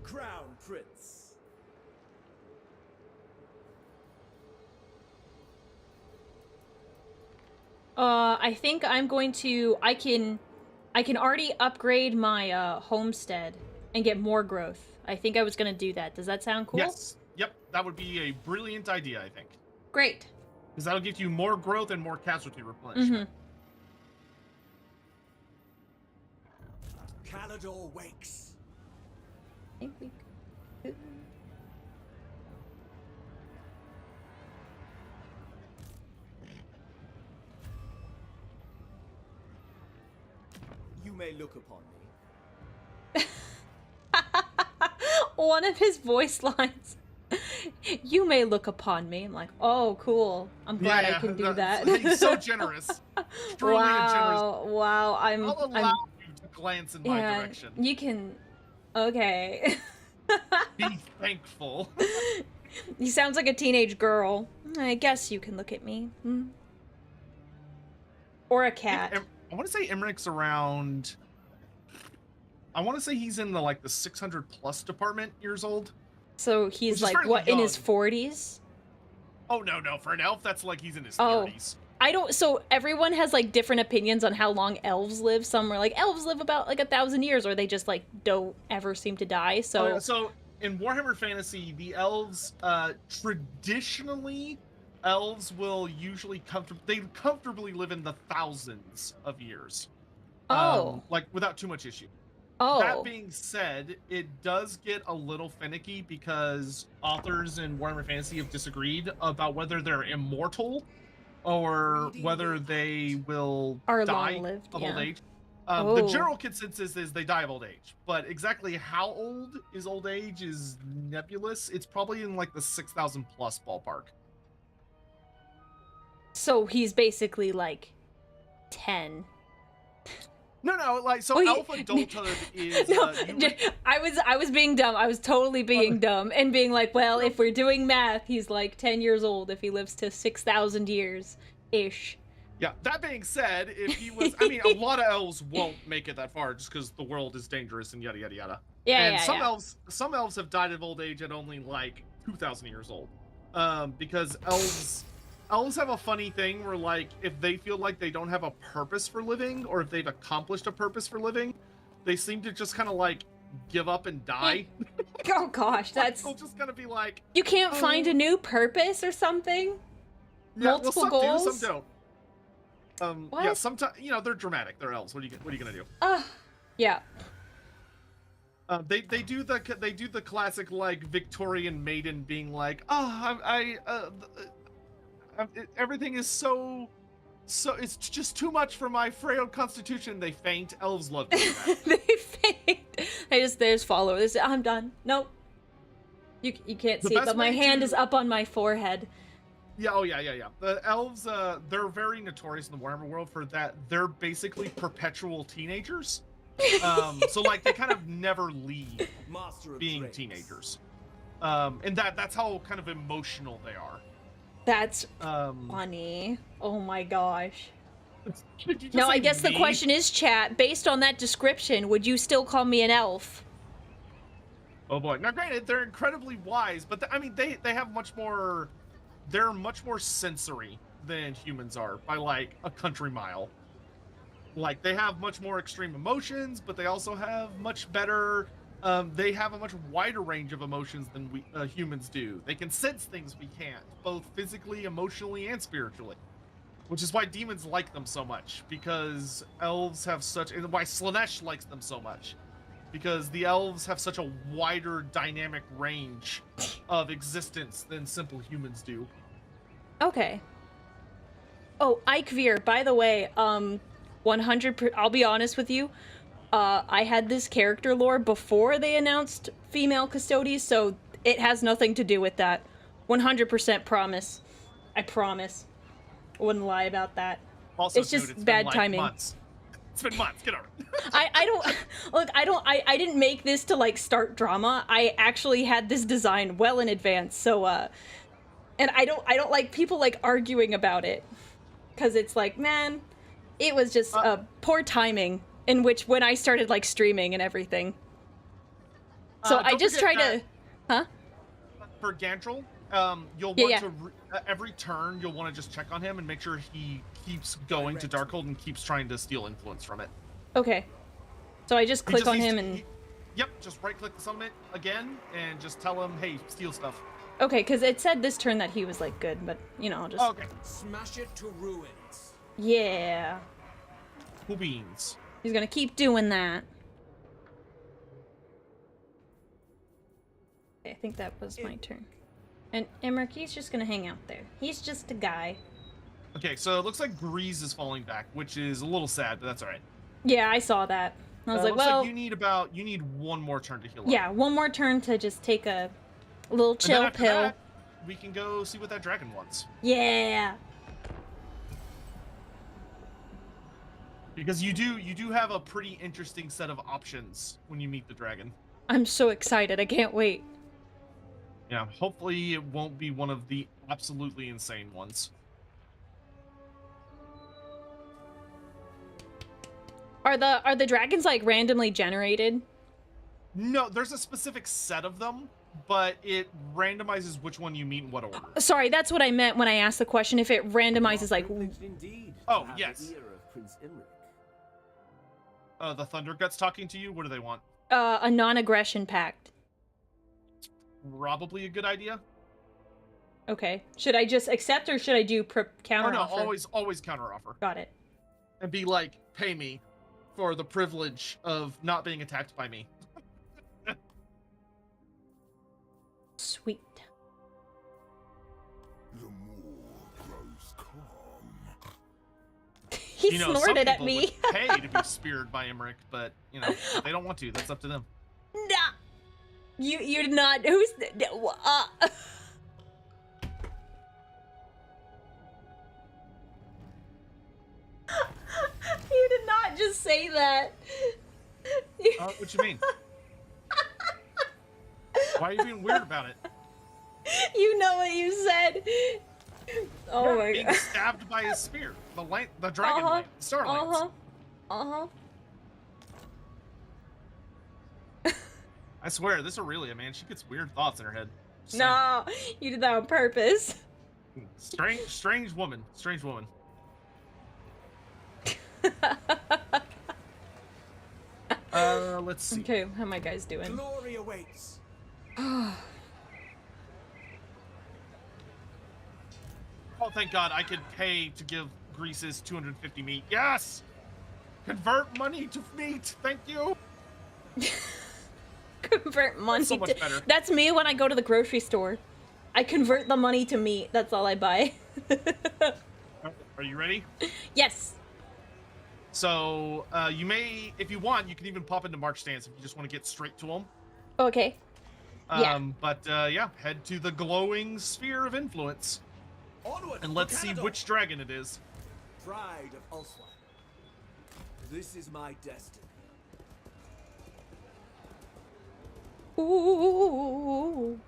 Speaker 6: Crown Prince.
Speaker 1: I think I'm going to. I can already upgrade my homestead and get more growth. I think I was gonna do that. Does that sound cool?
Speaker 2: Yes. Yep. That would be a brilliant idea, I think.
Speaker 1: Great.
Speaker 2: Because that'll give you more growth and more casualty replenishment.
Speaker 6: Calador wakes.
Speaker 1: I think we could.
Speaker 6: You may look upon me.
Speaker 1: One of his voice lines. You may look upon me. I'm like, oh, cool. I'm glad I can do that.
Speaker 2: He's so generous. Truly generous.
Speaker 1: Wow.
Speaker 2: I'll allow you to glance in my direction.
Speaker 1: You can. Okay.
Speaker 2: Be thankful.
Speaker 1: He sounds like a teenage girl. I guess you can look at me. Hmm. Or a cat.
Speaker 2: I want to say Emmerich's around. I want to say he's in the 600 plus department years old.
Speaker 1: So
Speaker 2: Which
Speaker 1: he's
Speaker 2: is
Speaker 1: like
Speaker 2: fairly
Speaker 1: what, in his
Speaker 2: young.
Speaker 1: 40s?
Speaker 2: Oh no, for an elf that's like he's in his
Speaker 1: Oh.
Speaker 2: 30s.
Speaker 1: I don't. So everyone has like different opinions on how long elves live. Some are like elves live about like 1,000 years, or they just like don't ever seem to die. So
Speaker 2: So in Warhammer Fantasy, the elves traditionally, elves will usually comfortably live in the thousands of years. Like without too much issue. That being said, it does get a little finicky because authors in Warhammer Fantasy have disagreed about whether they're immortal or whether they will
Speaker 1: Are
Speaker 2: die
Speaker 1: long-lived,
Speaker 2: of
Speaker 1: yeah.
Speaker 2: old age. The general consensus is they die of old age, but exactly how old age is nebulous. It's probably in like the 6,000 plus ballpark.
Speaker 1: So he's basically like 10.
Speaker 2: No, like so. Elf adulthood is.
Speaker 1: No, I was being dumb. I was totally being dumb and being like, well, if we're doing math, he's like 10 years old if he lives to 6,000 years ish.
Speaker 2: Yeah. That being said, if he was, I mean, a lot of elves won't make it that far just because the world is dangerous and yada yada yada.
Speaker 1: Yeah,
Speaker 2: and some elves have died of old age at only like 2,000 years old, because elves have a funny thing where, like, if they feel like they don't have a purpose for living, or if they've accomplished a purpose for living, they seem to just kind of, like, give up and die.
Speaker 1: Oh, gosh, that's...
Speaker 2: They'll just kind of be like...
Speaker 1: You can't find a new purpose or something?
Speaker 2: Yeah,
Speaker 1: Multiple
Speaker 2: well,
Speaker 1: goals?
Speaker 2: some do, some don't. Yeah, sometimes, you know, they're dramatic. They're elves. What are you gonna do?
Speaker 1: Yeah.
Speaker 2: They do the classic, like, Victorian maiden being like, everything is so it's just too much for my frail constitution. They faint. Elves love doing that.
Speaker 1: They faint. They just follow this. I'm done. Nope. You can't see it, but my hand is up on my forehead.
Speaker 2: Yeah, yeah. The elves, they're very notorious in the Warhammer world for that. They're basically perpetual teenagers. So like they kind of never leave being teenagers. And that's how kind of emotional they are.
Speaker 1: That's funny. Oh my gosh.
Speaker 2: No,
Speaker 1: I guess the question is, chat, based on that description, would you still call me an elf?
Speaker 2: Oh boy. Now granted, they're incredibly wise, but I mean, they have much more, they're much more sensory than humans are by like a country mile. Like, they have much more extreme emotions, but they also have much better, they have a much wider range of emotions than we humans do. They can sense things we can't, both physically, emotionally, and spiritually. Which is why demons like them so much, because elves have such, and why Slaanesh likes them so much. Because the elves have such a wider dynamic range of existence than simple humans do.
Speaker 1: Okay. Oh, Eichveer, by the way, 100%, I'll be honest with you, I had this character lore before they announced female custodies, so it has nothing to do with that. 100% promise. I promise. I wouldn't lie about that.
Speaker 2: Also,
Speaker 1: it's just
Speaker 2: dude, it's
Speaker 1: bad
Speaker 2: been like
Speaker 1: timing.
Speaker 2: Months. It's been months. Get over it.
Speaker 1: I didn't make this to like start drama. I actually had this design well in advance, so and I don't like people like arguing about it, because it's like, man, it was just poor timing in which when I started like streaming and everything. So I just try to,
Speaker 2: for Gandrel, you'll want to every turn you'll want to just check on him and make sure he keeps going to Darkhold and keeps trying to steal influence from it.
Speaker 1: Okay. So I just click on him and...
Speaker 2: Yep, just right-click the summon it again and just tell him, hey, steal stuff.
Speaker 1: Okay, because it said this turn that he was like good, but you know, I'll just...
Speaker 2: Okay.
Speaker 6: Smash it to ruins.
Speaker 1: Yeah.
Speaker 2: Cool beans.
Speaker 1: He's gonna keep doing that. Okay, I think that was my turn. And Emmerich, he's just gonna hang out there. He's just a guy.
Speaker 2: Okay, so it looks like DEEZ is falling back, which is a little sad, but that's alright.
Speaker 1: Yeah, I saw that. I was like,
Speaker 2: looks
Speaker 1: well...
Speaker 2: like you need one more turn to heal up.
Speaker 1: Yeah, one more turn to just take a little chill pill.
Speaker 2: That, we can go see what that dragon wants.
Speaker 1: Yeah.
Speaker 2: Because you do have a pretty interesting set of options when you meet the dragon.
Speaker 1: I'm so excited. I can't wait.
Speaker 2: Yeah, hopefully it won't be one of the absolutely insane ones.
Speaker 1: Are the dragons like randomly generated?
Speaker 2: No, there's a specific set of them, but it randomizes which one you meet in what order.
Speaker 1: Sorry, that's what I meant when I asked the question. If it randomizes, like,
Speaker 4: Privileged indeed to
Speaker 2: Oh,
Speaker 4: have
Speaker 2: yes.
Speaker 4: the ear of Prince Imric.
Speaker 2: The Thunderguts talking to you. What do they want?
Speaker 1: a non-aggression pact.
Speaker 2: Probably a good idea.
Speaker 1: Okay. Should I just accept or should I do counter
Speaker 2: Oh no,
Speaker 1: offer?
Speaker 2: always counter offer.
Speaker 1: Got it.
Speaker 2: And be like, pay me for the privilege of not being attacked by me.
Speaker 1: Sweet.
Speaker 3: The moor grows calm.
Speaker 1: He
Speaker 2: Some
Speaker 1: snorted at
Speaker 2: people
Speaker 1: me.
Speaker 2: would pay to be speared by Imric, but if they don't want to. That's up to them.
Speaker 1: Nah. You did not. Who's You did not just say that.
Speaker 2: What you mean? Why are you being weird about it?
Speaker 1: You know what you said. Oh my
Speaker 2: Being
Speaker 1: god.
Speaker 2: stabbed by a spear. The dragon lance, the star lance. I swear, this Aurelia, man, she gets weird thoughts in her head. Just saying.
Speaker 1: No, you did that on purpose.
Speaker 2: Strange woman. Strange woman. Let's see.
Speaker 1: Okay, how my guys doing?
Speaker 4: Glory awaits.
Speaker 2: Oh, thank God, I could pay to give Grease's 250 meat. Yes! Convert money to meat. Thank you.
Speaker 1: Convert money
Speaker 2: so much better.
Speaker 1: That's me when I go to the grocery store. I convert the money to meat. That's all I buy.
Speaker 2: Are you ready?
Speaker 1: Yes.
Speaker 2: So, you may, if you want, you can even pop into March Stance if you just want to get straight to them.
Speaker 1: Okay. Yeah.
Speaker 2: But, yeah, head to the glowing sphere of influence.
Speaker 4: Onward,
Speaker 2: And let's see
Speaker 4: Canada.
Speaker 2: which dragon it is.
Speaker 4: Pride of Ulswine. This is my destiny.
Speaker 1: Ooh.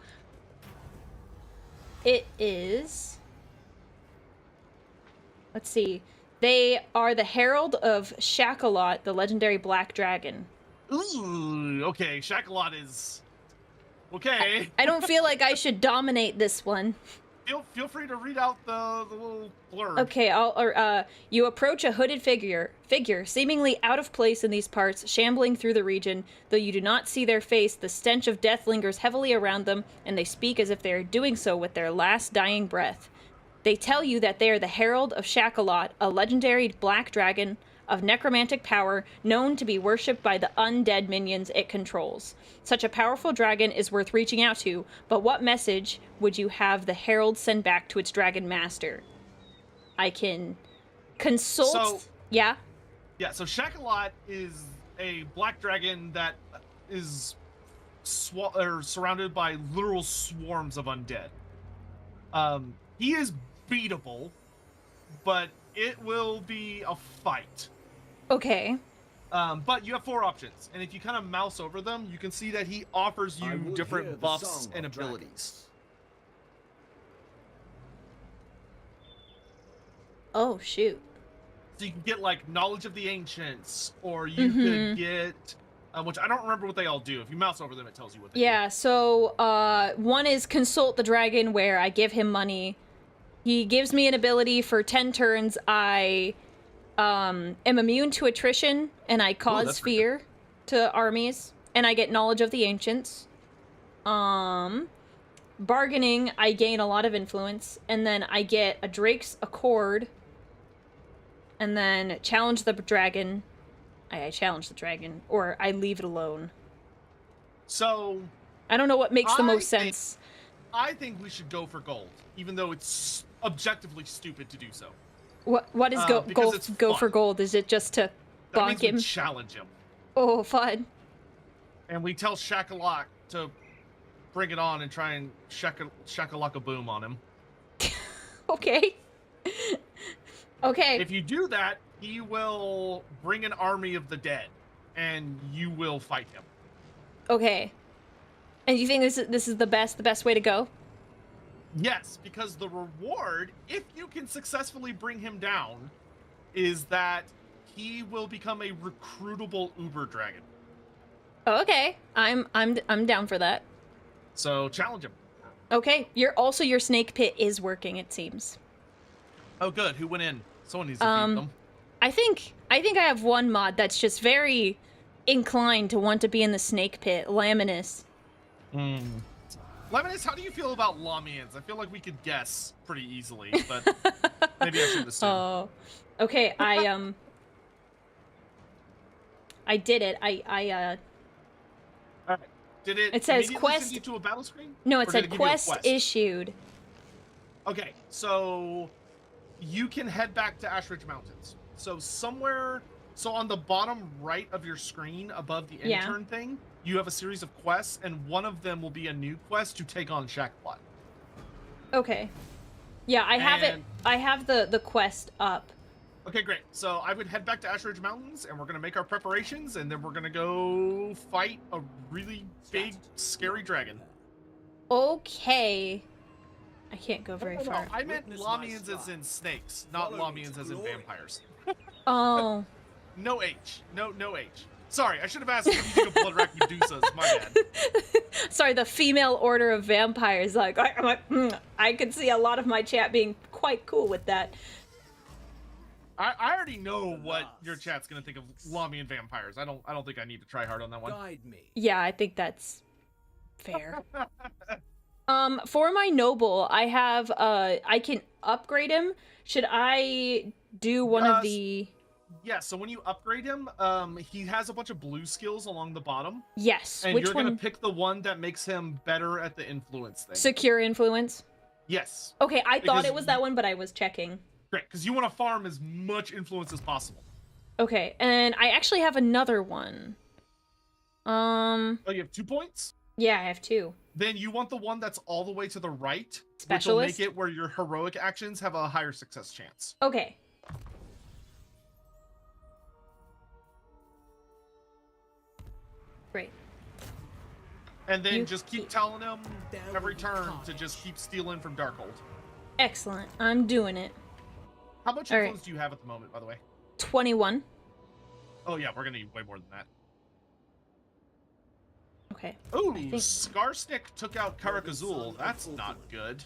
Speaker 1: It is. Let's see. They are the Herald of Shakalot, the legendary black dragon.
Speaker 2: Ooh, okay, Shakalot is... Okay.
Speaker 1: I don't feel like I should dominate this one.
Speaker 2: Feel free to read out the little blurb.
Speaker 1: Okay, you approach a hooded figure seemingly out of place in these parts, shambling through the region. Though you do not see their face, the stench of death lingers heavily around them, and they speak as if they are doing so with their last dying breath. They tell you that they are the Herald of Shakalot, a legendary black dragon of necromantic power known to be worshipped by the undead minions it controls. Such a powerful dragon is worth reaching out to, but what message would you have the Herald send back to its dragon master? I can consult...
Speaker 2: So-
Speaker 1: Yeah?
Speaker 2: Yeah, so Shakalot is a black dragon that is surrounded by literal swarms of undead. He is beatable, but it will be a fight.
Speaker 1: Okay.
Speaker 2: But you have 4 options, and if you kind of mouse over them, you can see that he offers
Speaker 4: I
Speaker 2: you
Speaker 4: would hear
Speaker 2: different
Speaker 4: the
Speaker 2: buffs
Speaker 4: song
Speaker 2: and
Speaker 4: of
Speaker 2: abilities.
Speaker 4: dragons.
Speaker 1: Oh, shoot.
Speaker 2: So you can get like knowledge of the ancients, or you could get, which I don't remember what they all do. If you mouse over them, it tells you what they do.
Speaker 1: Yeah, so, one is consult the dragon, where I give him money. He gives me an ability for 10 turns. I am immune to attrition, and I cause
Speaker 2: that's pretty
Speaker 1: fear to armies, and I get knowledge of the ancients. Bargaining, I gain a lot of influence, and then I get a Drake's Accord, and then challenge the dragon. I challenge the dragon, or I leave it alone.
Speaker 2: So
Speaker 1: I don't know what makes the
Speaker 2: I
Speaker 1: most
Speaker 2: think-
Speaker 1: sense.
Speaker 2: I think we should go for gold, even though it's objectively stupid to do so.
Speaker 1: What is
Speaker 2: because it's
Speaker 1: go
Speaker 2: fun.
Speaker 1: for gold? Is it just to
Speaker 2: That
Speaker 1: bonk
Speaker 2: means
Speaker 1: him?
Speaker 2: we challenge him,
Speaker 1: Oh, fun.
Speaker 2: and we tell Shakalot to bring it on and try and shakalaka boom on him.
Speaker 1: Okay. Okay.
Speaker 2: If you do that, he will bring an army of the dead, and you will fight him.
Speaker 1: Okay. And you think this is the best way to go?
Speaker 2: Yes, because the reward, if you can successfully bring him down, is that he will become a recruitable Uber dragon.
Speaker 1: Oh, okay. I'm down for that.
Speaker 2: So challenge him.
Speaker 1: Okay, your snake pit is working, it seems.
Speaker 2: Oh, good. Who went in? Someone needs to feed them.
Speaker 1: I think I have one mod that's just very inclined to want to be in the snake pit, Laminus.
Speaker 2: Lemonus, how do you feel about Lamians? I feel like we could guess pretty easily, but maybe I shouldn't assume.
Speaker 1: Oh, okay. I did it.
Speaker 2: All right. Did it?
Speaker 1: It says
Speaker 2: immediately
Speaker 1: quest-
Speaker 2: send you to a battle screen?
Speaker 1: No,
Speaker 2: Or
Speaker 1: it
Speaker 2: did
Speaker 1: said
Speaker 2: give you a
Speaker 1: quest issued.
Speaker 2: Okay, so you can head back to Ashridge Mountains. So on the bottom right of your screen above the
Speaker 1: Yeah.
Speaker 2: intern thing, you have a series of quests, and one of them will be a new quest to take on Shackplot.
Speaker 1: Okay. Yeah, I have it.
Speaker 2: And-
Speaker 1: I have the quest up.
Speaker 2: Okay, great. So I would head back to Ashridge Mountains, and we're going to make our preparations, and then we're going to go fight a really big, scary dragon.
Speaker 1: Okay. I can't go very
Speaker 2: No,
Speaker 1: far.
Speaker 2: I meant
Speaker 6: Witness my
Speaker 2: Lamians as
Speaker 6: star.
Speaker 2: in snakes, not
Speaker 6: Follow me
Speaker 2: Lamians
Speaker 6: to
Speaker 2: as in
Speaker 6: glory.
Speaker 2: vampires.
Speaker 1: Oh.
Speaker 2: No H. No H. Sorry, I should have asked if you think of blood Rakudusas. My bad.
Speaker 1: Sorry, the female order of vampires. Like, I could see a lot of my chat being quite cool with that.
Speaker 2: I already know what your chat's gonna think of Lamian vampires. I don't think I need to try hard on that one.
Speaker 6: Guide me.
Speaker 1: Yeah, I think that's fair. For my noble, I have I can upgrade him. Should I do one of the?
Speaker 2: Yeah, so when you upgrade him, he has a bunch of blue skills along the bottom.
Speaker 1: Yes.
Speaker 2: And
Speaker 1: Which
Speaker 2: you're
Speaker 1: one?
Speaker 2: gonna pick the one that makes him better at the influence thing.
Speaker 1: Secure influence.
Speaker 2: Yes.
Speaker 1: Okay, I thought
Speaker 2: Because
Speaker 1: it was that one, but I was checking.
Speaker 2: Great, because you want to farm as much influence as possible.
Speaker 1: Okay, and I actually have another one.
Speaker 2: Oh, you have 2 points?
Speaker 1: Yeah, I have 2.
Speaker 2: Then you want the one that's all the way to the right, which will
Speaker 1: Specialist?
Speaker 2: make it where your heroic actions have a higher success chance.
Speaker 1: Okay. Great.
Speaker 2: And then
Speaker 1: You
Speaker 2: just keep
Speaker 1: keep-
Speaker 2: telling him
Speaker 6: There
Speaker 2: every
Speaker 6: will be
Speaker 2: turn to
Speaker 6: carnage.
Speaker 2: just keep stealing from Darkhold.
Speaker 1: Excellent. I'm doing it.
Speaker 2: How much
Speaker 1: All right.
Speaker 2: influence do you have at the moment, by the way?
Speaker 1: 21.
Speaker 2: Oh yeah, we're gonna need way more than that.
Speaker 1: Okay.
Speaker 2: Ooh,
Speaker 1: think-
Speaker 2: Scarsnick took out Karakazul. That's not good.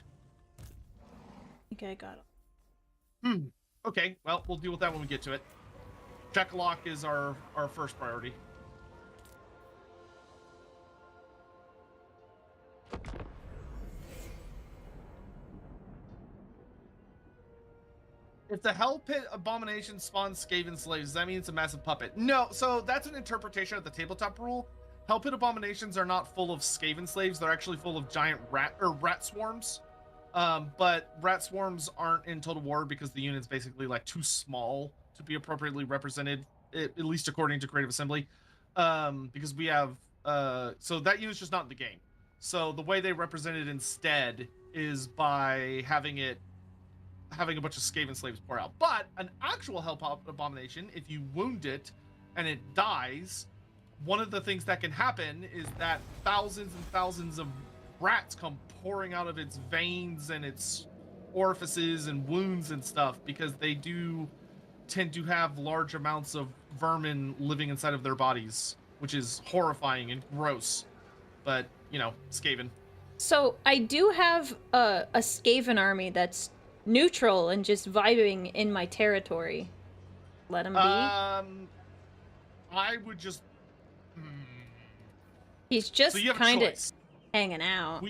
Speaker 1: I think I got it.
Speaker 2: Okay, well, we'll deal with that when we get to it. Checklock is our first priority. If the Hell Pit Abomination spawns Skaven slaves, does that mean it's a massive puppet? No, so that's an interpretation of the tabletop rule. Hell Pit Abominations are not full of Skaven slaves, they're actually full of giant rat swarms. But rat swarms aren't in Total War because the unit's basically like too small to be appropriately represented, at least according to Creative Assembly. Because we have so that unit's just not in the game. So the way they represent it instead is by having a bunch of Skaven slaves pour out. But an actual Hell Pit Abomination, if you wound it and it dies, one of the things that can happen is that thousands and thousands of rats come pouring out of its veins and its orifices and wounds and stuff, because they do tend to have large amounts of vermin living inside of their bodies, which is horrifying and gross. But, you know, Skaven.
Speaker 1: So I do have a Skaven army that's neutral and just vibing in my territory. Let him be.
Speaker 2: I would just...
Speaker 1: He's just
Speaker 2: So you have a
Speaker 1: kind of
Speaker 2: choice.
Speaker 1: hanging out.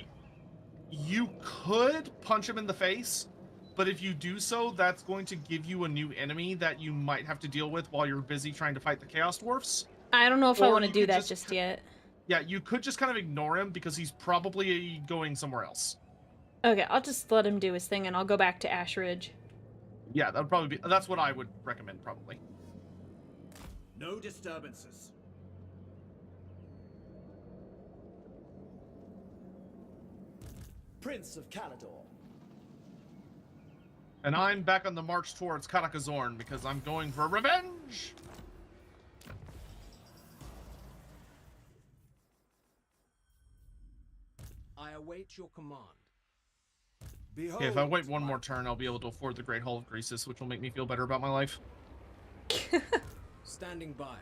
Speaker 2: You could punch him in the face, but if you do so, that's going to give you a new enemy that you might have to deal with while you're busy trying to fight the Chaos Dwarfs.
Speaker 1: I don't know if I
Speaker 2: Or
Speaker 1: want to
Speaker 2: you
Speaker 1: do
Speaker 2: could
Speaker 1: that
Speaker 2: just
Speaker 1: just yet.
Speaker 2: Yeah, you could just kind of ignore him because he's probably going somewhere else.
Speaker 1: Okay, I'll just let him do his thing and I'll go back to Ash Ridge.
Speaker 2: Yeah, that would probably be... That's what I would recommend, probably.
Speaker 6: No disturbances. Prince of Calador.
Speaker 2: And I'm back on the march towards Karakazorn because I'm going for revenge!
Speaker 6: I await your command. Behold.
Speaker 2: Okay, if I wait one more turn, I'll be able to afford the Great Hall of Greasus, which will make me feel better about my life.
Speaker 6: Standing by.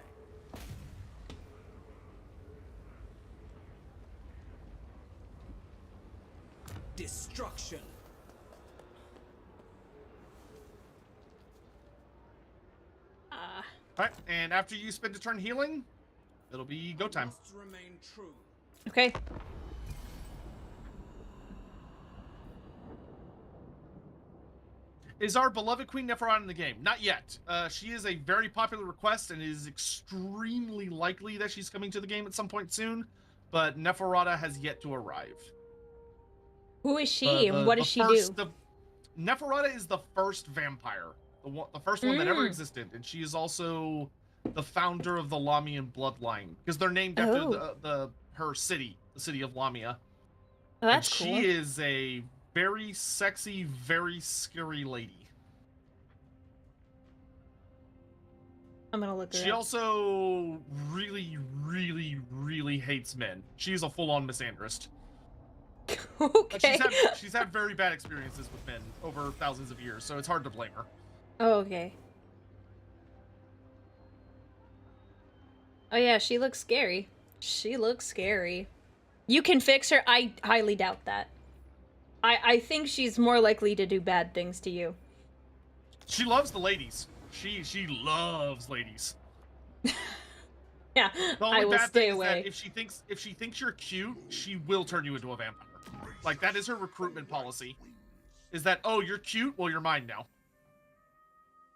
Speaker 6: destruction.
Speaker 2: All right, and after you spend a turn healing, it'll be go time.
Speaker 6: Must remain true.
Speaker 1: Okay.
Speaker 2: Is our beloved Queen Neferata in the game? Not yet. She is a very popular request, and it is extremely likely that she's coming to the game at some point soon. But Neferata has yet to arrive.
Speaker 1: Who is she and what does she do?
Speaker 2: Neferata is the first vampire, the first one that ever existed, and she is also the founder of the Lamian bloodline because they're named after her city, the city of Lamia.
Speaker 1: Oh, that's
Speaker 2: and
Speaker 1: cool.
Speaker 2: She is a very sexy, very scary lady.
Speaker 1: I'm gonna look her
Speaker 2: She
Speaker 1: up.
Speaker 2: also really, really, really hates men. She's a full-on misandrist.
Speaker 1: Okay.
Speaker 2: She's had very bad experiences with men over thousands of years, so it's hard to blame her.
Speaker 1: Oh, okay. Oh yeah, she looks scary. She looks scary. You can fix her? I highly doubt that. I think she's more likely to do bad things to you.
Speaker 2: She loves the ladies. She loves ladies.
Speaker 1: Yeah,
Speaker 2: The only
Speaker 1: I will
Speaker 2: bad
Speaker 1: stay
Speaker 2: thing
Speaker 1: away.
Speaker 2: is that if she thinks you're cute, she will turn you into a vampire. Like that is her recruitment policy. Is that, oh, you're cute? Well, you're mine now.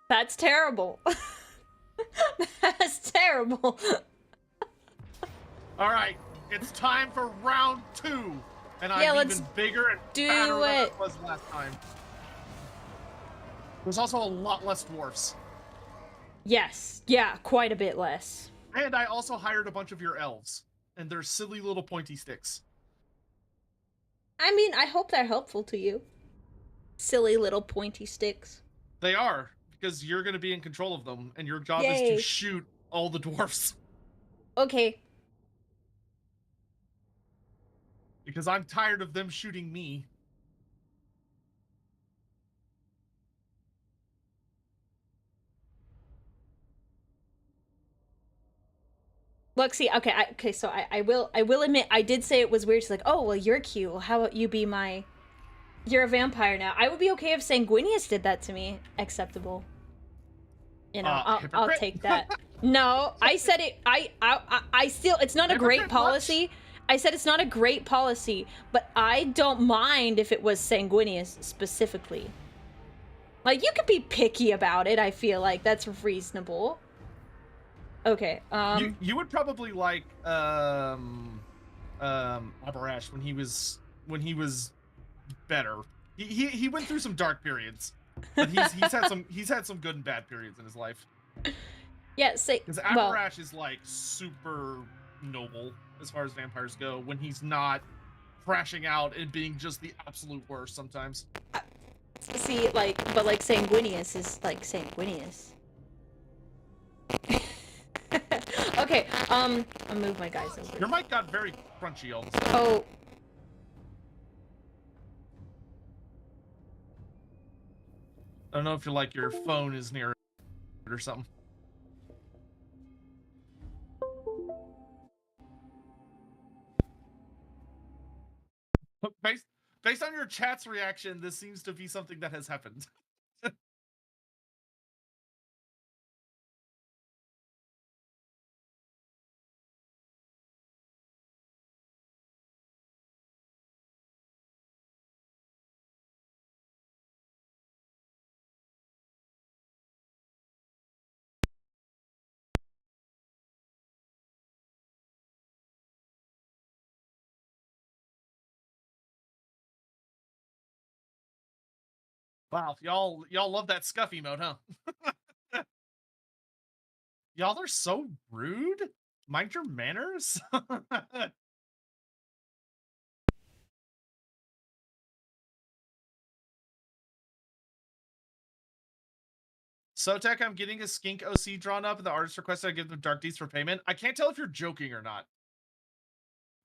Speaker 1: That's terrible. That's terrible.
Speaker 2: All right, it's time for round 2, and
Speaker 1: Yeah,
Speaker 2: I'm
Speaker 1: let's
Speaker 2: even bigger and
Speaker 1: do
Speaker 2: fatter than I
Speaker 1: it.
Speaker 2: was last time. There's also a lot less dwarfs,
Speaker 1: Yes. Yeah, quite a bit less.
Speaker 2: and I also hired a bunch of your elves, and they're silly little pointy sticks.
Speaker 1: I mean, I hope they're helpful to you. Silly little pointy sticks.
Speaker 2: They are, because you're going to be in control of them, and your job is
Speaker 1: Yay.
Speaker 2: to shoot all the dwarfs.
Speaker 1: Okay.
Speaker 2: Because I'm tired of them shooting me.
Speaker 1: Look, see, okay, so I will admit I did say it was weird. She's like, oh well, you're cute. Well, how about you be my? You're a vampire now. I would be okay if Sanguinius did that to me. Acceptable. You know, I'll
Speaker 2: hypocrite.
Speaker 1: take that. No, I said it. I still. It's not a great
Speaker 2: Hypocrite, what?
Speaker 1: policy. I said it's not a great policy, but I don't mind if it was Sanguinius specifically. Like you could be picky about it. I feel like that's reasonable. Okay.
Speaker 2: You would probably like Abarash when he was better. He went through some dark periods, but he's had some good and bad periods in his life.
Speaker 1: Yeah. Say.
Speaker 2: Because
Speaker 1: Well.
Speaker 2: Abarash is like super noble as far as vampires go when he's not crashing out and being just the absolute worst sometimes.
Speaker 1: See, like, but like Sanguinius is like Sanguinius. Okay, I'll move my guys over.
Speaker 2: Your mic got very crunchy all of a sudden.
Speaker 1: Oh.
Speaker 2: I don't know if you're like your phone is near it or something. Based on your chat's reaction, this seems to be something that has happened. Wow, y'all love that scuffy mode, huh? Y'all are so rude. Mind your manners. Sotek, I'm getting a skink OC drawn up, and the artist requested I give them Dark Deeds for payment. I can't tell if you're joking or not,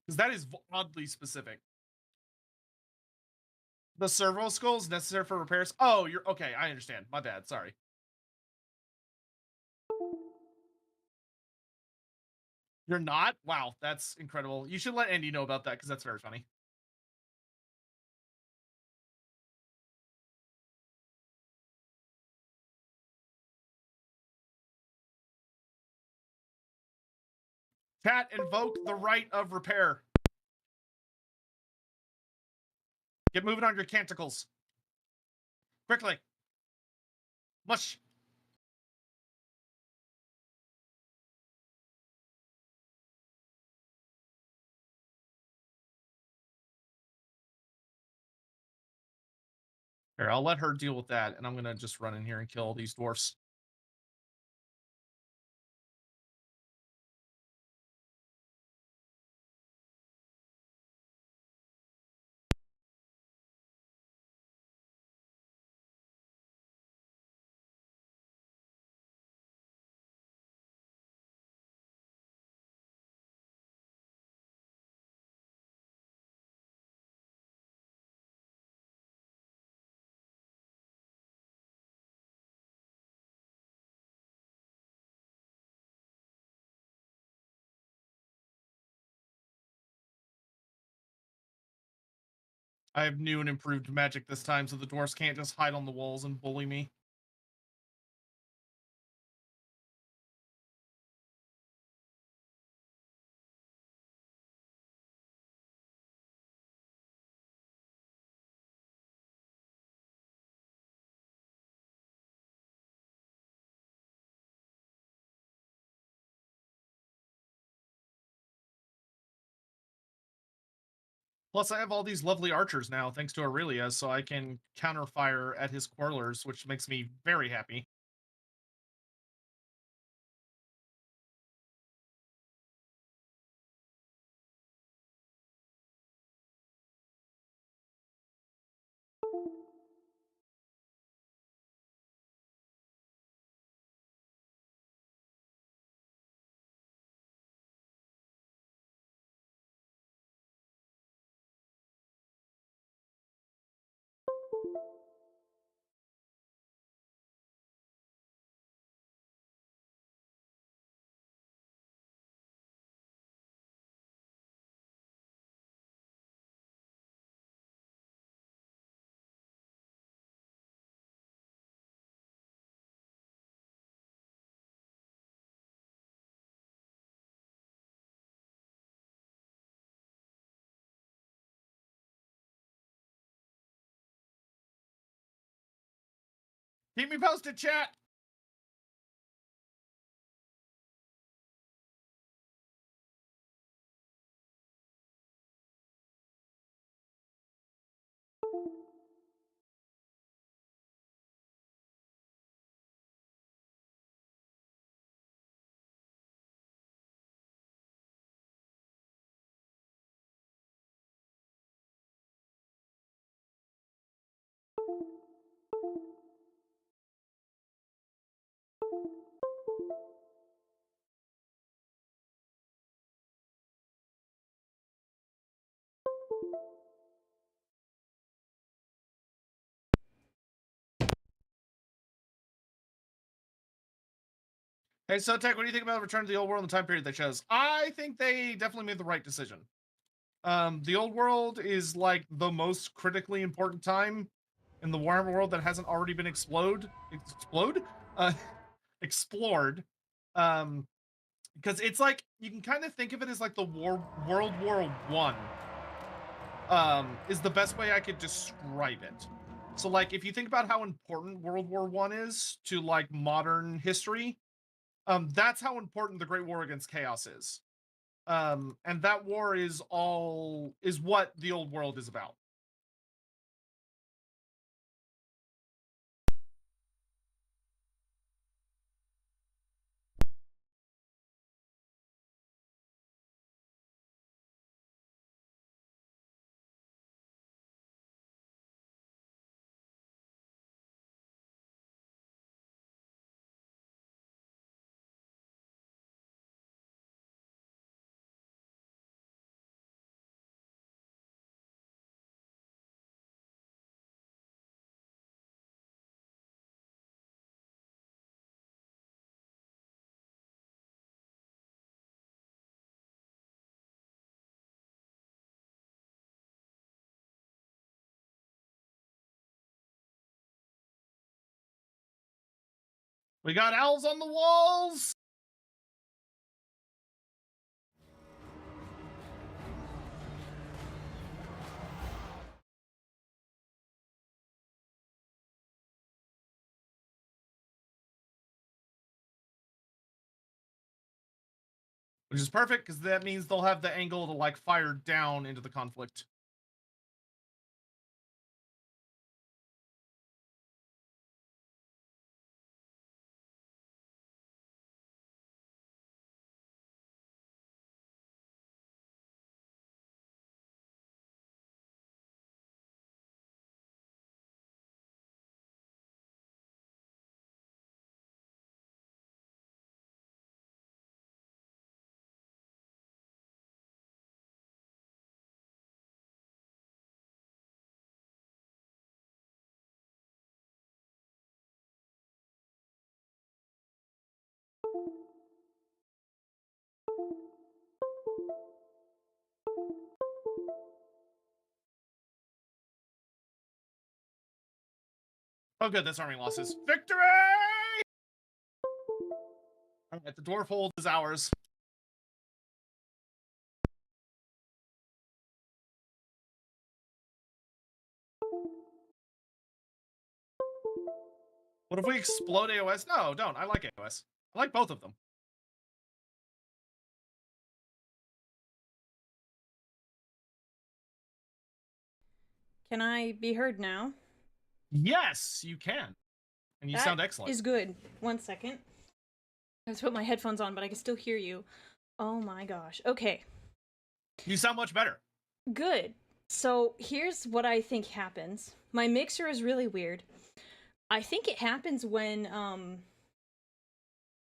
Speaker 2: because that is oddly specific. The servo skull is necessary for repairs. Oh, you're okay. I understand. My bad. Sorry. You're not? Wow, that's incredible. You should let Andy know about that because that's very funny. Chat, invoke the right of repair. Get moving on your canticles. Quickly. Mush. Here, I'll let her deal with that, and I'm gonna just run in here and kill all these dwarfs. I have new and improved magic this time, so the dwarfs can't just hide on the walls and bully me. Plus, I have all these lovely archers now, thanks to Aurelia, so I can counterfire at his quarrelers, which makes me very happy. Keep me posted, chat! Hey, Sotek, what do you think about Return to the Old World and the time period they chose? I think they definitely made the right decision. The Old World is like the most critically important time in the Warhammer world that hasn't already been explored. Explored. Because it's like, you can kind of think of it as like the World War One. Is the best way I could describe it. So, like, if you think about how important World War One is to like modern history, that's how important the Great War Against Chaos is. And that war is what the Old World is about. We got owls on the walls. Which is perfect, because that means they'll have the angle to, like, fire down into the conflict. Oh, good, that's army losses. Victory! Alright, the dwarf hold is ours. What if we explode AOS? No, don't. I like AOS. I like both of them.
Speaker 1: Can I be heard now?
Speaker 2: Yes, you can. And you sound excellent.
Speaker 1: Is good. 1 second. I have to put my headphones on, but I can still hear you. Oh my gosh. Okay.
Speaker 2: You sound much better.
Speaker 1: Good. So here's what I think happens. My mixer is really weird. I think it happens when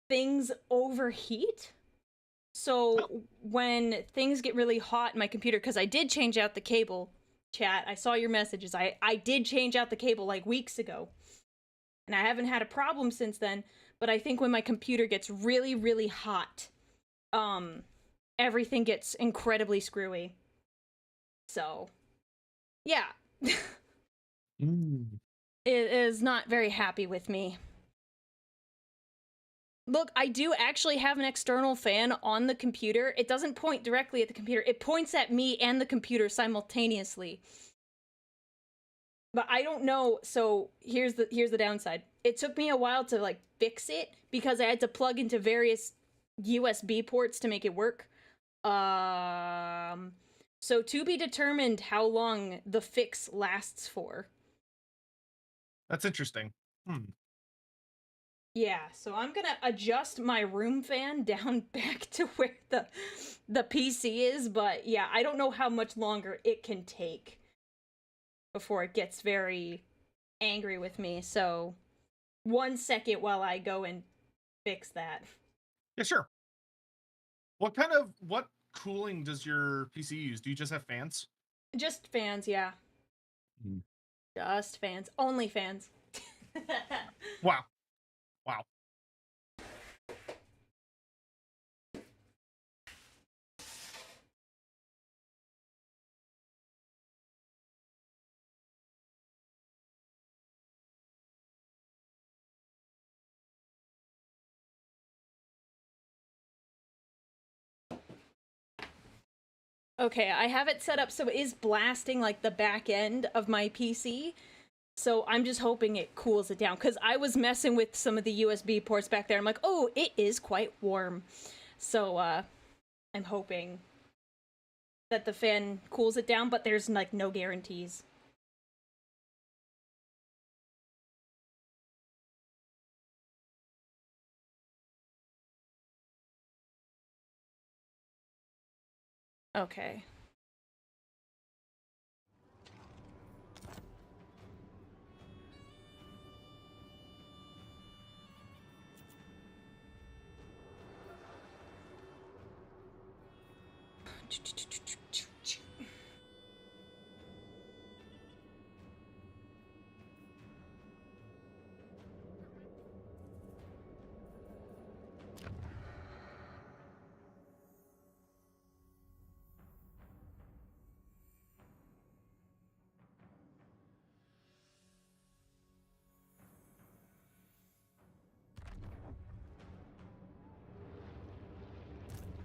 Speaker 1: things overheat. So when things get really hot in my computer, because I did change out the cable, chat. I saw your messages. I did change out the cable like weeks ago. And I haven't had a problem since then, but I think when my computer gets really, really hot, everything gets incredibly screwy. So, yeah. It is not very happy with me. Look, I do actually have an external fan on the computer. It doesn't point directly at the computer. It points at me and the computer simultaneously. But I don't know, so here's the downside. It took me a while to like fix it because I had to plug into various USB ports to make it work. So to be determined how long the fix lasts for.
Speaker 2: That's interesting.
Speaker 1: Yeah, so I'm gonna adjust my room fan down back to where the PC is, but yeah, I don't know how much longer it can take before it gets very angry with me, so 1 second while I go and fix that.
Speaker 2: Yeah, sure. What cooling does your PC use? Do you just have fans?
Speaker 1: Just fans, yeah. Just fans. Only fans.
Speaker 2: Wow. Wow.
Speaker 1: Okay, I have it set up so it is blasting like the back end of my PC. So I'm just hoping it cools it down, because I was messing with some of the USB ports back there. I'm like, oh, it is quite warm. So I'm hoping that the fan cools it down, but there's like no guarantees. Okay.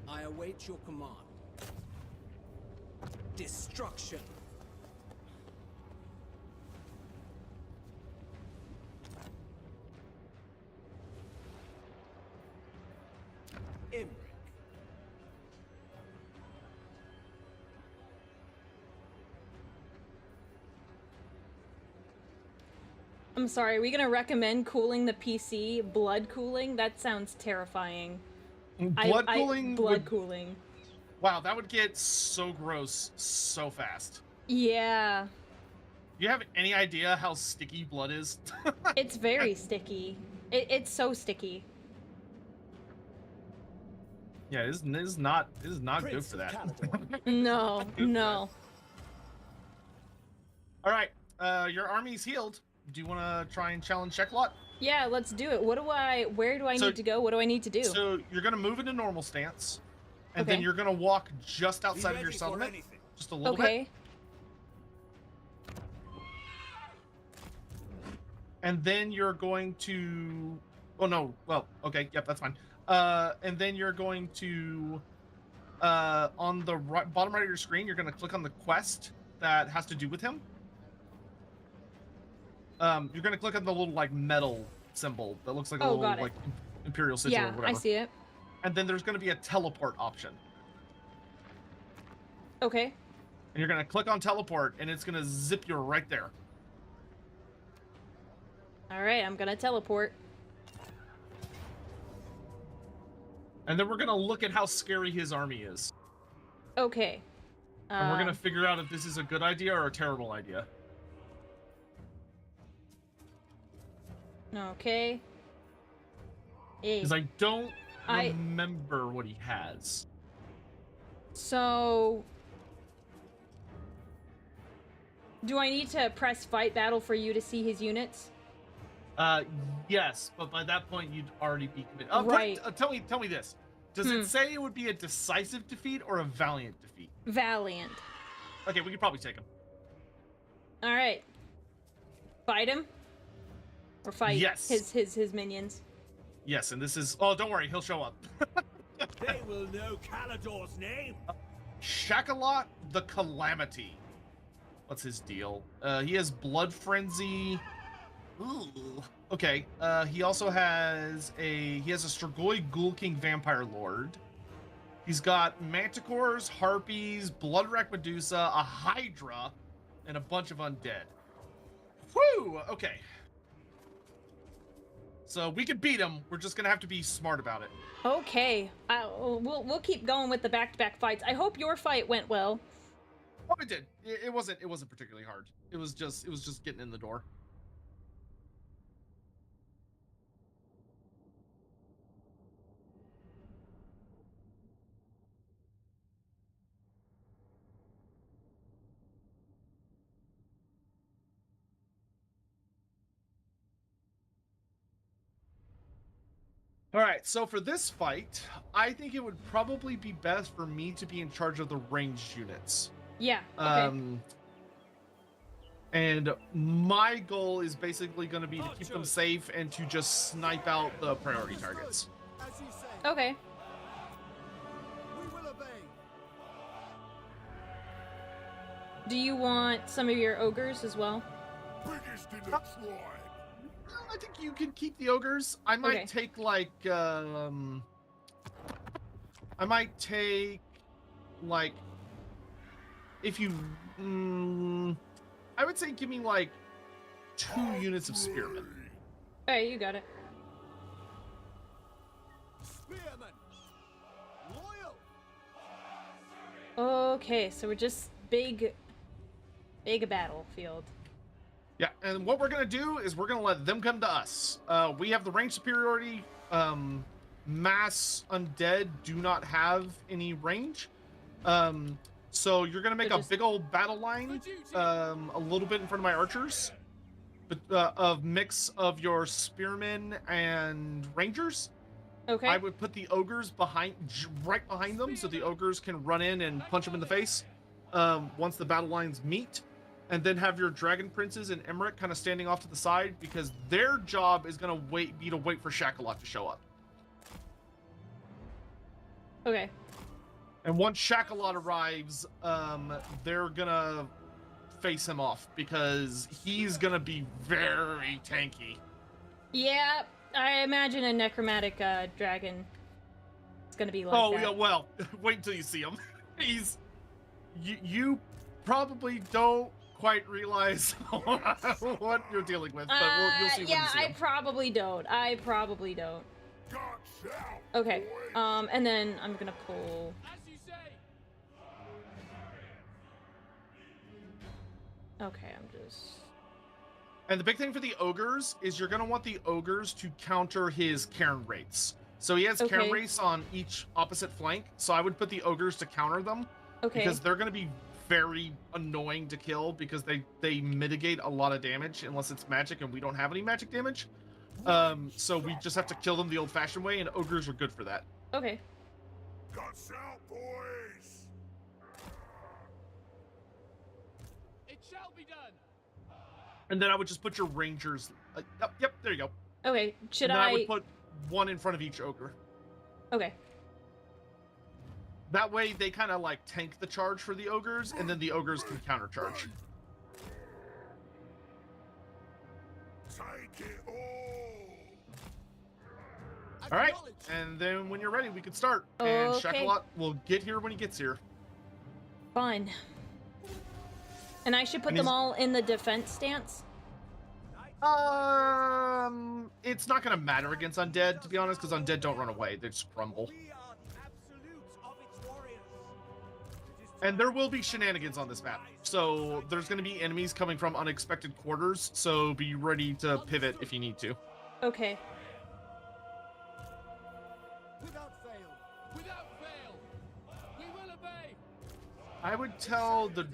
Speaker 6: I await your command. Destruction. Imric.
Speaker 1: I'm sorry, are we gonna recommend cooling the PC blood cooling? That sounds terrifying.
Speaker 2: Blood cooling.
Speaker 1: Blood cooling.
Speaker 2: Wow, that would get so gross so fast.
Speaker 1: Yeah.
Speaker 2: Do you have any idea how sticky blood is?
Speaker 1: It's very sticky. It's so sticky.
Speaker 2: Yeah, this is not good for that.
Speaker 1: No, no.
Speaker 2: All right, your army's healed. Do you want to try and challenge Checklot?
Speaker 1: Yeah, let's do it. Where do I
Speaker 2: So-
Speaker 1: need to go? What do I need to do?
Speaker 2: So you're gonna move into normal stance, and
Speaker 1: Okay.
Speaker 2: then you're gonna walk just
Speaker 4: Be
Speaker 2: outside of your
Speaker 4: ready for
Speaker 2: settlement,
Speaker 4: anything.
Speaker 2: just a little bit,
Speaker 1: Okay.
Speaker 2: and then you're going to. Oh no, well, okay, yep, that's fine. And then you're going to, on the bottom right of your screen, you're gonna click on the quest that has to do with him. You're gonna click on the little like metal symbol that looks like a
Speaker 1: Oh,
Speaker 2: little
Speaker 1: got it.
Speaker 2: like imperial sigil or
Speaker 1: Yeah,
Speaker 2: whatever.
Speaker 1: I see it.
Speaker 2: And then there's gonna be a teleport option,
Speaker 1: Okay.
Speaker 2: and you're gonna click on teleport, and it's gonna zip you right there.
Speaker 1: All right, I'm gonna teleport.
Speaker 2: And then we're gonna look at how scary his army is,
Speaker 1: Okay.
Speaker 2: and we're gonna figure out if this is a good idea or a terrible idea.
Speaker 1: Okay. Hey.
Speaker 2: Because I don't
Speaker 1: I-
Speaker 2: remember what he has.
Speaker 1: So, do I need to press fight battle for you to see his units?
Speaker 2: Yes, but by that point you'd already be committed.
Speaker 1: Right.
Speaker 2: Tell me this. Does it say it would be a decisive defeat or a valiant defeat?
Speaker 1: Valiant.
Speaker 2: Okay, we could probably take him.
Speaker 1: All right. Fight him? Or fight
Speaker 2: Yes.
Speaker 1: his minions?
Speaker 2: Yes, and this is. Oh, don't worry, he'll show up.
Speaker 4: They will know Calador's name.
Speaker 2: Shakalot the Calamity. What's his deal? He has Blood Frenzy. Ooh. Okay. He also has a Strigoi Ghoul King Vampire Lord. He's got Manticores, Harpies, Bloodwrack Medusa, a Hydra, and a bunch of undead. Whew! Okay. So we can beat him. We're just gonna have to be smart about it.
Speaker 1: Okay. We'll keep going with the back-to-back fights. I hope your fight went well.
Speaker 2: Oh, it did. It wasn't particularly hard. It was just getting in the door. All right, so for this fight, I think it would probably be best for me to be in charge of the ranged units.
Speaker 1: Yeah. Okay.
Speaker 2: And my goal is basically going to be to keep them safe and to just snipe out the priority targets.
Speaker 4: As you say,
Speaker 1: Okay.
Speaker 4: we will obey.
Speaker 1: Do you want some of your ogres as well?
Speaker 3: Biggest in the tribe.
Speaker 2: I think you can keep the ogres. I might
Speaker 1: Okay.
Speaker 2: take like if you I would say give me like 2 units of spearmen.
Speaker 1: Hey, you got it.
Speaker 4: Spearmen, loyal.
Speaker 1: Okay, so we're just big battlefield.
Speaker 2: Yeah, and what we're gonna do is we're gonna let them come to us. We have the range superiority. Mass undead do not have any range. So you're gonna make
Speaker 1: So
Speaker 2: a
Speaker 1: just-
Speaker 2: big old battle line, a little bit in front of my archers, but of mix of your spearmen and rangers.
Speaker 1: Okay.
Speaker 2: I would put the ogres right behind them, so the ogres can run in and punch them in the face once the battle lines meet. And then have your dragon princes and Emmerich kind of standing off to the side, because their job is gonna be to wait for Shakalot to show up.
Speaker 1: Okay.
Speaker 2: And once Shakalot arrives, they're gonna face him off because he's gonna be very tanky.
Speaker 1: Yeah, I imagine a necromantic dragon is gonna be like
Speaker 2: Oh
Speaker 1: that.
Speaker 2: yeah, well, wait until you see him. You probably don't quite realize what you're dealing with, but you'll see when
Speaker 1: yeah,
Speaker 2: you see
Speaker 1: I
Speaker 2: him.
Speaker 1: probably don't. I probably don't.
Speaker 3: Gotcha,
Speaker 1: Okay.
Speaker 3: boys.
Speaker 1: And then I'm gonna pull.
Speaker 6: As you say.
Speaker 1: Okay, I'm just.
Speaker 2: And the big thing for the ogres is you're going to want the ogres to counter his Cairn rates. So he has Cairn
Speaker 1: Okay.
Speaker 2: rates on each opposite flank. So I would put the ogres to counter them
Speaker 1: Okay.
Speaker 2: because they're going to be very annoying to kill because they mitigate a lot of damage unless it's magic, and we don't have any magic damage. So we just have to kill them the old-fashioned way, and ogres are good for that.
Speaker 1: Okay.
Speaker 3: Guts out, boys.
Speaker 6: It shall be done.
Speaker 2: And then I would just put your rangers. Yep, there you go.
Speaker 1: Okay. Should
Speaker 2: and then I
Speaker 1: I?
Speaker 2: would put one in front of each ogre.
Speaker 1: Okay.
Speaker 2: That way they kind of like tank the charge for the ogres, and then the ogres can counter charge.
Speaker 3: Take it all.
Speaker 2: All right,
Speaker 6: Acknowledge.
Speaker 2: and then when you're ready, we can start. And
Speaker 1: Okay.
Speaker 2: Shakalot will get here when he gets here.
Speaker 1: Fine. And I should put
Speaker 2: And
Speaker 1: them
Speaker 2: he's-
Speaker 1: all in the defense stance.
Speaker 2: It's not gonna matter against undead, to be honest, because undead don't run away; they just crumble.
Speaker 4: We are the absolutes of its warriors. It is
Speaker 2: And there will be shenanigans on this map, so there's gonna be enemies coming from unexpected quarters. So be ready to pivot if you need to.
Speaker 1: Okay.
Speaker 4: without fail.
Speaker 6: Without fail. We will obey.
Speaker 2: I would tell the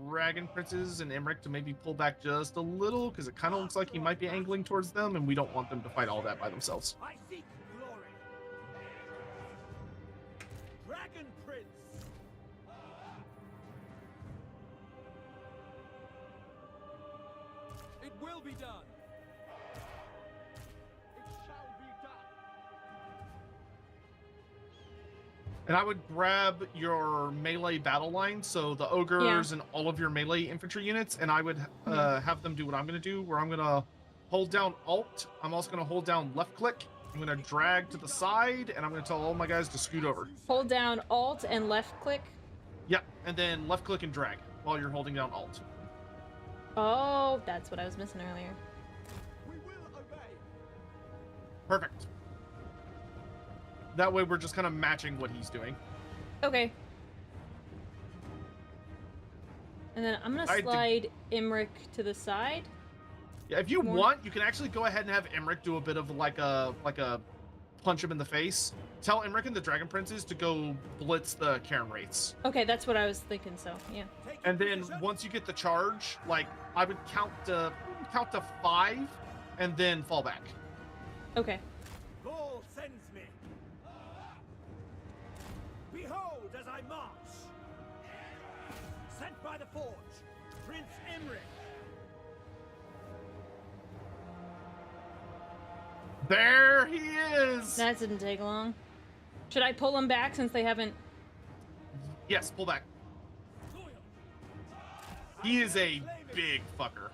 Speaker 2: Dragon Princes and Emmerich to maybe pull back just a little, because it kind of looks like he might be angling towards them, and we don't want them to fight all that by themselves.
Speaker 4: I seek glory. Dragon Prince.
Speaker 6: It will be done.
Speaker 4: It shall be done.
Speaker 2: And I would grab your melee battle line, so the ogres and all of your melee infantry units, and I would have them do what I'm going to do, where I'm going to hold down Alt. I'm also going to hold down left click. I'm going to drag to the side, and I'm going to tell all my guys to scoot over.
Speaker 1: Hold down Alt and left click.
Speaker 2: Yeah, and then left click and drag while you're holding down Alt.
Speaker 1: Oh, that's what I was missing earlier.
Speaker 4: We will obey.
Speaker 2: Perfect. That way we're just kind of matching what he's doing.
Speaker 1: Okay. And then I'm gonna
Speaker 2: I did-
Speaker 1: slide Imric to the side.
Speaker 2: Yeah, if you
Speaker 1: More-
Speaker 2: want, you can actually go ahead and have Emmerich do a bit of like a punch him in the face. Tell Emmerich and the Dragon Princes to go blitz the Cairn rates.
Speaker 1: Okay, that's what I was thinking. So yeah.
Speaker 4: Take
Speaker 2: And
Speaker 4: your
Speaker 2: then
Speaker 4: position.
Speaker 2: once you get the charge, like I would count to 5 and then fall back.
Speaker 1: Okay.
Speaker 4: Gaul sends me. Behold as I march. Sent by the forge, Prince Emmerich.
Speaker 2: There he is.
Speaker 1: That didn't take long. Should I pull them back since they haven't?
Speaker 2: Yes, pull back. He is a big fucker.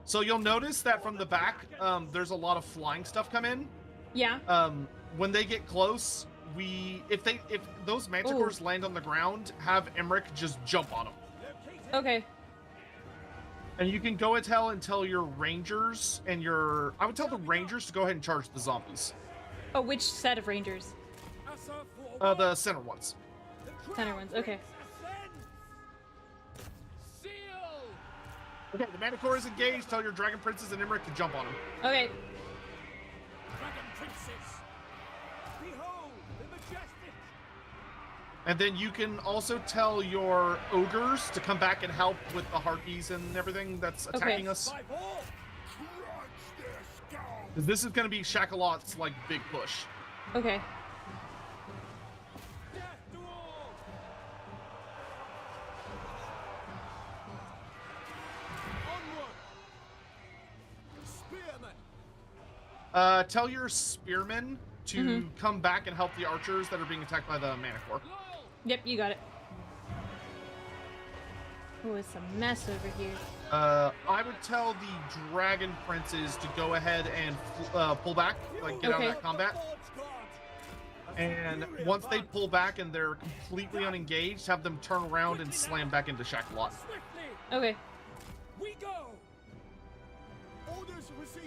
Speaker 2: So you'll notice that from the back, there's a lot of flying stuff come in.
Speaker 1: Yeah.
Speaker 2: When they get close, if those manticores land on the ground, have Emmerich just jump on them.
Speaker 4: Located.
Speaker 1: Okay.
Speaker 2: And you can go and tell your rangers and I would tell the rangers to go ahead and charge the zombies.
Speaker 1: Oh, which set of rangers?
Speaker 6: Asa for
Speaker 2: The center ones.
Speaker 4: The
Speaker 1: Center
Speaker 4: crown
Speaker 1: ones, okay.
Speaker 4: prince ascends.
Speaker 6: seal.
Speaker 2: Okay, the Manticore is engaged. Tell your Dragon Princes and Emmerich to jump on him.
Speaker 1: Okay.
Speaker 6: Dragon princes.
Speaker 4: Behold the majestic.
Speaker 2: And then you can also tell your ogres to come back and help with the harpies and everything that's attacking us.
Speaker 4: By all.
Speaker 3: Crunch their skulls.
Speaker 2: 'Cause this is going to be Shakalot's like big push.
Speaker 1: Okay.
Speaker 6: Death to all. Onward.
Speaker 4: Spearmen.
Speaker 2: Tell your spearmen to come back and help the archers that are being attacked by the Manticore.
Speaker 6: Lull.
Speaker 1: Yep, you got it. Oh, it's a mess over here.
Speaker 2: I would tell the Dragon Princes to go ahead and pull back, like get out of
Speaker 1: Okay.
Speaker 2: that combat.
Speaker 4: The forge god.
Speaker 2: And once they pull back and they're completely unengaged, have them turn around and slam back into Shakalot.
Speaker 6: Swiftly!
Speaker 1: Okay.
Speaker 6: We go!
Speaker 4: Orders received.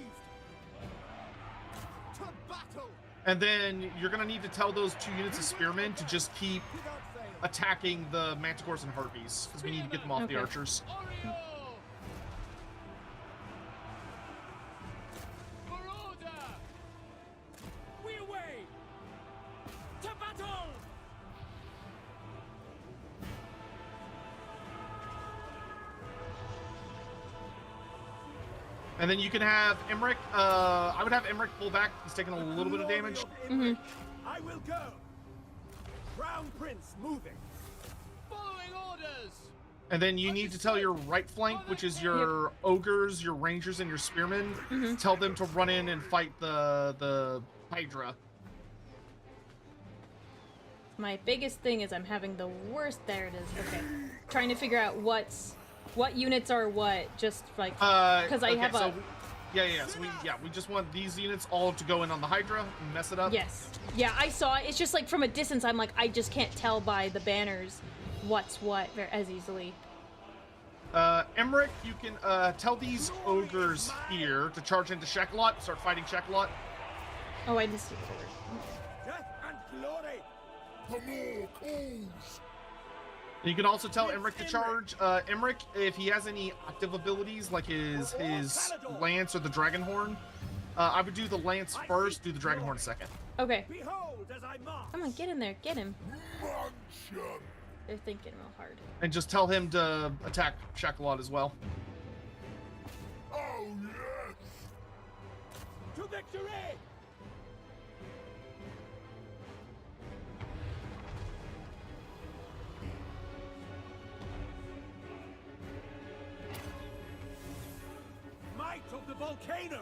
Speaker 4: To battle.
Speaker 2: And then you're gonna need to tell those 2 units of spearmen to just keep
Speaker 4: Without fail.
Speaker 2: attacking the manticores and harpies, because we need to get them off the
Speaker 1: Okay.
Speaker 2: archers.
Speaker 6: For order! We away! To battle!
Speaker 2: And then you can have Emmerich, I would have Emmerich pull back, he's taking a little bit of damage.
Speaker 4: I will go. Crown Prince moving.
Speaker 6: Following orders!
Speaker 2: And then you need to tell your right flank, which is your ogres, your rangers, and your spearmen, tell them to run in and fight the Hydra.
Speaker 1: My biggest thing is I'm having the worst. There it is. Okay. Trying to figure out what units are what. Just like because I have a.
Speaker 2: So we just want these units all to go in on the Hydra and mess it up.
Speaker 1: Yes. Yeah, I saw it. It's just like from a distance, I'm like, I just can't tell by the banners what's what as easily.
Speaker 2: Emmerich, you can tell these ogres here to charge into Shakalot, start fighting Shakalot.
Speaker 1: Oh, I just see forward.
Speaker 4: Death and glory.
Speaker 3: For more calls.
Speaker 2: You can also tell Emmerich to charge. Emmerich, if he has any active abilities like his lance or the Dragonhorn, I would do the lance first, do the Dragonhorn second.
Speaker 1: Okay.
Speaker 4: Behold as I march.
Speaker 1: Come on, get in there. Get him.
Speaker 3: Munch 'em.
Speaker 1: They're thinking real hard.
Speaker 2: And just tell him to attack Shakalot as well.
Speaker 3: Oh yes.
Speaker 4: To victory. Might of the volcano.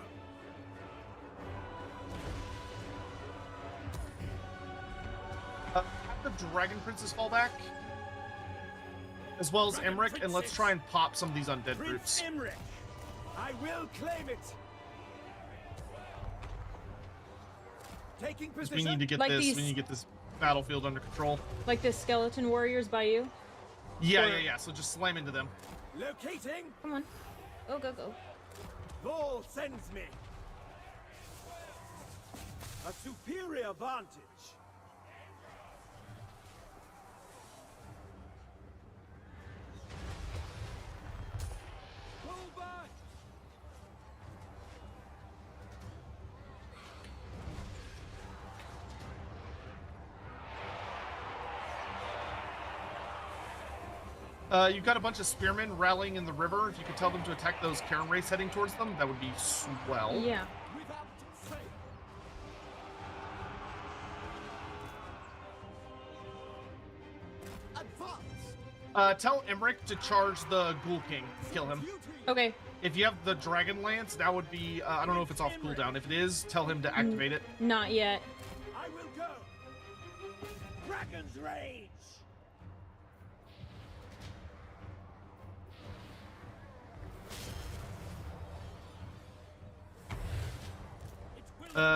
Speaker 2: Have the Dragon Princess fall back, as well as Emmerich, and let's try and pop some of these undead
Speaker 4: Prince
Speaker 2: groups.
Speaker 4: Imrich. I will claim it. Taking
Speaker 2: 'Cause
Speaker 4: position.
Speaker 2: we need to get
Speaker 1: Like
Speaker 2: this.
Speaker 1: these-
Speaker 2: We need to get this battlefield under control.
Speaker 1: Like the skeleton warriors by you.
Speaker 2: Yeah. So just slam into them.
Speaker 4: Locating.
Speaker 1: Come on. Go, go, go.
Speaker 4: Thor sends me. A superior vantage.
Speaker 6: Pull back!
Speaker 2: You've got a bunch of spearmen rallying in the river. If you could tell them to attack those Karen Race heading towards them, that would be swell.
Speaker 1: Yeah.
Speaker 4: Without fail. Advance.
Speaker 2: Tell Emmerich to charge the Ghoul King. Kill him.
Speaker 4: Duty.
Speaker 1: Okay.
Speaker 2: If you have the Dragon Lance, that would be... I don't know if it's off cooldown. If it is, tell him to activate it.
Speaker 1: Not yet.
Speaker 4: I will go. Dragon's Rage.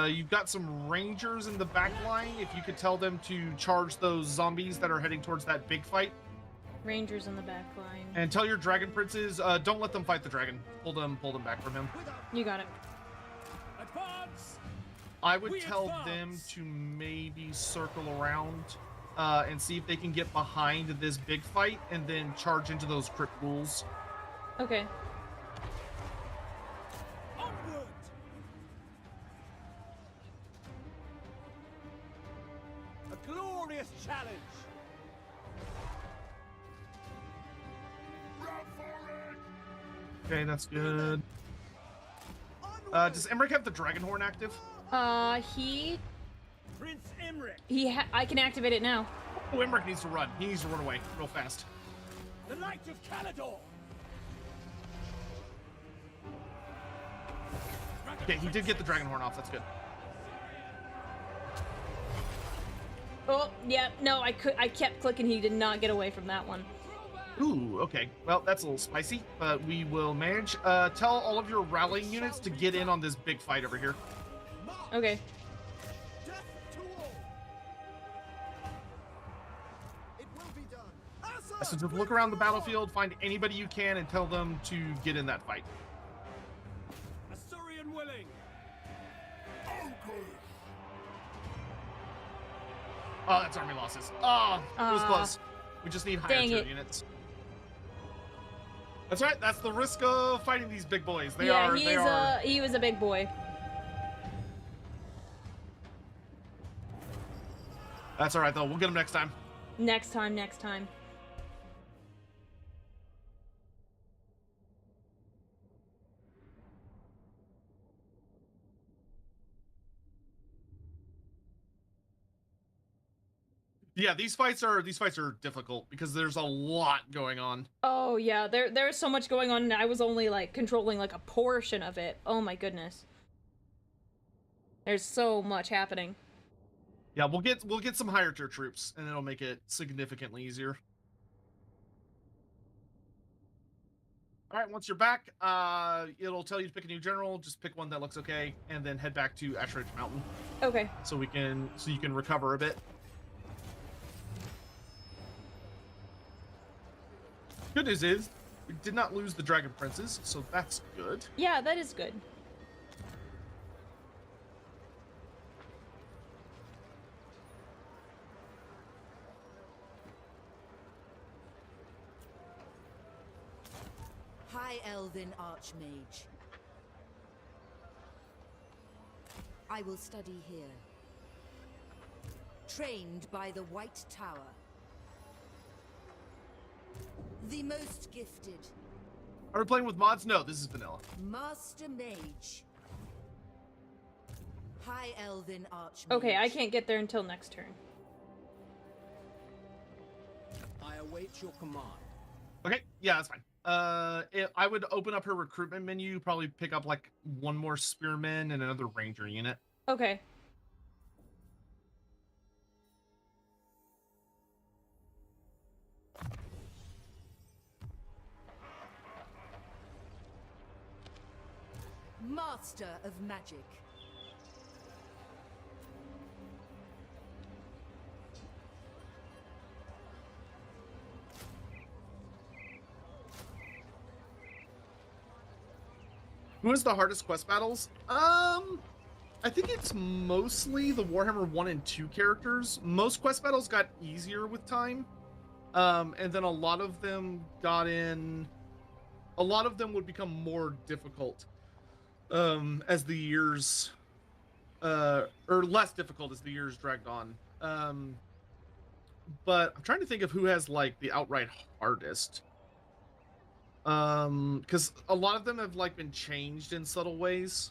Speaker 2: You've got some Rangers in the back line. If you could tell them to charge those zombies that are heading towards that big fight.
Speaker 1: Rangers in the back line.
Speaker 2: And tell your Dragon Princes, don't let them fight the dragon. Pull them back from him.
Speaker 1: You got it.
Speaker 6: Advance!
Speaker 2: I would
Speaker 6: We
Speaker 2: tell them
Speaker 6: advance.
Speaker 2: to maybe circle around and see if they can get behind this big fight and then charge into those crypt ghouls.
Speaker 1: Okay.
Speaker 4: Onward. A glorious challenge.
Speaker 3: Run for it.
Speaker 2: Okay, that's good.
Speaker 4: Onward.
Speaker 2: Does Emmerich have the Dragonhorn active?
Speaker 4: Prince Imrich.
Speaker 1: I can activate it now.
Speaker 2: Oh, Emmerich needs to run. He needs to run away real fast.
Speaker 4: The Light of Calador.
Speaker 2: Okay, he did get the Dragonhorn off. That's good.
Speaker 1: Oh, yeah. No, I kept clicking. He did not get away from that one.
Speaker 2: Ooh, okay. Well, that's a little spicy, but we will manage. Tell all of your rallying units to get in on this big fight over here.
Speaker 1: Okay.
Speaker 4: Death to all.
Speaker 2: So just look around the battlefield, find anybody you can, and tell them to get in that fight.
Speaker 6: Assyrian willing.
Speaker 2: Oh, that's army losses. Oh, it was close. We just need higher
Speaker 1: Dang
Speaker 2: tier
Speaker 1: it.
Speaker 2: units. That's right. That's the risk of fighting these big boys. They
Speaker 1: yeah,
Speaker 2: are.
Speaker 1: he's
Speaker 2: They are.
Speaker 1: he was a big boy.
Speaker 2: That's all right though. We'll get them next time.
Speaker 1: Next time.
Speaker 2: Yeah, these fights are difficult because there's a lot going on.
Speaker 1: Oh yeah, there's so much going on, and I was only like controlling like a portion of it. Oh my goodness. There's so much happening.
Speaker 2: Yeah, we'll get some higher tier troops, and it'll make it significantly easier. All right, once you're back, it'll tell you to pick a new general. Just pick one that looks okay, and then head back to Ash Ridge Mountain
Speaker 1: Okay.
Speaker 2: so you can recover a bit. Good news is we did not lose the Dragon Princes, so that's good.
Speaker 1: Yeah, that is good.
Speaker 5: High Elven Archmage. I will study here. Trained by the White Tower. The most gifted.
Speaker 2: Are we playing with mods? No, this is vanilla.
Speaker 5: Master Mage. High Elven Archmage.
Speaker 1: Okay, I can't get there until next turn.
Speaker 6: I await your command.
Speaker 2: Okay, yeah, that's fine. I would open up her recruitment menu, probably pick up like one more spearman and another ranger unit.
Speaker 1: Okay.
Speaker 5: Master of Magic.
Speaker 2: Who has the hardest quest battles? I think it's mostly the Warhammer 1 and 2 characters. Most quest battles got easier with time. And then a lot of them would become more difficult as the years or less difficult as the years dragged on. But I'm trying to think of who has like the outright hardest. Because a lot of them have like been changed in subtle ways.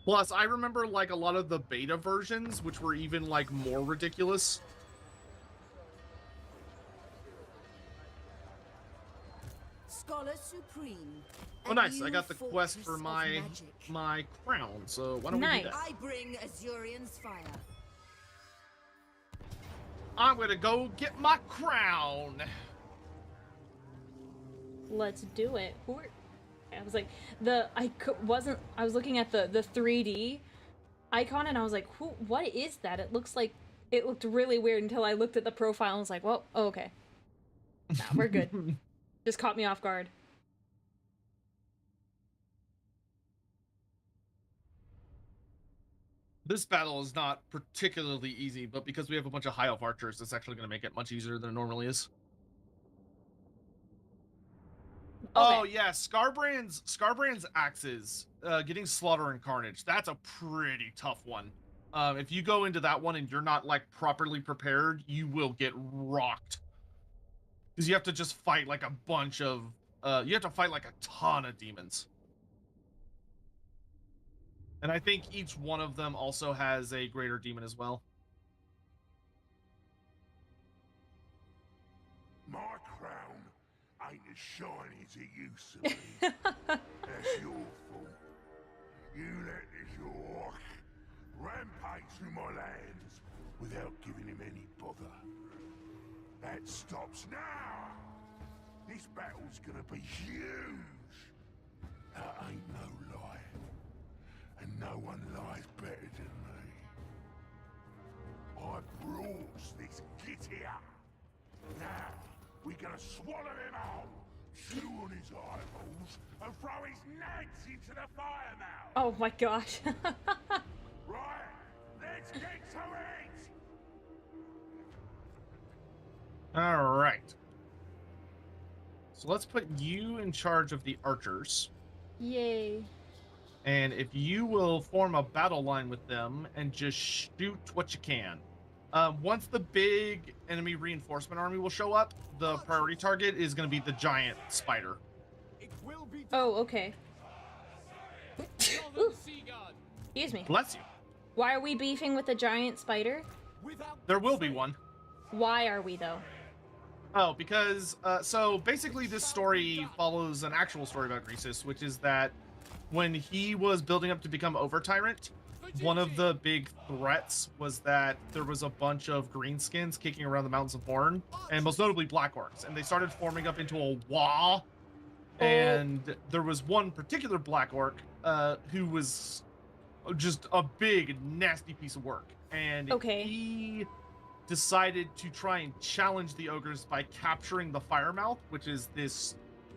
Speaker 2: Plus, I remember like a lot of the beta versions, which were even like more ridiculous.
Speaker 5: Scholar Supreme.
Speaker 2: Oh, nice! I got the quest for my crown. So why don't we do that?
Speaker 5: I bring Azurian's fire.
Speaker 2: I'm gonna go get my crown.
Speaker 1: Let's do it. I was like, I was looking at the 3D icon and I was like, what is that? It looked really weird until I looked at the profile and was like, well, oh, okay. Nah, we're good. Just caught me off guard.
Speaker 2: This battle is not particularly easy, but because we have a bunch of high elf archers, it's actually going to make it much easier than it normally is.
Speaker 1: Okay.
Speaker 2: Oh yeah, Scarbrand's axes, getting slaughter and carnage. That's a pretty tough one. If you go into that one and you're not like properly prepared, you will get rocked. Because you have to just fight like a bunch of, you have to fight like a ton of demons. And I think each one of them also has a greater demon as well.
Speaker 3: My crown ain't as shiny as it used to be. That's your fault. You let this orc rampage through my lands without giving him any bother. That stops now. This battle's gonna be huge. That ain't no lie. No one lies better than me. I brought this git here. Now, we're gonna swallow him whole, chew on his eyeballs, and throw his nads into the fire mouth.
Speaker 1: Oh my gosh.
Speaker 3: Right, let's get to it!
Speaker 2: All right. So let's put you in charge of the archers.
Speaker 1: Yay.
Speaker 2: And if you will form a battle line with them and just shoot what you can. Once the big enemy reinforcement army will show up, the priority target is going to be the giant spider.
Speaker 4: It will be
Speaker 1: Oh, okay.
Speaker 6: Northern Sea Guard.
Speaker 1: Excuse me.
Speaker 2: Bless you.
Speaker 1: Why are we beefing with a giant spider?
Speaker 4: without
Speaker 2: There will be one.
Speaker 1: Why are we though?
Speaker 2: Oh, because, so basically this story follows an actual story about Greasus, which is that when he was building up to become Over-Tyrant, one of the big threats was that there was a bunch of greenskins kicking around the Mountains of Horn, and most notably Black Orcs, and they started forming up into a wall. And there was one particular Black Orc who was just a big, nasty piece of work. And
Speaker 1: Okay.
Speaker 2: he decided to try and challenge the ogres by capturing the Firemouth, which is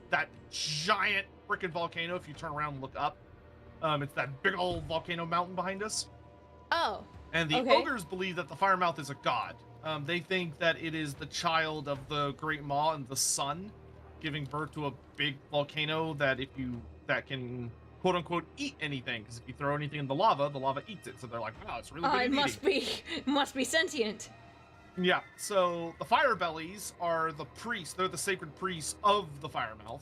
Speaker 2: that giant freaking volcano. If you turn around and look up, it's that big old volcano mountain behind us.
Speaker 1: Oh.
Speaker 2: And the
Speaker 1: Okay.
Speaker 2: ogres believe that the Firemouth is a god. They think that it is the child of the Great Maw and the sun, giving birth to a big volcano that can quote unquote eat anything. Because if you throw anything in the lava eats it. So they're like, wow, it's really good at
Speaker 1: It must be sentient.
Speaker 2: Yeah, so the Fire Bellies are the priests. They're the sacred priests of the Firemouth.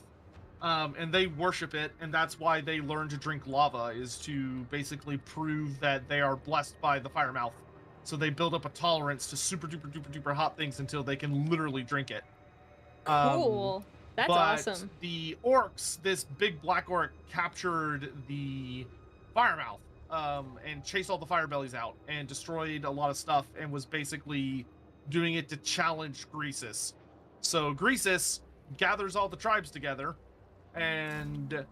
Speaker 2: And they worship it, and that's why they learn to drink lava, is to basically prove that they are blessed by the Firemouth. So they build up a tolerance to super duper duper duper hot things until they can literally drink it.
Speaker 1: Cool. That's
Speaker 2: but
Speaker 1: awesome.
Speaker 2: The orcs, this big black orc, captured the Firemouth and chased all the Fire Bellies out and destroyed a lot of stuff and was basically doing it to challenge Greasus. So Greasus gathers all the tribes together and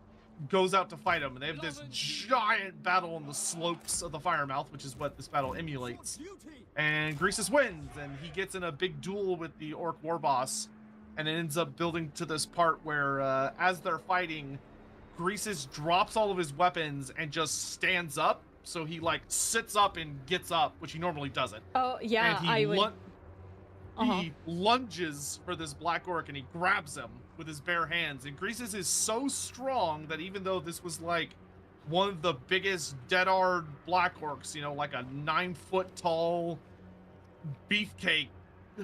Speaker 2: goes out to fight him. And they have this giant battle on the slopes of the Firemouth, which is what this battle emulates.
Speaker 4: duty.
Speaker 2: And Greasus wins, and he gets in a big duel with the orc war boss. And it ends up building to this part where, as they're fighting, Greasus drops all of his weapons and just stands up. So he, like, sits up and gets up, which he normally doesn't.
Speaker 1: Oh, yeah,
Speaker 2: And
Speaker 1: I would.
Speaker 2: he lunges for this black orc and he grabs him with his bare hands. And Greasus is so strong that even though this was like one of the biggest dead-hard black orcs, you know, like a 9-foot tall beefcake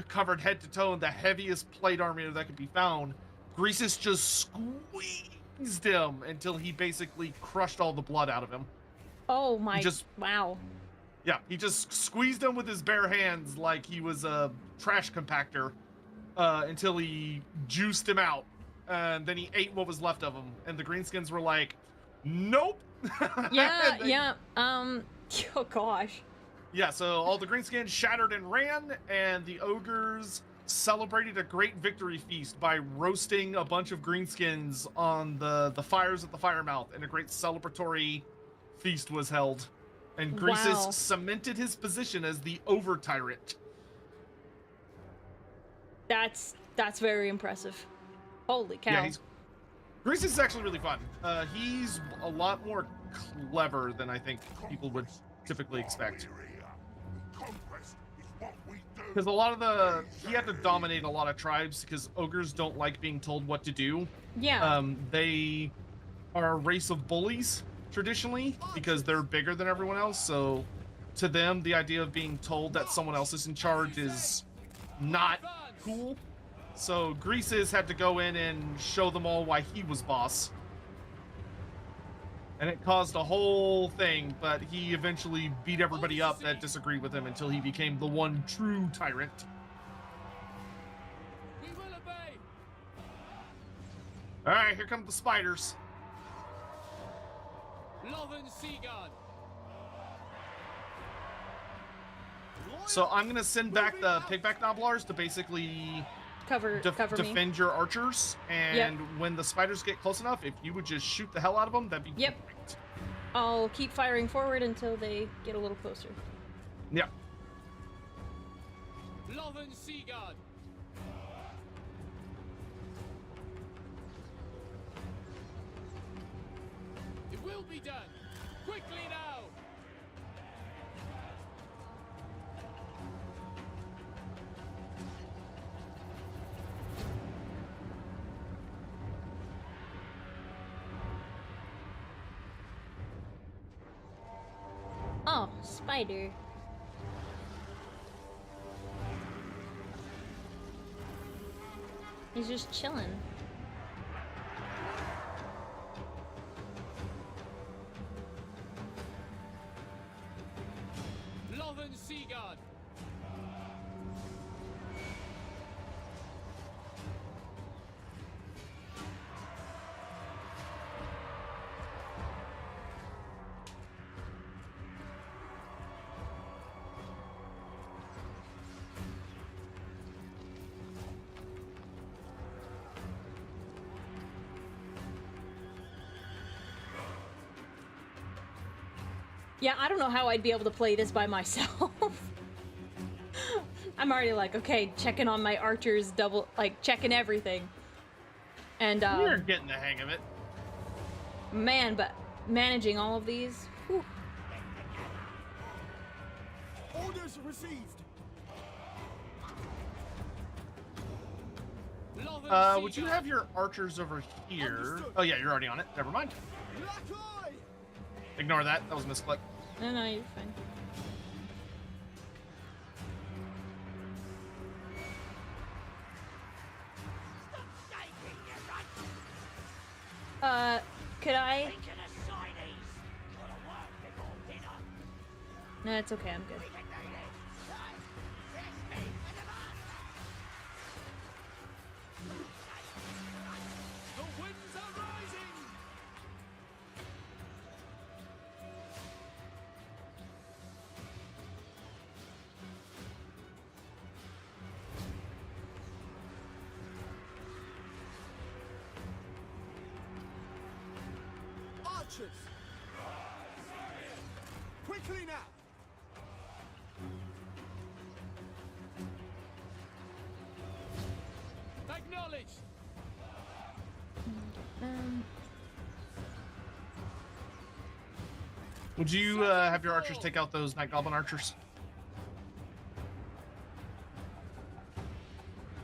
Speaker 2: covered head to toe in the heaviest plate armor that could be found, Greasus just squeezed him until he basically crushed all the blood out of him.
Speaker 1: Oh my,
Speaker 2: just-
Speaker 1: wow.
Speaker 2: Yeah, he just squeezed him with his bare hands like he was a trash compactor until he juiced him out. And then he ate what was left of him. And the greenskins were like, nope.
Speaker 1: Yeah,
Speaker 2: And they-
Speaker 1: yeah, oh gosh.
Speaker 2: Yeah, so all the greenskins shattered and ran, and the ogres celebrated a great victory feast by roasting a bunch of greenskins on the fires at the Firemouth, and a great celebratory feast was held. And Greasus
Speaker 1: Wow.
Speaker 2: cemented his position as the Over-Tyrant.
Speaker 1: That's very impressive. Holy cow.
Speaker 2: Yeah, Greasus is actually really fun. He's a lot more clever than I think people would typically expect.
Speaker 3: Conquest is what we do.
Speaker 2: Because he had to dominate a lot of tribes because ogres don't like being told what to do.
Speaker 1: Yeah.
Speaker 2: They are a race of bullies traditionally because they're bigger than everyone else. So to them, the idea of being told that someone else is in charge is not cool. So Greasus had to go in and show them all why he was boss. And it caused a whole thing, but he eventually beat everybody up that disagreed with him until he became the one true tyrant.
Speaker 6: We will obey.
Speaker 2: All right, here come the spiders.
Speaker 6: Northern Sea Guard.
Speaker 2: So I'm gonna send back the pigback nobblars to basically
Speaker 1: cover me.
Speaker 2: defend your archers, and when the spiders get close enough, if you would just shoot the hell out of them, that'd be
Speaker 1: Yep.
Speaker 2: great.
Speaker 1: I'll keep firing forward until they get a little closer.
Speaker 2: Yeah.
Speaker 6: Lothern Seaguard. It will be done. Quickly now.
Speaker 1: Oh, spider. He's just chilling.
Speaker 6: Lothern Seaguard.
Speaker 1: Yeah, I don't know how I'd be able to play this by myself. I'm already like, okay, checking on my archers, like checking everything. And
Speaker 2: You're getting the hang of it.
Speaker 1: man, but managing all of these, whew.
Speaker 4: Orders received.
Speaker 6: Lothern
Speaker 2: Would you
Speaker 6: Seaguard.
Speaker 2: have your archers over here?
Speaker 4: Understood.
Speaker 2: Oh yeah, you're already on it. Never mind.
Speaker 4: Black eye.
Speaker 2: Ignore that. That was a misclick.
Speaker 1: No, you're fine. Could I? No, it's okay, I'm good.
Speaker 6: The winds are rising.
Speaker 4: Archers. Quickly now.
Speaker 6: Acknowledged.
Speaker 2: Would you have your archers take out those night goblin archers?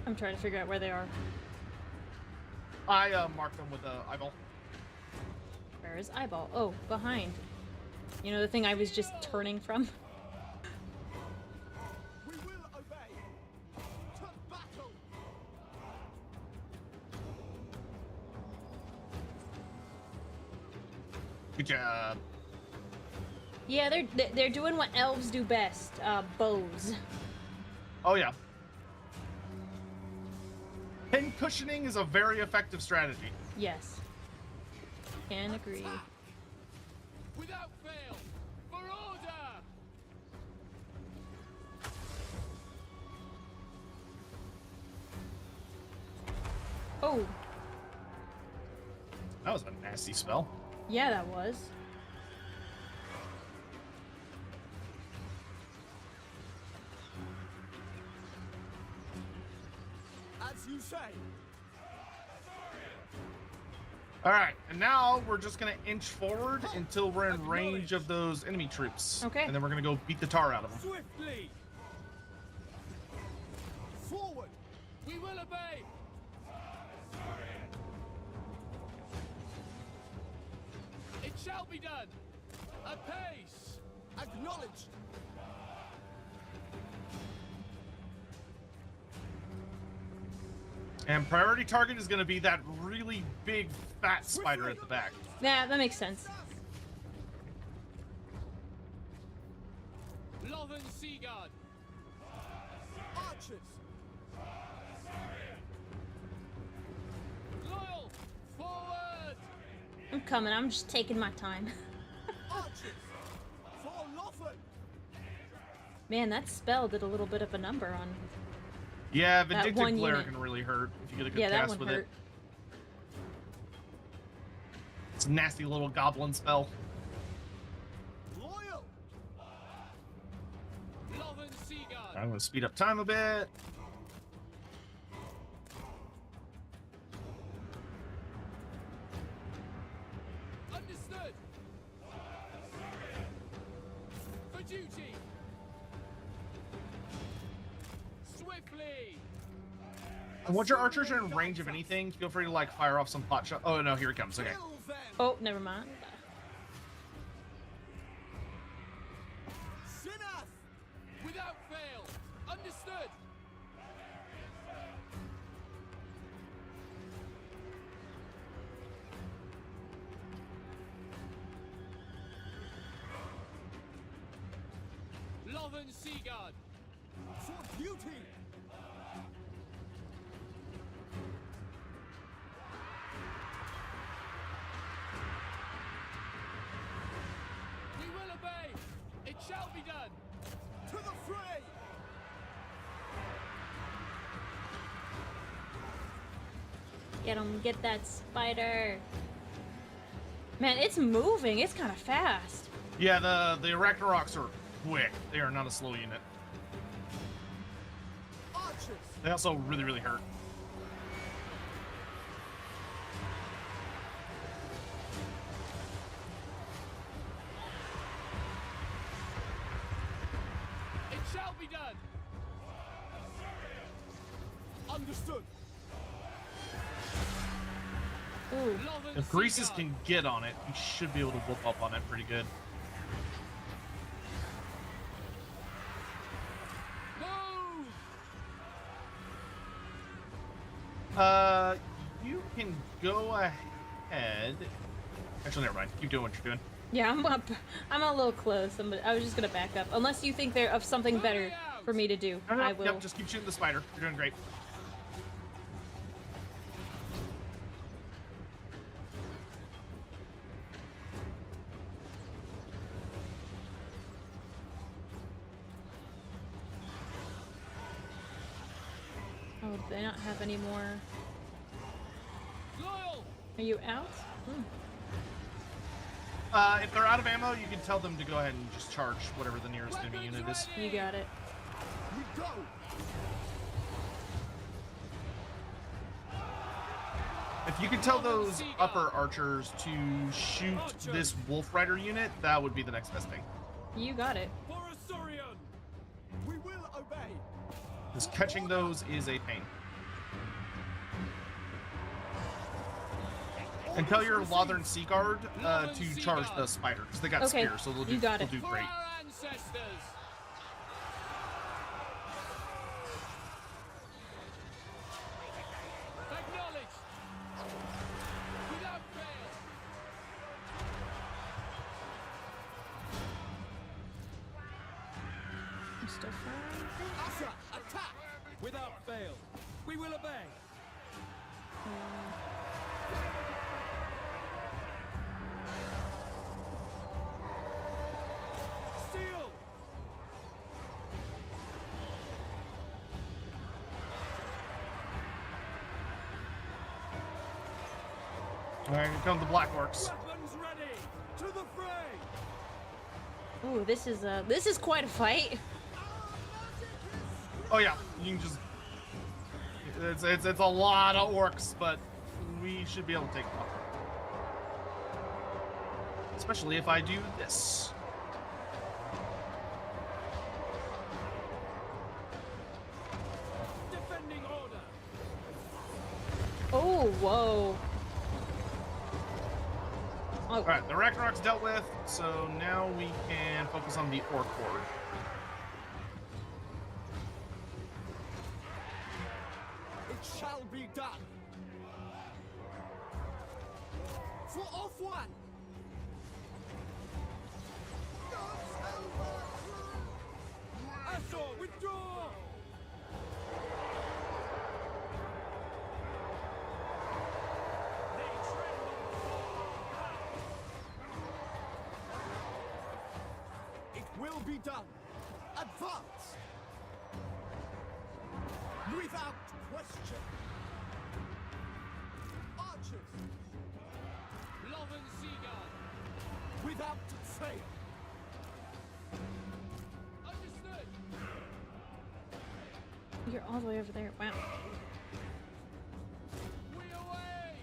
Speaker 1: I'm trying to figure out where they are.
Speaker 2: I marked them with a eyeball.
Speaker 1: Where is eyeball? Oh, behind. You know the thing I was just turning from?
Speaker 4: We will obey. To battle.
Speaker 2: Good job.
Speaker 1: Yeah, they're doing what elves do best. Bows.
Speaker 2: Oh yeah. Pin cushioning is a very effective strategy.
Speaker 1: Yes. Can agree.
Speaker 6: Without fail. For order.
Speaker 1: Oh,
Speaker 2: That was a nasty spell.
Speaker 1: yeah, that was.
Speaker 4: As you say.
Speaker 2: All right, and now we're just gonna inch forward until we're in range of those enemy troops.
Speaker 1: Okay.
Speaker 2: And then we're gonna go beat the tar out of them.
Speaker 6: Swiftly.
Speaker 4: Forward.
Speaker 6: We will obey. It shall be done. Apace.
Speaker 4: Acknowledged.
Speaker 2: And priority target is gonna be that really big fat spider at the back.
Speaker 1: Yeah, that makes sense.
Speaker 6: Lothern Seaguard.
Speaker 4: Archers.
Speaker 6: Loyal. Forward.
Speaker 1: I'm coming, I'm just taking my time.
Speaker 4: Archers. For Lothern.
Speaker 1: Man, that spell did a little bit of a number on...
Speaker 2: Yeah,
Speaker 1: That
Speaker 2: Vindictive
Speaker 1: one
Speaker 2: Glare
Speaker 1: unit.
Speaker 2: can really hurt if you get a good
Speaker 1: Yeah, that
Speaker 2: cast
Speaker 1: one
Speaker 2: with
Speaker 1: hurt.
Speaker 2: it. It's a nasty little goblin spell. I'm going to speed up time a bit.
Speaker 6: Understood. For duty. Swiftly.
Speaker 2: And once your archers are in range of anything, feel free to like fire off some pot shot. Oh no, here he comes. Okay.
Speaker 4: Kill them.
Speaker 1: Oh, never mind.
Speaker 4: Sinners.
Speaker 6: Without fail. Understood. Loven Seaguard.
Speaker 4: For duty.
Speaker 6: We will obey. It shall be done.
Speaker 4: To the fray.
Speaker 1: Get him, get that spider. Man, it's moving. It's kind of fast.
Speaker 2: Yeah, the Arachnorocks are quick. They are not a slow unit.
Speaker 4: Archers.
Speaker 2: They also really, really hurt.
Speaker 6: It shall be done.
Speaker 4: Understood.
Speaker 1: Ooh.
Speaker 6: Loven
Speaker 2: If Greases
Speaker 6: Seaguard.
Speaker 2: can get on it, he should be able to whoop up on it pretty good.
Speaker 6: Move.
Speaker 2: You can go ahead. Actually, never mind. Keep doing what you're doing.
Speaker 1: Yeah, I'm up. I'm a little close. I was just gonna back up. Unless you think they're of something better for me to do,
Speaker 2: No, no,
Speaker 1: I will.
Speaker 2: Yep, just keep shooting the spider. You're doing great.
Speaker 1: Oh, do they not have any more?
Speaker 6: Loyal.
Speaker 1: Are you out? Hmm.
Speaker 2: If they're out of ammo, you can tell them to go ahead and just charge whatever the nearest enemy unit is.
Speaker 1: You got it.
Speaker 4: We go.
Speaker 2: If you can tell those upper archers to shoot this Wolf Rider unit, that would be the next best thing.
Speaker 1: You got it.
Speaker 6: For Asurion.
Speaker 4: We will obey.
Speaker 2: Because catching those is a pain. And tell your Lothern Sea Guard to charge the spider, because they got
Speaker 1: Okay,
Speaker 2: spears, so they'll
Speaker 1: you got
Speaker 2: they'll
Speaker 1: it.
Speaker 2: do
Speaker 6: For
Speaker 2: great.
Speaker 6: our ancestors. Acknowledged. Without fail.
Speaker 1: I'm still fine.
Speaker 4: Asha, attack.
Speaker 6: Without fail. We will obey. Steel.
Speaker 2: Alright, here come the Black Orcs.
Speaker 6: Weapons ready.
Speaker 4: To the fray.
Speaker 1: Ooh, this is quite a fight.
Speaker 2: Oh yeah, you can just... It's a lot of orcs, but we should be able to take them out. Especially if I do this.
Speaker 6: Defending order.
Speaker 1: Oh, whoa. Oh,
Speaker 2: Alright, the Ragnarok's dealt with, so now we can focus on the Orc Horde.
Speaker 4: It shall be done. For off one.
Speaker 6: Asor, withdraw. They tremble.
Speaker 4: It will be done. Advance. Without question. Archers.
Speaker 6: Loven Seaguard.
Speaker 4: Without fail.
Speaker 6: Understood.
Speaker 1: they're all the way over there. Wow.
Speaker 6: We away!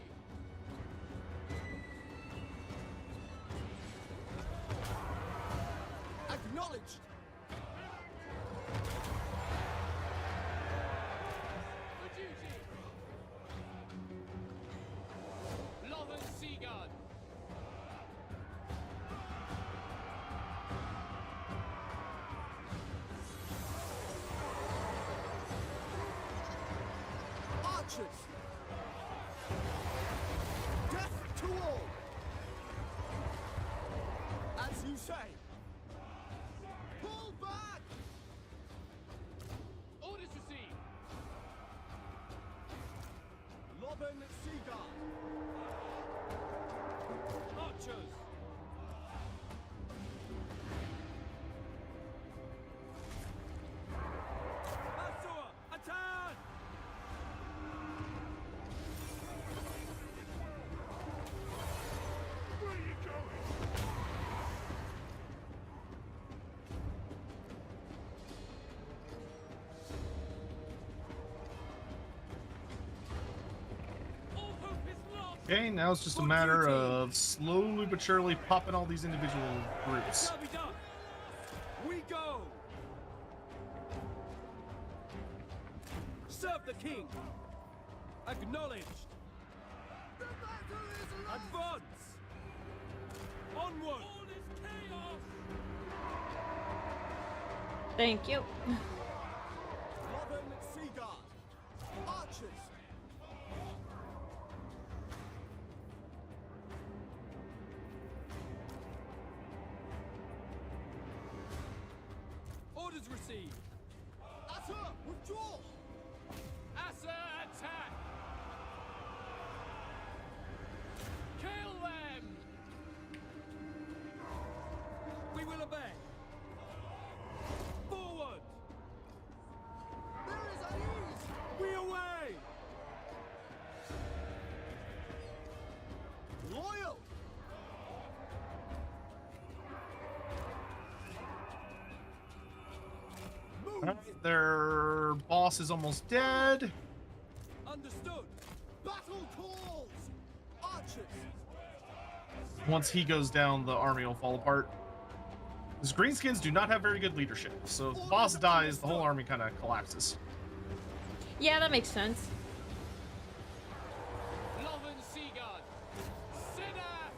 Speaker 4: Acknowledged.
Speaker 6: For duty! Love and Seaguard!
Speaker 4: Archers. Death to all. As you say. Pull back.
Speaker 6: Orders received!
Speaker 4: Loben Seaguard.
Speaker 6: Archers! Asura, attack!
Speaker 3: Where are you going?
Speaker 6: All hope is lost!
Speaker 2: Okay, now it's just a matter of slowly but surely popping all these individual groups.
Speaker 6: Shall be done! We go! Serve the king! Acknowledged!
Speaker 4: The battle is lost.
Speaker 6: Advance! Onward! All is chaos!
Speaker 1: Thank you.
Speaker 4: Loben Seaguard. Archers.
Speaker 6: Orders received!
Speaker 4: Asura, withdraw.
Speaker 6: Asa, attack! Kill them! We will obey! Forward!
Speaker 4: There is unease.
Speaker 6: We away!
Speaker 4: Loyal. Move.
Speaker 2: Alright, their boss is almost dead.
Speaker 6: Understood!
Speaker 4: Battle calls. Archers.
Speaker 2: Once he goes down, the army will fall apart. Because greenskins do not have very good leadership, so if the boss dies, the whole army kind of collapses.
Speaker 1: Yeah, that makes sense.
Speaker 6: Love and Seaguard! Sinner!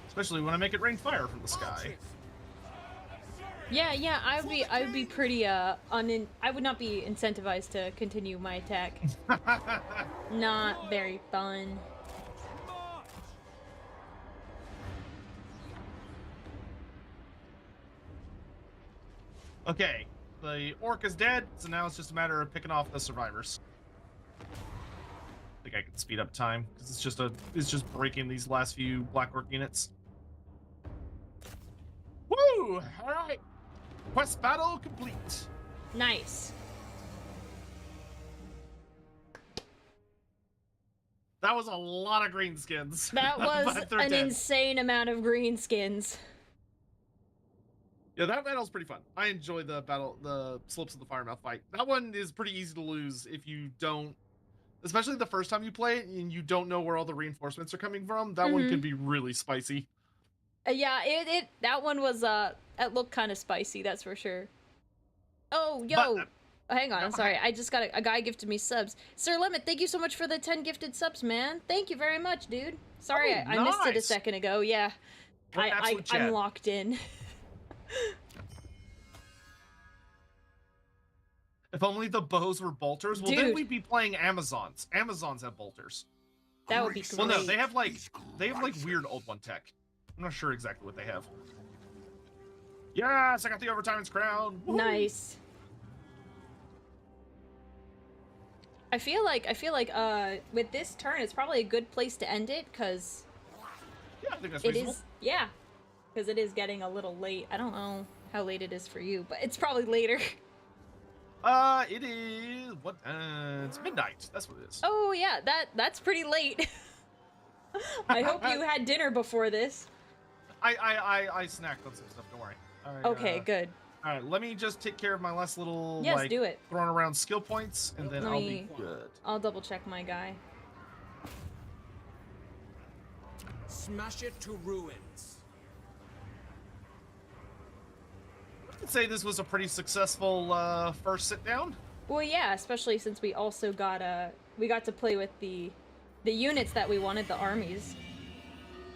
Speaker 2: Especially when I make it rain fire from the sky.
Speaker 4: Archers.
Speaker 1: Yeah, I would be pretty I would not be incentivized to continue my attack. Not very fun.
Speaker 6: March!
Speaker 2: Okay, the orc is dead, so now it's just a matter of picking off the survivors. I think I can speed up time because it's just breaking these last few black orc units. Woo! All right, quest battle complete.
Speaker 1: Nice.
Speaker 2: That was a lot of greenskins.
Speaker 1: That was
Speaker 2: But they're
Speaker 1: an
Speaker 2: dead.
Speaker 1: insane amount of green skins.
Speaker 2: Yeah, that battle's pretty fun. I enjoy the Slopes of the Firemouth fight. That one is pretty easy to lose if you don't, especially the first time you play it and you don't know where all the reinforcements are coming from. That one can be really spicy.
Speaker 1: Yeah, that one was it looked kind of spicy, that's for sure. Oh, yo.
Speaker 2: But,
Speaker 1: Hang on,
Speaker 2: no,
Speaker 1: sorry. I just got a guy gifted me subs. Sir Limit, thank you so much for the 10 gifted subs, man. Thank you very much, dude. Sorry,
Speaker 2: Oh,
Speaker 1: I missed it a
Speaker 2: nice.
Speaker 1: second ago. Yeah.
Speaker 2: What an absolute
Speaker 1: I'm
Speaker 2: Chad.
Speaker 1: locked in.
Speaker 2: If only the bows were bolters. Well, then
Speaker 1: Dude.
Speaker 2: we'd be playing Amazons. Amazons have bolters.
Speaker 1: That would be
Speaker 3: Grace
Speaker 2: Well, no,
Speaker 1: great.
Speaker 2: they have like
Speaker 3: is grace.
Speaker 2: weird old one tech. I'm not sure exactly what they have. Yes, I got the Overtime's crown. Woo!
Speaker 1: Nice. I feel like with this turn it's probably a good place to end it because
Speaker 2: Yeah, I think that's
Speaker 1: it
Speaker 2: reasonable.
Speaker 1: is because it is getting a little late. I don't know how late it is for you, but it's probably later.
Speaker 2: It is what? It's midnight. That's what it is.
Speaker 1: Oh yeah, that's pretty late. I hope you had dinner before this.
Speaker 2: I snacked on some stuff. Don't worry.
Speaker 1: Okay, good.
Speaker 2: All right, let me just take care of my last little
Speaker 1: Yes,
Speaker 2: like
Speaker 1: do it.
Speaker 2: throwing around skill points, and then
Speaker 1: Let
Speaker 2: I'll
Speaker 1: me-
Speaker 2: be good.
Speaker 1: I'll double check my guy.
Speaker 6: Smash it to ruins.
Speaker 2: I'd say this was a pretty successful first sit down.
Speaker 1: Well, yeah, especially since we also got to play with the units that we wanted, the armies.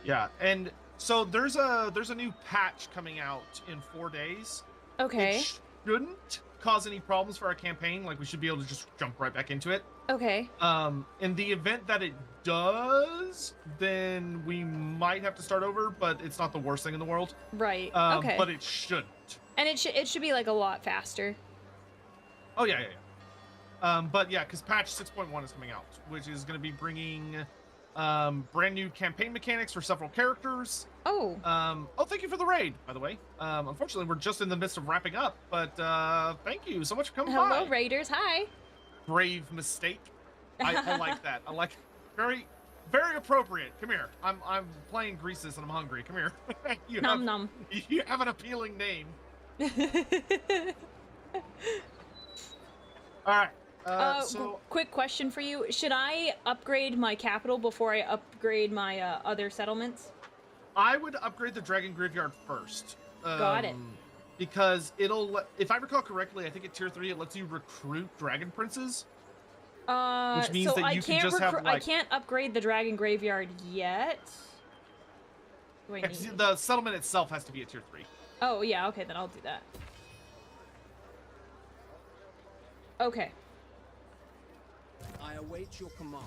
Speaker 2: Yeah, and so there's a new patch coming out in 4 days.
Speaker 1: Okay.
Speaker 2: It shouldn't cause any problems for our campaign. Like, we should be able to just jump right back into it.
Speaker 1: Okay.
Speaker 2: In the event that it does, then we might have to start over, but it's not the worst thing in the world.
Speaker 1: Right. Okay.
Speaker 2: But it shouldn't.
Speaker 1: And it should be like a lot faster.
Speaker 2: Oh yeah. But yeah, because patch 6.1 is coming out, which is going to be bringing brand new campaign mechanics for several characters.
Speaker 1: Oh.
Speaker 2: Thank you for the raid, by the way. Unfortunately, we're just in the midst of wrapping up, but thank you so much for coming
Speaker 1: Hello,
Speaker 2: by.
Speaker 1: Raiders. Hi.
Speaker 2: Brave mistake. I like that. I like very, very appropriate. Come here. I'm playing Greases and I'm hungry. Come here.
Speaker 1: Nom nom.
Speaker 2: You have an appealing name. All right. So
Speaker 1: quick question for you: should I upgrade my capital before I upgrade my other settlements?
Speaker 2: I would upgrade the Dragon Graveyard first.
Speaker 1: Got it.
Speaker 2: Because if I recall correctly, I think at tier 3 it lets you recruit Dragon Princes. Which means
Speaker 1: so
Speaker 2: that you can just have,
Speaker 1: I
Speaker 2: like-
Speaker 1: can't upgrade the Dragon Graveyard yet. Do I
Speaker 2: Yeah,
Speaker 1: need-
Speaker 2: 'cause the settlement itself has to be at tier 3.
Speaker 1: Oh yeah, okay, then I'll do that. Okay.
Speaker 6: I await your command.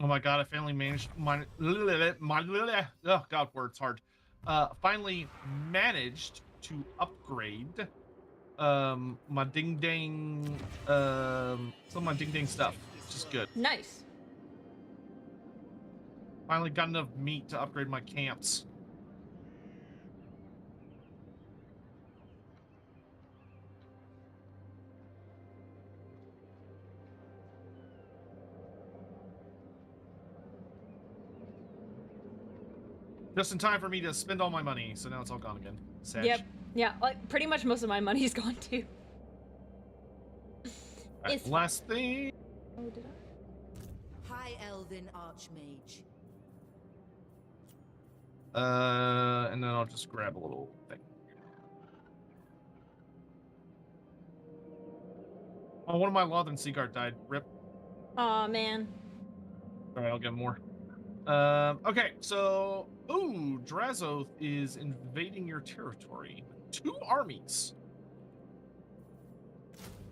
Speaker 2: Oh my god, I finally managed oh god, words hard. Finally managed to upgrade my ding dang some of my ding dang stuff, which is good.
Speaker 1: Nice.
Speaker 2: Finally got enough meat to upgrade my camps. Just in time for me to spend all my money, so now it's all gone again. Sad.
Speaker 1: Yep. Yeah, like pretty much most of my money's gone too.
Speaker 2: Right,
Speaker 1: It's
Speaker 2: last thing.
Speaker 1: Oh, did I?
Speaker 5: High Elven Archmage.
Speaker 2: And then I'll just grab a little thing. Oh, one of my Lothern Seaguard died. Rip.
Speaker 1: Aw, man.
Speaker 2: All right, I'll get more. Okay, so Drazoth is invading your territory with 2 armies.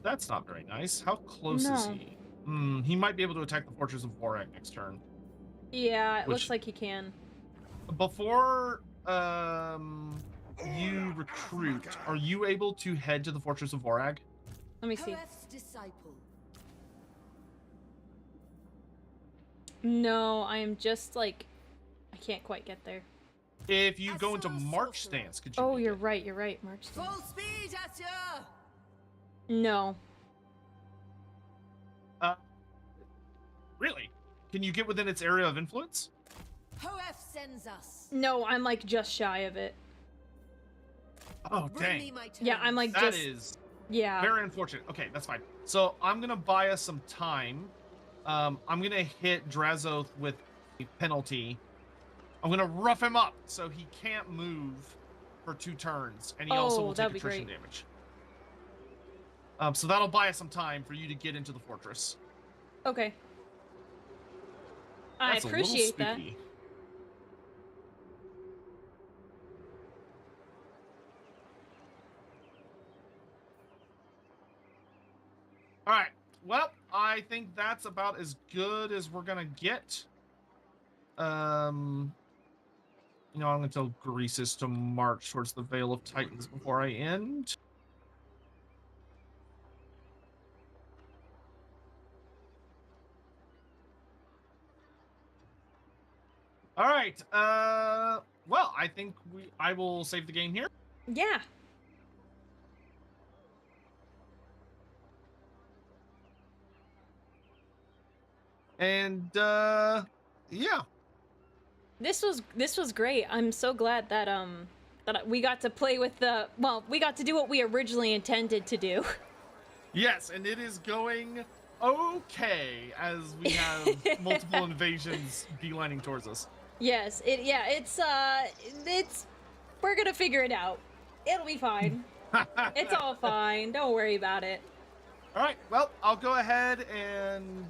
Speaker 2: That's not very nice. How close is
Speaker 1: No.
Speaker 2: he? He might be able to attack the Fortress of Warhammer next turn.
Speaker 1: Yeah, it
Speaker 2: Which-
Speaker 1: looks like he can.
Speaker 2: Before you recruit, are you able to head to the Fortress of Vorag?
Speaker 1: Let me see.
Speaker 5: Hoeth's disciple.
Speaker 1: No, I am just like, I can't quite get there.
Speaker 2: If you go into
Speaker 5: Assault
Speaker 2: March
Speaker 5: sorcerer.
Speaker 2: stance, could you?
Speaker 1: Oh,
Speaker 2: make
Speaker 1: you're
Speaker 2: it?
Speaker 1: right. You're right. March.
Speaker 5: Full speed, Asher!
Speaker 1: No.
Speaker 2: Really? Can you get within its area of influence?
Speaker 5: Hoeth sends us.
Speaker 1: No, I'm like just shy of it.
Speaker 2: Oh,
Speaker 5: Bring me
Speaker 2: dang.
Speaker 5: my
Speaker 1: Yeah, I'm like
Speaker 2: That
Speaker 1: just.
Speaker 2: is
Speaker 1: Yeah.
Speaker 2: very unfortunate. Okay, that's fine. So I'm gonna buy us some time. I'm gonna hit Drazoth with a penalty. I'm gonna rough him up so he can't move for 2 turns, and he also
Speaker 1: Oh,
Speaker 2: will take
Speaker 1: that'd be
Speaker 2: attrition
Speaker 1: great.
Speaker 2: damage. So that'll buy us some time for you to get into the fortress.
Speaker 1: Okay. I
Speaker 2: That's a little
Speaker 1: appreciate that.
Speaker 2: spooky. All right. Well, I think that's about as good as we're gonna get. I'm gonna tell Greases to march towards the Vale of Titans before I end. All right. Well, I think I will save the game here.
Speaker 1: Yeah.
Speaker 2: And yeah.
Speaker 1: This was great. I'm so glad that we got to play with we got to do what we originally intended to do.
Speaker 2: Yes, and it is going okay as we have multiple invasions beelining towards us.
Speaker 1: Yes, it's we're gonna figure it out. It'll be fine. It's all fine. Don't worry about it.
Speaker 2: All right, well, I'll go ahead and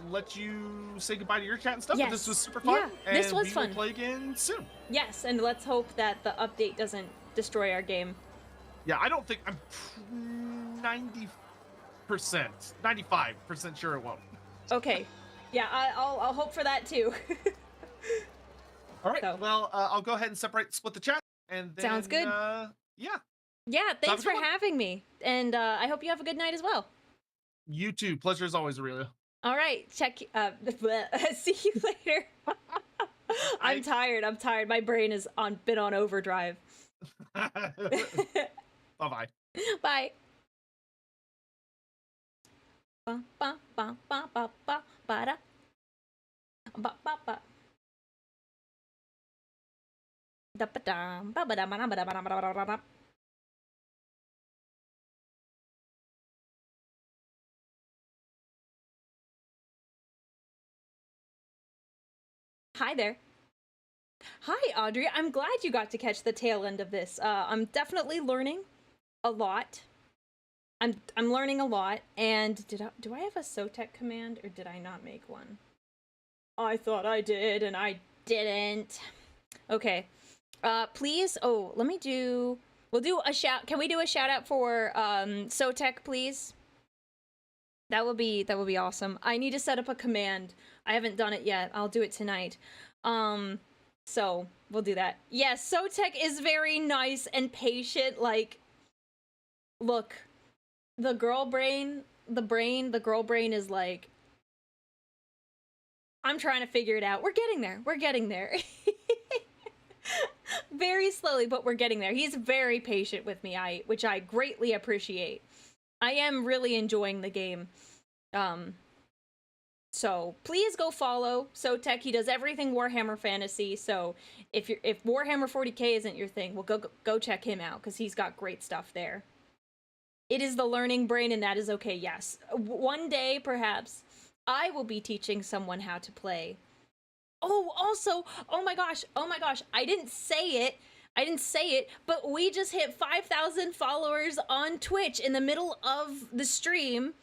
Speaker 2: let you say goodbye to your chat and stuff.
Speaker 1: Yes.
Speaker 2: But this was super fun.
Speaker 1: Yeah, this was
Speaker 2: we
Speaker 1: fun.
Speaker 2: Will play again soon.
Speaker 1: Yes, and let's hope that the update doesn't destroy our game.
Speaker 2: Yeah, I don't think I'm 90%, 95% sure it won't.
Speaker 1: Okay. Yeah, I'll hope for that too.
Speaker 2: All right.
Speaker 1: So.
Speaker 2: Well, I'll go ahead and split the chat, and then
Speaker 1: Sounds good.
Speaker 2: Yeah.
Speaker 1: Yeah, thanks for
Speaker 2: good one.
Speaker 1: having me, and I hope you have a good night as well.
Speaker 2: You too. Pleasure as always, Aurelia.
Speaker 1: All right, check. See you later. I'm tired. My brain is been on overdrive.
Speaker 2: Bye-bye.
Speaker 1: Bye. Ba ba ba ba ba ba ba da. Ba ba ba. Da ba da ba ba da ba da ba da ba da ba da ba. Hi there. Hi, Audrey. I'm glad you got to catch the tail end of this. I'm definitely learning a lot. I'm learning a lot. And do I have a SOTEC command or did I not make one? I thought I did and I didn't. Okay. Please. Oh, let me do. We'll do a shout. Can we do a shout out for SOTEC, please? That would be awesome. I need to set up a command. I haven't done it yet. I'll do it tonight. So we'll do that. Yes, SOTEC is very nice and patient. Like, look, the girl brain is like, I'm trying to figure it out. We're getting there. We're getting there. Very slowly, but we're getting there. He's very patient with me, which I greatly appreciate. I am really enjoying the game. So please go follow SOTEC. He does everything Warhammer Fantasy. So if Warhammer 40k isn't your thing, well, go check him out because he's got great stuff there. It is the learning brain, and that is okay. Yes, one day perhaps I will be teaching someone how to play. Oh, also, oh my gosh, I didn't say it, but we just hit 5,000 followers on Twitch in the middle of the stream.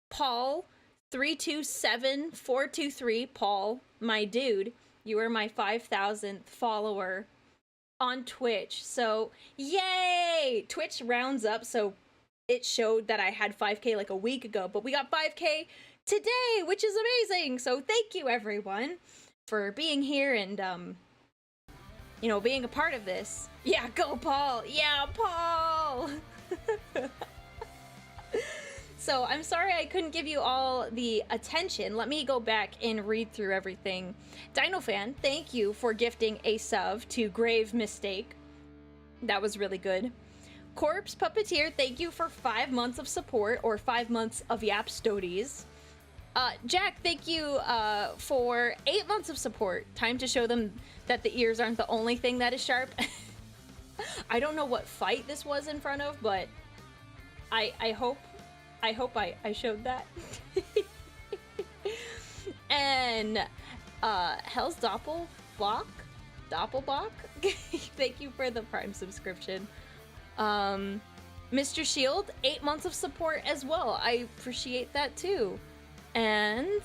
Speaker 1: Paul 327423, Paul, my dude, you are my 5,000th follower on Twitch. So, yay! Twitch rounds up, so it showed that I had 5K like a week ago, but we got 5K today, which is amazing. So, thank you everyone for being here and being a part of this. Yeah, go Paul. Yeah, Paul. So I'm sorry I couldn't give you all the attention. Let me go back and read through everything. DinoFan, thank you for gifting a sub to Grave Mistake. That was really good. Corpse Puppeteer, thank you for 5 months of support, or 5 months of Yapstodies. Jack, thank you for 8 months of support. Time to show them that the ears aren't the only thing that is sharp. I don't know what fight this was in front of, but I hope I showed that. And Hell's Doppelbach, thank you for the Prime subscription. Mr. Shield, 8 months of support as well. I appreciate that too. And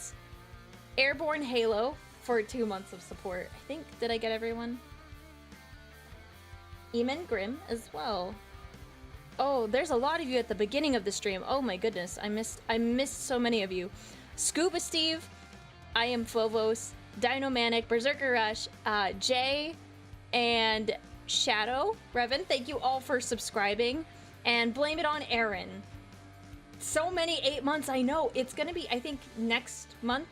Speaker 1: Airborne Halo for 2 months of support. I think, did I get everyone? Eamon Grimm as well. Oh, there's a lot of you at the beginning of the stream. Oh my goodness, I missed so many of you. Scuba Steve, I am Phobos, Dinomanic, Berserker Rush, Jay, and Shadow, Revan, thank you all for subscribing. And blame it on Aaron. So many 8 months, I know. It's gonna be, I think next month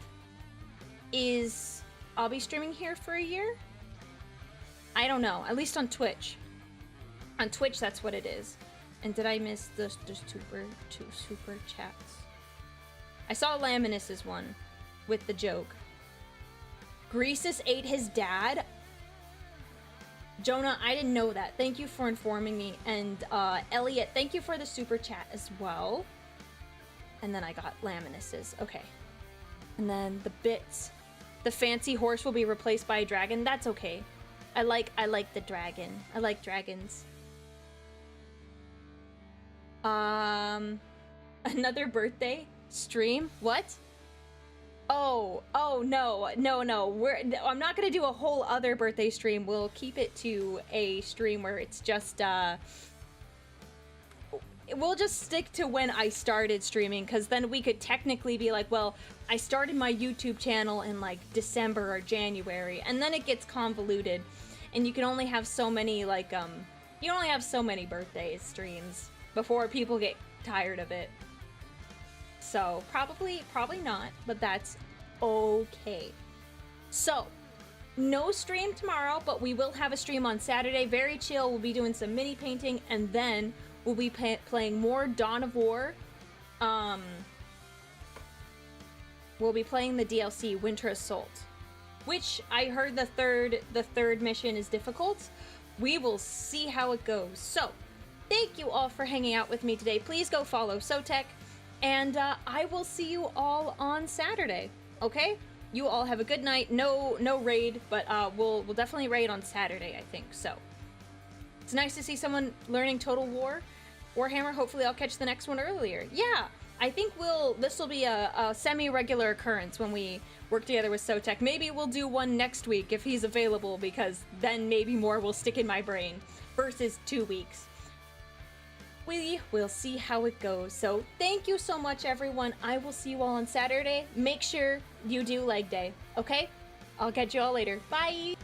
Speaker 1: I'll be streaming here for a year. I don't know. At least on Twitch. On Twitch, that's what it is. And did I miss the super chats? I saw Laminus's one with the joke. Greasus ate his dad? Jonah, I didn't know that. Thank you for informing me. And Elliot, thank you for the super chat as well. And then I got Laminus's. Okay. And then the bits. The fancy horse will be replaced by a dragon. That's okay. I like the dragon. I like dragons. Another birthday stream? What? Oh no. I'm not gonna do a whole other birthday stream. We'll keep it to a stream where it's just we'll just stick to when I started streaming, because then we could technically be like, well, I started my YouTube channel in like December or January, and then it gets convoluted, and you can only have so many like you only have so many birthday streams before people get tired of it. So probably not, but that's okay. So no stream tomorrow, but we will have a stream on Saturday. Very chill. We'll be doing some mini painting, and then we'll be playing more Dawn of War. We'll be playing the DLC Winter Assault, which I heard the third mission is difficult. We will see how it goes. So thank you all for hanging out with me today. Please go follow Sotek, and I will see you all on Saturday. Okay? You all have a good night. No raid, but we'll definitely raid on Saturday, I think. So it's nice to see someone learning Total War Warhammer. Hopefully I'll catch the next one earlier. Yeah, I think this will be a semi-regular occurrence when we work together with Sotek. Maybe we'll do one next week if he's available, because then maybe more will stick in my brain versus 2 weeks. We will see how it goes. So thank you so much, everyone. I will see you all on Saturday. Make sure you do leg day, okay? I'll catch you all later. Bye!